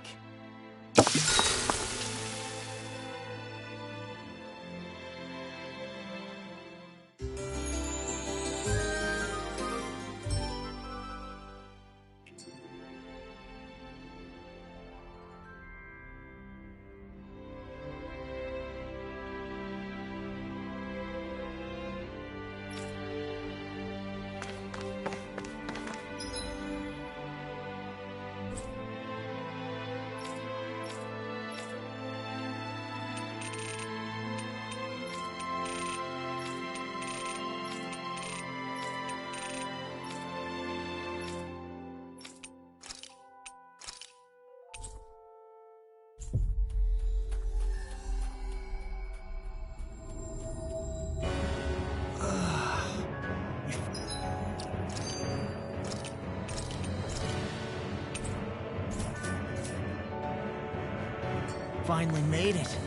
Speaker 1: Finally made it.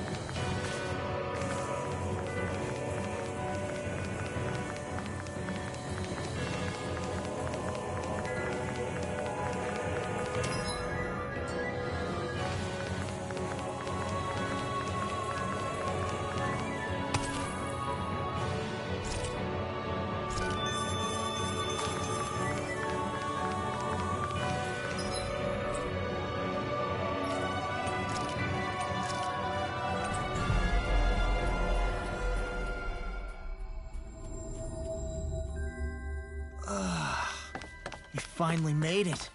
Speaker 1: We finally made it.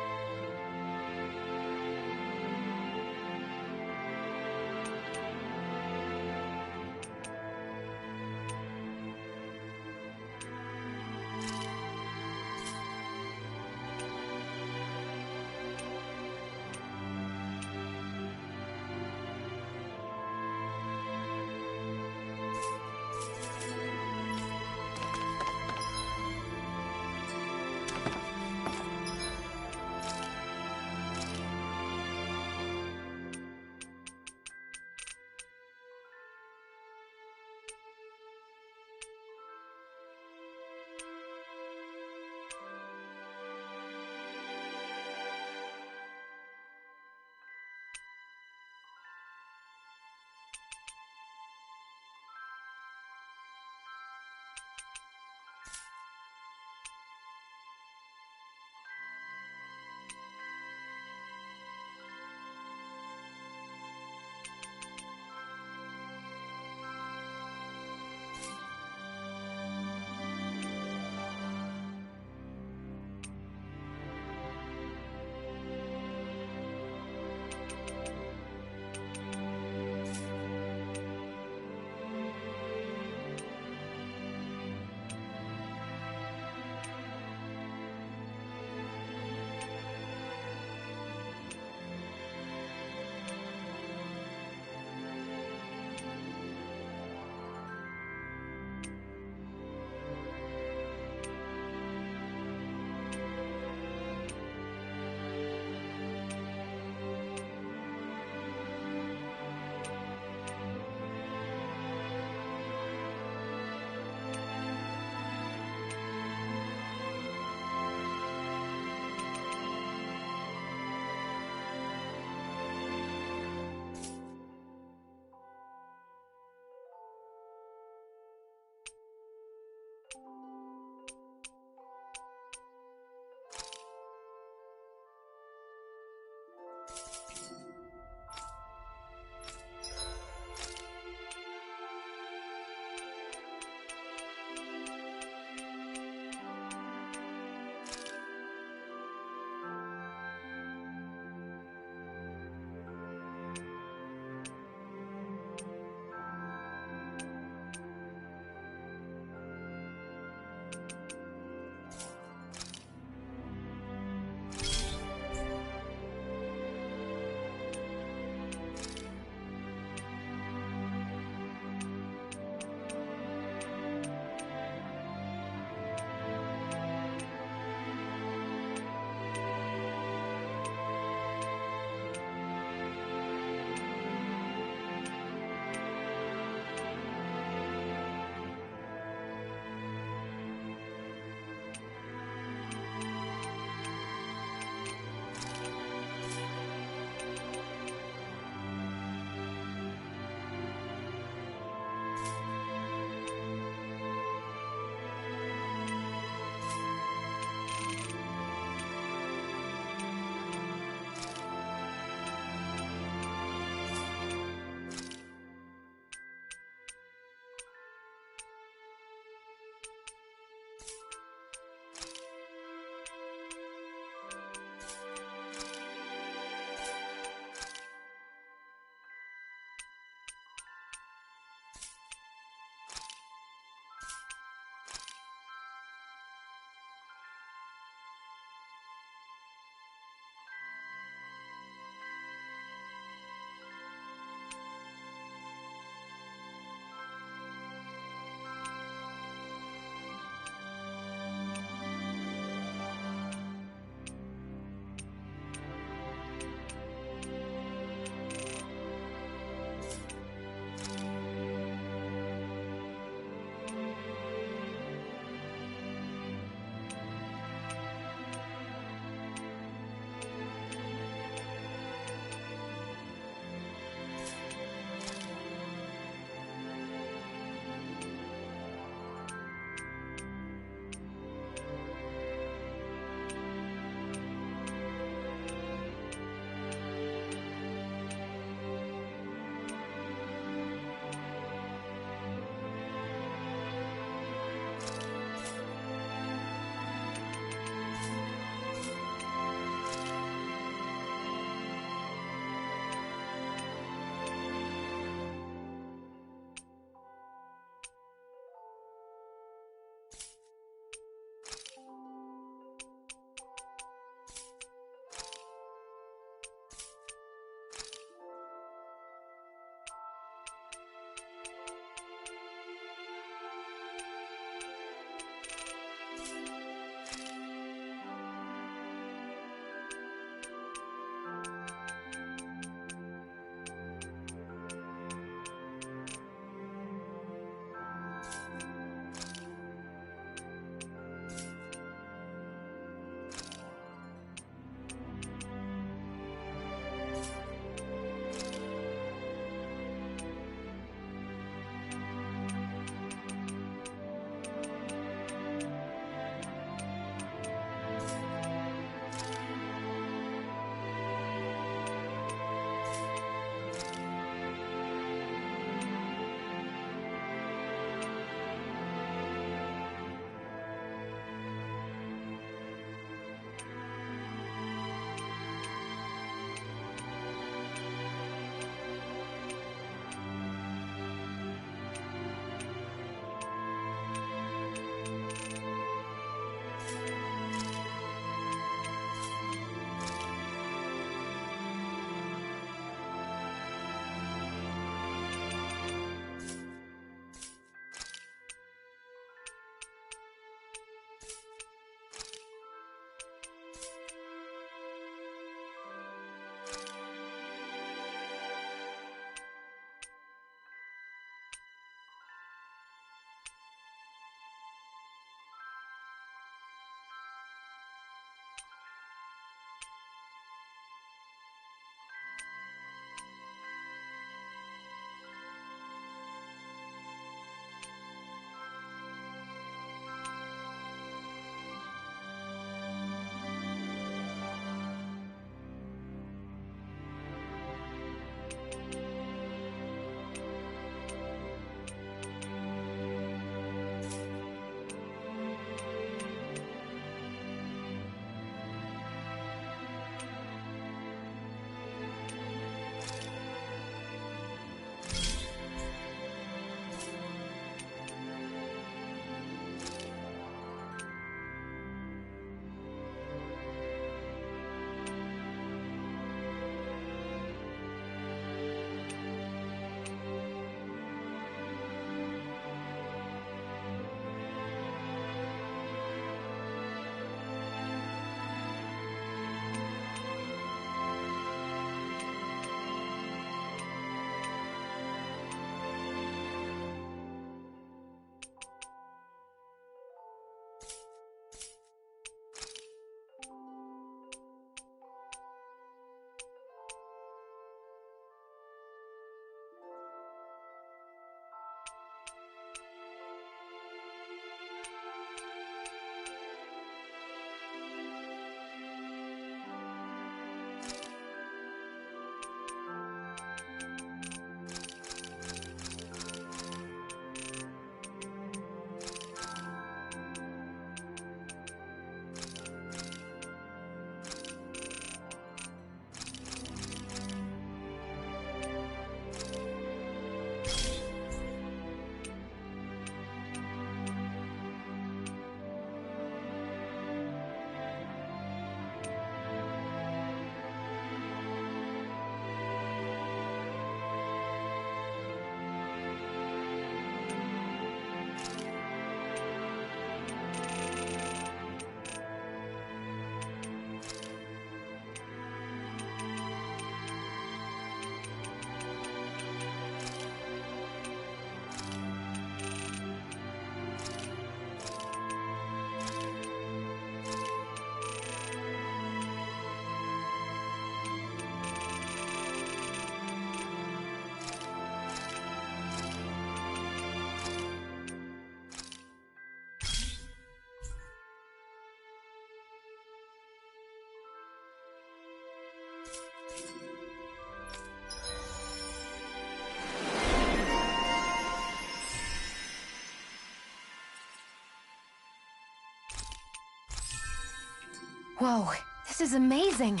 Speaker 7: Whoa, this is amazing.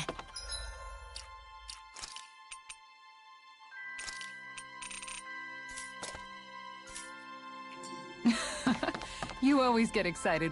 Speaker 3: You always get excited.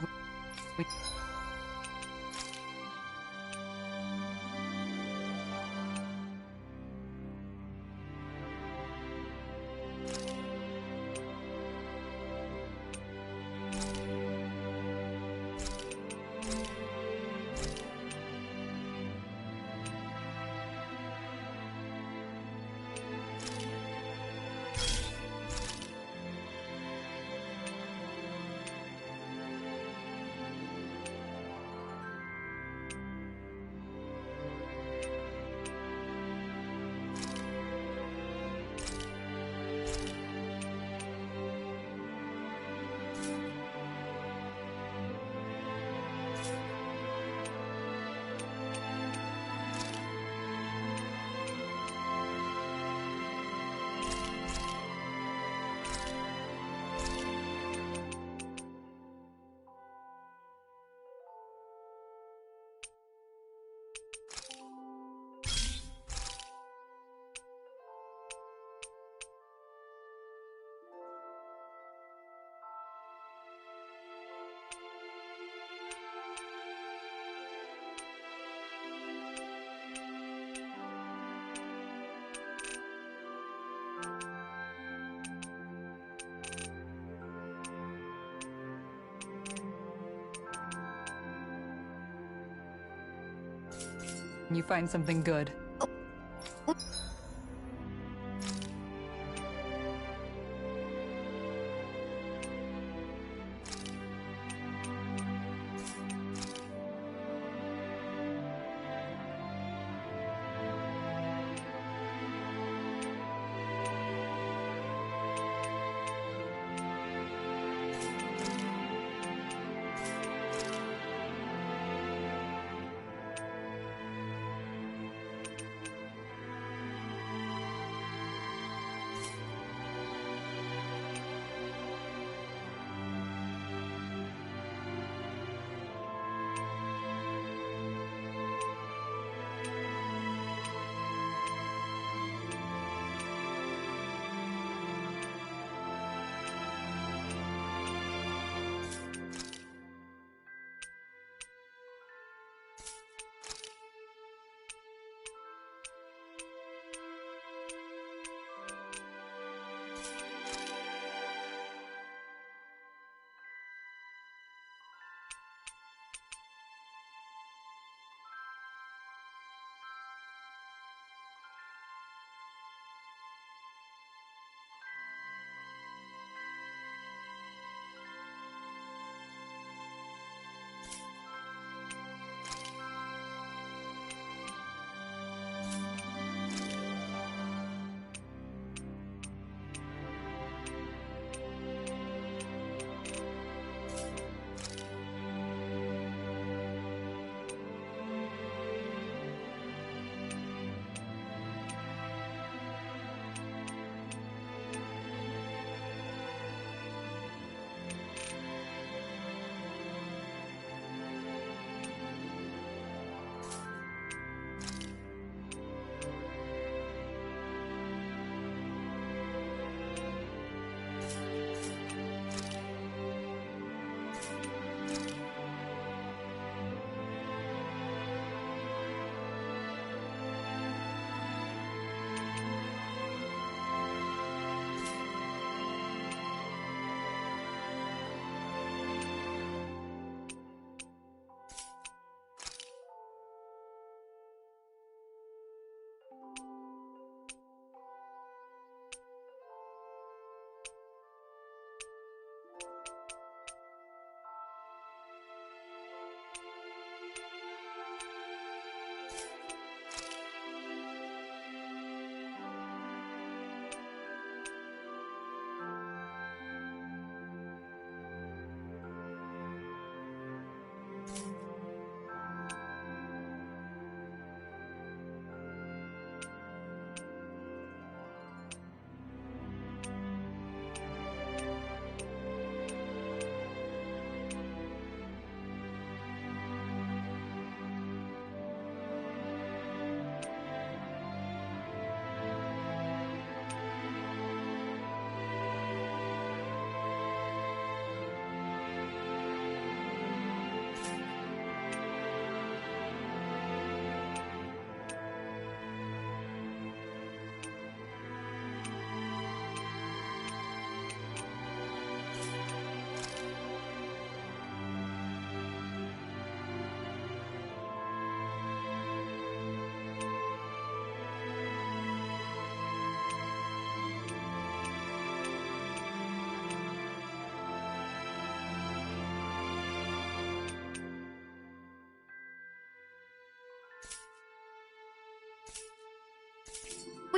Speaker 3: You find something good.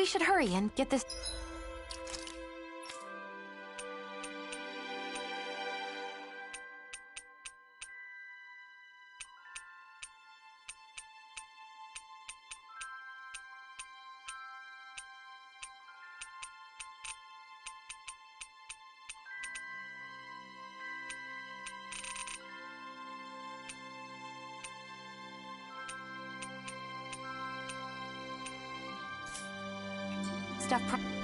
Speaker 7: We should hurry and get this... stuff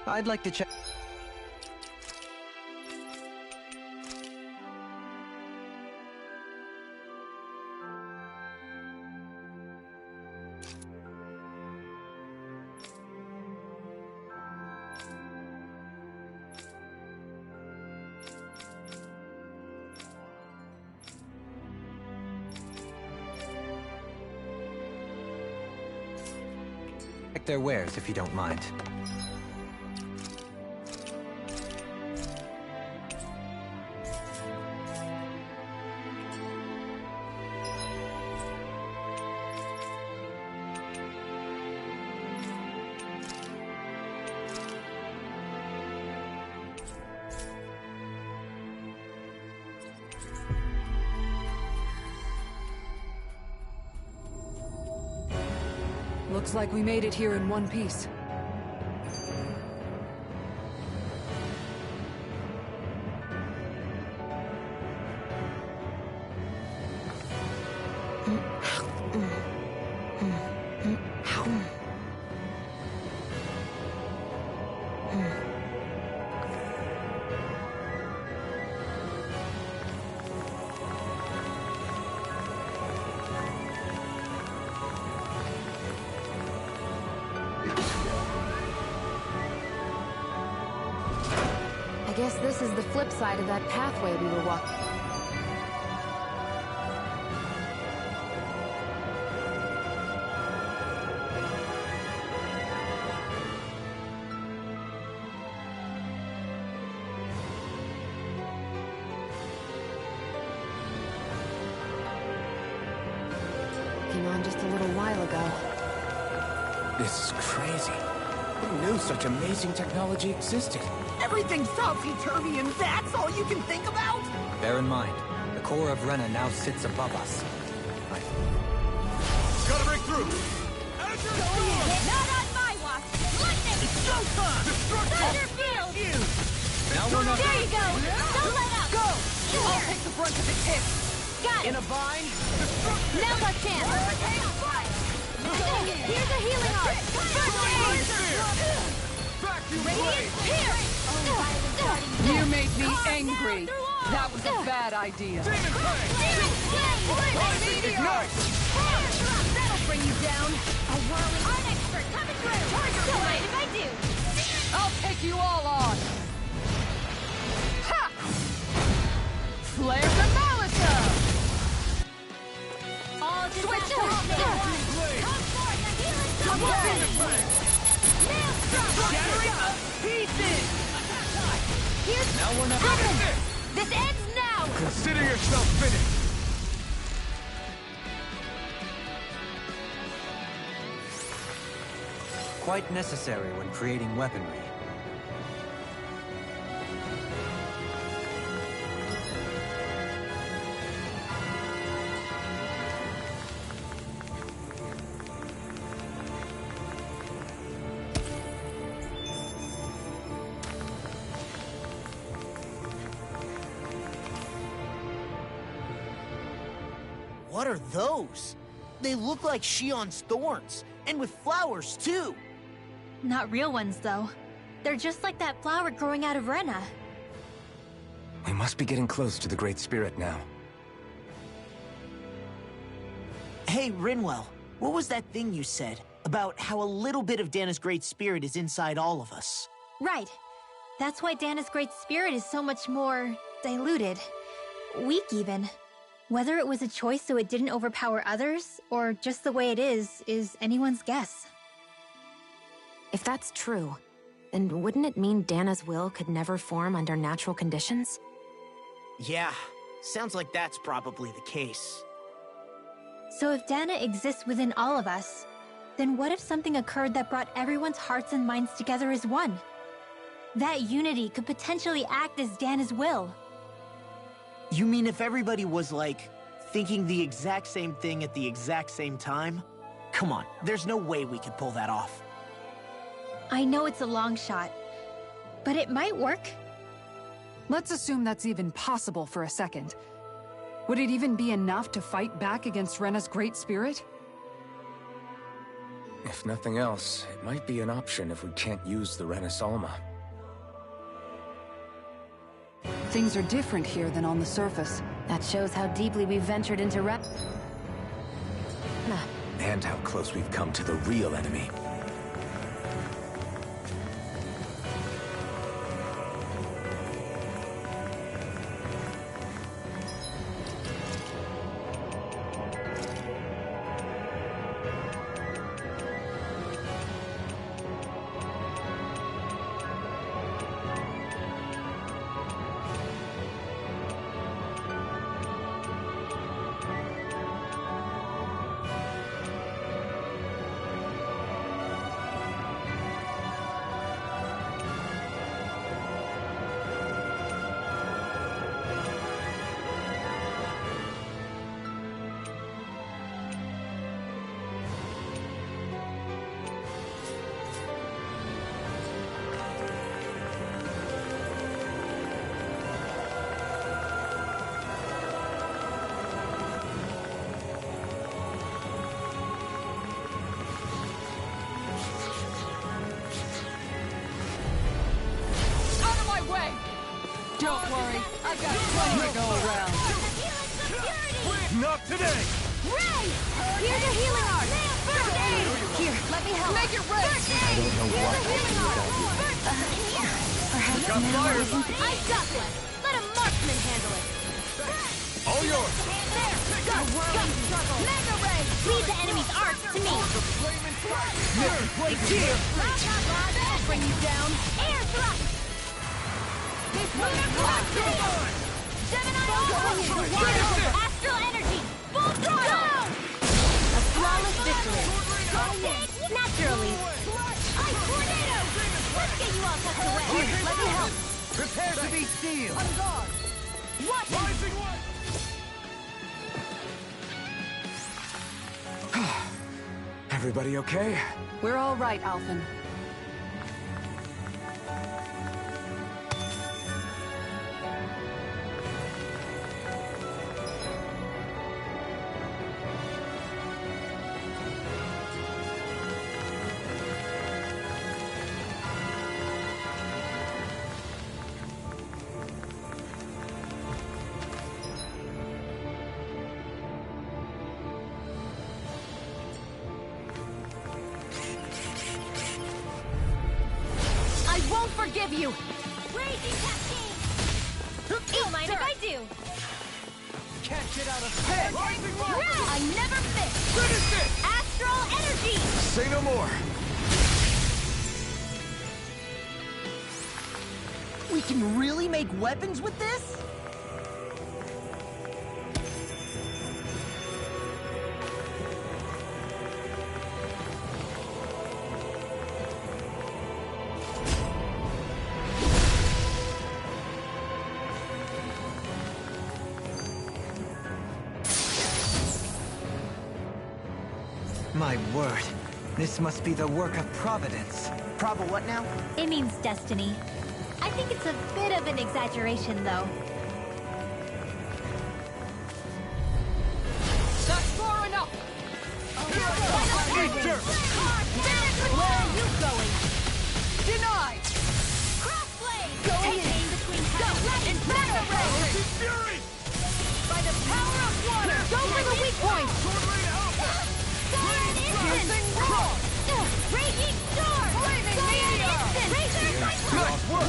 Speaker 4: I'd like to check. Check their wares, if you don't mind.
Speaker 3: Looks like we made it here in one piece.
Speaker 7: I guess this is the flip side of that pathway we were walking. Working on just a little while ago.
Speaker 5: This is crazy. Who knew such amazing technology existed?
Speaker 1: Everything's topsy-turvy and that's all you can think about?
Speaker 4: Bear in mind, the core of Rena now sits above us.
Speaker 11: Gotta break through!
Speaker 2: Not on my watch! Lightning!
Speaker 1: It's showtime!
Speaker 2: Thunder field!
Speaker 4: Now we're not...
Speaker 2: There you go! Don't let up!
Speaker 1: Go!
Speaker 2: Here.
Speaker 1: I'll take the brunt of its hit!
Speaker 2: Got it!
Speaker 1: In a vine?
Speaker 2: Now's our chance! Here's a healing art! First aid! Here!
Speaker 3: You made me angry. That was a bad idea.
Speaker 2: Demon Flame!
Speaker 1: That'll bring you down!
Speaker 2: A whirling art expert coming through! Don't mind if I do!
Speaker 3: I'll take you all on. Ha! Flare to Malisa!
Speaker 2: All switch to come forth and healing Maelstrom!
Speaker 1: Shattering of pieces!
Speaker 2: Here's
Speaker 4: Now we're not...
Speaker 2: This ends now!
Speaker 11: Consider yourself finished!
Speaker 4: Quite necessary when creating weaponry.
Speaker 1: What are those? They look like Shion's thorns, and with flowers too.
Speaker 19: Not real ones, though. They're just like that flower growing out of Rena.
Speaker 5: We must be getting close to the Great Spirit now.
Speaker 1: Hey, Rinwell, what was that thing you said about how a little bit of Dana's Great Spirit is inside all of us?
Speaker 19: Right. That's why Dana's Great Spirit is so much more diluted. Weak, even. Whether it was a choice so it didn't overpower others, or just the way it is anyone's guess.
Speaker 7: If that's true, then wouldn't it mean Dana's will could never form under natural conditions?
Speaker 1: Yeah, sounds like that's probably the case.
Speaker 19: So if Dana exists within all of us, then what if something occurred that brought everyone's hearts and minds together as one? That unity could potentially act as Dana's will.
Speaker 1: You mean if everybody was, like, thinking the exact same thing at the exact same time? Come on, there's no way we could pull that off.
Speaker 19: I know it's a long shot, but it might work.
Speaker 3: Let's assume that's even possible for a second. Would it even be enough to fight back against Rena's Great Spirit?
Speaker 5: If nothing else, it might be an option if we can't use the Renasalma.
Speaker 3: Things are different here than on the surface.
Speaker 7: That shows how deeply we've ventured into
Speaker 5: And how close we've come to the real enemy.
Speaker 3: Don't worry, I've got plenty to go around.
Speaker 11: Not today!
Speaker 2: Ray! Here's a healing art! First aid!
Speaker 3: Here, let me help.
Speaker 2: Make it red! First aid!
Speaker 5: I don't know what to do without you.
Speaker 2: Perhaps
Speaker 11: Got
Speaker 2: now
Speaker 11: fire.
Speaker 2: isn't the... I've got one! Let a marksman handle it!
Speaker 11: All yours!
Speaker 2: There! Go! Struggle! Mega Ray! Leave the enemy's arts to me!
Speaker 1: Blade's here!
Speaker 2: I'll bring you down! Air thrust! Gemini Ultra! Astral energy! Full throttle! A flawless victory! Naturally! Ice tornado! Let's get you all tucked away!
Speaker 3: Here, let me help.
Speaker 11: Prepare to be sealed!
Speaker 2: On guard! Watch it!
Speaker 11: Rising one!
Speaker 5: Everybody okay?
Speaker 3: We're all right, Alphen.
Speaker 2: Forgive you! Raging Cascade! Don't mind if I do!
Speaker 11: Catch it out of head! Rising one!
Speaker 2: I never miss!
Speaker 11: Finish it!
Speaker 2: Astral energy!
Speaker 11: Say no more!
Speaker 1: We can really make weapons with this?
Speaker 4: My word, this must be the work of Providence.
Speaker 1: Provo what now?
Speaker 19: It means destiny. I think it's a bit of an exaggeration, though.
Speaker 2: Eat dirt! Where are you going? Denied! Crossblade! Go in! Between and Mega Ray!
Speaker 11: Fury!
Speaker 2: By the power of water! Go for the weak point! Siren Instant! Raging Storm! Flaming Meteor! Razor Cyclone!
Speaker 11: Nice work!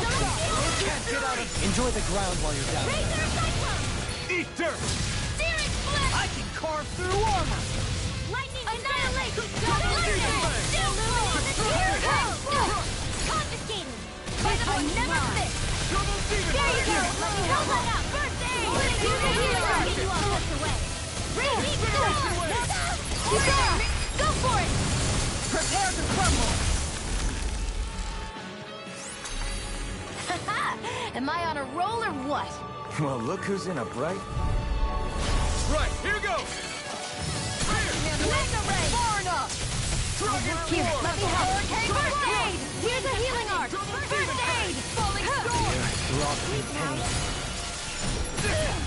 Speaker 2: Can't get out of...
Speaker 1: Enjoy the ground while you're down.
Speaker 2: Razor Cyclone!
Speaker 11: Eat dirt!
Speaker 2: Searing Split!
Speaker 1: I can carve through armor!
Speaker 2: Lightning Annihilate! Confiscated! But I never miss! There you go! Let me help that up! First aid! Get you all put away! Raging Storm! Go for it! Prepare to crumble! Am I on a roll or what?
Speaker 5: Well, look who's in a bright...
Speaker 11: Right, here goes!
Speaker 2: Mega Ray! Far enough! Here, let me help! First aid! Here's a healing art! First aid! Falling storm!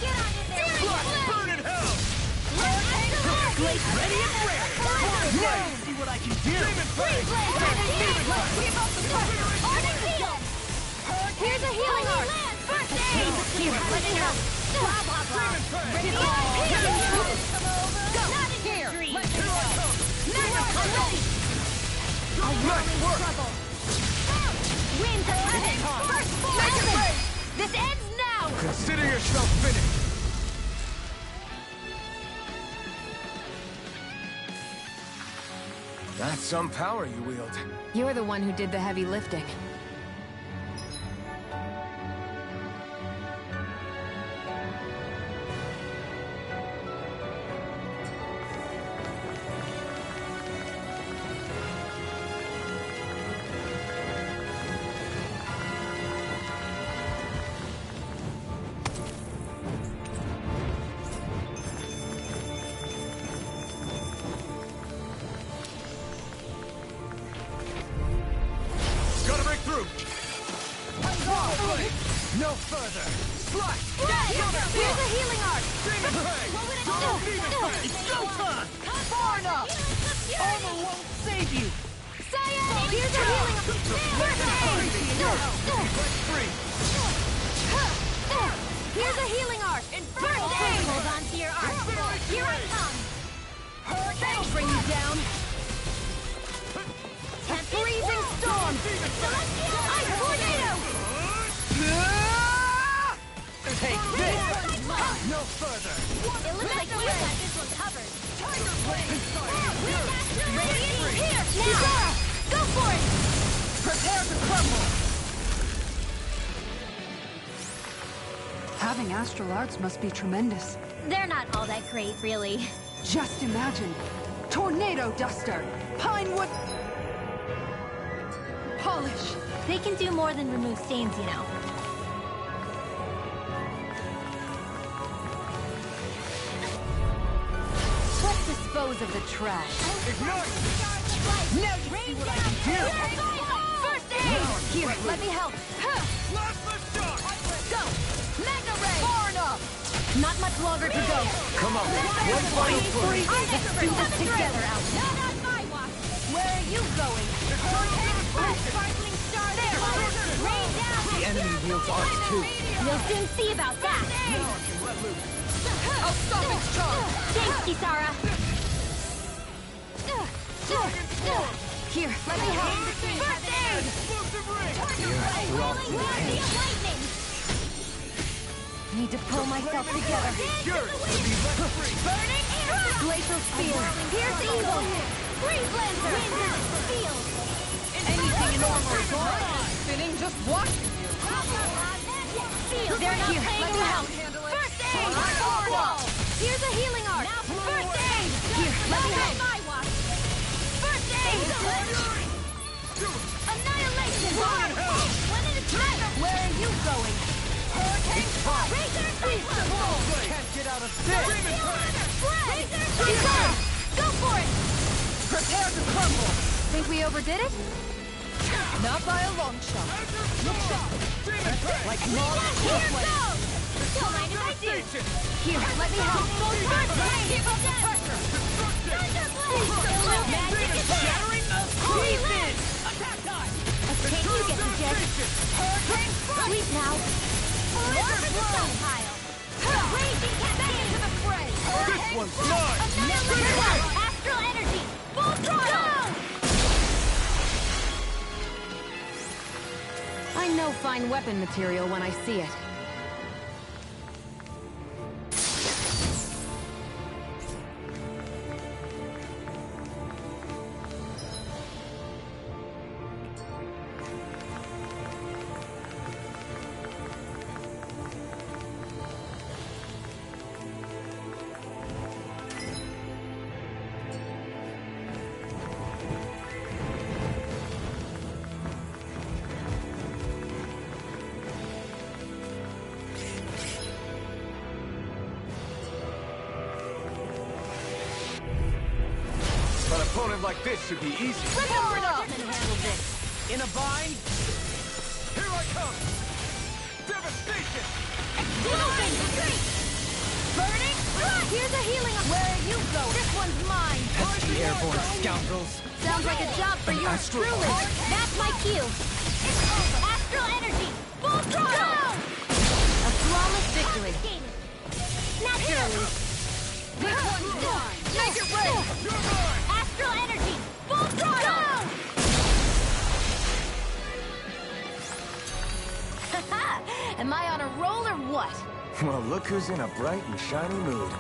Speaker 2: Get on in there!
Speaker 11: Burn in hell!
Speaker 1: Ready and ready! Now see what I can do!
Speaker 2: Freeze Blade! Let's keep up the pressure! Ardent Heal! Here's a healing art! First aid! Here, let me help! Blah, blah, blah! Ready to go! Go! Not in here! Let's go! Mega Punch! I'm in trouble! Wind to heaven! First force! This ends now!
Speaker 11: Consider yourself finished!
Speaker 5: That's some power you wield.
Speaker 7: You're the one who did the heavy lifting.
Speaker 11: Gotta break through!
Speaker 1: No further!
Speaker 2: Here's a healing art!
Speaker 11: Demon Prey! Double Demon Prey!
Speaker 1: It's go time!
Speaker 2: Far enough!
Speaker 1: Armor won't save you!
Speaker 2: Cyan! Here's a healing art! Here's a healing art! First aid! Hold on to your art! Here I come! That'll bring you down! Freezing storm! Ice tornado!
Speaker 1: Take this! No further!
Speaker 2: It looks like you got this one covered! Tiger Blade! Radiant here! Now! Go for it!
Speaker 1: Prepare to crumble!
Speaker 3: Having astral arts must be tremendous.
Speaker 19: They're not all that great, really.
Speaker 3: Just imagine. Tornado Duster! Pinewood... Polish!
Speaker 19: They can do more than remove stains, you know.
Speaker 2: Let's dispose of the trash.
Speaker 11: Ignite!
Speaker 1: Now you see what I can do!
Speaker 2: First aid! Here, let me help.
Speaker 11: Plasma shot!
Speaker 2: Go! Mega Ray! Far enough! Not much longer to go.
Speaker 1: Come on, one final push!
Speaker 2: Let's do this together, Al. Not on my watch! Where are you going? Sparkling star there! Rain down!
Speaker 4: The enemy wields arts too.
Speaker 19: We'll soon see about that.
Speaker 2: I'll stop its charge!
Speaker 19: Thanks, Kisara.
Speaker 2: Here, let me help. First aid! Lightning! Need to pull myself together. Burning Glacial Spear! Here's evil! Freeze Lancer! Field!
Speaker 3: Anything in armor is all spinning, just watch!
Speaker 2: Field! They're not paying help! First aid! Wall! Here's a healing art! First aid! Here, let me help! My watch! First aid! Annihilation! When it is ready! Where are you going? Hurricane Strike! Razor Cyclone!
Speaker 1: Can't get out of this!
Speaker 2: Razor Cyclone! Go for it!
Speaker 3: Prepare to crumble!
Speaker 2: Think we overdid it?
Speaker 3: Not by a long shot.
Speaker 1: Like
Speaker 2: Here goes! Don't mind if I do! Here, let me help! First aid! Keep up the pressure! Magic is shattering the pieces! Attack time! Can you get the jet? Hurricane strike! Sleep now! More for the stockpile! Raging back into the fray!
Speaker 11: This one's mine!
Speaker 2: Another layer! Astral energy! Full throttle!
Speaker 7: I know fine weapon material when I see it.
Speaker 11: An opponent like this should be easy.
Speaker 2: Power up and handle this!
Speaker 1: In a bind?
Speaker 11: Here I come! Devastation!
Speaker 2: Explosion! Retreat! Burning strike! Here's a healing. Where are you going? This one's mine!
Speaker 4: Pesky airborne scoundrels.
Speaker 2: Sounds like a job for yours truly. That's my cue. Astral energy! Full throttle!
Speaker 7: A flawless victory.
Speaker 2: Naturally. This one's mine! Make it rain! Astral energy! Full throttle!
Speaker 7: Haha! Am I on a roll or what?
Speaker 5: Well, look who's in a bright and shiny mood.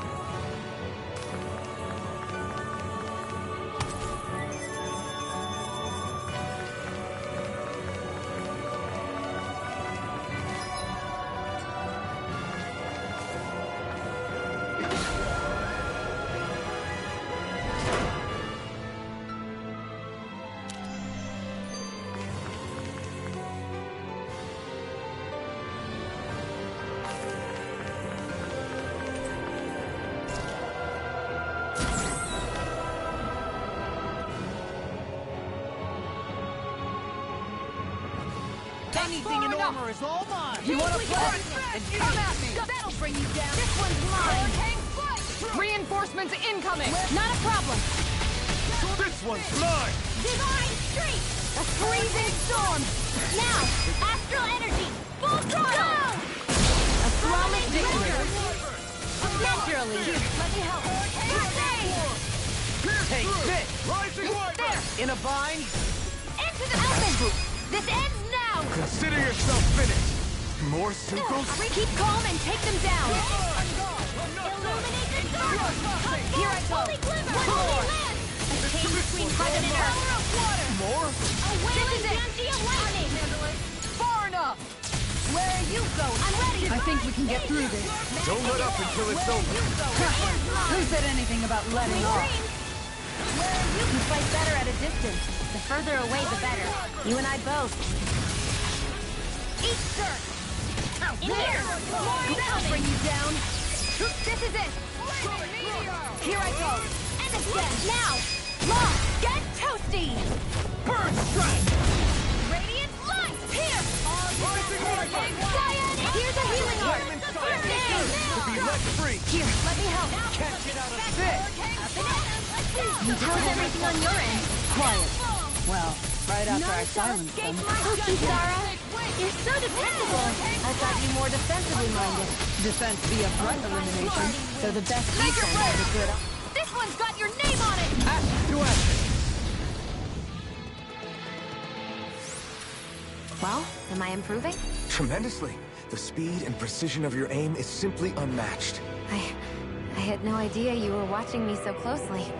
Speaker 1: Anything in armor is all mine!
Speaker 2: You wanna play? Come at me! That'll bring you down! This one's mine!
Speaker 18: Reinforcements incoming!
Speaker 2: Not a problem!
Speaker 11: This one's mine!
Speaker 2: Divine Streak! A freezing storm! Now! Astral energy! Full throttle!
Speaker 7: A flawless victory.
Speaker 2: Naturally! Let me help!
Speaker 1: Take this!
Speaker 11: Rising wiper!
Speaker 2: There!
Speaker 1: In a bind?
Speaker 2: Into the open! This ends now!
Speaker 11: Consider yourself finished! More Sucos?
Speaker 2: Keep calm and take them down! Illuminate the dark! Here I go! One more! A chain between heaven and earth!
Speaker 11: More?
Speaker 2: A wailing bounty of lightning!
Speaker 18: Far enough!
Speaker 2: Where are you going? I'm ready!
Speaker 18: I think we can get through this.
Speaker 11: Don't let up until it's over!
Speaker 18: Who said anything about letting off?
Speaker 7: You fight better at a distance. The further away, the better. You and I both.
Speaker 2: Eat dirt! In here! That'll bring you down! This is it! Here I go! And again! Now! Long! Get toasty!
Speaker 1: Burn strike!
Speaker 2: Radiant light! Here! Cyan! Here's a healing art! First aid!
Speaker 11: To be let free!
Speaker 2: Here, let me help!
Speaker 1: Can't get out of this!
Speaker 7: How's everything on your end?
Speaker 18: Quiet. Well, right after I silenced them.
Speaker 2: Zara! You're so dependable!
Speaker 7: I thought you more defensively minded.
Speaker 18: Defense via threat elimination. So the best defense is a good...
Speaker 2: This one's got your name on it!
Speaker 1: To action!
Speaker 7: Well, am I improving?
Speaker 5: Tremendously. The speed and precision of your aim is simply unmatched.
Speaker 7: I had no idea you were watching me so closely.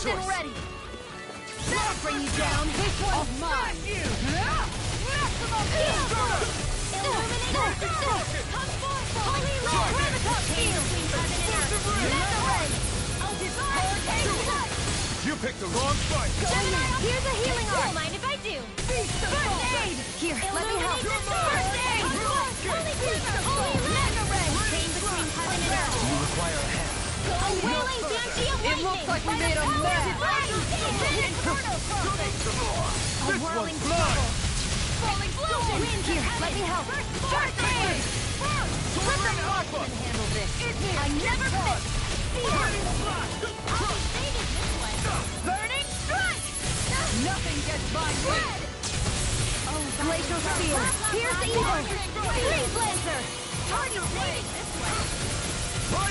Speaker 2: and ready! That'll bring you down! This one's mine! Maximum heal! Illuminator! Come forth! Holy Lord! Gravitas heal! Mega ray! I'll divide!
Speaker 11: You picked the wrong fight!
Speaker 2: Here's a healing arm! Don't mind if I do! First aid! Here, let me help! First aid! Holy Glimmer! Holy Mega ray! Chain between heaven and earth!
Speaker 4: You require a hand.
Speaker 2: A wailing Banshee of lightning!
Speaker 3: It looks like we made a mess!
Speaker 2: A whirling trouble! Falling explosion! Here, let me help! First aid! Let the marksman handle this! I never miss! I'll be saving this one! Burning strike! Nothing gets by me! Glacial spear! Here's evil! Freeze lancer! Target saving this one!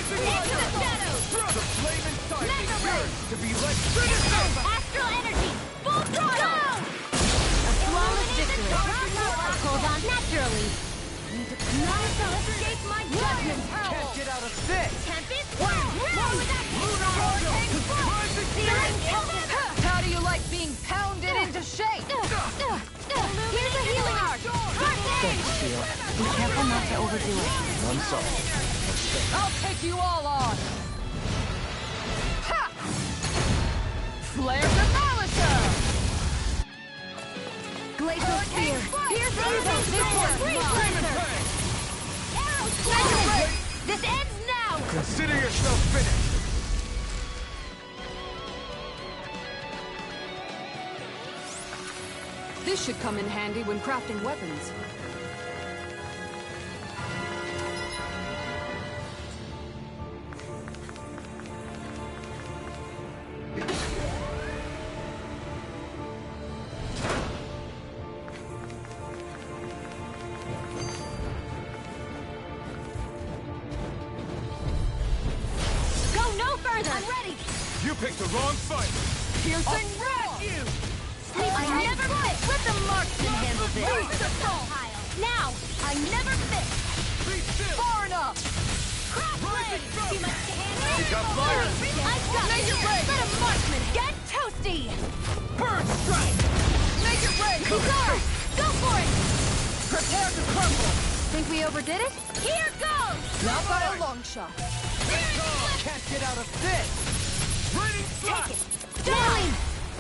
Speaker 2: Into the shadows!
Speaker 11: The flame inside
Speaker 2: Mega
Speaker 11: is
Speaker 2: ray!
Speaker 11: yours to be let citizen!
Speaker 2: Astral energy! Full throttle! A flawless victory! Hold on naturally! None shall escape my judgment!
Speaker 11: Can't get out of this!
Speaker 2: Tempest! Searing Tempest!
Speaker 3: How do you like being pounded into shape?
Speaker 2: Here's a healing arc!
Speaker 4: Thanks, Steel.
Speaker 7: Be careful not to overdo it.
Speaker 4: I'm sorry.
Speaker 3: I'll take you all on! Ha! Flare Demolisher!
Speaker 2: Glacial spear! Here's evil! This one! Freeze lancer! Arrow! This ends now!
Speaker 11: Consider yourself finished!
Speaker 18: This should come in handy when crafting weapons.
Speaker 2: Go no further! I'm ready!
Speaker 11: You picked the wrong fight!
Speaker 3: Piercing
Speaker 11: You!
Speaker 2: I never miss! Let the marksman handle this! Now! I never miss!
Speaker 3: Far enough!
Speaker 2: Cross blade! Too much to handle!
Speaker 11: You got fire!
Speaker 2: I've got
Speaker 3: Make it rain!
Speaker 2: Let a marksman get toasty!
Speaker 11: Burn strike!
Speaker 3: Make it rain!
Speaker 2: Kuzar! Go for it!
Speaker 3: Prepare to crumble!
Speaker 2: Think we overdid it? Here goes!
Speaker 3: Not by a long shot.
Speaker 11: Can't get out of this! Raining
Speaker 2: Take it! Darling!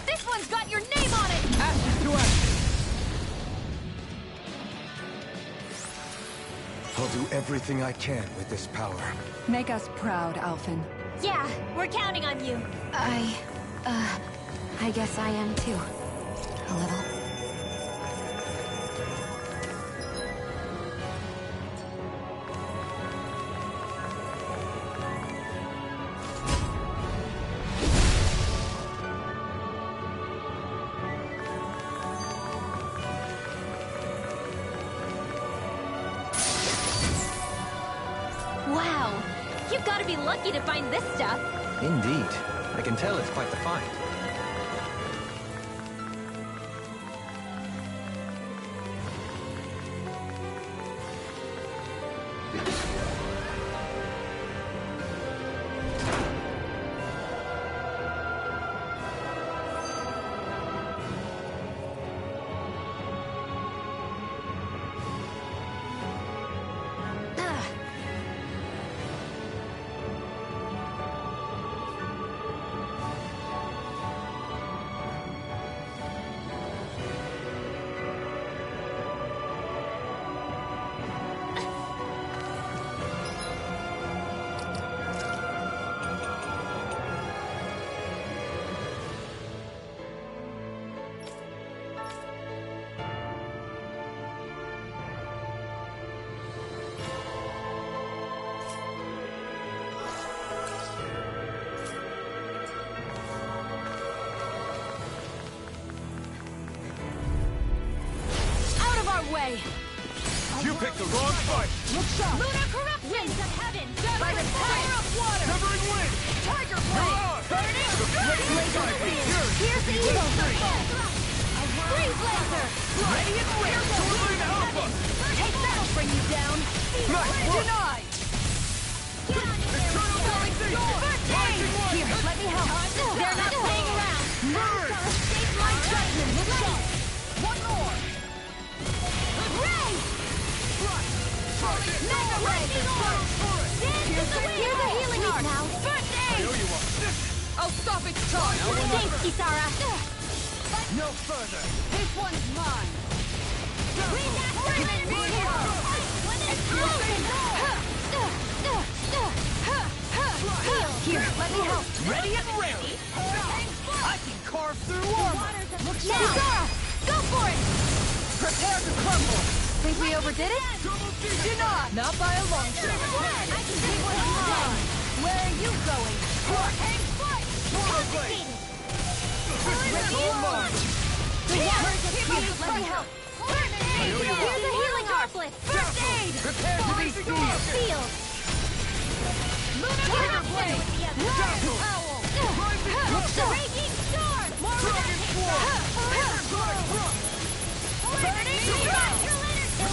Speaker 2: This one's got your name on it!
Speaker 11: Ashes to ashes!
Speaker 5: I'll do everything I can with this power.
Speaker 18: Make us proud, Alphen.
Speaker 2: Yeah, we're counting on you.
Speaker 7: I guess I am too. A little.
Speaker 2: Wow, you've got to be lucky to find this stuff.
Speaker 4: Indeed. I can tell it's quite the find.
Speaker 2: Way.
Speaker 11: You picked the wrong fight!
Speaker 2: Look sharp! Lunar corruption! Winds of heaven! By the fire of water!
Speaker 11: Severing wind!
Speaker 2: Tiger blade! Burning laser spear! Here's the evil! Freeze laser!
Speaker 11: Radiant wind! Turbine alpha!
Speaker 2: Take that'll bring you down!
Speaker 3: Denied!
Speaker 2: Get on your
Speaker 11: Eternal
Speaker 2: First aid! Here, let me help! They're not playing Here's a healing arc now. First aid. I'll stop its charge. Thanks, Kisara.
Speaker 11: No further.
Speaker 2: This one's mine. Here, let me help.
Speaker 11: Ready and ready. I can carve through armor.
Speaker 2: Kisara, go for it.
Speaker 3: Prepare to crumble!
Speaker 2: Think we overdid it?
Speaker 3: Do not! Not by a long shot!
Speaker 2: I can see what's mine. Where are you going? Let me help. Here's a healing arc. First aid.
Speaker 11: Prepare to be
Speaker 2: Sealed. Lunar blade. Owl. Raging sword.
Speaker 11: Dragon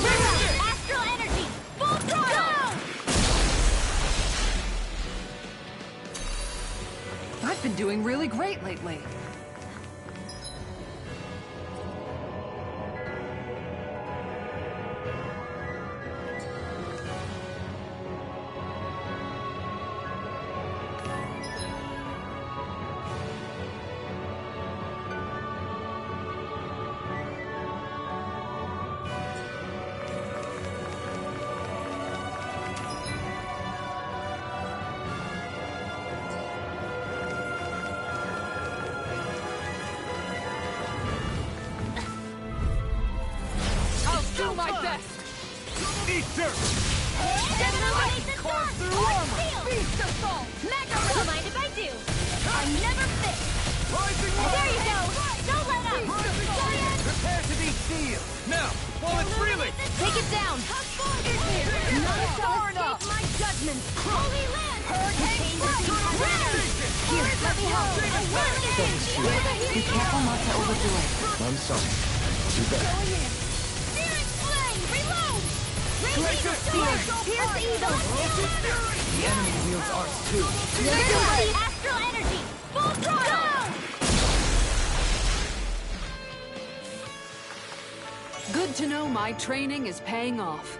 Speaker 2: Burning astral energy. Full throttle.
Speaker 3: I've been doing really great lately. My best!
Speaker 11: Eat dirt!
Speaker 2: Carve through armor! Beast assault! Mega don't mind if I do! I'm never fit! There you go! Don't let up!
Speaker 11: Prepare to be sealed! Now, while it's reeling!
Speaker 2: Take it down! None shall escape my judgment! Holy land! Hurricane Here, let me help!
Speaker 3: Be careful not to overdo it.
Speaker 5: I'm sorry. Too bad.
Speaker 2: Here's evil!
Speaker 4: The enemy wields ours too.
Speaker 2: Astral energy! Full throttle!
Speaker 18: Good to know my training is paying off.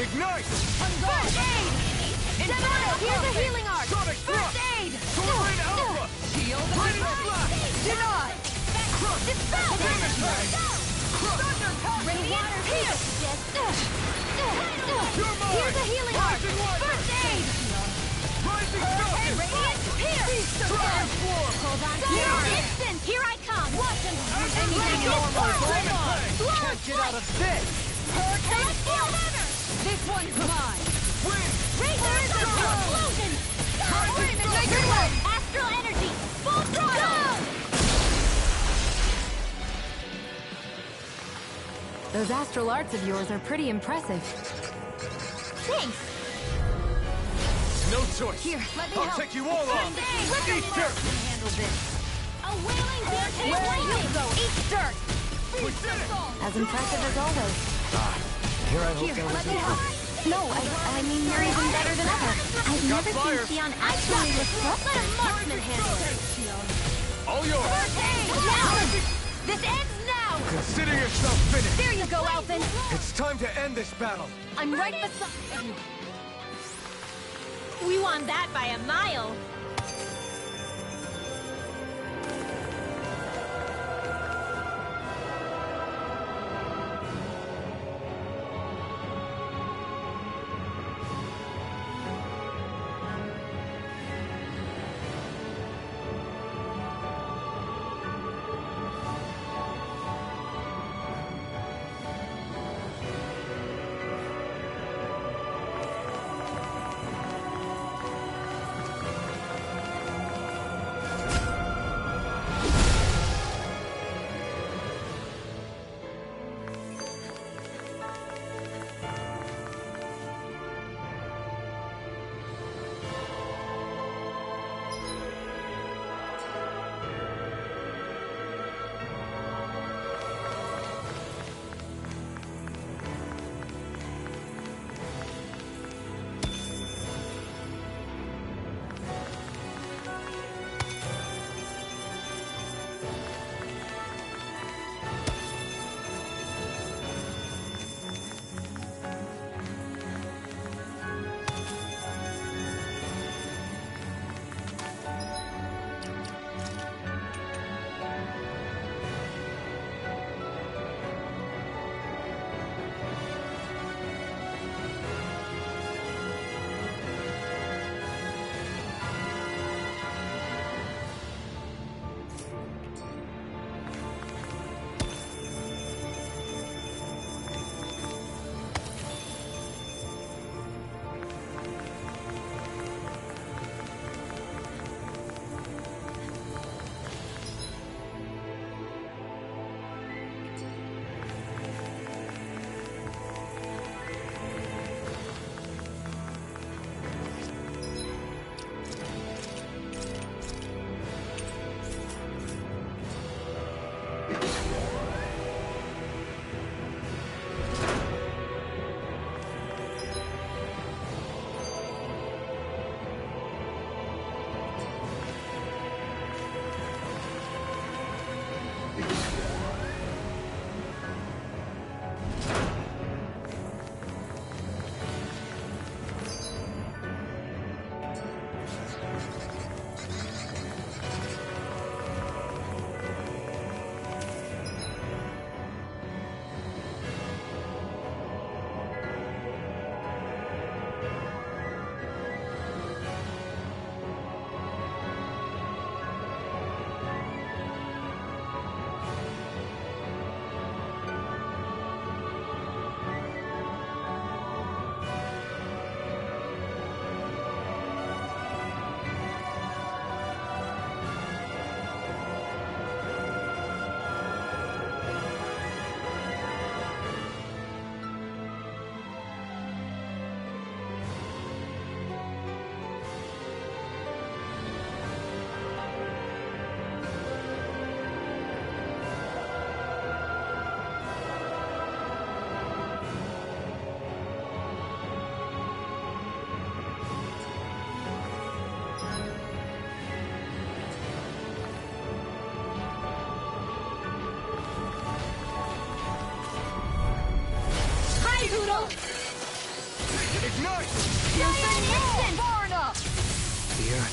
Speaker 11: Ignite!
Speaker 2: First aid! Here's a healing arc! First aid!
Speaker 11: Soaring Alpha!
Speaker 2: Shield! Deny! Dispel! Radiant pierce! Here's a healing arc! First aid! Radiant pierce! Hold on! Instant! Here I come! Anything normal!
Speaker 11: Can't get out of this!
Speaker 2: Hurricane! This one's mine! Razor explosion! Make your way! Astral energy! Full throttle!
Speaker 7: Those astral arts of yours are pretty impressive.
Speaker 2: Thanks!
Speaker 11: No choice!
Speaker 2: Here, let me
Speaker 11: I'll
Speaker 2: help!
Speaker 11: take you all on! Eat dirt!
Speaker 2: Handle this! A wailing bear can't where you go! Eat dirt!
Speaker 7: As impressive as always.
Speaker 4: Here I hope
Speaker 2: Here,
Speaker 4: there was
Speaker 2: let me help! No, I mean, you're even better than ever. I've never seen Xion actually look rough. Let a marksman handle it.
Speaker 11: All yours!
Speaker 2: First aid! Now! This ends now!
Speaker 5: Consider yourself finished!
Speaker 2: There you go, Alphen!
Speaker 5: It's time to end this battle!
Speaker 2: I'm right beside you. We won that by a mile.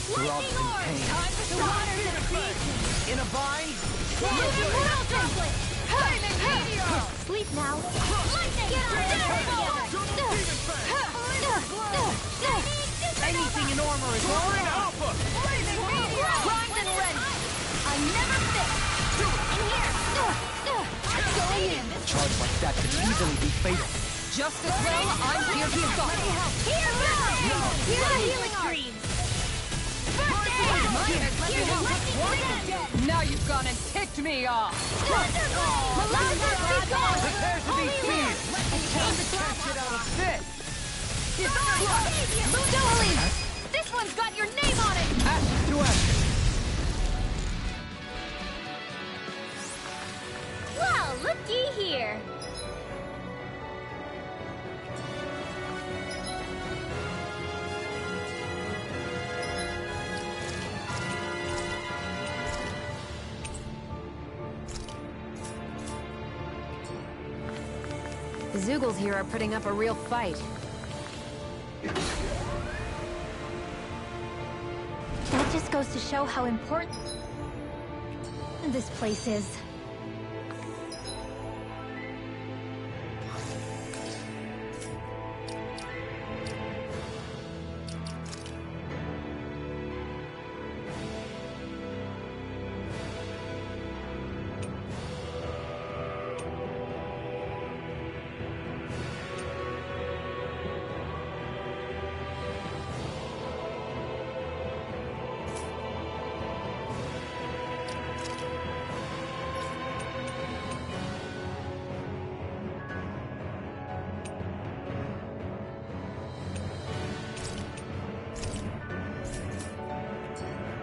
Speaker 4: Throbs in pain.
Speaker 2: Time to slaughter the creation.
Speaker 1: In a bind?
Speaker 2: Lunar World Droplet! Flaming Meteor! Sleep now. Lightning!
Speaker 1: Anything in armor is
Speaker 2: Glory
Speaker 1: alright.
Speaker 2: Alpha! Flaming Meteor! Grind and rend! I never fit! In here! I'm going in!
Speaker 4: Charge like that could easily be fatal.
Speaker 3: Just as well, I'm here to stop.
Speaker 2: Here goes! Here's the healing stream!
Speaker 3: Now you've gone and ticked me off!
Speaker 2: Prepare
Speaker 1: to be seized!
Speaker 2: Catch
Speaker 1: it out of this!
Speaker 2: Mundo! This one's got your name on it!
Speaker 1: Ash to action!
Speaker 2: Well, looky here!
Speaker 7: The Zeugles here are putting up a real fight.
Speaker 19: That just goes to show how important this place is.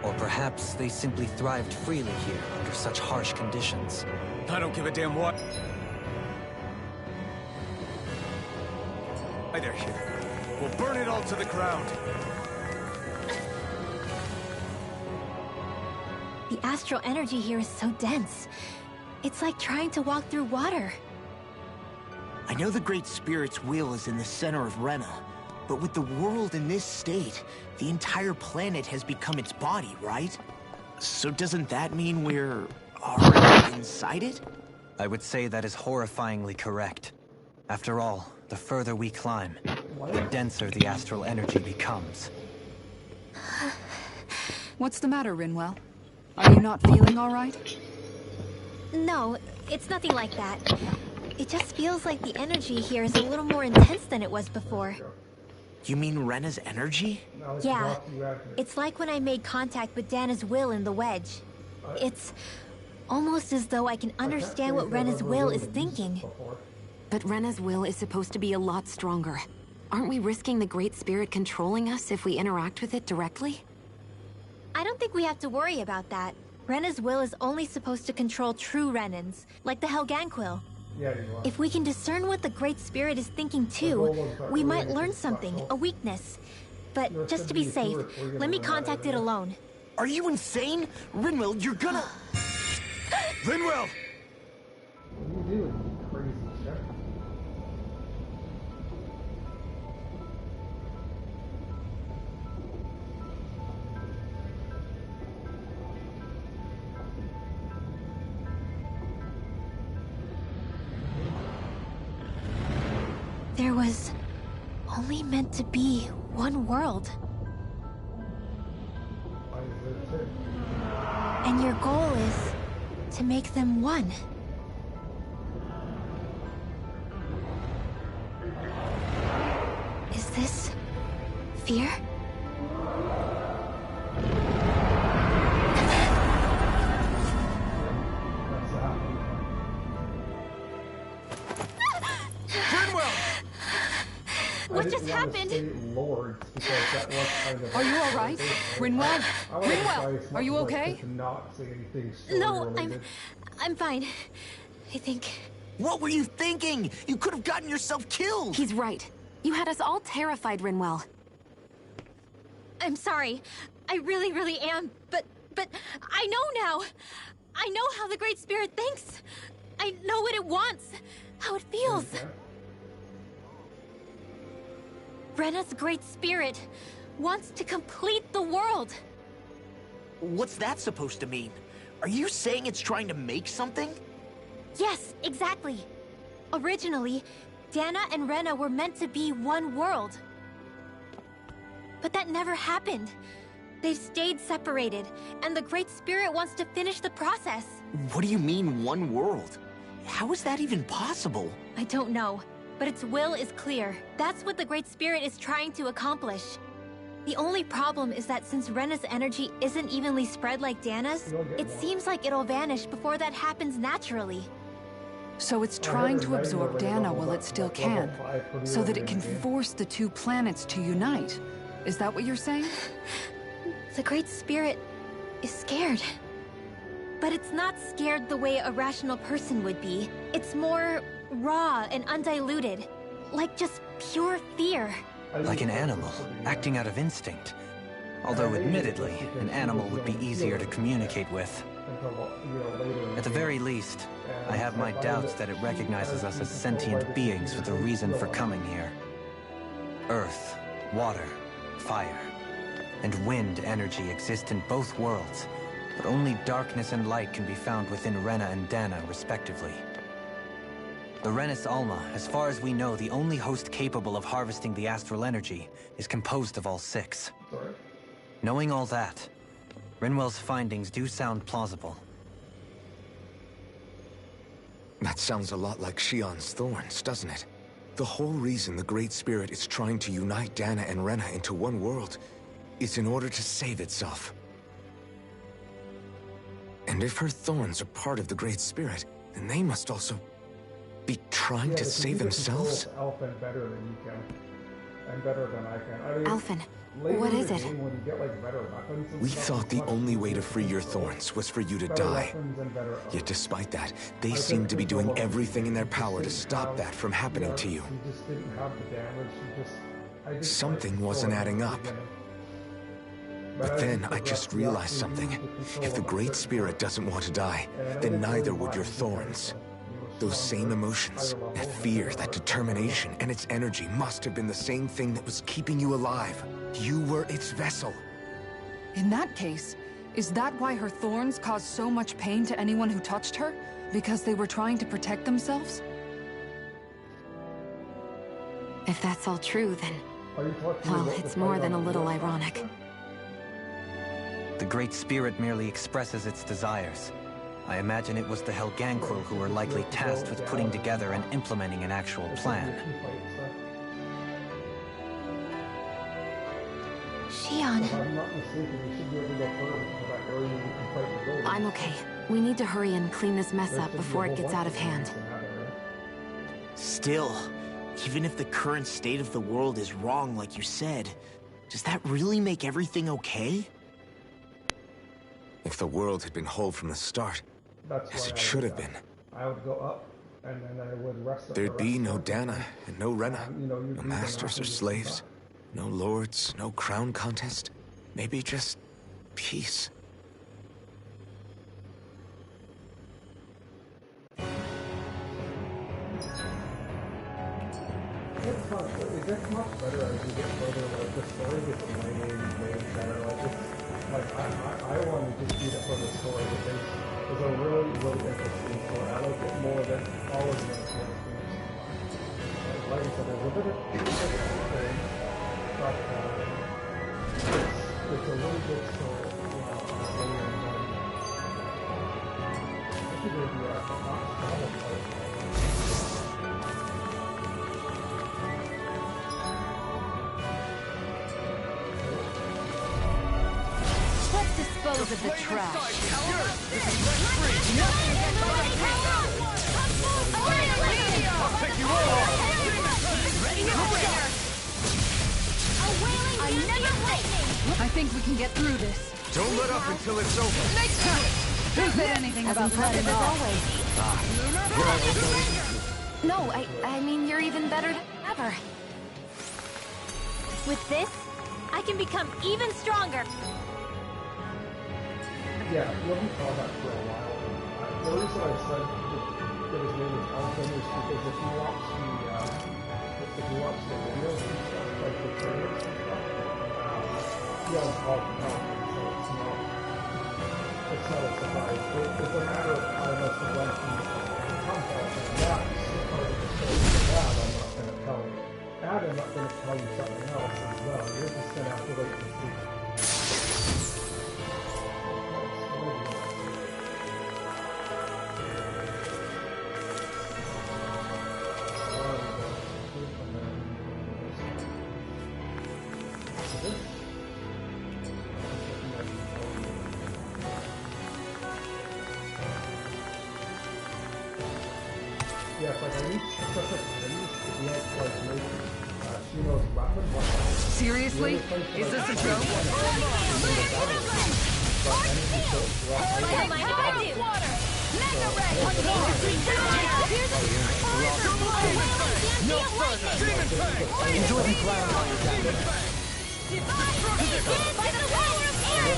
Speaker 4: Or perhaps they simply thrived freely here under such harsh conditions.
Speaker 14: I don't give a damn what. They're here. We'll burn it all to the ground.
Speaker 19: The astral energy here is so dense. It's like trying to walk through water.
Speaker 1: I know the Great Spirit's will is in the center of Rena, but with the world in this state, the entire planet has become its body, right? So doesn't that mean we're already inside it?
Speaker 4: I would say that is horrifyingly correct. After all, the further we climb, the denser the astral energy becomes.
Speaker 3: What's the matter, Rinwell? Are you not feeling all right?
Speaker 19: No, it's nothing like that. It just feels like the energy here is a little more intense than it was before.
Speaker 1: You mean Rena's energy?
Speaker 19: Yeah. It's like when I made contact with Dana's will in the wedge. It's almost as though I can understand what Rena's will is thinking.
Speaker 7: But Rena's will is supposed to be a lot stronger. Aren't we risking the Great Spirit controlling us if we interact with it directly?
Speaker 19: I don't think we have to worry about that. Rena's will is only supposed to control true Renans, like the Helganquil. If we can discern what the Great Spirit is thinking too, we might learn something, a weakness. But just to be safe, let me contact it alone.
Speaker 1: Are you insane? Rinwell, you're gonna...
Speaker 14: Rinwell!
Speaker 20: What are you doing, you crazy shit?
Speaker 19: There was only meant to be one world. And your goal is to make them one. Is this fear? What just happened?
Speaker 3: Are you all right? Rinwell? Rinwell, are you okay?
Speaker 19: No, I'm fine. I think...
Speaker 1: What were you thinking? You could have gotten yourself killed!
Speaker 7: He's right. You had us all terrified, Rinwell.
Speaker 19: I'm sorry. I really am. But I know now. I know how the Great Spirit thinks. I know what it wants. How it feels. Rena's Great Spirit wants to complete the world.
Speaker 1: What's that supposed to mean? Are you saying it's trying to make something?
Speaker 19: Yes, exactly. Originally, Dana and Rena were meant to be one world. But that never happened. They've stayed separated, and the Great Spirit wants to finish the process.
Speaker 1: What do you mean, one world? How is that even possible?
Speaker 19: I don't know. But its will is clear. That's what the Great Spirit is trying to accomplish. The only problem is that since Rena's energy isn't evenly spread like Dana's, it seems like it'll vanish before that happens naturally.
Speaker 3: So it's trying to absorb Dana while it still can, so that it can force the two planets to unite. Is that what you're saying?
Speaker 19: The Great Spirit is scared. But it's not scared the way a rational person would be. It's more raw and undiluted. Like just pure fear.
Speaker 4: Like an animal, acting out of instinct. Although admittedly, an animal would be easier to communicate with.
Speaker 20: until, you know, later in the
Speaker 4: At the
Speaker 20: game.
Speaker 4: very least,
Speaker 20: And
Speaker 4: I have my
Speaker 20: find
Speaker 4: doubts that it recognizes us as sentient beings with a reason for coming here. Earth, water, fire, and wind energy exist in both worlds, but only darkness and light can be found within Rena and Dana, respectively. The Renis Alma, as far as we know, the only host capable of harvesting the astral energy, is composed of all six.
Speaker 20: Sorry?
Speaker 4: Knowing all that, Rinwell's findings do sound plausible.
Speaker 5: That sounds a lot like Shion's thorns, doesn't it? The whole reason the Great Spirit is trying to unite Dana and Rena into one world is in order to save itself. And if her thorns are part of the Great Spirit, then they must also be trying to save themselves?
Speaker 20: Alphen better than you can. And better than I can. I mean,
Speaker 7: Alphen,
Speaker 20: later
Speaker 7: what
Speaker 20: in
Speaker 7: is
Speaker 20: the
Speaker 7: it?
Speaker 20: game, when you get, like, better weapons and
Speaker 5: We
Speaker 20: stuff,
Speaker 5: thought
Speaker 20: it's
Speaker 5: the
Speaker 20: much
Speaker 5: only way
Speaker 20: easier
Speaker 5: to free your
Speaker 20: control.
Speaker 5: thorns was for you to
Speaker 20: Better
Speaker 5: die.
Speaker 20: weapons and better
Speaker 5: Yet despite that, they
Speaker 20: I
Speaker 5: seem
Speaker 20: think
Speaker 5: to be
Speaker 20: control
Speaker 5: doing
Speaker 20: of
Speaker 5: everything in their
Speaker 20: you just
Speaker 5: power to
Speaker 20: didn't
Speaker 5: stop
Speaker 20: have-
Speaker 5: that from happening
Speaker 20: yeah,
Speaker 5: to you.
Speaker 20: You just didn't have the damage. You just... I didn't
Speaker 5: Something
Speaker 20: like
Speaker 5: wasn't
Speaker 20: control
Speaker 5: adding
Speaker 20: at the
Speaker 5: up.
Speaker 20: beginning.
Speaker 5: But
Speaker 20: as you
Speaker 5: then I
Speaker 20: progress,
Speaker 5: just
Speaker 20: you
Speaker 5: realized
Speaker 20: actually
Speaker 5: something.
Speaker 20: use the control
Speaker 5: If the
Speaker 20: of a
Speaker 5: Great
Speaker 20: certain
Speaker 5: Spirit doesn't want to die,
Speaker 20: And I
Speaker 5: then
Speaker 20: didn't
Speaker 5: neither
Speaker 20: really
Speaker 5: would your
Speaker 20: want to do that,
Speaker 5: thorns.
Speaker 20: so you were
Speaker 5: Those
Speaker 20: stronger,
Speaker 5: same emotions,
Speaker 20: higher level,
Speaker 5: that
Speaker 20: and
Speaker 5: fear,
Speaker 20: better
Speaker 5: that
Speaker 20: art.
Speaker 5: determination, and its energy must have been the same thing that was keeping you alive. You were its vessel.
Speaker 3: In that case, is that why her thorns caused so much pain to anyone who touched her? Because they were trying to protect themselves?
Speaker 7: If that's all true, then...
Speaker 20: Are you talking
Speaker 7: Well,
Speaker 20: about
Speaker 7: it's
Speaker 20: the
Speaker 7: more
Speaker 20: fight
Speaker 7: than a
Speaker 20: on the
Speaker 7: little
Speaker 20: left,
Speaker 7: ironic.
Speaker 20: Alistair?
Speaker 4: The Great Spirit merely expresses its desires. I imagine it was the Helganquil who were likely tasked with putting together and implementing an actual plan.
Speaker 19: Shion.
Speaker 20: If I'm not mistaken, you should be able to go further to that area you can fight the building.
Speaker 7: I'm okay. We need to hurry and clean this mess
Speaker 20: There
Speaker 7: up
Speaker 20: should be a
Speaker 7: before it
Speaker 20: whole
Speaker 7: gets
Speaker 20: bunch
Speaker 7: out of hand.
Speaker 20: things in that area.
Speaker 1: Still, even if the current state of the world is wrong, like you said, does that really make everything okay?
Speaker 5: If the world had been whole from the start,
Speaker 20: That's
Speaker 5: as
Speaker 20: why
Speaker 5: it
Speaker 20: I
Speaker 5: should
Speaker 20: would,
Speaker 5: have been,
Speaker 20: I would go up, and then I would rest at
Speaker 5: there'd
Speaker 20: the
Speaker 5: be no
Speaker 20: restaurant,
Speaker 5: Dana and no Rena,
Speaker 20: you know, you'd
Speaker 5: no
Speaker 20: be the
Speaker 5: masters or
Speaker 20: master of the
Speaker 5: slaves, no lords, no crown contest. Maybe just peace.
Speaker 20: It gets much better as you get further. Like the story gets way better. Like it's like I want to just beat it for the story. It's a really interesting story. I like it more than all of the other games. Like I said, there's a bit of thing, but it's a really good story. You know, I think it'd be a novel part.
Speaker 2: Let's dispose of the trash.
Speaker 3: I think we can get through this.
Speaker 11: Don't let up until it's over.
Speaker 3: Who said anything about letting off?
Speaker 7: No, I mean, you're even better than ever.
Speaker 19: With this, I can become even stronger.
Speaker 20: Yeah, nobody saw that for a while. The reason I said that his name is Alphen is because if you watch the videos and stuff, like the trailers and stuff, he has all the time, so it's not a surprise. It's a matter of I must have went through the contact, and that's part of the story. For that, I'm not going to tell you. That I'm not going to tell you something else as well. You're just going to have to wait and see. Yeah, it's like I need specific things to be able to like make Shino's weapon.
Speaker 3: Seriously? Is this a joke?
Speaker 19: What am I gonna do?
Speaker 11: No further! Demon Fang!
Speaker 4: Enjoy the ground while you're down there.
Speaker 2: Divine Get by the power of air!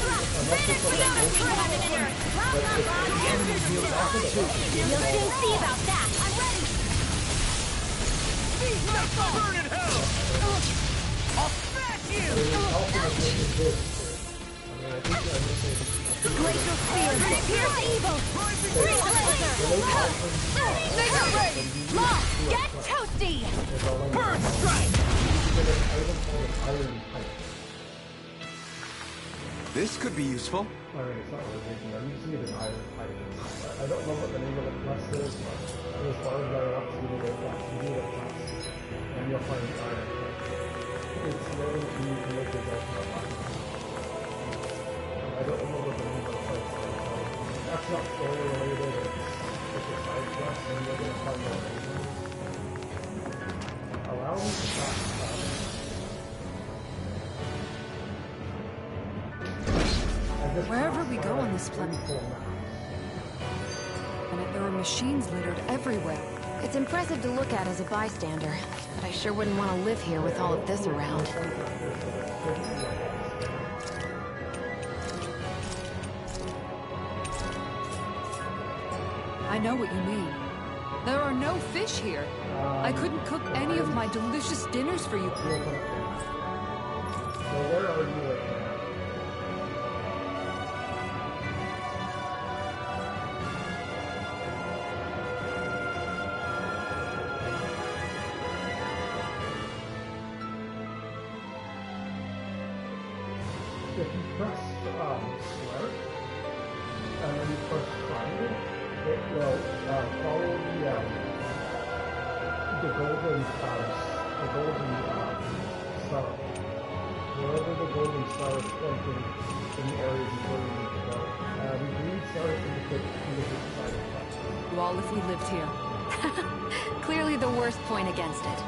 Speaker 2: Vanish beyond heaven and earth! Blah, blah, blah! You'll soon see about that! I'm ready!
Speaker 11: Burn in hell! I'll smash you!
Speaker 2: Glacial Spear! Pierce evil! Freeze laser! Mega Ray! Law! Get toasty!
Speaker 11: Burn strike!
Speaker 17: This could be useful.
Speaker 20: I mean, it's not really taking them. You just need an iron pipe. I don't know what the name of the quest is, but as far as I want to do the quest, you need a quest, and you'll find the iron pipe. It's really easy to make it out for a lot. I don't know what the name of the place is. That's not story related. It's a side quest, and you're going to find out anything. Allow me to stop.
Speaker 3: Wherever we go on this planet, and there are machines littered everywhere.
Speaker 7: It's impressive to look at as a bystander, but I sure wouldn't want to live here with all of this around.
Speaker 3: I know what you mean. There are no fish here. I couldn't cook any of my delicious dinners for you.
Speaker 20: So where are you right now? If you press square, and then you press triangle, it will follow the golden star. Wherever the golden star is pointing in the areas where you need to go. The green star indicates the side of the quest.
Speaker 3: Well, if we lived here.
Speaker 7: Clearly the worst point against it.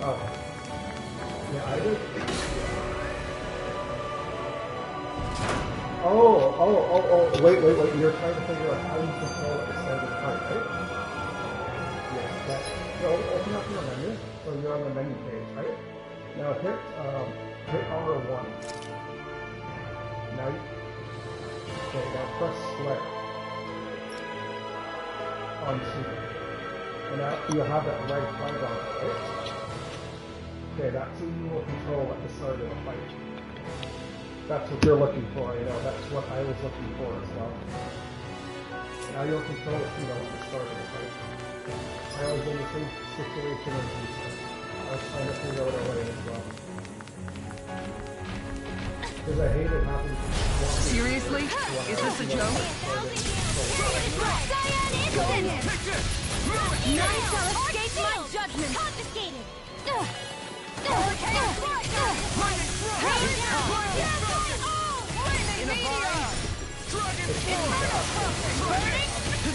Speaker 20: Oh. Yeah, I did. Wait. You're trying to figure out how you control it instead of the part, right? Yes, that's... So open up your menu. So you're on the menu page, right? Now hit R1. Now press square on super. And now you'll have that red flag on it, right? Okay, that's who you will control at the start of the fight. That's what you're looking for, that's what I was looking for as well. Now you'll control it, at the start of the fight. I was in the same situation as you said. I was trying to figure out a way as well. Because I hated having to...
Speaker 3: Seriously? Is this a joke?
Speaker 2: None shall escape my judgment! Confiscated!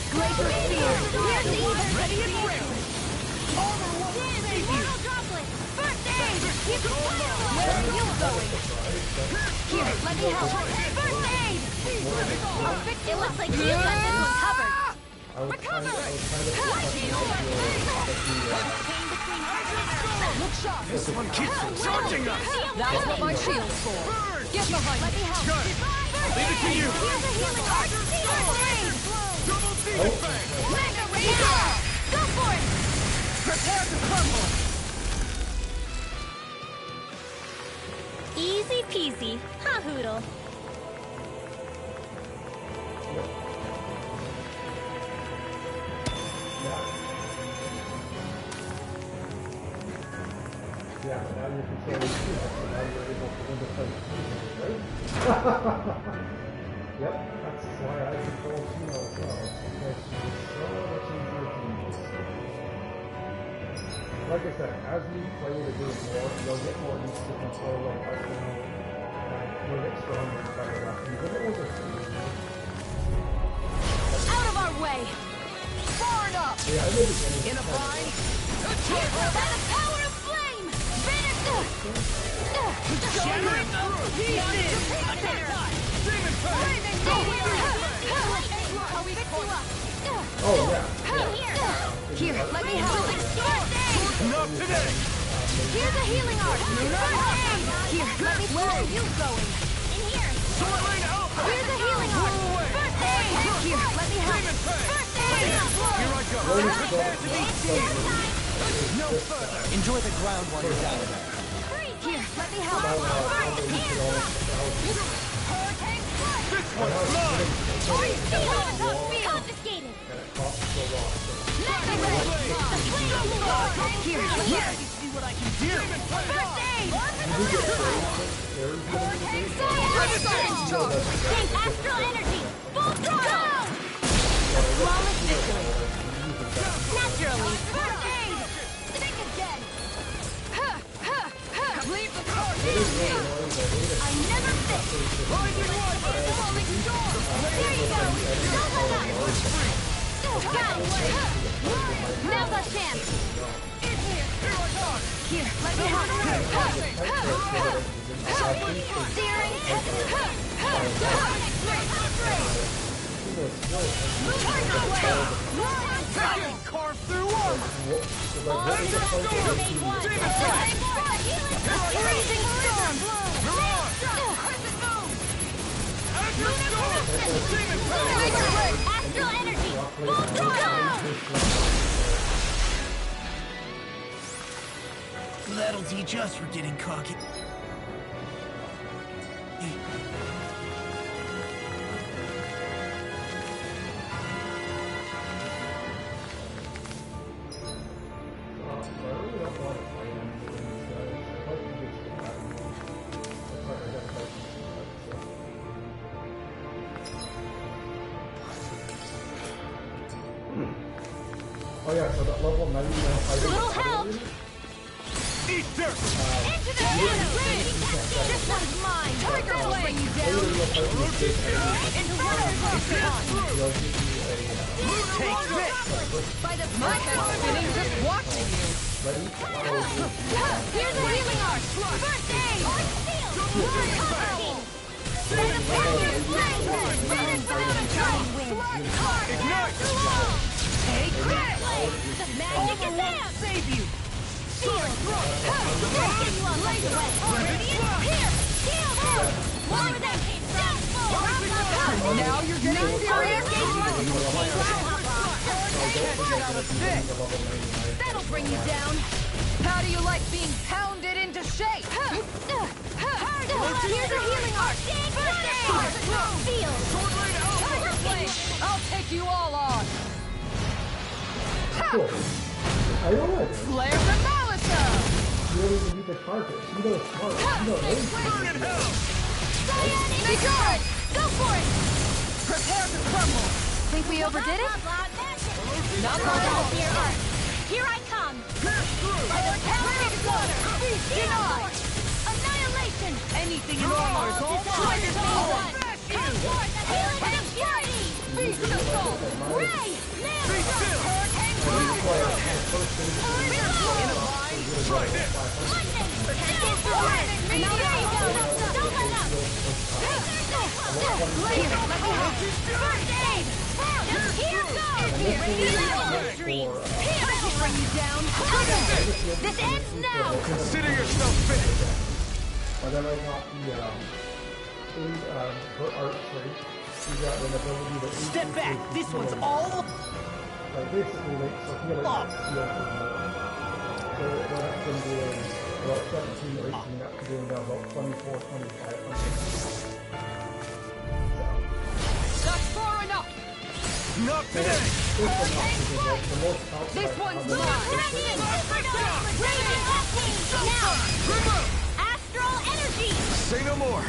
Speaker 2: Glacial Spear! Here's the even! Ready and ready! Immortal Droplet! First aid! Keep the fire alive! Where are you going? Here, let me help! First aid! It looks like you got this one covered! Recover!
Speaker 3: Look sharp!
Speaker 11: This one keeps charging us!
Speaker 3: That's what my shield's for! Get behind me!
Speaker 11: Good! Leave it to you!
Speaker 2: Here's a healing art! First aid!
Speaker 11: Double demon bang!
Speaker 2: Mega Razor! Go for it!
Speaker 11: Prepare to crumble!
Speaker 19: Easy peasy, ha Hoodle.
Speaker 20: Yeah, now you're controlling two, so now you're able to independent, right? Yep, that's why I control Tino as well. Because it's so much easier to use. Like I said, as you play the game more, you'll get more used to control of everything. And you'll get stronger and better weapons. And it will just be
Speaker 2: Out of our way! Far enough!
Speaker 20: yeah, I really get
Speaker 2: In a bind? By the power of flame! Finish!
Speaker 11: Shattering them to pieces! Demon bang!
Speaker 20: oh yeah.
Speaker 2: Here, let me help.
Speaker 11: Not today!
Speaker 2: Here's a healing art. First aid. Here, you going? In here.
Speaker 11: Sword Lane Alpha!
Speaker 2: Here's a healing arm. First aid. Here, let me help. First aid.
Speaker 11: Here I go. Prepare to be seen. No further.
Speaker 10: Enjoy the ground while you're down there.
Speaker 2: Here, let me help. First, here. Hurricane Flood.
Speaker 11: This one's mine.
Speaker 2: Confiscated. Mega Red. The flame sword. Here, here.
Speaker 1: See what I can do.
Speaker 2: First aid. Hurricane Sword. Think astral energy. Full throttle. A flawless victory. Naturally. First aid. Think again. Leave the car. I never fit. Falling storm. There you go. Don't let up. Got it. Now the chance. In here. Here, let me help. Steering.
Speaker 11: Carve through armor.
Speaker 2: Freezing storm. Astral energy. Full throttle.
Speaker 1: That'll teach us for getting cocky.
Speaker 20: Oh yeah, so that level 90
Speaker 2: Little help!
Speaker 11: Eat dirt!
Speaker 2: Into the shadow! This one's mine! Tiger will bring you down! Inferno
Speaker 11: Take this!
Speaker 2: By the my head spinning just watching you! Here's a healing arc! First aid! Set a fire! Running without a train wind! Ignite! Take this! The magic is out!
Speaker 1: Save you!
Speaker 2: Shield! Get you on laser web! Radiant! Here! Shield! One of them! Now you're getting serious! That'll bring you down! How do you like being pounded into shape? Here's a healing arc! First aid! Field! Tiger Flame! I'll take you all on!
Speaker 20: Cool. I don't like it.
Speaker 2: Flare the Malisa!
Speaker 20: You don't even need the carpet. You know it's smart. You know it's
Speaker 11: Burn in hell!
Speaker 2: Be good! Go for it! Prepare to crumble! Think we overdid it? Not long out, dear Art! Here I come! Immortality slaughter! Denied! Annihilation!
Speaker 1: Anything in armor is all mine!
Speaker 2: Come forth, the healing and purity! Beast assault! Ray! Hurricane
Speaker 11: Try this!
Speaker 2: Lightning! Can't get through! Now there you go! Don't let up! Here, let me help! First aid! Here goes! Dreams! Here, I can bring you down! This ends now!
Speaker 11: Consider yourself finished!
Speaker 20: And then I got the her art trait. She got an ability to
Speaker 1: Step back! This one's all...
Speaker 20: like basically like so he had a shield for more. So it went up from doing about 17 or 18 up to doing down about 24, 25.
Speaker 2: That's far enough!
Speaker 11: Not today!
Speaker 2: This one's mine! Radiant Superdome! Radiant Octane! Now! Astral Energy!
Speaker 11: Say no more!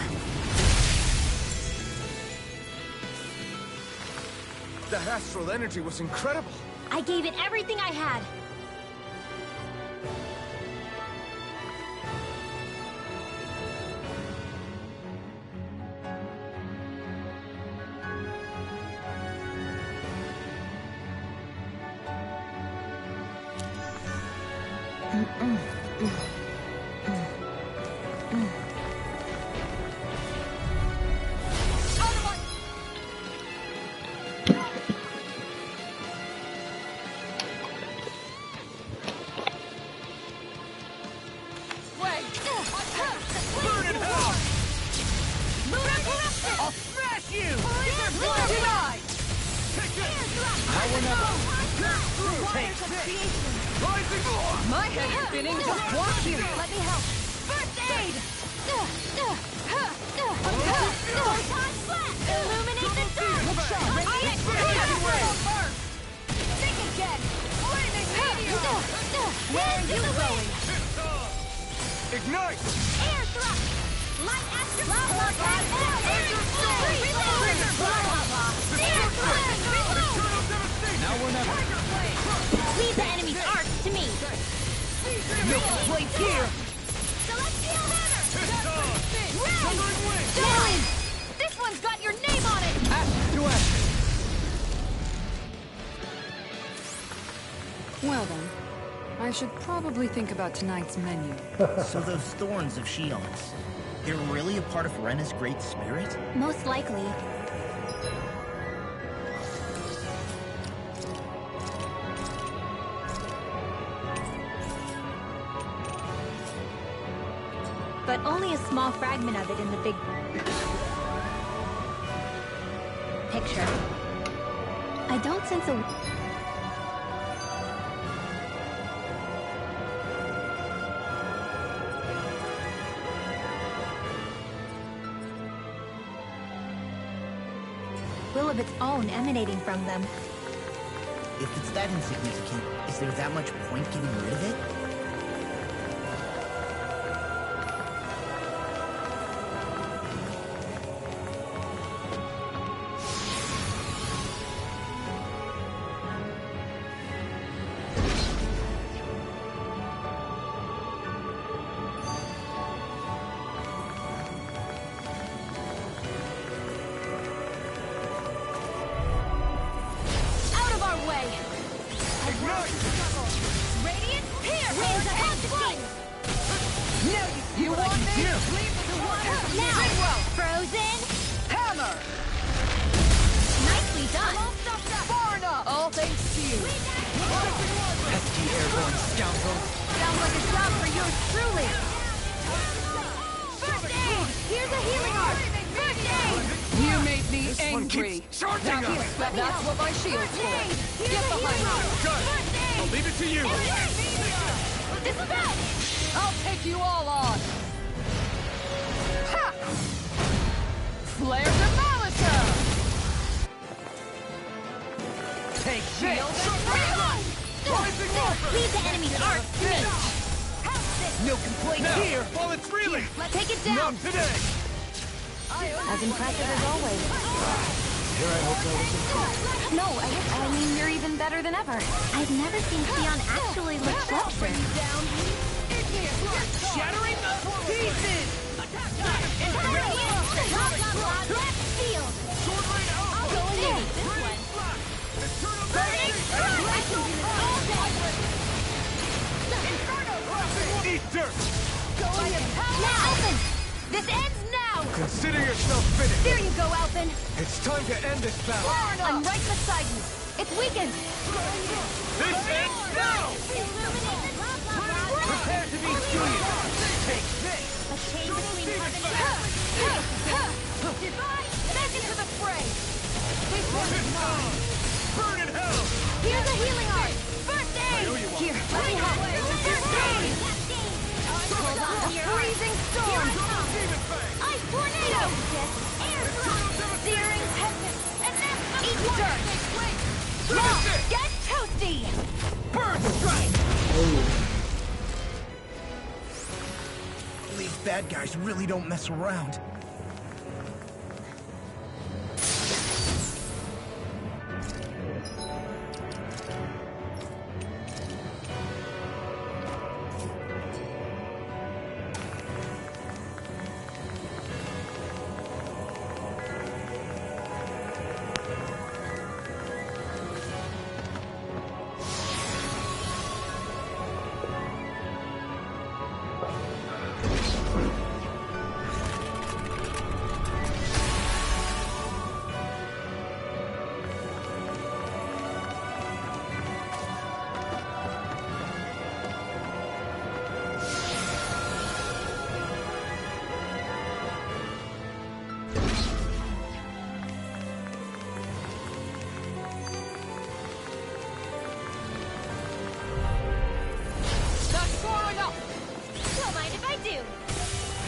Speaker 5: That astral energy was incredible.
Speaker 19: I gave it everything I had.
Speaker 3: My head's spinning. Just walk here.
Speaker 2: Let me help. First aid! Photon blast! Illuminate the dark! Think again! Flaming meteor! Where are you going?
Speaker 11: Ignite!
Speaker 2: Air thrust! Light astral lava blast! Air flare! Air flare!
Speaker 11: Now we're never.
Speaker 2: Leave the enemy's arcs to me!
Speaker 1: No complaints here!
Speaker 2: Celestial hammer!
Speaker 11: Covering wing!
Speaker 2: Dylan! This one's got your name on it!
Speaker 11: To action!
Speaker 3: Well then, I should probably think about tonight's menu.
Speaker 1: So those thorns of Shion's, they're really a part of Rena's great spirit?
Speaker 19: Most likely. But only a small fragment of it in the big picture. I don't sense a... will of its own emanating from them.
Speaker 1: If it's that insignificant, is there that much point getting rid of it?
Speaker 3: That's what my shield's for. Get behind me.
Speaker 11: Good. I'll leave it to you.
Speaker 2: Dispel!
Speaker 3: I'll take you all on. Ha! Flare Demolitor!
Speaker 1: Take shield!
Speaker 2: Leave the enemy's arc to me!
Speaker 1: No complaints here!
Speaker 11: While it's reeling!
Speaker 2: Let's take it down!
Speaker 11: Not today!
Speaker 7: As impressive as always.
Speaker 11: Here I hope that was improved.
Speaker 7: No, I mean, you're even better than ever.
Speaker 19: I've never seen Xion actually look flustered.
Speaker 1: Shattering the pieces!
Speaker 2: Left field! I'll go in! Burning strike! I can do this all day! Inferno!
Speaker 11: Eat dirt!
Speaker 2: Now, Alphen! This ends now!
Speaker 11: Consider yourself finished!
Speaker 2: There you go, Alphen!
Speaker 11: It's time to end this battle!
Speaker 2: I'm right beside you! It's weakened!
Speaker 11: This ends now! Prepare to be furious! Take this!
Speaker 2: A chain between heaven and earth! Divide! Back into the fray! This one is mine!
Speaker 11: Burn in hell!
Speaker 2: Here's a healing art! First aid! Here, let me help! First aid! A freezing storm! Ice tornado! Air thrust! Searing tempest! And then eat dirt! Now, get toasty!
Speaker 11: Burn strike!
Speaker 1: These bad guys really don't mess around.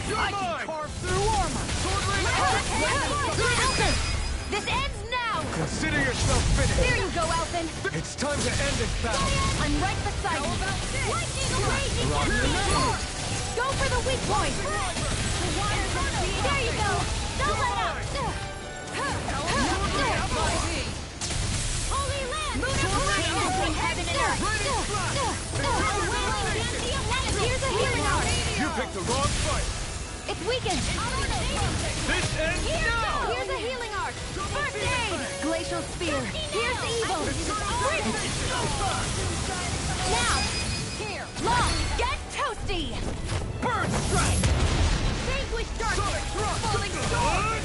Speaker 1: I can carve through armor!
Speaker 2: Elfin! This ends now!
Speaker 11: Consider yourself finished!
Speaker 2: There you go, Elfin!
Speaker 11: It's time to end this battle!
Speaker 2: I'm right beside you! Go for the weak point! There you go! Don't let up! Holy land! Between heaven and earth! Here's a healing art!
Speaker 11: You picked the wrong fight!
Speaker 2: It's weakened!
Speaker 11: This ends now!
Speaker 2: Here's a healing art! First aid! Glacial spear! Here's the evil! Now! Here! Long! Get toasty!
Speaker 1: Bird strike!
Speaker 2: Vanquish darkness! Falling sword!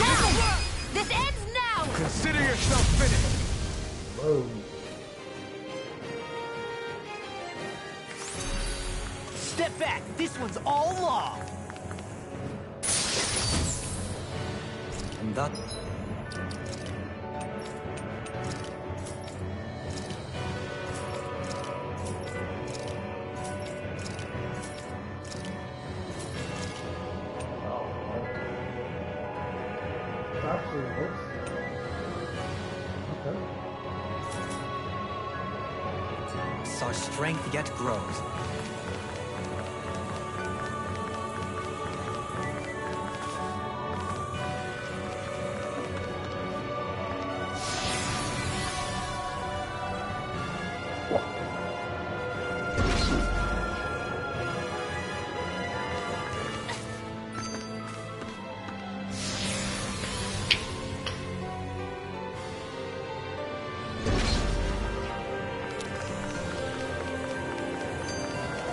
Speaker 2: Now! This ends now!
Speaker 11: Consider yourself finished!
Speaker 20: Whoa.
Speaker 1: Step back! This one's all law!
Speaker 4: And that...
Speaker 20: It actually looks... Okay.
Speaker 4: Our strength yet grows.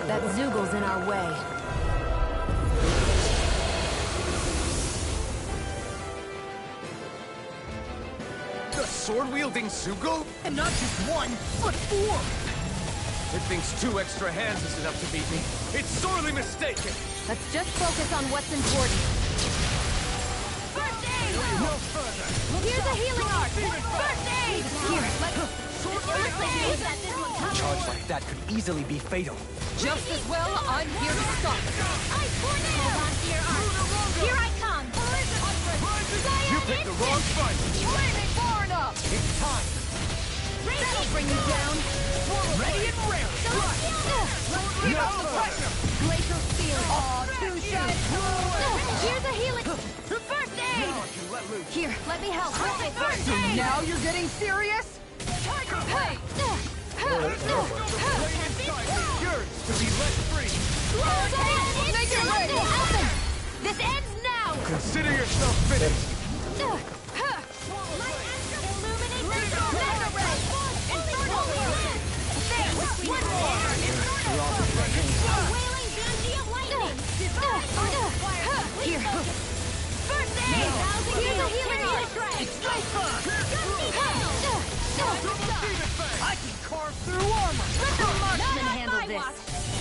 Speaker 7: That Zoogl's in our way.
Speaker 11: The sword-wielding Zoogle?
Speaker 1: And not just one, but four!
Speaker 11: It thinks 2 extra hands is enough to beat me. It's sorely mistaken!
Speaker 2: Let's just focus on what's important. First aid!
Speaker 11: No further!
Speaker 2: Here's a healing art! First aid! Here,
Speaker 4: A charge like that could easily be fatal.
Speaker 2: Just as well, I'm here to stop. Hold on to your arm. Here I come!
Speaker 11: You picked the wrong fight!
Speaker 2: Far enough!
Speaker 1: It's time!
Speaker 2: That'll bring you down!
Speaker 1: Ready and ready!
Speaker 2: Here comes the pressure! Glacial spear! Too sharp! Here's a healing! First aid! Here, let me help! First aid!
Speaker 3: Now you're getting serious?
Speaker 2: Hey!
Speaker 11: Yours to be let free!
Speaker 2: Make it right! Elfin! This ends now!
Speaker 11: Consider yourself finished!
Speaker 2: Here! First aid! Here's a healing art!
Speaker 1: I can carve through armor!
Speaker 2: Let the marksman handle this!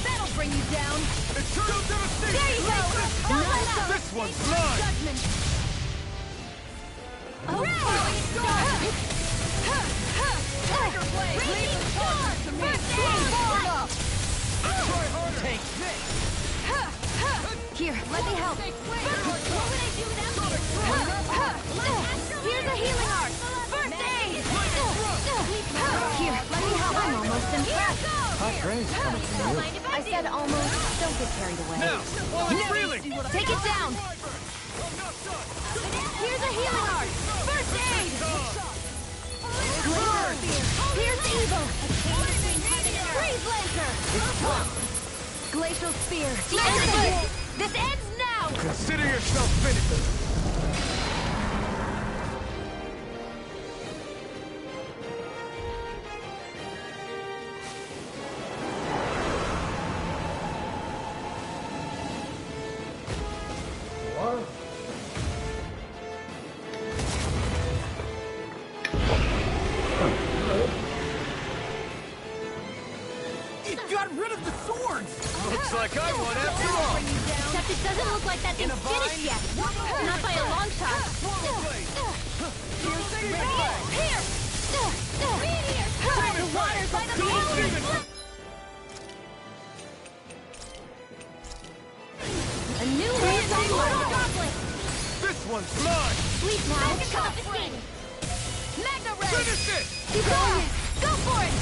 Speaker 2: That'll bring you down!
Speaker 11: Eternal devastation!
Speaker 2: There you go! Don't let up!
Speaker 11: This one's mine!
Speaker 2: Judgment! Tiger blade! Raging storm! First aid!
Speaker 11: Try harder!
Speaker 1: Take this!
Speaker 2: Here, let me help! What would I do without you? Here's a healing art! First aid! Here, let me help! I'm almost impressed!
Speaker 4: High praise coming from you.
Speaker 7: I said almost. Don't get carried away.
Speaker 11: Now, while it's reeling!
Speaker 2: Take it down! Here's a healing art! First aid! Here's evil! Freeze Lancer! Glacial spear! This ends now!
Speaker 11: Consider yourself finished!
Speaker 20: What?
Speaker 1: It got rid of the swords!
Speaker 11: Looks like I won after all!
Speaker 2: Except it doesn't look like that thing's finished yet. Not by a long shot. Here! The water's by the moon! new waves on Droplet!
Speaker 11: This one's mine!
Speaker 2: Sleep now! Magna Ray!
Speaker 11: Finish it!
Speaker 2: Keep going! Go for it!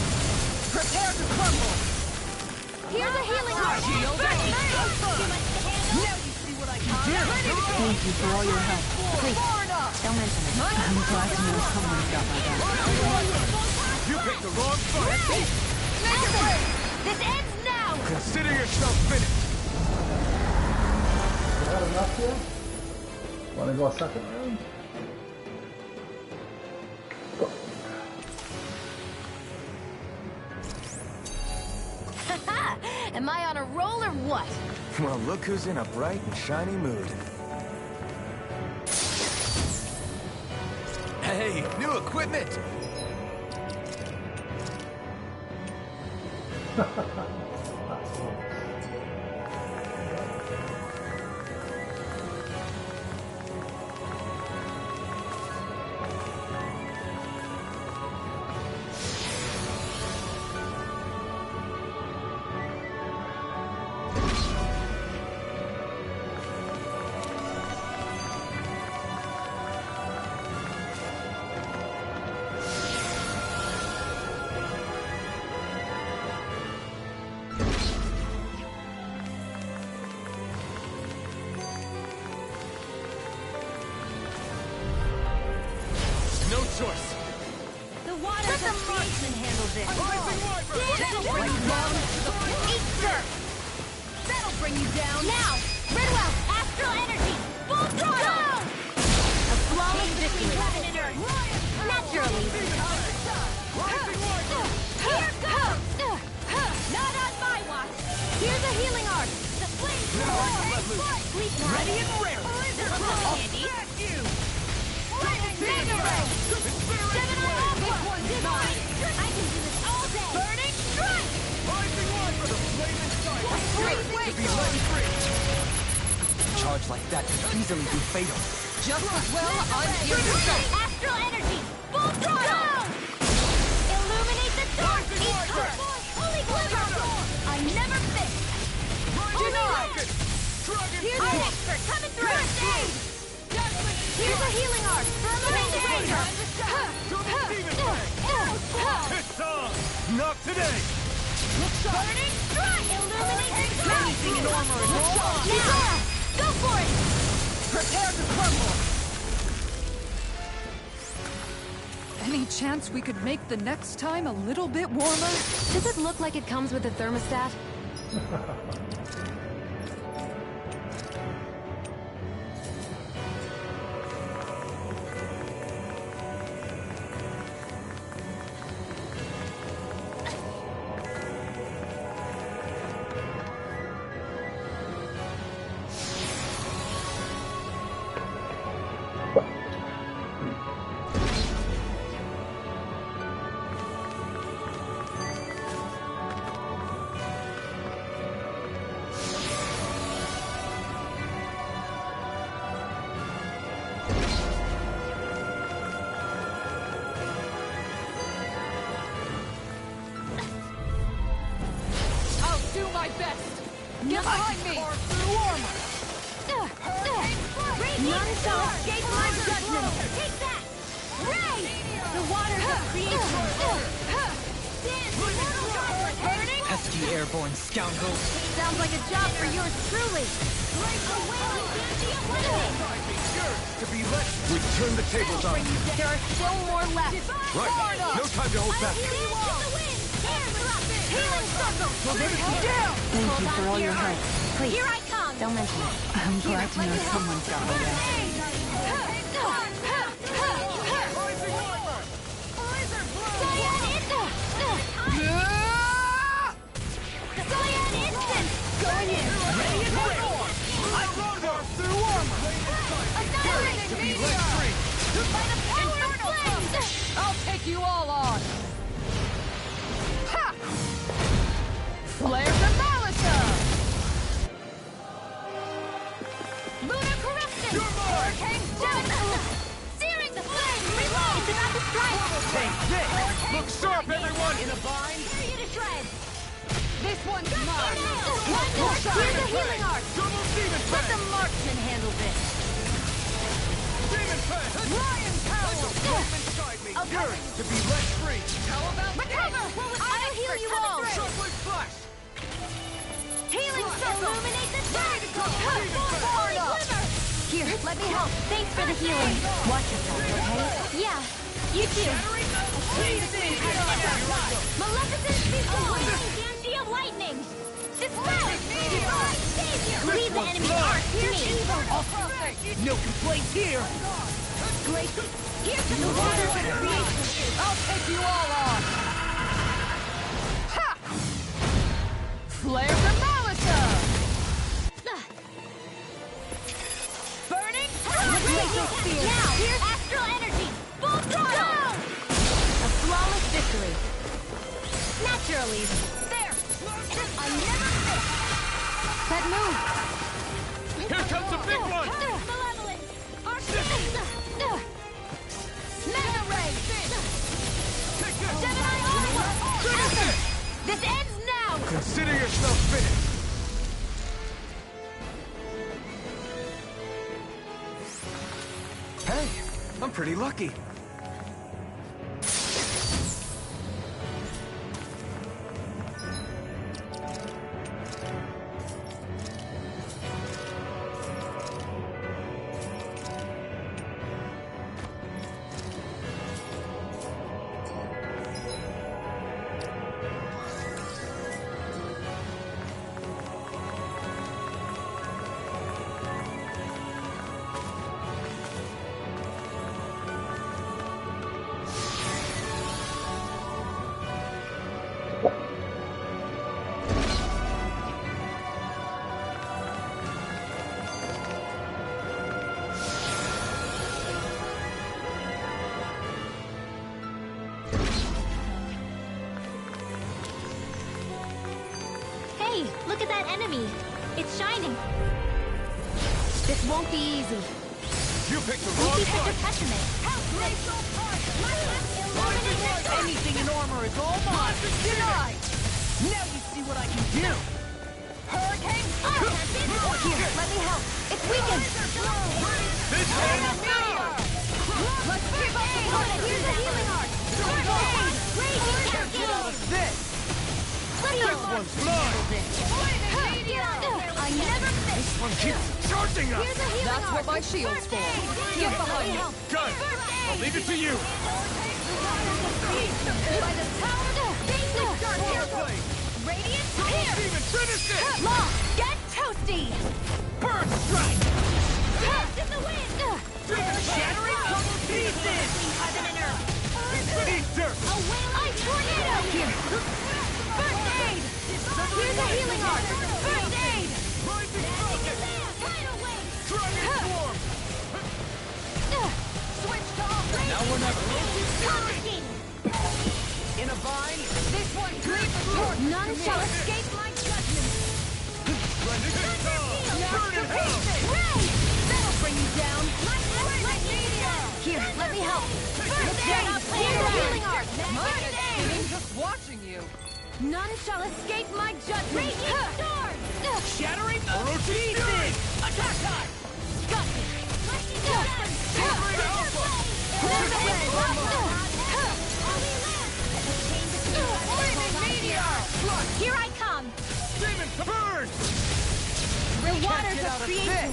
Speaker 12: Prepare to crumble!
Speaker 2: Here's a healing art!
Speaker 12: Shield
Speaker 2: Back
Speaker 12: up!
Speaker 2: now you see what I got!
Speaker 3: Thank you for all your help.
Speaker 7: Please, don't mention it.
Speaker 3: I'm glad to know someone's got my back.
Speaker 11: You picked the wrong fight!
Speaker 2: This ends now!
Speaker 11: Consider yourself finished!
Speaker 20: Is that enough here? Wanna go a second round?
Speaker 2: Am I on a roll or what?
Speaker 5: Well, look who's in a bright and shiny mood. Hey, new equipment!
Speaker 11: No choice!
Speaker 2: The waters of creation handle this. Easter! That'll bring you down. Now, Ridwell, astral energy, full throttle! A flawless victory. Naturally. Here goes! Not on my watch. Here's a healing art. The flames sleep
Speaker 12: Ready and rare!
Speaker 2: Andy. Mega Ray! 7 on Aqua! Divine! I can do this all day! Burning Strike!
Speaker 11: Rising one for the flaming sight!
Speaker 2: To
Speaker 11: be let free!
Speaker 4: A charge like that could easily be fatal.
Speaker 2: Just as well unhear yourself! Astral energy! Full throttle! Illuminate the dark! Holy glimmer! I never miss! Here's an expert coming through! Here's a healing art! Firmament Ranger!
Speaker 11: It's on! Not today!
Speaker 2: Burning Strike! Illuminate the dark!
Speaker 12: Anything in armor is all
Speaker 2: Now! Go for it!
Speaker 12: Prepare to crumble!
Speaker 3: Any chance we could make the next time a little bit warmer?
Speaker 7: Does it look like it comes with a thermostat?
Speaker 2: Get behind me! None shall escape my judgment! Take that! Ray! The waters of creation!
Speaker 4: Pesky airborne scoundrels!
Speaker 2: Sounds like a job for yours truly!
Speaker 11: To be let we turn the tables on.
Speaker 2: There are still more left!
Speaker 11: Right! No time to hold back!
Speaker 2: Healing circle!
Speaker 3: Thank you for all your help.
Speaker 7: Please,
Speaker 2: Here I come!
Speaker 7: don't mention it.
Speaker 3: I'm glad to know someone's got my back.
Speaker 2: Going in!
Speaker 12: Ready and ready! I run her through armor!
Speaker 11: To be let free!
Speaker 2: By the power of flames!
Speaker 3: I'll take you all on! Ha! Flare to Malisa!
Speaker 2: Lunar corruption! Hurricane Gemini! Searing the flames! Reload! It's about to strike!
Speaker 11: Take this! Look sharp, everyone!
Speaker 2: In a bind? Tear you to shreds!
Speaker 3: This one's mine!
Speaker 2: One more! Here's the healing art!
Speaker 11: Double demon
Speaker 2: Let the marksman handle this.
Speaker 11: Demon Pest!
Speaker 2: Lion power!
Speaker 11: Inside me! Yearn to be let free!
Speaker 2: How about recover? I'll heal you all!
Speaker 11: Shockwave Flash!
Speaker 2: Healing soul! Illuminate the dark! Holy glimmer!
Speaker 7: Here, let me help. Thanks for the healing. Watch yourself, okay?
Speaker 2: Yeah, you too. Maleficent before! Shield lightning! Dispel! Divine savior! Leave the enemy arc to me!
Speaker 1: No complaints here!
Speaker 2: Great! Here to the waters of creation!
Speaker 3: I'll take you all on! Ha! Flare the Malika!
Speaker 2: Burning Spear! Now, here's astral energy! Full throttle! A flawless victory! Naturally! There! I never miss!
Speaker 7: That move!
Speaker 11: Here comes the big one!
Speaker 2: Malevolent! Mega Ray! Gemini Onward! This ends now!
Speaker 11: Consider yourself finished!
Speaker 5: Hey, I'm pretty lucky.
Speaker 19: Hey, look at that enemy. It's shining.
Speaker 2: This won't be easy.
Speaker 11: You picked the
Speaker 2: Don't
Speaker 11: wrong
Speaker 2: be such a
Speaker 11: fight!
Speaker 2: pessimist.
Speaker 1: Anything in armor is all mine!
Speaker 2: Denied!
Speaker 1: Now you see what I can do!
Speaker 2: Hurricane! Here, let me help. It's weakened.
Speaker 11: This ends now!
Speaker 2: Let's give up the fight. Here's a healing art. Raging cascade.
Speaker 1: This!
Speaker 11: This one's mine!
Speaker 2: I never miss.
Speaker 11: This one keeps charging us!
Speaker 2: Here's a healing
Speaker 3: That's
Speaker 2: art.
Speaker 3: what my shield's for.
Speaker 2: Get behind me.
Speaker 11: Gun! I'll leave it to you!
Speaker 2: By the power of basic dark
Speaker 11: Blade!
Speaker 2: Radiant here.
Speaker 11: Demon, finish it!
Speaker 2: Law, get toasty.
Speaker 11: Burn strike!
Speaker 2: Dance in the wind.
Speaker 1: Shattering double pieces!
Speaker 11: Eat dirt!
Speaker 2: A wailing tornado. Here. First aid. Here's a healing art. First aid.
Speaker 11: Rising Falcon!
Speaker 2: Tidal wave.
Speaker 11: Dragon Swarm!
Speaker 2: Switch to offense.
Speaker 1: Now we're never
Speaker 2: Toasty.
Speaker 1: in a vine!
Speaker 2: This one dreams of torch. None shall escape my judgment.
Speaker 11: Splendid Guitar! Burn in hell!
Speaker 2: Ray! That'll bring you down. Like meteor. Here, let me help. First aid. Here's a healing art. First aid.
Speaker 3: Just watching you.
Speaker 2: None shall escape my judgment. Radiant sword.
Speaker 1: Shattering double pieces! Attack time!
Speaker 2: Got me.
Speaker 11: Shattering Alpha!
Speaker 2: Here I come.
Speaker 11: Demon, burn!
Speaker 2: The waters
Speaker 3: get out
Speaker 2: of
Speaker 3: of
Speaker 2: creation.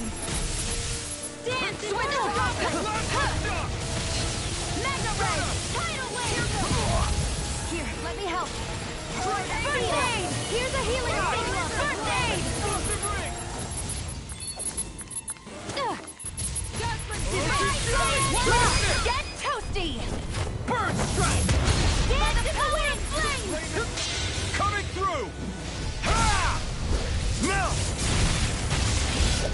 Speaker 2: Dance in the Mega Ray. Tidal wave. Here, let me help. First aid. Here's a healing art. First aid. Get toasty.
Speaker 11: Burn strike!
Speaker 2: Dance in the wind. Flame.
Speaker 11: Coming through! Ha! Melt!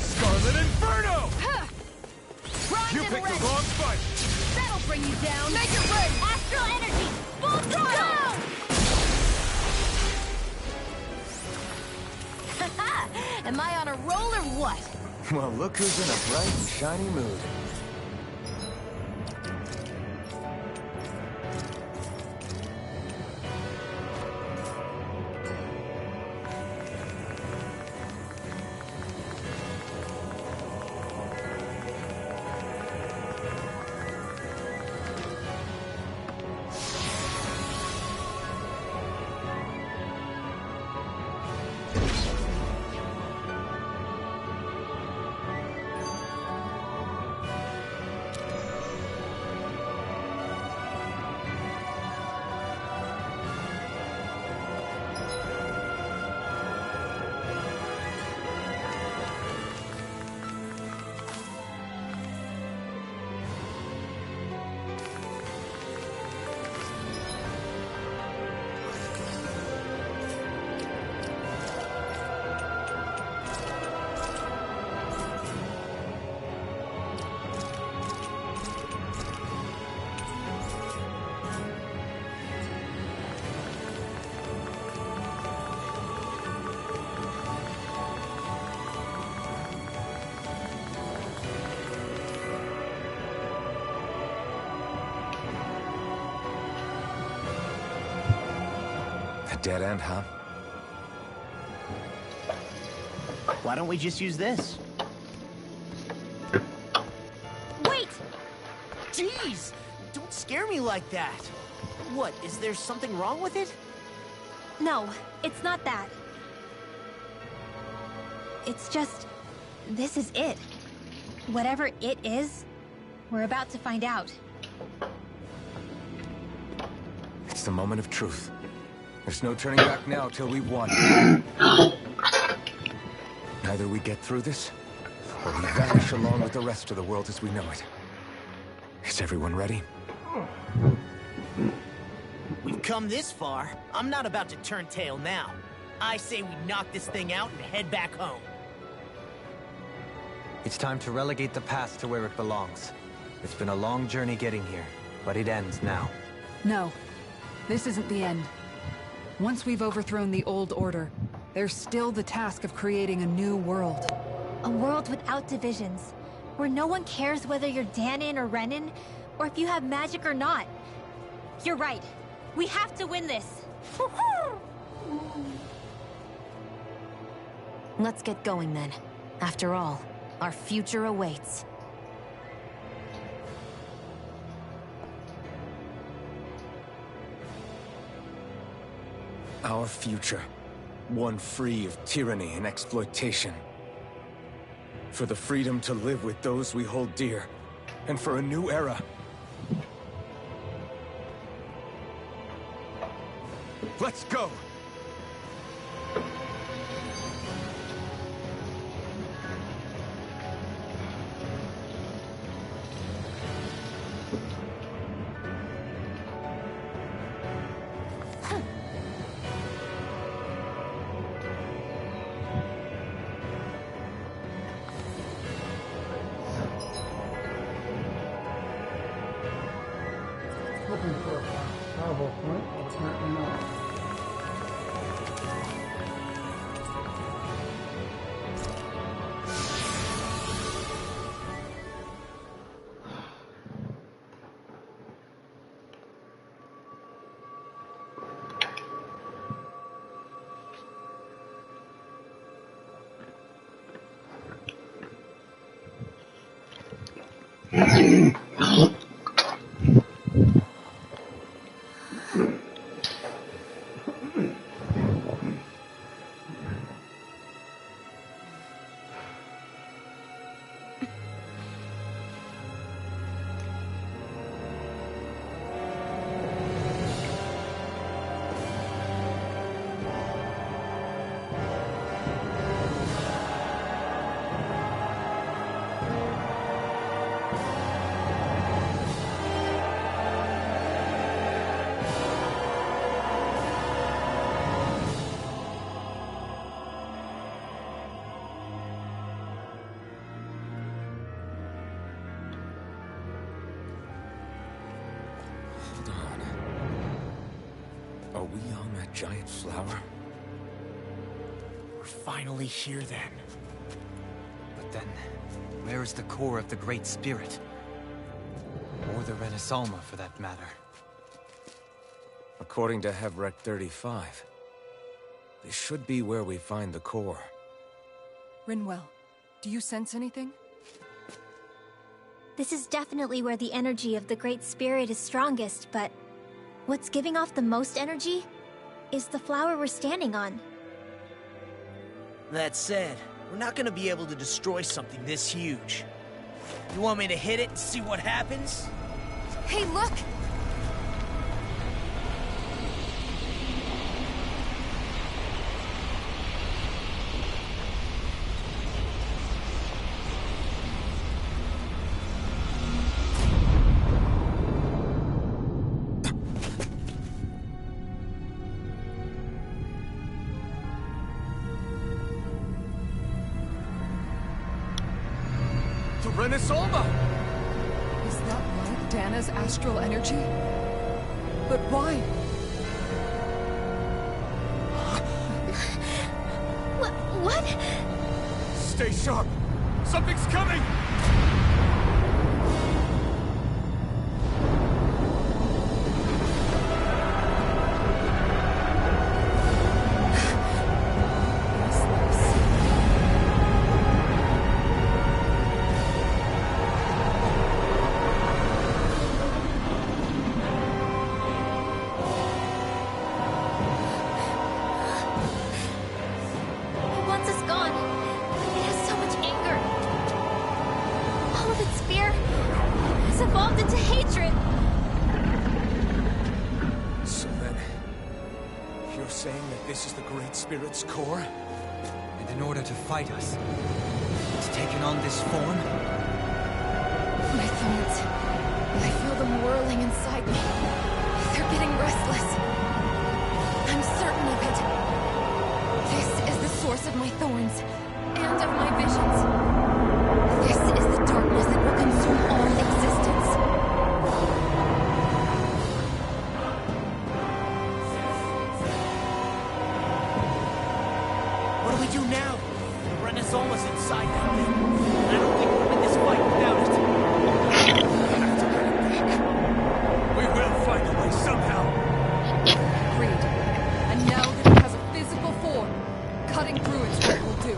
Speaker 11: Scarlet Inferno!
Speaker 2: Rise
Speaker 11: You
Speaker 2: and
Speaker 11: picked
Speaker 2: red.
Speaker 11: the wrong fight!
Speaker 2: That'll bring you down. Make it rain. Astral energy. Full throttle. Am I on a roll or what?
Speaker 5: Well, look who's in a bright and shiny mood. dead end, huh?
Speaker 1: Why don't we just use this?
Speaker 19: Wait!
Speaker 1: Jeez! Don't scare me like that! What, is there something wrong with it?
Speaker 19: No, it's not that. It's just... this is it. Whatever it is, we're about to find out.
Speaker 5: It's the moment of truth. There's no turning back now till we've won. Either we get through this, or we vanish along with the rest of the world as we know it. Is everyone ready?
Speaker 1: We've come this far. I'm not about to turn tail now. I say we knock this thing out and head back home.
Speaker 4: It's time to relegate the past to where it belongs. It's been a long journey getting here, but it ends now.
Speaker 3: No, this isn't the end. Once we've overthrown the old order, there's still the task of creating a new world.
Speaker 19: A world without divisions, where no one cares whether you're Danon or Renan, or if you have magic or not. You're right. We have to win this.
Speaker 7: Let's get going then. After all, our future awaits.
Speaker 5: Our future. One free of tyranny and exploitation. For the freedom to live with those we hold dear. And for a new era. Let's go!
Speaker 20: Looking for a travel point, apparently not.
Speaker 5: Are we on that giant flower?
Speaker 1: We're finally here then.
Speaker 4: But then, where is the core of the Great Spirit? Or the Renaissalma, for that matter.
Speaker 5: According to Hevrek 35, this should be where we find the core.
Speaker 3: Rinwell, do you sense anything?
Speaker 19: This is definitely where the energy of the Great Spirit is strongest, but what's giving off the most energy is the flower we're standing on.
Speaker 1: That said, we're not gonna be able to destroy something this huge. You want me to hit it and see what happens?
Speaker 2: Hey, look!
Speaker 5: The Renaissalma!
Speaker 3: Is that like Dana's astral energy? But why?
Speaker 19: What?
Speaker 5: Stay sharp! Something's coming!
Speaker 2: fear has evolved into hatred.
Speaker 8: So then, you're saying that this is the Great Spirit's core?
Speaker 4: And in order to fight us, it's taken on this form?
Speaker 2: My thorns. I feel them whirling inside me. They're getting restless. I'm certain of it. This is the source of my thorns, and of my visions. This is the darkness that will consume all existence.
Speaker 1: What do we do now? Rena's almost inside that thing. I don't think we'll win this fight without it.
Speaker 8: We will find a way somehow.
Speaker 18: Agreed. And now that it has a physical form, cutting through it's what we'll do.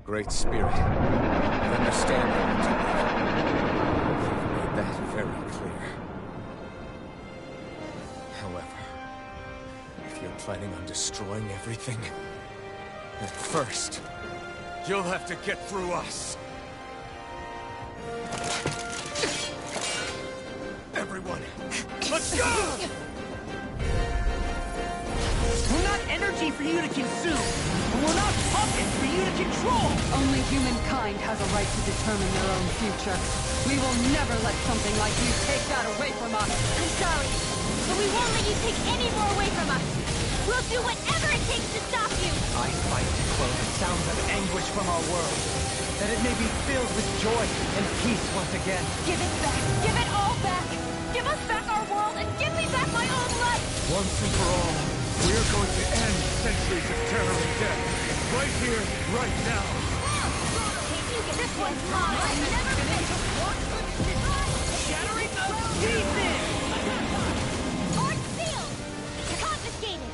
Speaker 8: Great Spirit, I understand what you're doing. You've made that very clear. However, if you're planning on destroying everything, then first, you'll have to get through us. Everyone, let's go!
Speaker 1: We're not energy for you to consume. And we're not puppets for you to control.
Speaker 18: Only humankind has a right to determine their own future. We will never let something like you take that away from us.
Speaker 2: I'm sorry, but we won't let you take any more away from us. We'll do whatever it takes to stop you.
Speaker 4: I fight to quell the sounds of anguish from our world, that it may be filled with joy and peace once again.
Speaker 2: Give it back. Give it all back. Give us back our world and give me back my own life.
Speaker 11: Once and for all, we're going to end centuries of terror and death. Right here, right now.
Speaker 2: This one's mine. I've never been
Speaker 1: shattering the pieces.
Speaker 2: Art sealed. Confiscated.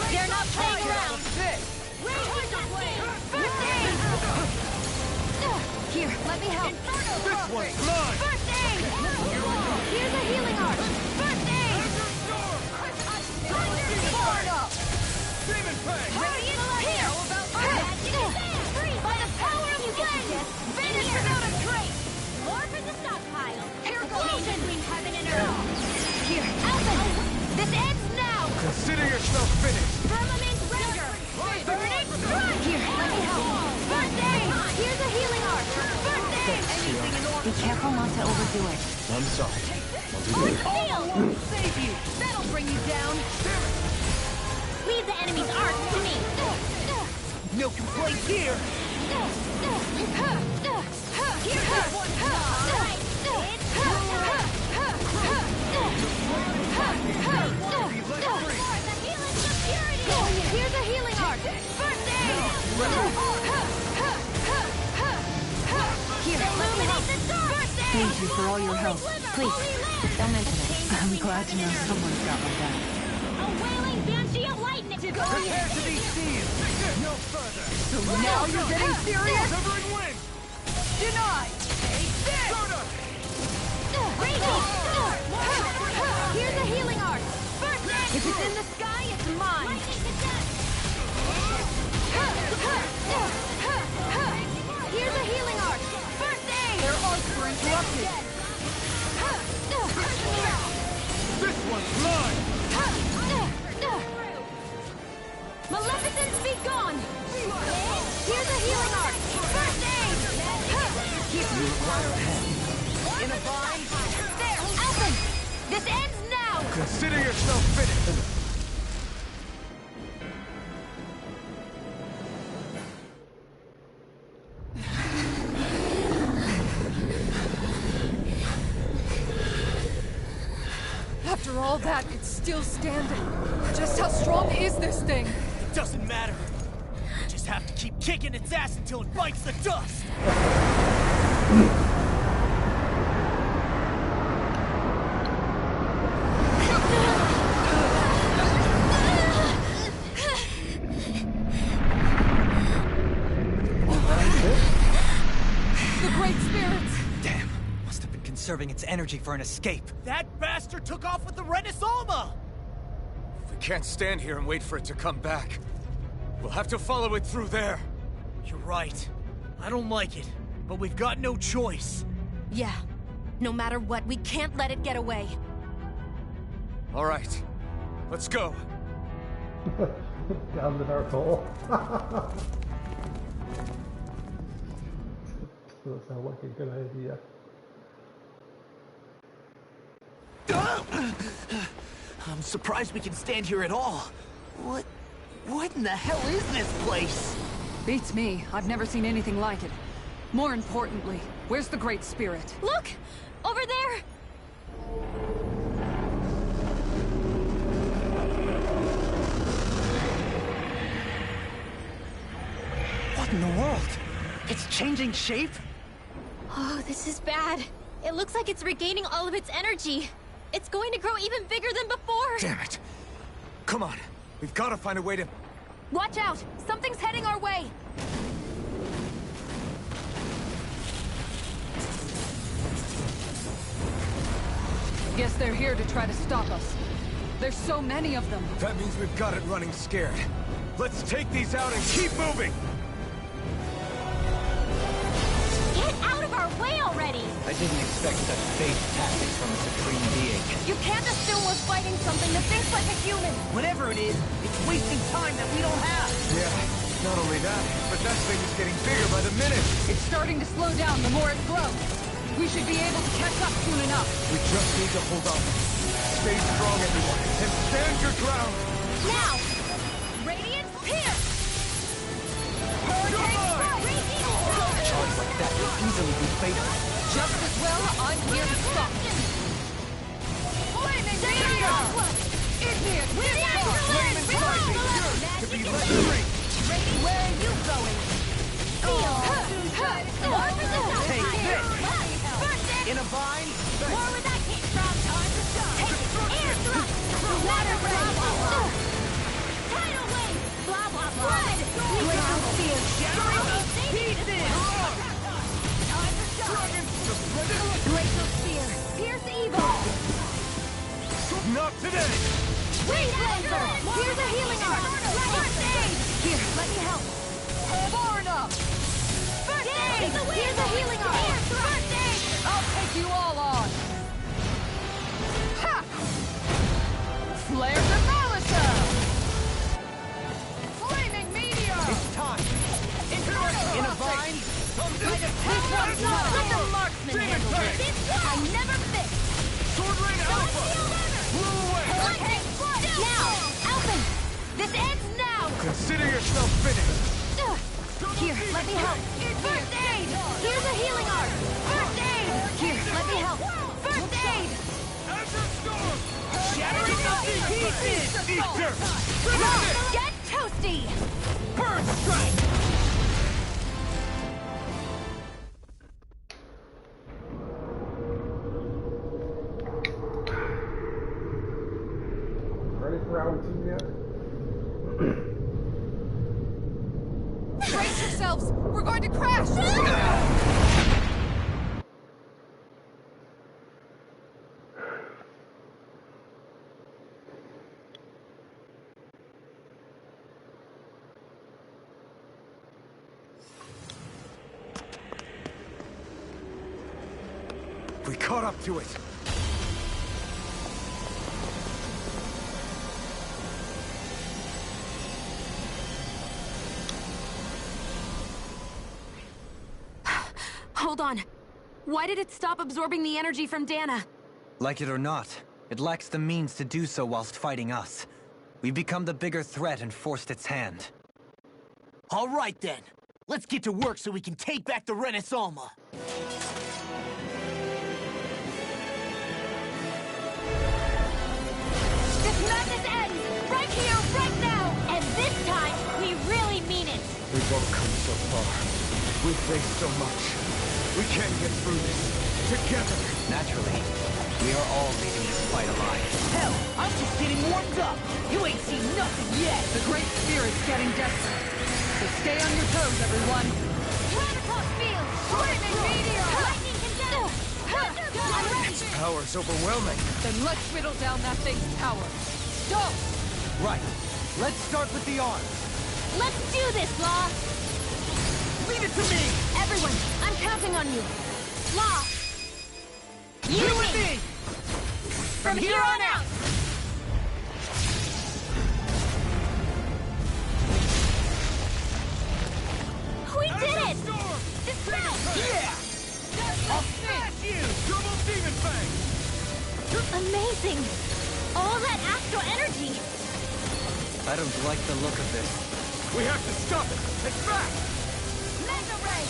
Speaker 2: They're not playing around. First aid. Here, let me help.
Speaker 11: This one's mine.
Speaker 2: First aid. Here's a healing art. First aid.
Speaker 11: Demon Fang!
Speaker 2: Here! By the power of Glen! Finish without a trace! More for the stockpile! Here goes between heaven and earth! Here, Alvin! This ends now!
Speaker 11: Consider yourself finished!
Speaker 2: Firmament Render! Burning Strike! Here, let me help! First aid! Here's a healing art! First aid!
Speaker 7: Be careful not to overdo it.
Speaker 8: I'm sorry.
Speaker 2: Art sealed!
Speaker 1: Save you.
Speaker 2: That'll bring you down! Leave the enemy's art to me!
Speaker 1: No complaints here.
Speaker 2: Here's a healing art! First aid! Here, illuminate the dark! First aid!
Speaker 3: Thank you for all your help.
Speaker 7: Please, don't mention it.
Speaker 3: I'm glad to know someone's got my back.
Speaker 2: A wailing banshee of lightning!
Speaker 1: Prepare to be seized. No further.
Speaker 3: So now you're getting serious?
Speaker 11: Severing Wing!
Speaker 2: Denied! Take this! Here's a healing art! First aid! If it's in the sky, it's mine! Here's a healing art! First aid!
Speaker 18: Their arts were interrupted!
Speaker 11: This one's mine!
Speaker 2: Maleficence be gone! Here's a healing art! First aid!
Speaker 4: You require a hand.
Speaker 1: In a bind.
Speaker 2: There! Alvin! This ends now!
Speaker 11: Consider yourself finished!
Speaker 18: After all that, it's still standing. Just how strong is this thing?
Speaker 1: It doesn't matter. We just have to keep kicking its ass until it bites the dust.
Speaker 4: conserving its energy for an escape.
Speaker 1: That bastard took off with the Renasolma!
Speaker 8: We can't stand here and wait for it to come back. We'll have to follow it through there.
Speaker 1: You're right. I don't like it, but we've got no choice.
Speaker 2: Yeah. No matter what, we can't let it get away.
Speaker 8: All right. Let's go.
Speaker 20: Down the dark hole. Doesn't sound like a good idea.
Speaker 1: I'm surprised we can stand here at all. What in the hell is this place?
Speaker 3: Beats me. I've never seen anything like it. More importantly, where's the Great Spirit?
Speaker 2: Look! Over there!
Speaker 1: What in the world? It's changing shape?
Speaker 19: Oh, this is bad. It looks like it's regaining all of its energy. It's going to grow even bigger than before.
Speaker 8: Damn it. Come on. We've got to find a way to...
Speaker 2: Watch out! Something's heading our way!
Speaker 3: Guess they're here to try to stop us. There's so many of them.
Speaker 8: That means we've got it running scared. Let's take these out and keep moving!
Speaker 2: Get out of our way already!
Speaker 4: I didn't expect such base tactics from a supreme being.
Speaker 2: You can't assume we're fighting something that thinks like a human!
Speaker 1: Whatever it is, it's wasting time that we don't have!
Speaker 8: Yeah, not only that, but that thing is getting bigger by the minute!
Speaker 3: It's starting to slow down the more it grows. We should be able to catch up soon enough.
Speaker 8: We just need to hold on. Stay strong, everyone, and stand your ground!
Speaker 2: Now! Radiant Pierce! Hurricane Strike!
Speaker 4: A charge like that will easily be fatal.
Speaker 3: Just as well, I'm here to stop. Flaming Meteor! Igneous Discharge!
Speaker 8: Flaming Rising! Yours to be let free!
Speaker 2: Where are you going?
Speaker 1: Take this! In a vine?
Speaker 2: More with that kick from time to shine. Take it! Air thrust! Water ray! Tidal wave! Blah blah blah! Flood! Glacial spear! Shattering pieces! Time to shine! Glacial spear! Pierce evil!
Speaker 8: Not today!
Speaker 2: Wave laser! Here's a healing arm! First aid! Here, let me help!
Speaker 3: Borna!
Speaker 2: First aid! Here's a healing arm! First aid!
Speaker 3: I'll take you all on! Ha! Flare to Malisa! Flaming Meteor!
Speaker 1: It's time! In a vine?
Speaker 2: This one's not let the marksman handle this! I never fit!
Speaker 8: Sword Rain Alpha! Blew away!
Speaker 2: Hurricane Flood! Now! Alphen! This ends now!
Speaker 8: Consider yourself finished!
Speaker 2: Here, let me help! First aid! Here's a healing arm! First aid! Here, let me help! First aid!
Speaker 8: Azure Storm!
Speaker 1: Shattering the pieces!
Speaker 8: Eater!
Speaker 2: Get toasty!
Speaker 1: Burn strike!
Speaker 20: Ready for round 2 yet?
Speaker 3: Brace yourselves! We're going to crash!
Speaker 8: We caught up to it!
Speaker 2: Hold on. Why did it stop absorbing the energy from Dana?
Speaker 4: Like it or not, it lacks the means to do so whilst fighting us. We've become the bigger threat and forced its hand.
Speaker 1: All right then. Let's get to work so we can take back the Renasolma.
Speaker 2: This madness ends! Right here, right now! And this time, we really mean it!
Speaker 8: We've all come so far. We've faced so much. We can get through this. Together.
Speaker 4: Naturally, we are all leaving this fight alive.
Speaker 1: Hell, I'm just getting warmed up. You ain't seen nothing yet.
Speaker 3: The Great Spirit's getting desperate. So stay on your toes, everyone.
Speaker 2: Gravitas field! Flaming meteor! Lightning condensed! I'm
Speaker 11: Its power's overwhelming.
Speaker 3: Then let's whittle down that thing's power. Go!
Speaker 4: Right. Let's start with the arm.
Speaker 2: Let's do this, Law!
Speaker 1: Leave it to me!
Speaker 2: Everyone, I'm counting on you. Law! You
Speaker 1: and me!
Speaker 2: From here on out! We did it! Dispel!
Speaker 1: Yeah! I'll smash you! Double Demon Fang!
Speaker 2: Amazing! All that astral energy!
Speaker 4: I don't like the look of this.
Speaker 11: We have to stop it! It's back!
Speaker 2: Mega Ray!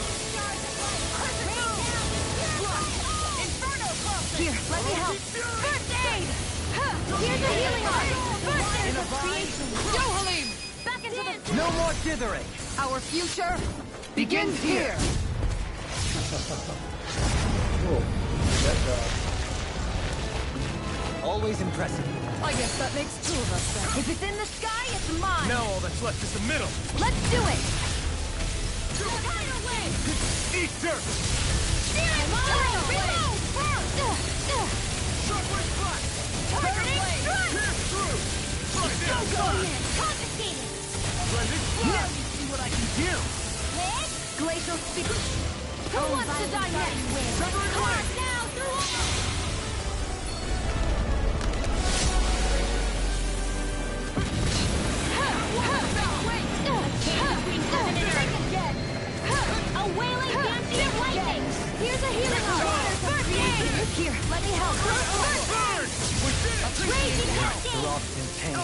Speaker 2: Inferno Cluster! Here, let me help! First aid! Here's a healing art! First aid of creation!
Speaker 3: Go, Halim!
Speaker 2: Back into the...
Speaker 4: No more dithering!
Speaker 3: Our future begins here!
Speaker 20: Cool. Good job.
Speaker 4: Always impressive.
Speaker 3: I guess that makes two of us then.
Speaker 2: If it's in the sky, it's mine!
Speaker 11: Now all that's left is the middle.
Speaker 2: Let's do it!
Speaker 11: Eat dirt!
Speaker 2: Reload!
Speaker 11: Shockwave blast!
Speaker 2: Turning strike!
Speaker 11: Pierce through!
Speaker 2: Go in! Confiscated!
Speaker 11: Blended
Speaker 1: Now
Speaker 11: blast!
Speaker 1: you see what I can do!
Speaker 2: Hit! Glacial speed! Who wants to die next? Carve now through all... A wailing dancing of lightning! Here's a healing art! First aid! Here, let me help! First aid! Raging cascade!
Speaker 4: Lost in pain.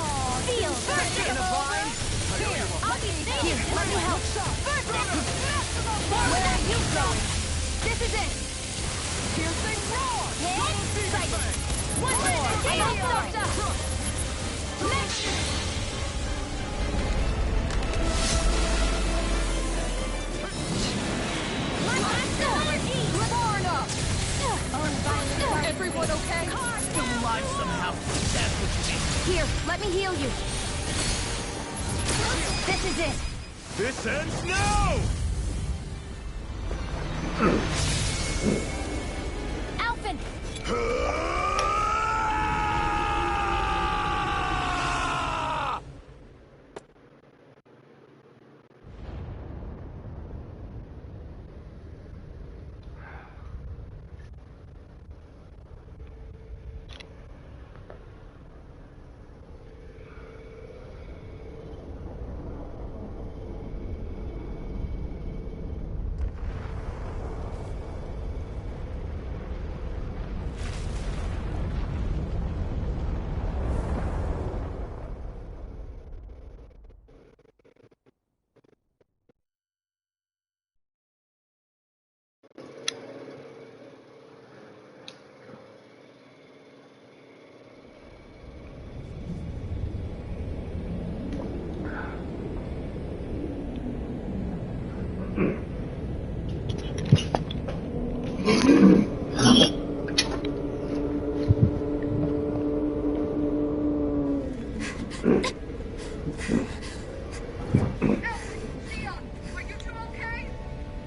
Speaker 2: Feel! First aid! Here, I'll be safe! Here, let me help! First aid! Where are you going? This is it! Piercing roar! Hit! Sight! One more! Next!
Speaker 3: Everyone okay?
Speaker 1: Still alive somehow. That's what you need.
Speaker 2: Here, let me heal you. This is it.
Speaker 11: This ends now!
Speaker 2: Alphen!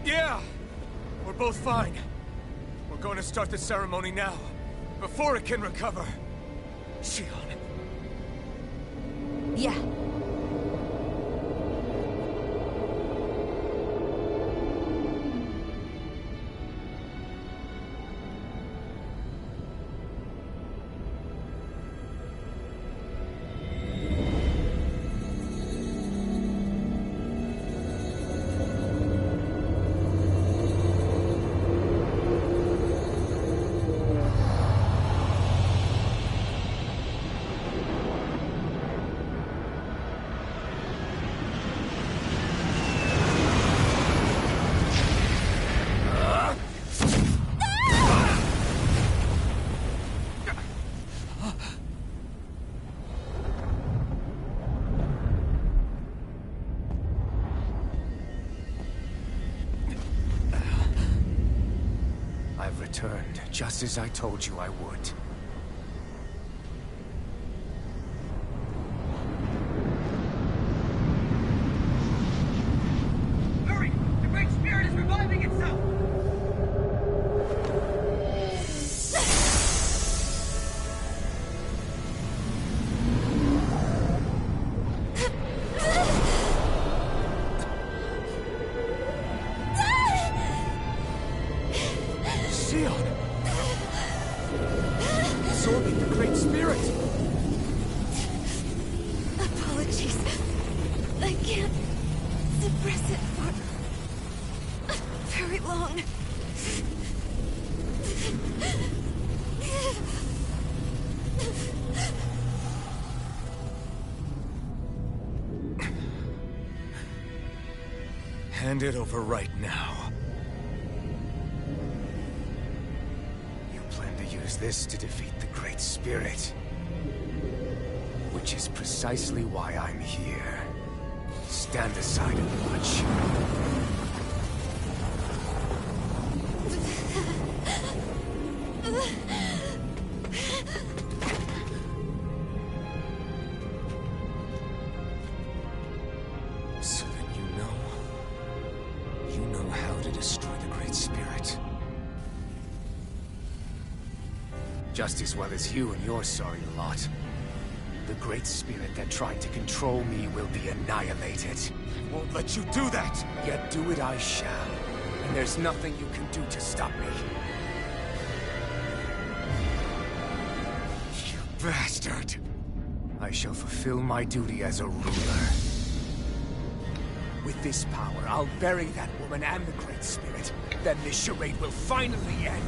Speaker 11: Yeah! We're both fine. We're going to start the ceremony now, before it can recover. Shion.
Speaker 2: Yeah.
Speaker 11: I've returned, just as I told you I would.
Speaker 1: Hurry! The Great Spirit is reviving itself!
Speaker 2: alone.
Speaker 11: Hand it over right now. You plan to use this to defeat the Great Spirit. Which is precisely why I'm here. Stand aside and watch. So then you know how to destroy the Great Spirit. Just as well as you and your sorry lot. The Great Spirit that tried to control me will be annihilated. I won't let you do that! Yet do it I shall. And there's nothing you can do to stop me. You bastard! I shall fulfill my duty as a ruler. With this power, I'll bury that woman and the Great Spirit. Then this charade will finally end.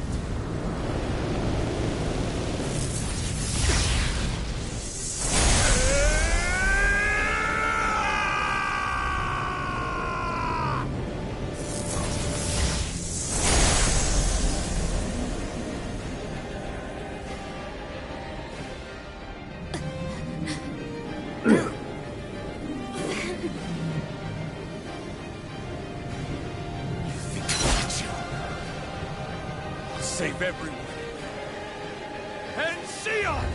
Speaker 11: Save everyone. And Sion!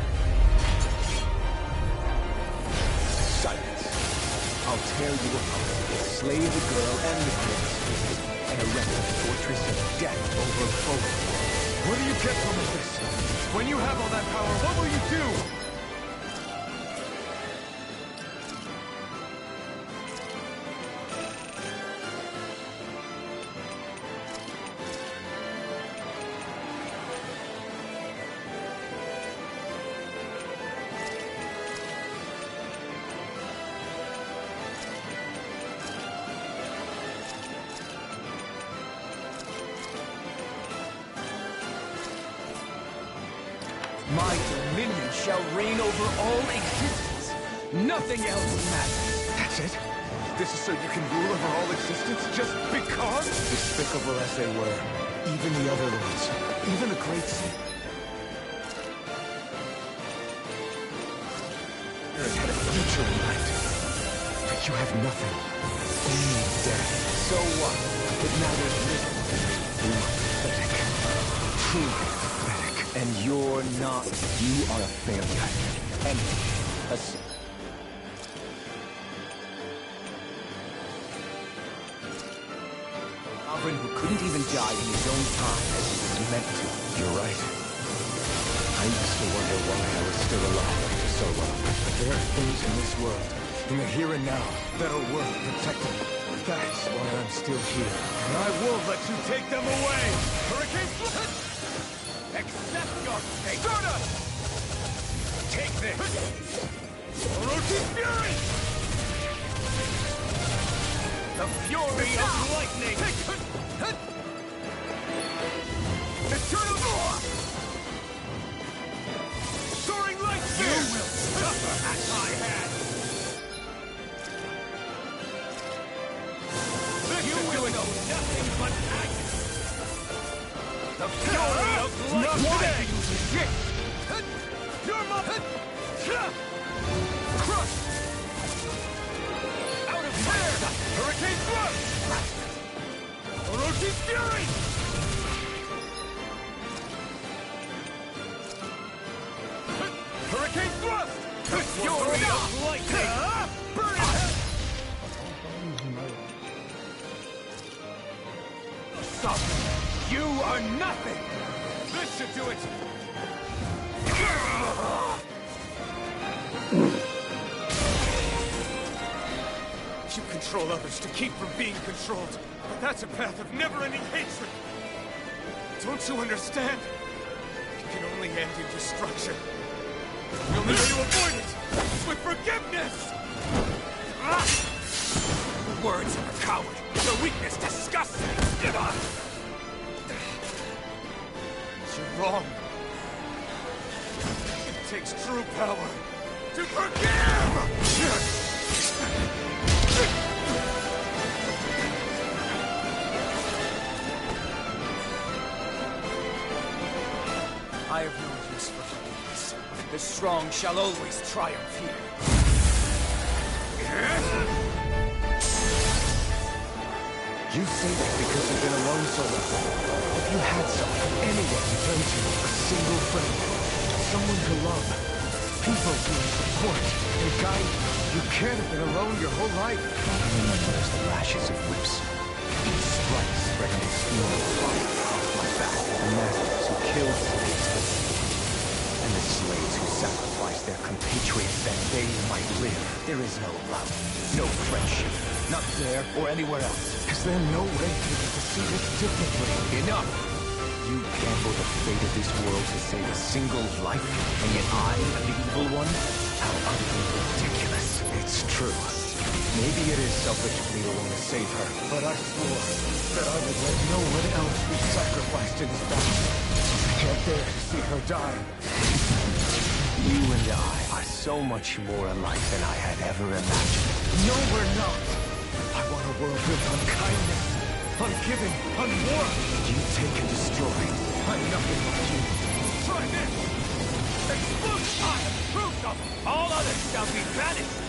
Speaker 11: Silence. I'll tear you apart. Slay the girl and the Great Spirit, and erect a fortress of death over both. What do you get from this? When you have all that power, what will you do? My dominion shall reign over all existence. Nothing else matters. That's it? This is so you can rule over all existence just because? Despicable as they were, even the other lords, even the Great Spirit had a future in mind. But you have nothing. Only death. So what? It matters little. You are pathetic. Truly pathetic. And you're not. You are a failure. And a sovereign who couldn't even die in his own time as he was meant to. You're right. I used to wonder why I was still alive after so long. But there are things in this world, in the here and now, that are worth protecting. That's why I'm still here. And I won't let you take them away! Hurricane Flood! Accept your fate! Stardust! Take this! Orochi Fury! The fury of lightning! Eternal War! Soaring light spear! You will suffer at my hands! You will know nothing but agony! The fury of lightning! Why do you resist? Your mother! Crush! Out of here! Hurricane Thrust! Orochi Fury! Hurricane Thrust! The fury of lightning! Burn it! Stop! You are nothing! This should do it! You control others to keep from being controlled, but that's a path of never-ending hatred! Don't you understand? It can only end in destruction. The only way to avoid it is with forgiveness! The words of a coward! The weakness disgusts me!
Speaker 14: wrong. It takes true power to forgive!
Speaker 13: I have no use for forgiveness. The strong shall always triumph here.
Speaker 11: You say that because you've been alone so long. If you had someone, anyone to turn to, a single friend, someone to love, people to support and guide you can't have been alone your whole life. I remember as the lashes of whips, and stripes spreading a snow fire across my back, the masters who killed slaves for sport, and the slaves who sacrificed their compatriots that they might live. There is no love, no friendship, not there or anywhere else. Is there no way for you to see this differently? Enough! You gamble the fate of this world to save a single life, and yet I am the evil one? How utterly ridiculous. It's true. Maybe it is selfish of me to want to save her, but I swore that I would let no one else be sacrificed in this battle. I can't bear to see her die. You and I are so much more alike than I had ever imagined. No, we're not. I want a world built on kindness, on giving, on warmth. You take and destroy. I'm nothing like you. Try this! Explosion! I am proof of it! All others shall be banished!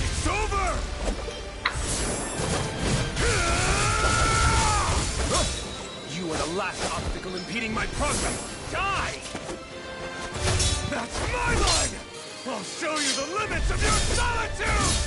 Speaker 14: It's over!
Speaker 13: You are the last obstacle impeding my progress. Die!
Speaker 14: That's my line! I'll show you the limits of your solitude!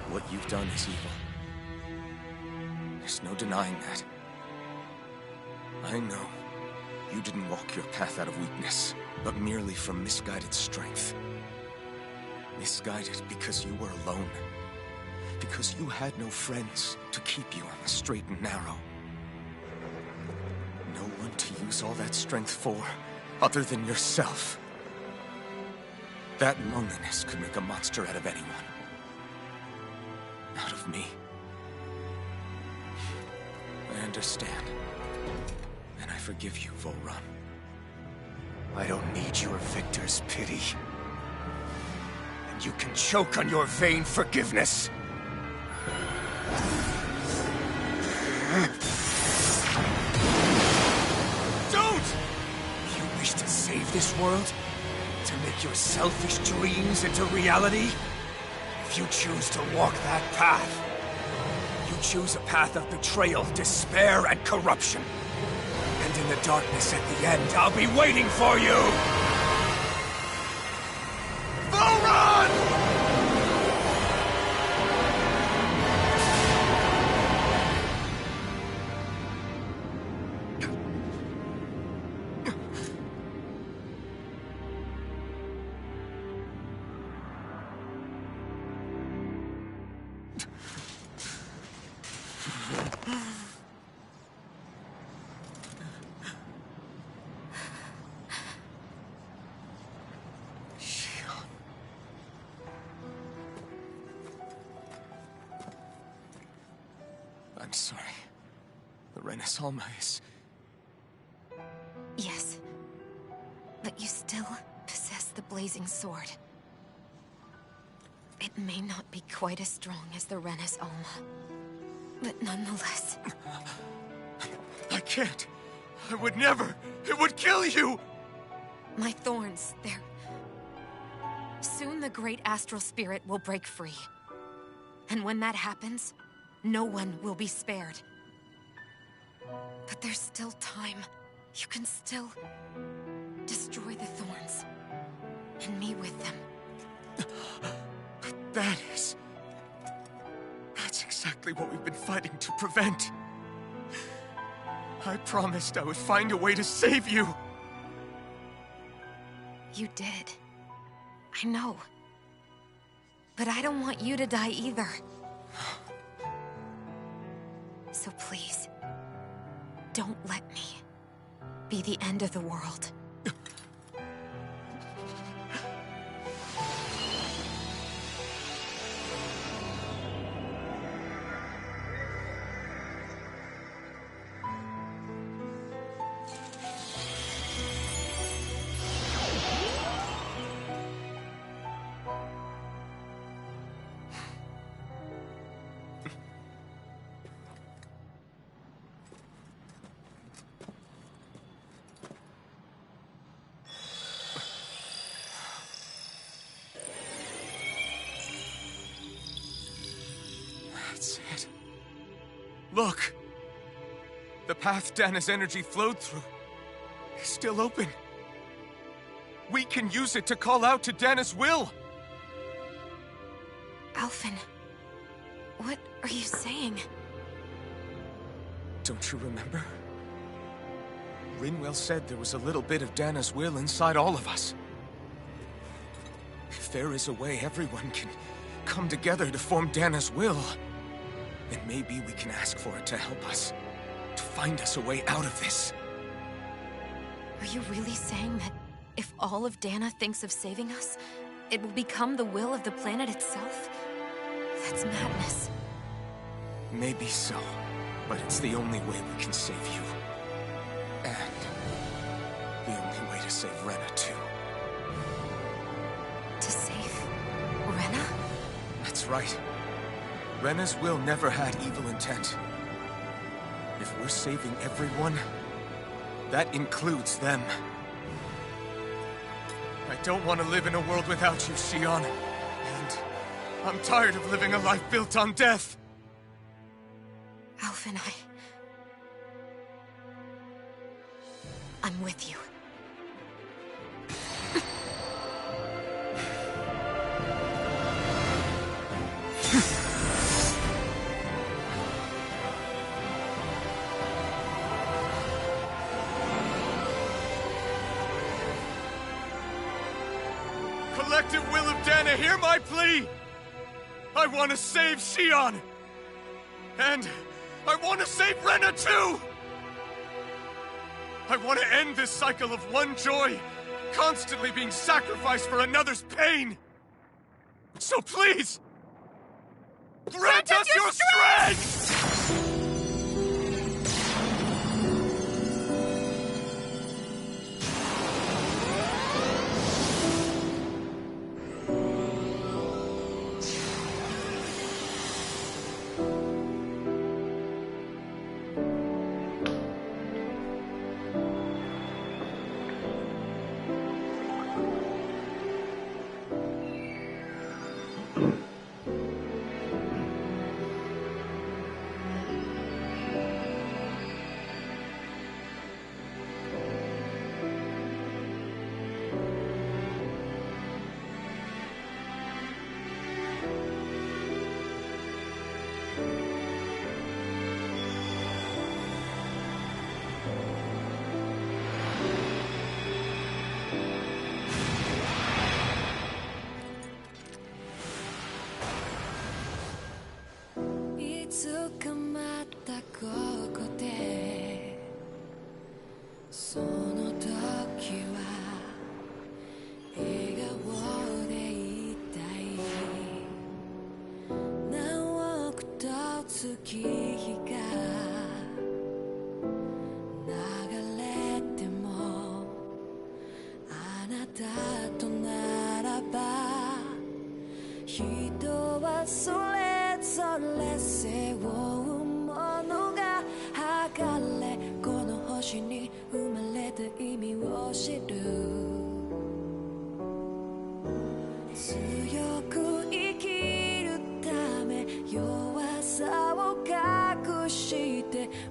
Speaker 5: What you've done is evil. There's no denying that. I know you didn't walk your path out of weakness, but merely from misguided strength. Misguided because you were alone. Because you had no friends to keep you on the straight and narrow. No one to use all that strength for, other than yourself. That loneliness could make a monster out of anyone. Out of me. I understand. And I forgive you, Volrun.
Speaker 11: I don't need your victor's pity. And you can choke on your vain forgiveness.
Speaker 14: Don't!
Speaker 11: You wish to save this world? To make your selfish dreams into reality? If you choose to walk that path, you choose a path of betrayal, despair, and corruption. And in the darkness at the end, I'll be waiting for you!
Speaker 14: Volrun!
Speaker 5: I'm sorry. The Renaissance is...
Speaker 7: Yes. But you still possess the blazing sword. It may not be quite as strong as the Rena's Alma, but nonetheless...
Speaker 14: I can't. I would never. It would kill you!
Speaker 7: My thorns, they're... Soon the great astral spirit will break free. And when that happens, no one will be spared. But there's still time. You can still destroy the thorns. And me with them.
Speaker 11: That's exactly what we've been fighting to prevent. I promised I would find a way to save you.
Speaker 7: You did. I know. But I don't want you to die either. So please, don't let me be the end of the world.
Speaker 11: That's it. Look! The path Dana's energy flowed through is still open. We can use it to call out to Dana's will!
Speaker 7: Alphen, what are you saying?
Speaker 11: Don't you remember? Rinwell said there was a little bit of Dana's will inside all of us. If there is a way everyone can come together to form Dana's will, then maybe we can ask for it to help us, to find us a way out of this.
Speaker 7: Are you really saying that if all of Dana thinks of saving us, it will become the will of the planet itself? That's madness.
Speaker 11: Maybe so, but it's the only way we can save you. And the only way to save Rena, too.
Speaker 7: To save Rena?
Speaker 11: That's right. Rena's will never had evil intent. If we're saving everyone, that includes them. I don't want to live in a world without you, Xion. And I'm tired of living a life built on death.
Speaker 7: Alphen, I'm with you.
Speaker 11: Collective will of Dana, hear my plea! I want to save Xion! And I want to save Rena too! I want to end this cycle of one joy, constantly being sacrificed for another's pain! So please, grant us your strength!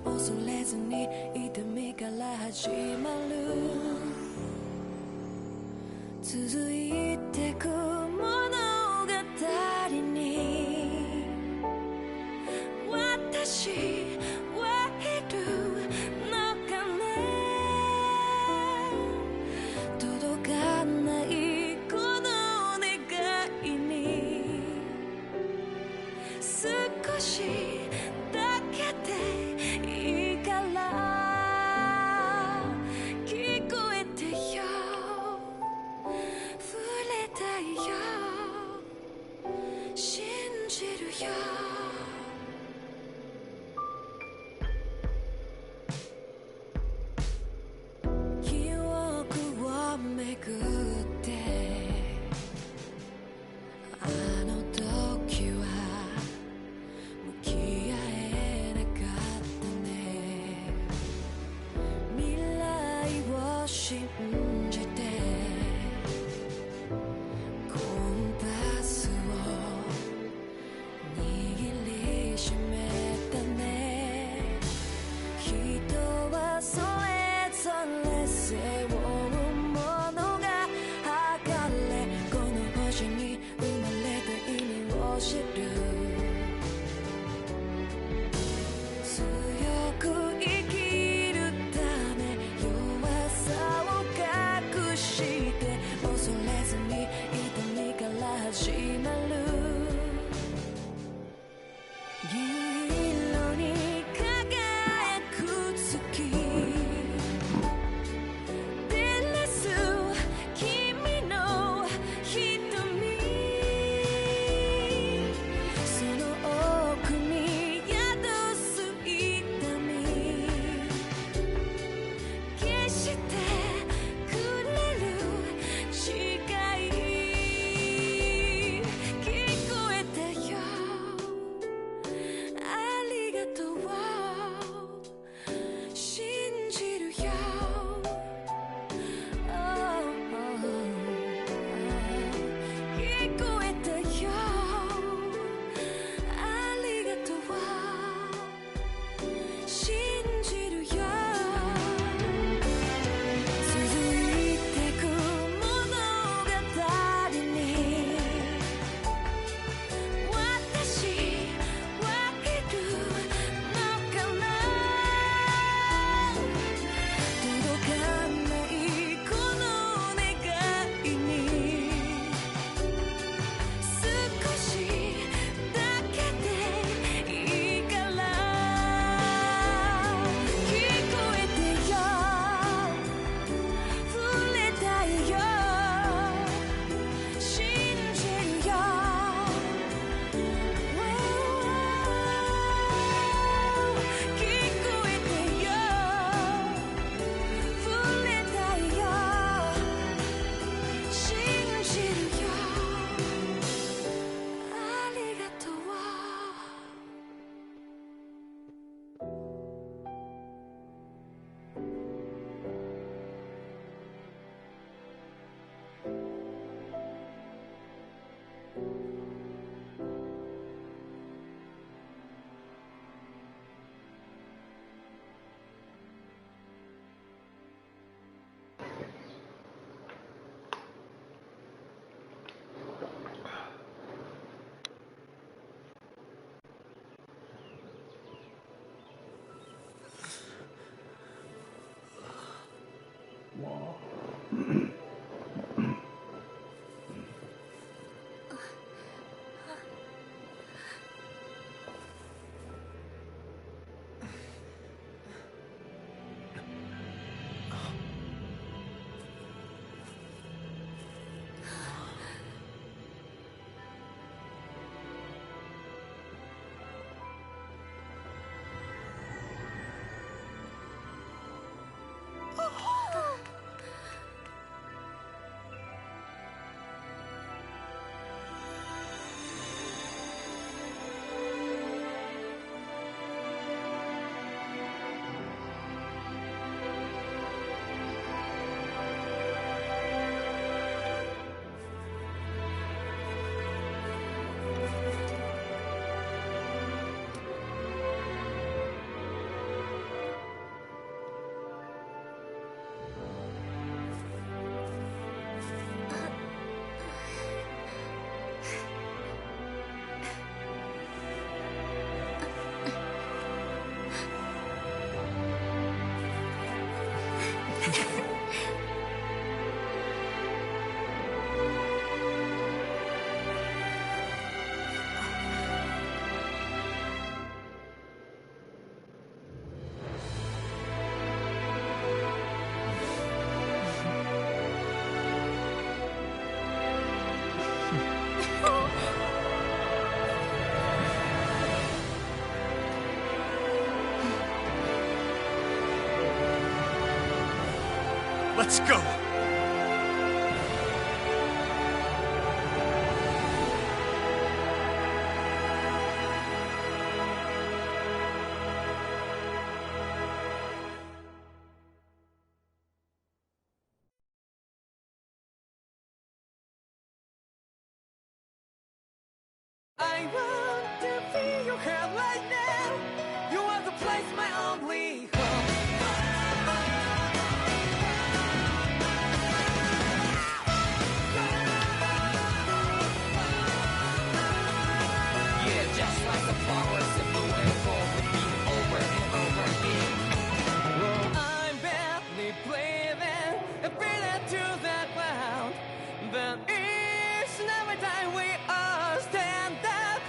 Speaker 2: 恐れずに痛みから始まる続いてく物語に私はいるのかね届かないこの願いに少しだけでいいから聞こえてよ触れたいよ信じるよ記憶をめぐってあの時は向き合えなかったね未来を信じてコンパスを握りしめたね人はそれぞれ背負うものが測れこの星に生まれた意味を知る強く生きるため弱さを隠して恐れずに痛みから始まる銀色に輝く月照らす君の瞳その奥に宿す痛み決してくれる誓い
Speaker 15: Let's go!
Speaker 2: I want to feel your hand right now. You are the place, my only home. Yeah, just like the flowers that bloom and fall with me over and over again. Well, I'm badly breathing and breathing to that ground. But each and every time we all stand up,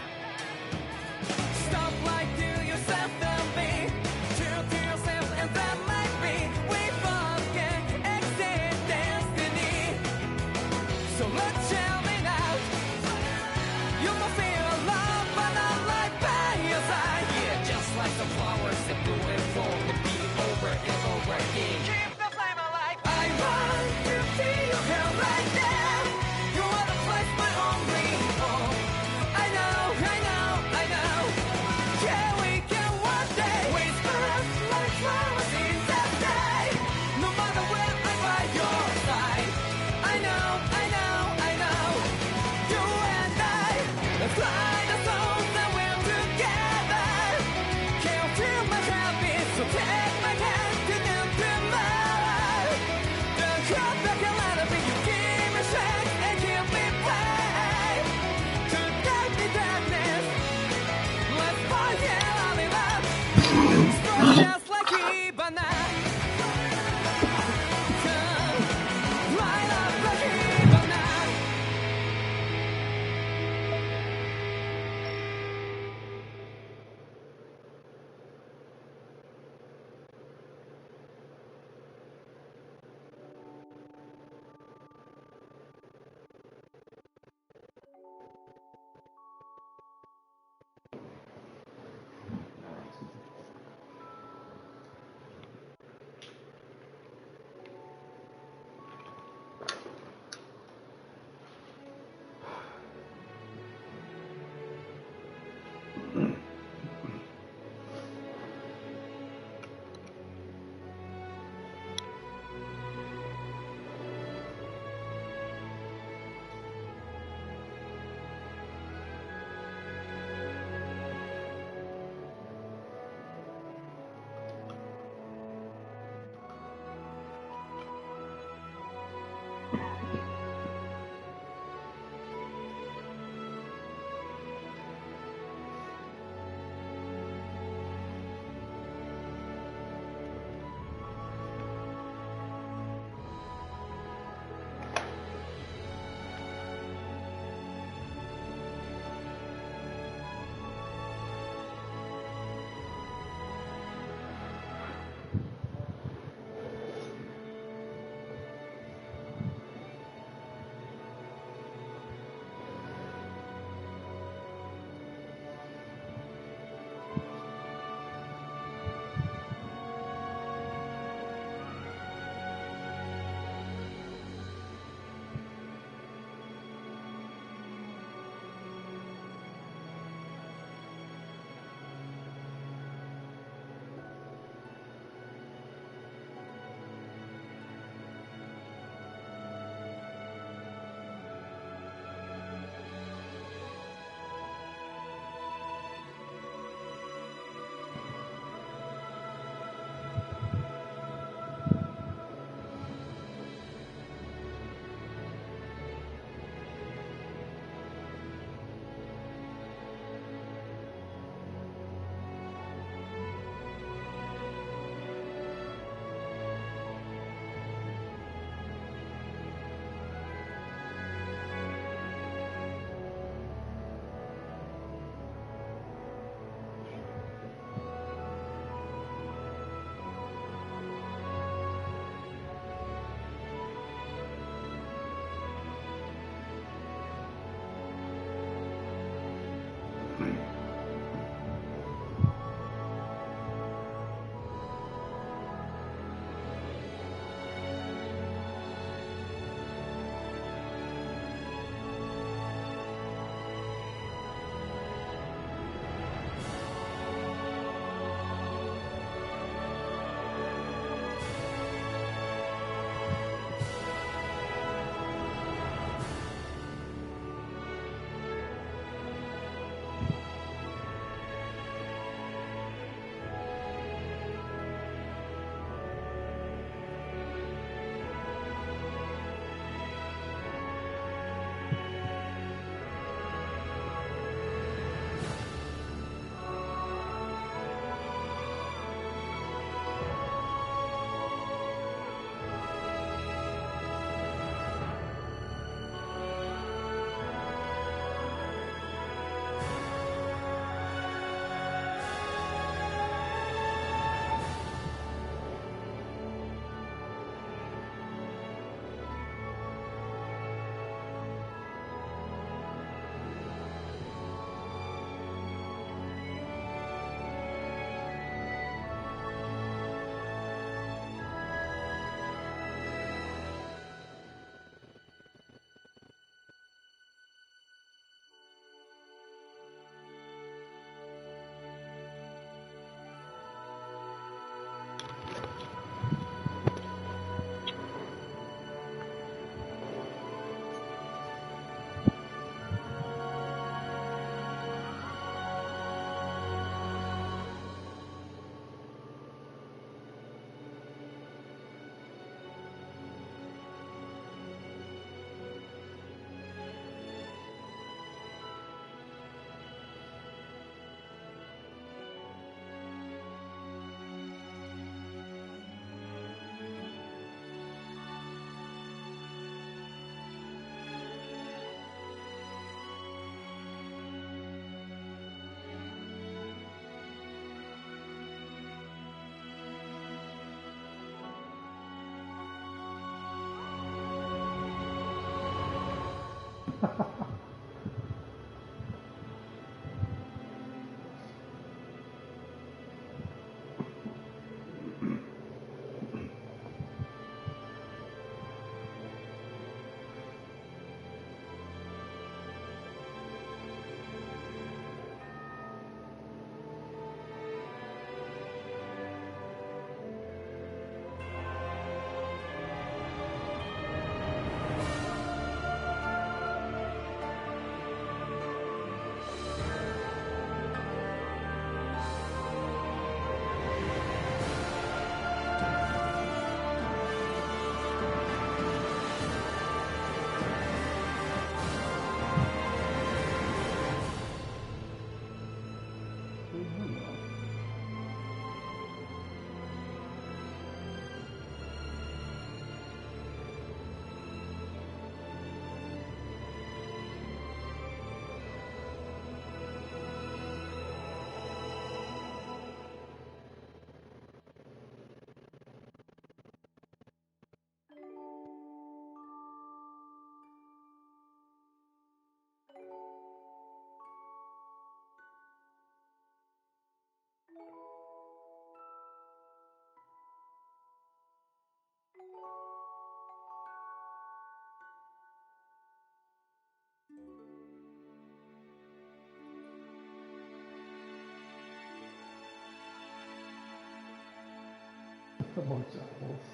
Speaker 20: Amongst apples.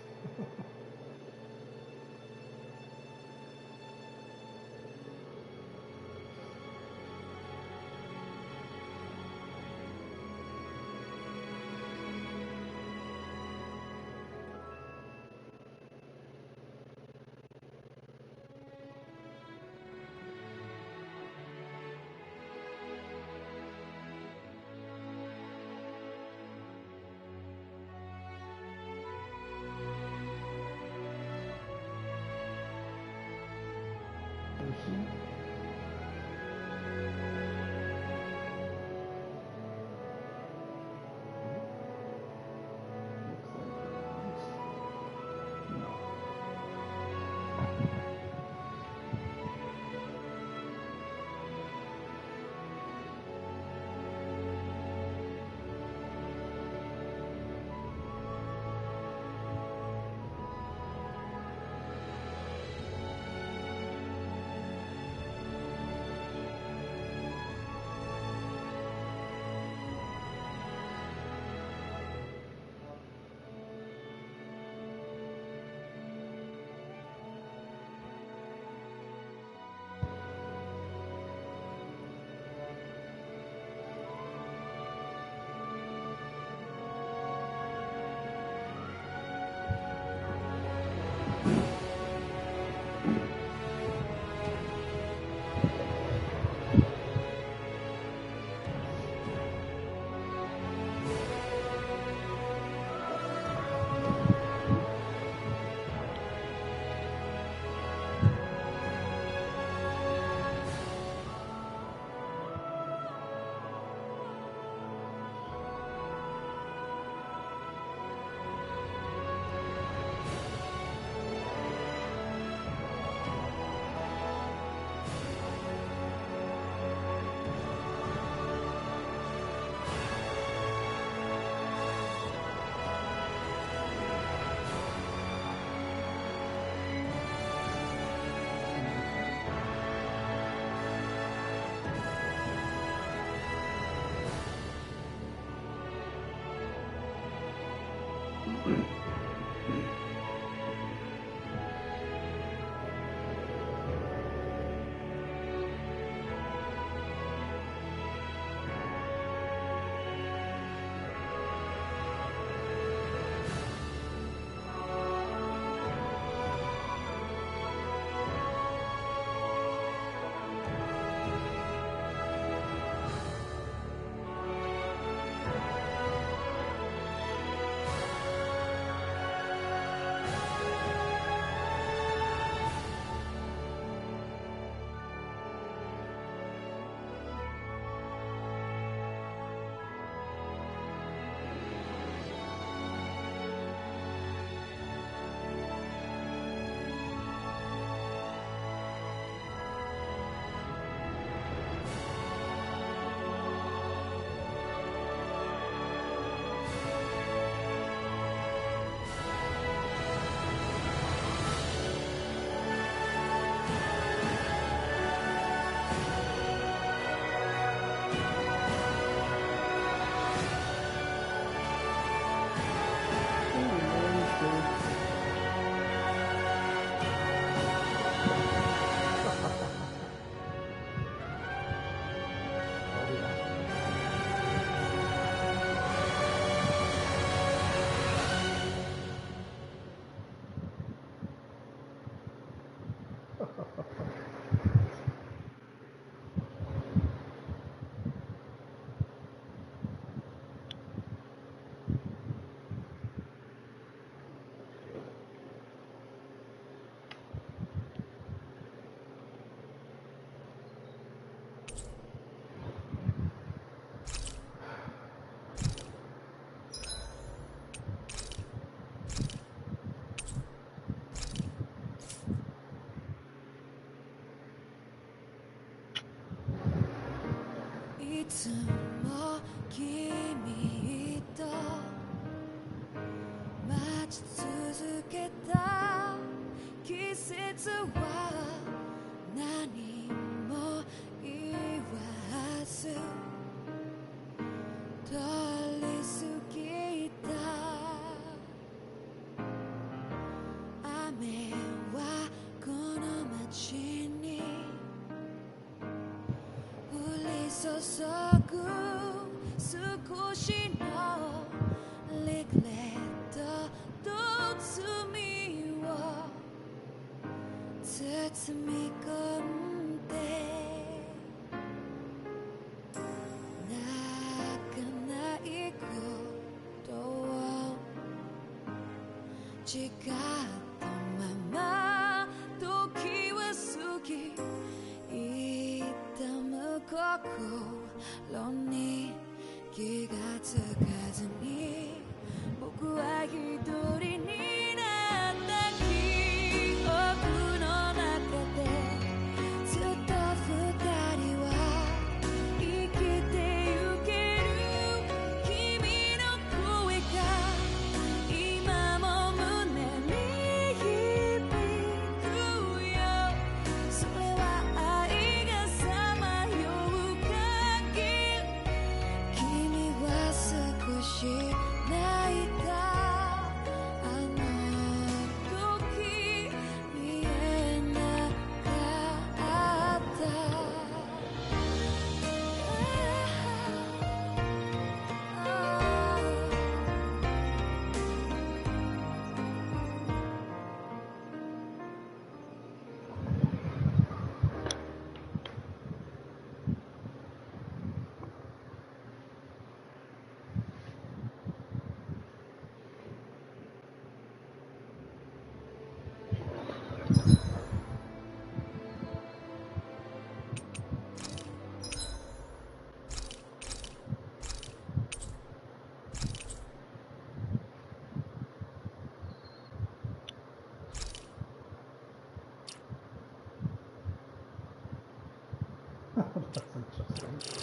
Speaker 20: That's interesting.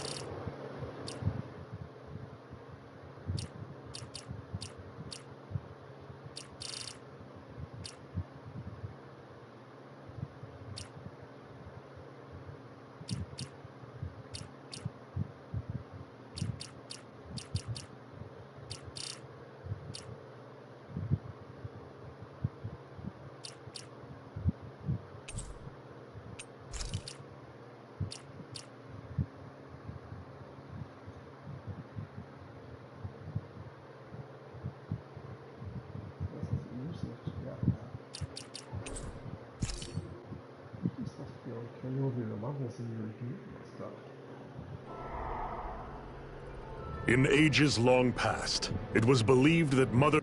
Speaker 15: In ages long past, it was believed that Mother...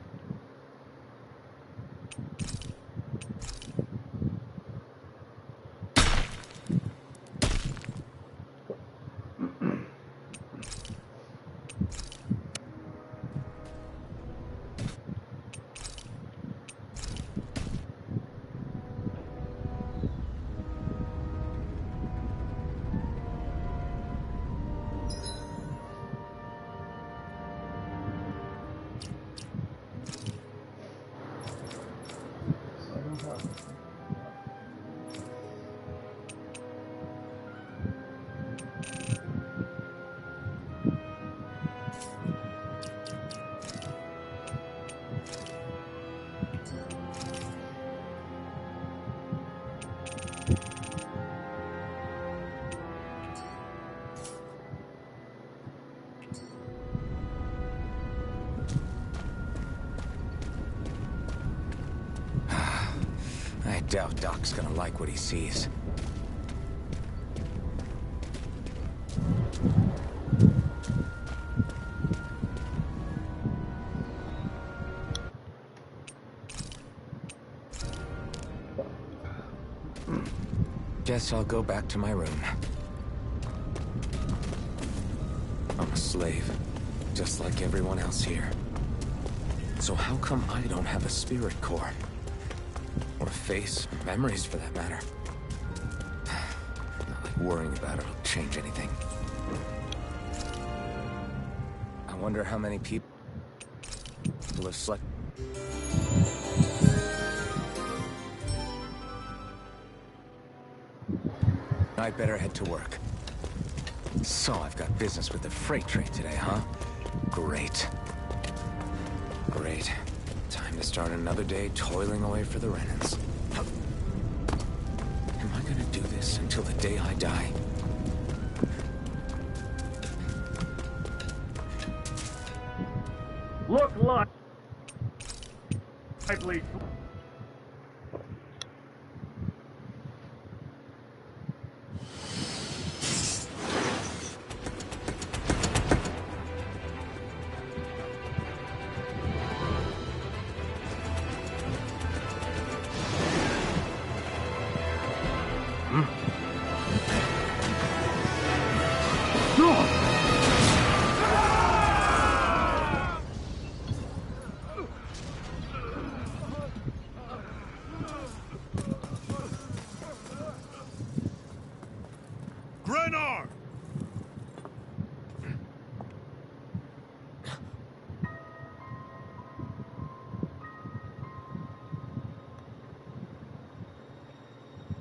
Speaker 5: I doubt Doc's gonna like what he sees. Guess I'll go back to my room. I'm a slave, just like everyone else here. So how come I don't have a spirit core? Or a face, or memories for that matter? Not like worrying about it will change anything. I wonder how many people have slept. I'd better head to work. So I've got business with the freight train today, huh? Great. Great. Time to start another day toiling away for the Renans. Am I gonna do this until the day I die?
Speaker 20: Look like... lively.
Speaker 15: Grenar!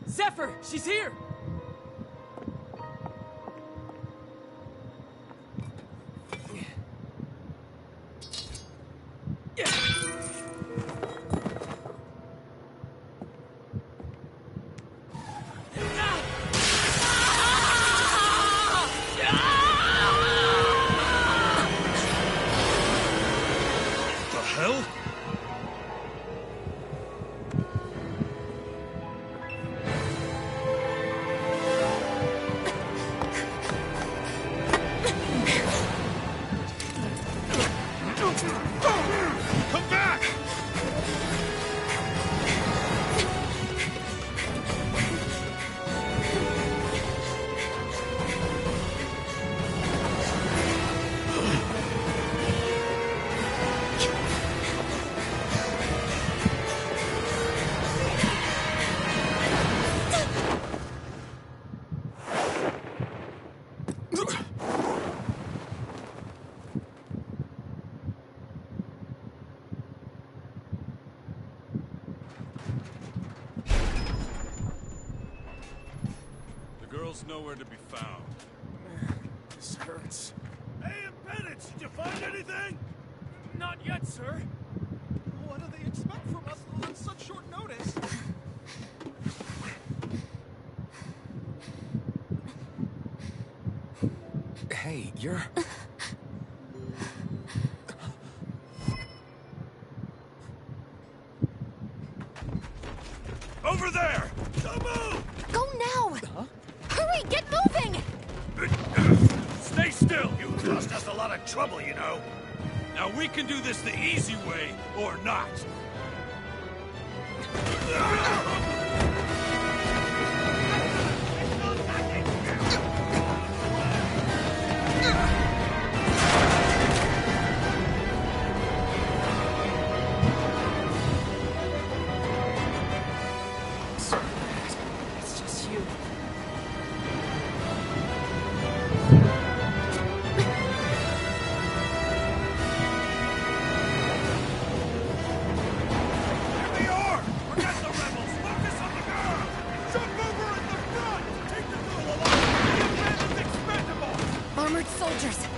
Speaker 12: Zephyr, she's here!
Speaker 15: Come back!
Speaker 21: Girl's nowhere to be found.
Speaker 15: This hurts. Hey, Impedance, did you find anything?
Speaker 12: Not yet, sir.
Speaker 22: What do they expect from us on such short notice?
Speaker 5: Hey, you're...
Speaker 15: Over there! Don't move!
Speaker 2: Go now!
Speaker 5: Huh?
Speaker 2: Hurry, get moving!
Speaker 15: Stay still! You caused us a lot of trouble, you know. Now we can do this the easy way, or not.
Speaker 3: It's just you.
Speaker 2: Armored soldiers!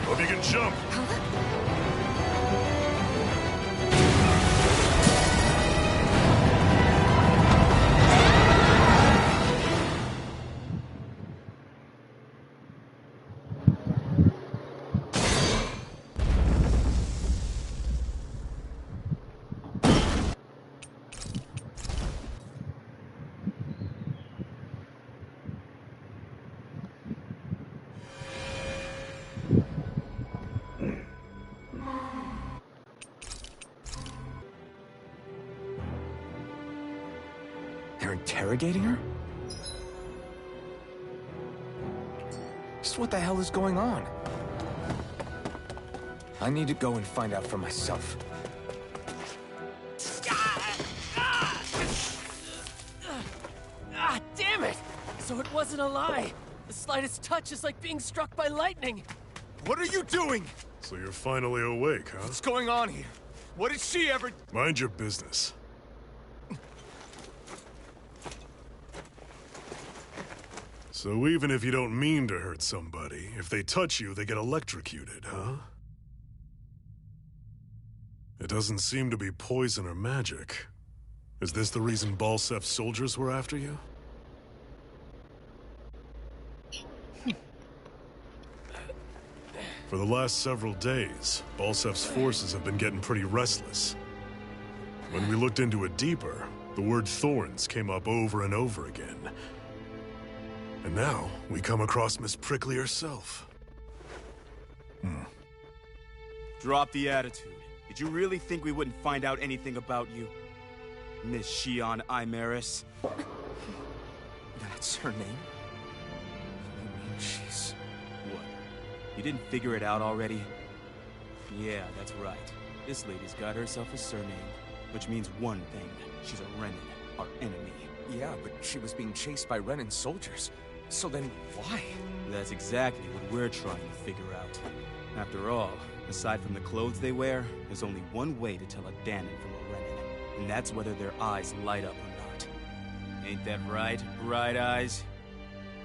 Speaker 15: Hope you can jump.
Speaker 5: They're interrogating her? Just what the hell is going on? I need to go and find out for myself.
Speaker 12: Ah, damn it! So it wasn't a lie. The slightest touch is like being struck by lightning.
Speaker 14: What are you doing?
Speaker 15: So you're finally awake, huh?
Speaker 14: What's going on here? What did she ever...
Speaker 15: Mind your business. So even if you don't mean to hurt somebody, if they touch you, they get electrocuted, huh? It doesn't seem to be poison or magic. Is this the reason Balsef's soldiers were after you? For the last several days, Balsef's forces have been getting pretty restless. When we looked into it deeper, the word thorns came up over and over again. And now, we come across Miss Prickly herself.
Speaker 9: Drop the attitude. Did you really think we wouldn't find out anything about you? Miss Shion Imaris?
Speaker 10: That's her name?
Speaker 9: You mean she's... what? You didn't figure it out already? Yeah, that's right. This lady's got herself a surname, which means one thing. She's a Renan, our enemy.
Speaker 5: Yeah, but she was being chased by Renan's soldiers. So then, why?
Speaker 9: That's exactly what we're trying to figure out. After all, aside from the clothes they wear, there's only one way to tell a Danon from a Renan, and that's whether their eyes light up or not. Ain't that right, Bright Eyes?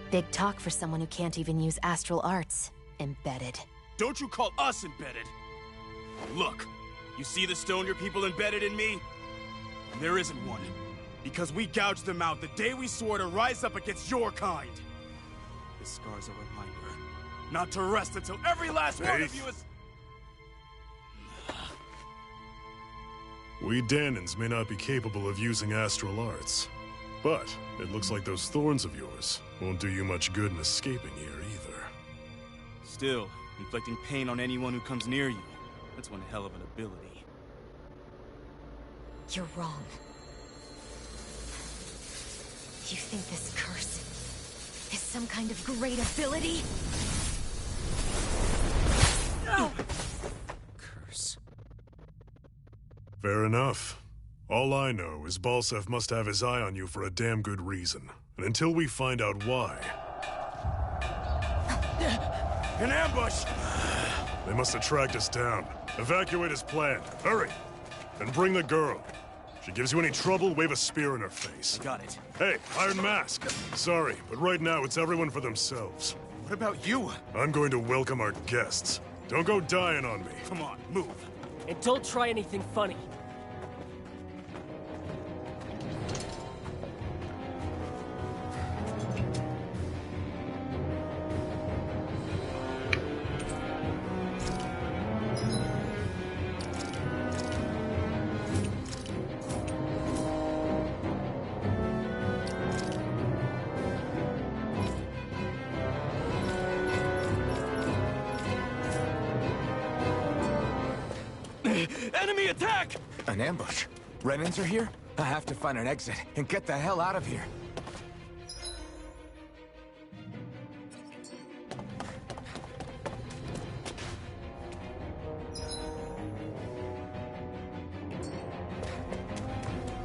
Speaker 7: Big talk for someone who can't even use astral arts. Embedded.
Speaker 9: Don't you call us embedded! Look, you see the stone your people embedded in me? There isn't one. Because we gouged them out the day we swore to rise up against your kind. This scar's a reminder, not to rest until every last one of you is...
Speaker 15: We Danons may not be capable of using astral arts, but it looks like those thorns of yours won't do you much good in escaping here either.
Speaker 9: Still, inflicting pain on anyone who comes near you, that's one hell of an ability.
Speaker 7: You're wrong. You think this curse is some kind of great ability?
Speaker 10: Curse.
Speaker 15: Fair enough. All I know is Balsef must have his eye on you for a damn good reason. And until we find out why...
Speaker 9: An ambush!
Speaker 15: They must have tracked us down. Evacuate as planned. Hurry! And bring the girl. If she gives you any trouble, wave a spear in her face.
Speaker 9: Got it.
Speaker 15: Hey, Iron Mask. Sorry, but right now it's everyone for themselves.
Speaker 9: What about you?
Speaker 15: I'm going to welcome our guests. Don't go dying on me.
Speaker 9: Come on, move.
Speaker 12: And don't try anything funny.
Speaker 9: Enemy attack!
Speaker 5: An ambush? Renans are here? I have to find an exit and get the hell out of here.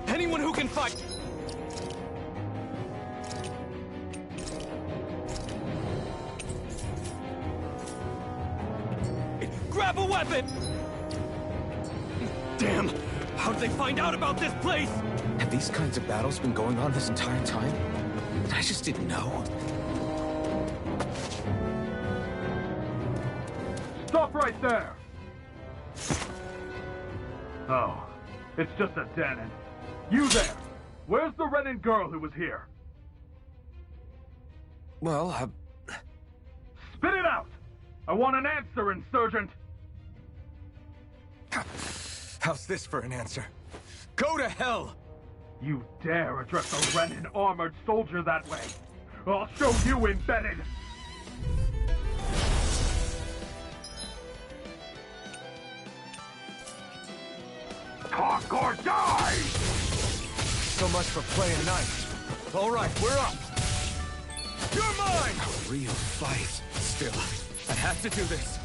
Speaker 9: Anyone who can fight! Grab a weapon! Damn! How did they find out about this place?
Speaker 5: Have these kinds of battles been going on this entire time? I just didn't know.
Speaker 16: Stop right there! Oh, it's just a Danon. You there! Where's the Renan girl who was here?
Speaker 5: Well,
Speaker 16: Spit it out! I want an answer, Insurgent!
Speaker 5: How's this for an answer? Go to hell!
Speaker 16: You dare address a Renan armored soldier that way? I'll show you embedded! Talk or die!
Speaker 5: So much for playing nice.
Speaker 11: All right, we're up.
Speaker 9: You're mine!
Speaker 11: A real fight. Still, I have to do this.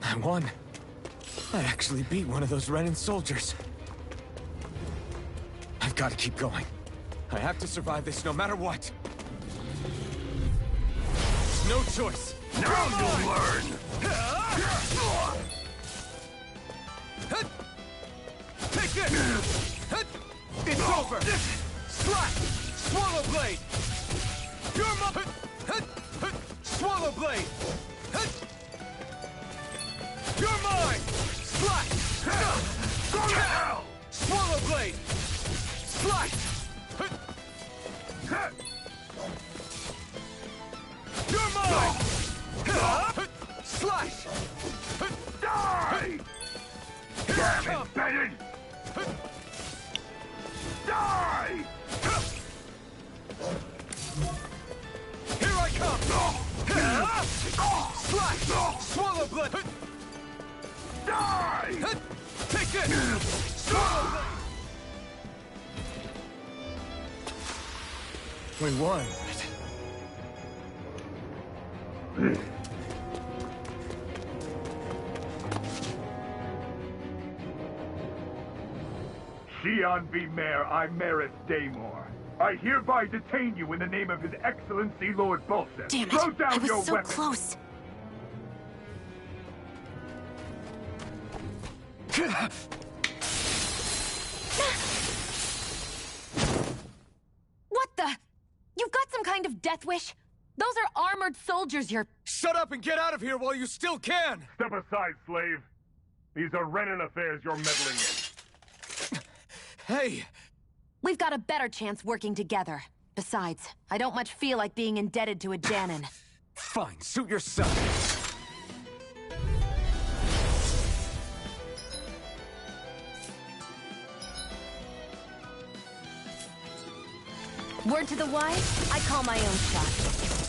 Speaker 11: I won. I actually beat one of those Renan soldiers. I've got to keep going. I have to survive this no matter what. No choice.
Speaker 9: Now you'll learn!
Speaker 11: Take this! It's over! Slap! Swallow blade! You're my... Swallow blade! You're mine! Slice!
Speaker 9: Go to hell!
Speaker 11: Swallow blade! Slice! You're mine! Slice!
Speaker 9: Die! Damn it, Bennett! Die!
Speaker 11: Here I come! Slice! Swallow blade!
Speaker 9: Die!
Speaker 11: Take this! Swallow blade! We won.
Speaker 16: Xi'an V. Mayor Imaris Daymore. I hereby detain you in the name of His Excellency Lord Bolseth.
Speaker 7: Damn it!
Speaker 16: Throw down
Speaker 7: I was
Speaker 16: your
Speaker 7: so
Speaker 16: weapon.
Speaker 7: close. What the? You've got some kind of death wish? Those are armored soldiers you're...
Speaker 11: Shut up and get out of here while you still can!
Speaker 16: Step aside, slave. These are Renan affairs you're meddling in.
Speaker 11: Hey!
Speaker 7: We've got a better chance working together. Besides, I don't much feel like being indebted to a Danon.
Speaker 11: Fine, suit yourself.
Speaker 7: Word to the wise, I call my own shot.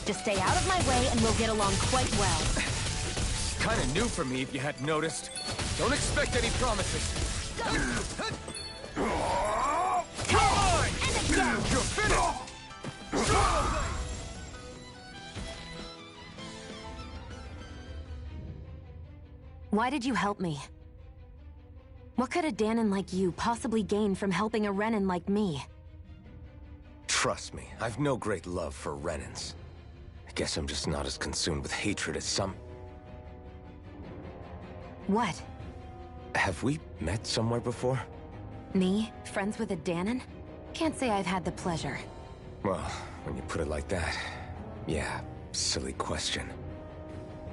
Speaker 7: Just stay out of my way and we'll get along quite well.
Speaker 11: Kinda new for me if you hadn't noticed. Don't expect any promises.
Speaker 7: Come on! And again!
Speaker 11: You're finished!
Speaker 7: Why did you help me? What could a Danon like you possibly gain from helping a Renan like me?
Speaker 5: Trust me, I've no great love for Renans. I guess I'm just not as consumed with hatred as some...
Speaker 7: What?
Speaker 5: Have we met somewhere before?
Speaker 7: Me? Friends with a Danon? Can't say I've had the pleasure.
Speaker 5: Well, when you put it like that, yeah, silly question.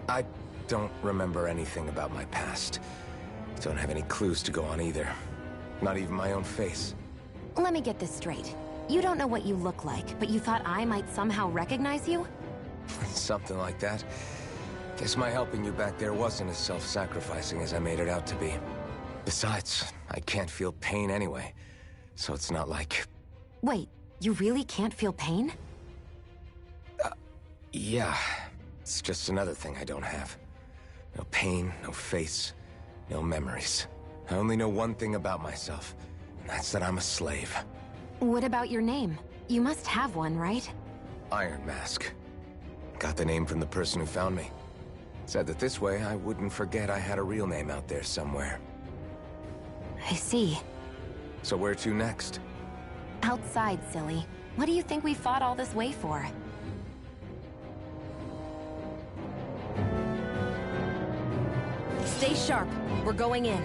Speaker 5: I don't remember anything about my past. Don't have any clues to go on either. Not even my own face.
Speaker 7: Let me get this straight. You don't know what you look like, but you thought I might somehow recognize you?
Speaker 5: Something like that. Guess my helping you back there wasn't as self-sacrificing as I made it out to be. Besides, I can't feel pain anyway, so it's not like...
Speaker 7: Wait, you really can't feel pain?
Speaker 5: Yeah. It's just another thing I don't have. No pain, no face, no memories. I only know one thing about myself, and that's that I'm a slave.
Speaker 7: What about your name? You must have one, right?
Speaker 5: Iron Mask. Got the name from the person who found me. Said that this way I wouldn't forget I had a real name out there somewhere.
Speaker 7: I see.
Speaker 5: So where to next?
Speaker 7: Outside, silly. What do you think we fought all this way for? Stay sharp. We're going in.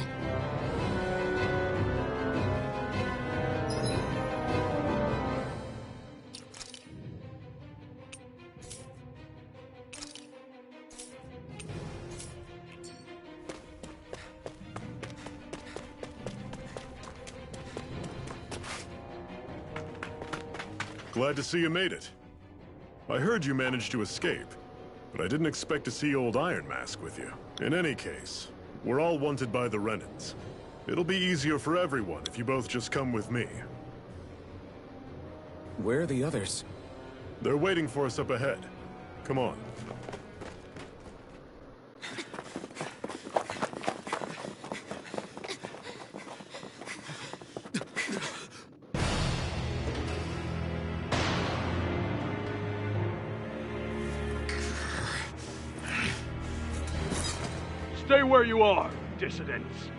Speaker 15: Glad to see you made it. I heard you managed to escape, but I didn't expect to see old Iron Mask with you. In any case, we're all wanted by the Renans. It'll be easier for everyone if you both just come with me.
Speaker 5: Where are the others?
Speaker 15: They're waiting for us up ahead. Come on.
Speaker 16: Stay where you are, dissidents.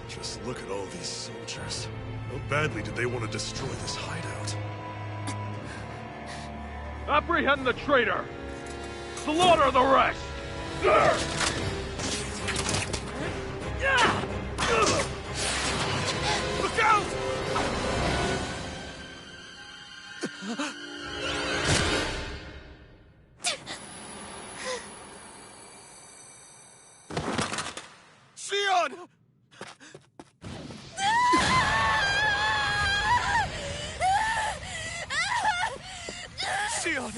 Speaker 15: Just look at all these soldiers. How badly did they want to destroy this hideout?
Speaker 16: Apprehend the traitor! Slaughter the rest!
Speaker 9: Look out! Xion! Xion!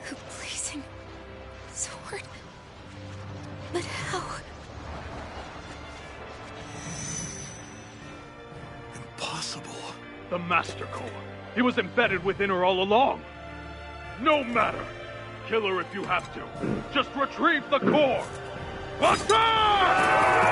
Speaker 19: The blazing sword. But how?
Speaker 15: Impossible.
Speaker 16: The Master Core. He was embedded within her all along. No matter. Kill her if you have to. Just retrieve the core. Attack!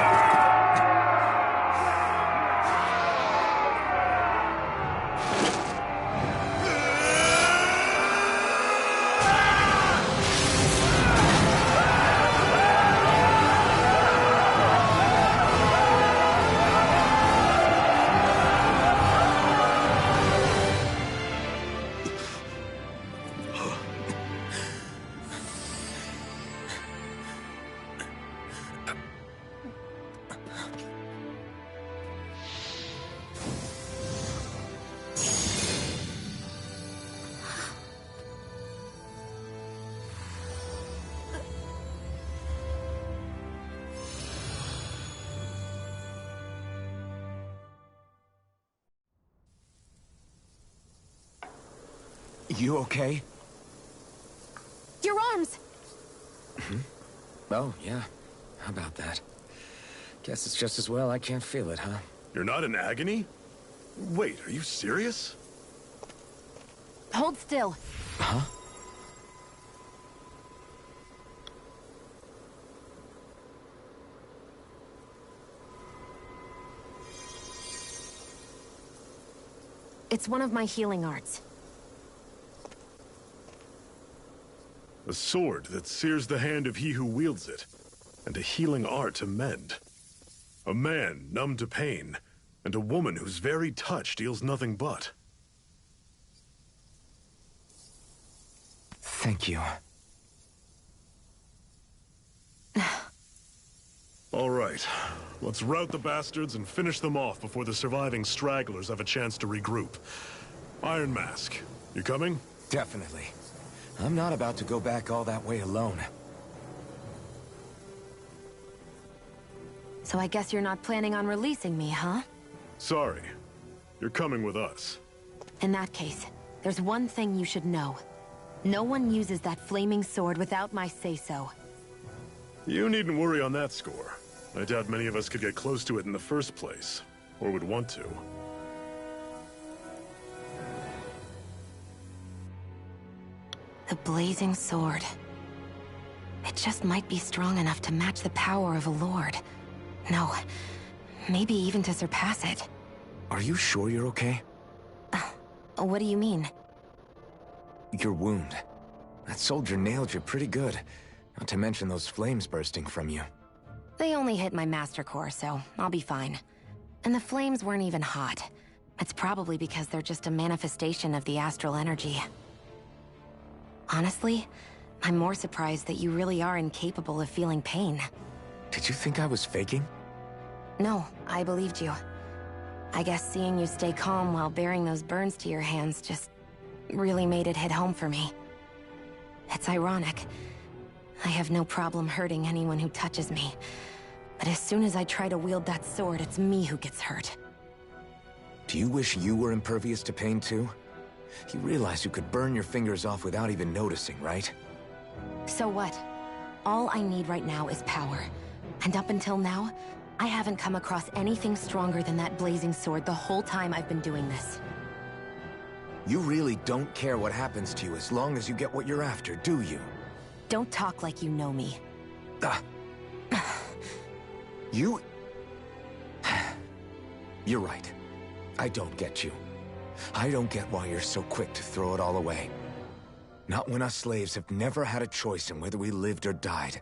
Speaker 5: You okay?
Speaker 7: Your arms!
Speaker 5: Oh, yeah. How about that? Guess it's just as well I can't feel it, huh?
Speaker 15: You're not in agony? Wait, are you serious?
Speaker 7: Hold still.
Speaker 5: Huh?
Speaker 7: It's one of my healing arts.
Speaker 15: A sword that sears the hand of he who wields it, and a healing art to mend. A man numb to pain, and a woman whose very touch deals nothing but.
Speaker 5: Thank you.
Speaker 15: All right, let's rout the bastards and finish them off before the surviving stragglers have a chance to regroup. Iron Mask, you coming?
Speaker 5: Definitely. I'm not about to go back all that way alone.
Speaker 7: So I guess you're not planning on releasing me, huh?
Speaker 15: Sorry. You're coming with us.
Speaker 7: In that case, there's one thing you should know. No one uses that flaming sword without my say-so.
Speaker 15: You needn't worry on that score. I doubt many of us could get close to it in the first place, or would want to.
Speaker 7: The blazing sword. It just might be strong enough to match the power of a lord. No, maybe even to surpass it.
Speaker 5: Are you sure you're okay?
Speaker 7: What do you mean?
Speaker 5: Your wound. That soldier nailed you pretty good. Not to mention those flames bursting from you.
Speaker 7: They only hit my master core, so I'll be fine. And the flames weren't even hot. It's probably because they're just a manifestation of the astral energy. Honestly, I'm more surprised that you really are incapable of feeling pain.
Speaker 5: Did you think I was faking?
Speaker 7: No, I believed you. I guess seeing you stay calm while bearing those burns to your hands just really made it hit home for me. It's ironic. I have no problem hurting anyone who touches me. But as soon as I try to wield that sword, it's me who gets hurt.
Speaker 5: Do you wish you were impervious to pain too? You realize you could burn your fingers off without even noticing, right?
Speaker 7: So what? All I need right now is power. And up until now, I haven't come across anything stronger than that blazing sword the whole time I've been doing this.
Speaker 5: You really don't care what happens to you as long as you get what you're after, do you?
Speaker 7: Don't talk like you know me.
Speaker 5: You... You're right. I don't get you. I don't get why you're so quick to throw it all away. Not when us slaves have never had a choice in whether we lived or died.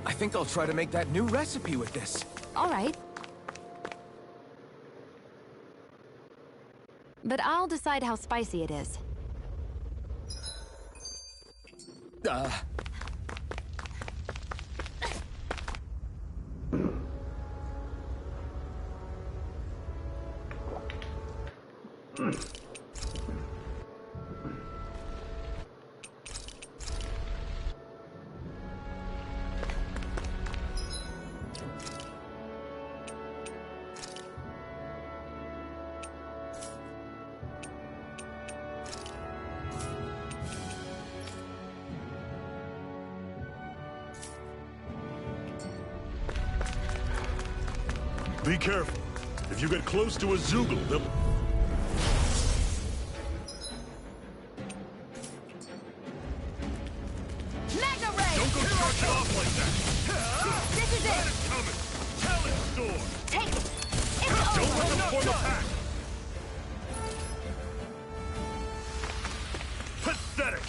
Speaker 5: I think I'll try to make that new recipe with this.
Speaker 7: All right. But I'll decide how spicy it is.
Speaker 15: Be careful. If you get close to a Zoogle, they'll...
Speaker 2: Mega Ray!
Speaker 16: Don't go charging off like that!
Speaker 2: This is it!
Speaker 16: Coming! Challenge sword!
Speaker 2: Take it! It's
Speaker 16: Don't
Speaker 2: over!
Speaker 16: let them form a pack! Pathetic!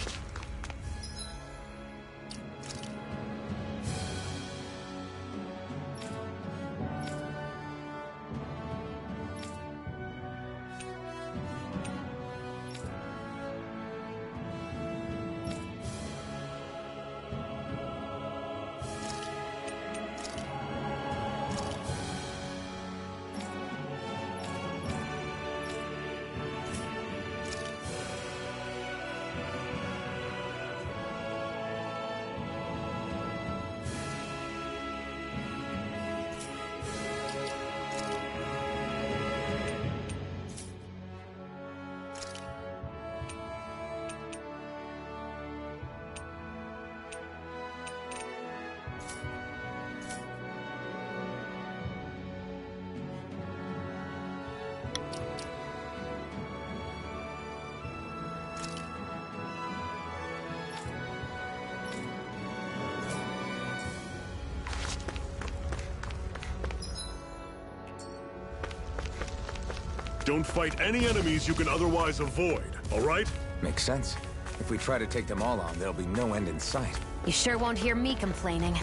Speaker 15: Don't fight any enemies you can otherwise avoid, all right?
Speaker 5: Makes sense. If we try to take them all on, there'll be no end in sight.
Speaker 7: You sure won't hear me complaining.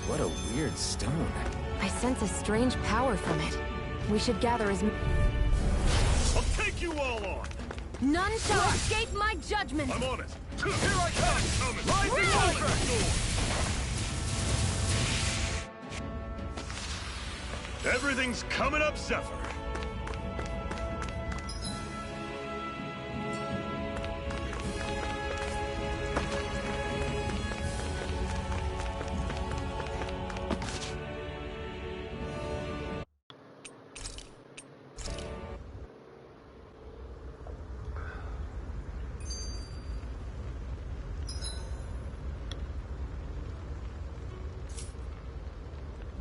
Speaker 5: What a weird stone.
Speaker 7: I sense a strange power from it. We should gather as...
Speaker 16: I'll take you all on!
Speaker 2: None shall escape my judgment!
Speaker 16: I'm on it! Here I come! Rising Contract!
Speaker 15: Everything's coming up, Zephyr.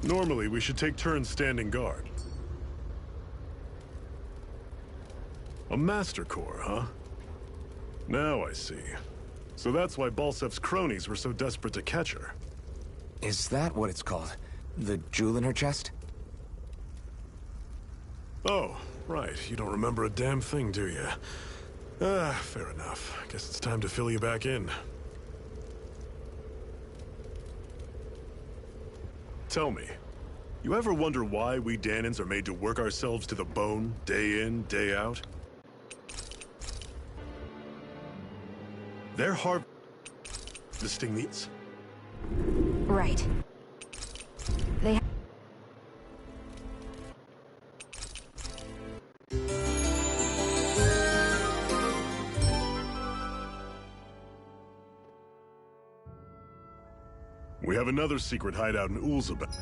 Speaker 15: Normally, we should take turns standing guard. A Master Core, huh? Now I see. So that's why Balsef's cronies were so desperate to catch her.
Speaker 5: Is that what it's called? The jewel in her chest?
Speaker 15: Oh, right. You don't remember a damn thing, do you? Fair enough. Guess it's time to fill you back in. Tell me, you ever wonder why we Dahnans are made to work ourselves to the bone, day in, day out? They're harvesting these.
Speaker 7: Right. They...
Speaker 15: We have another secret hideout in Ulzabeth.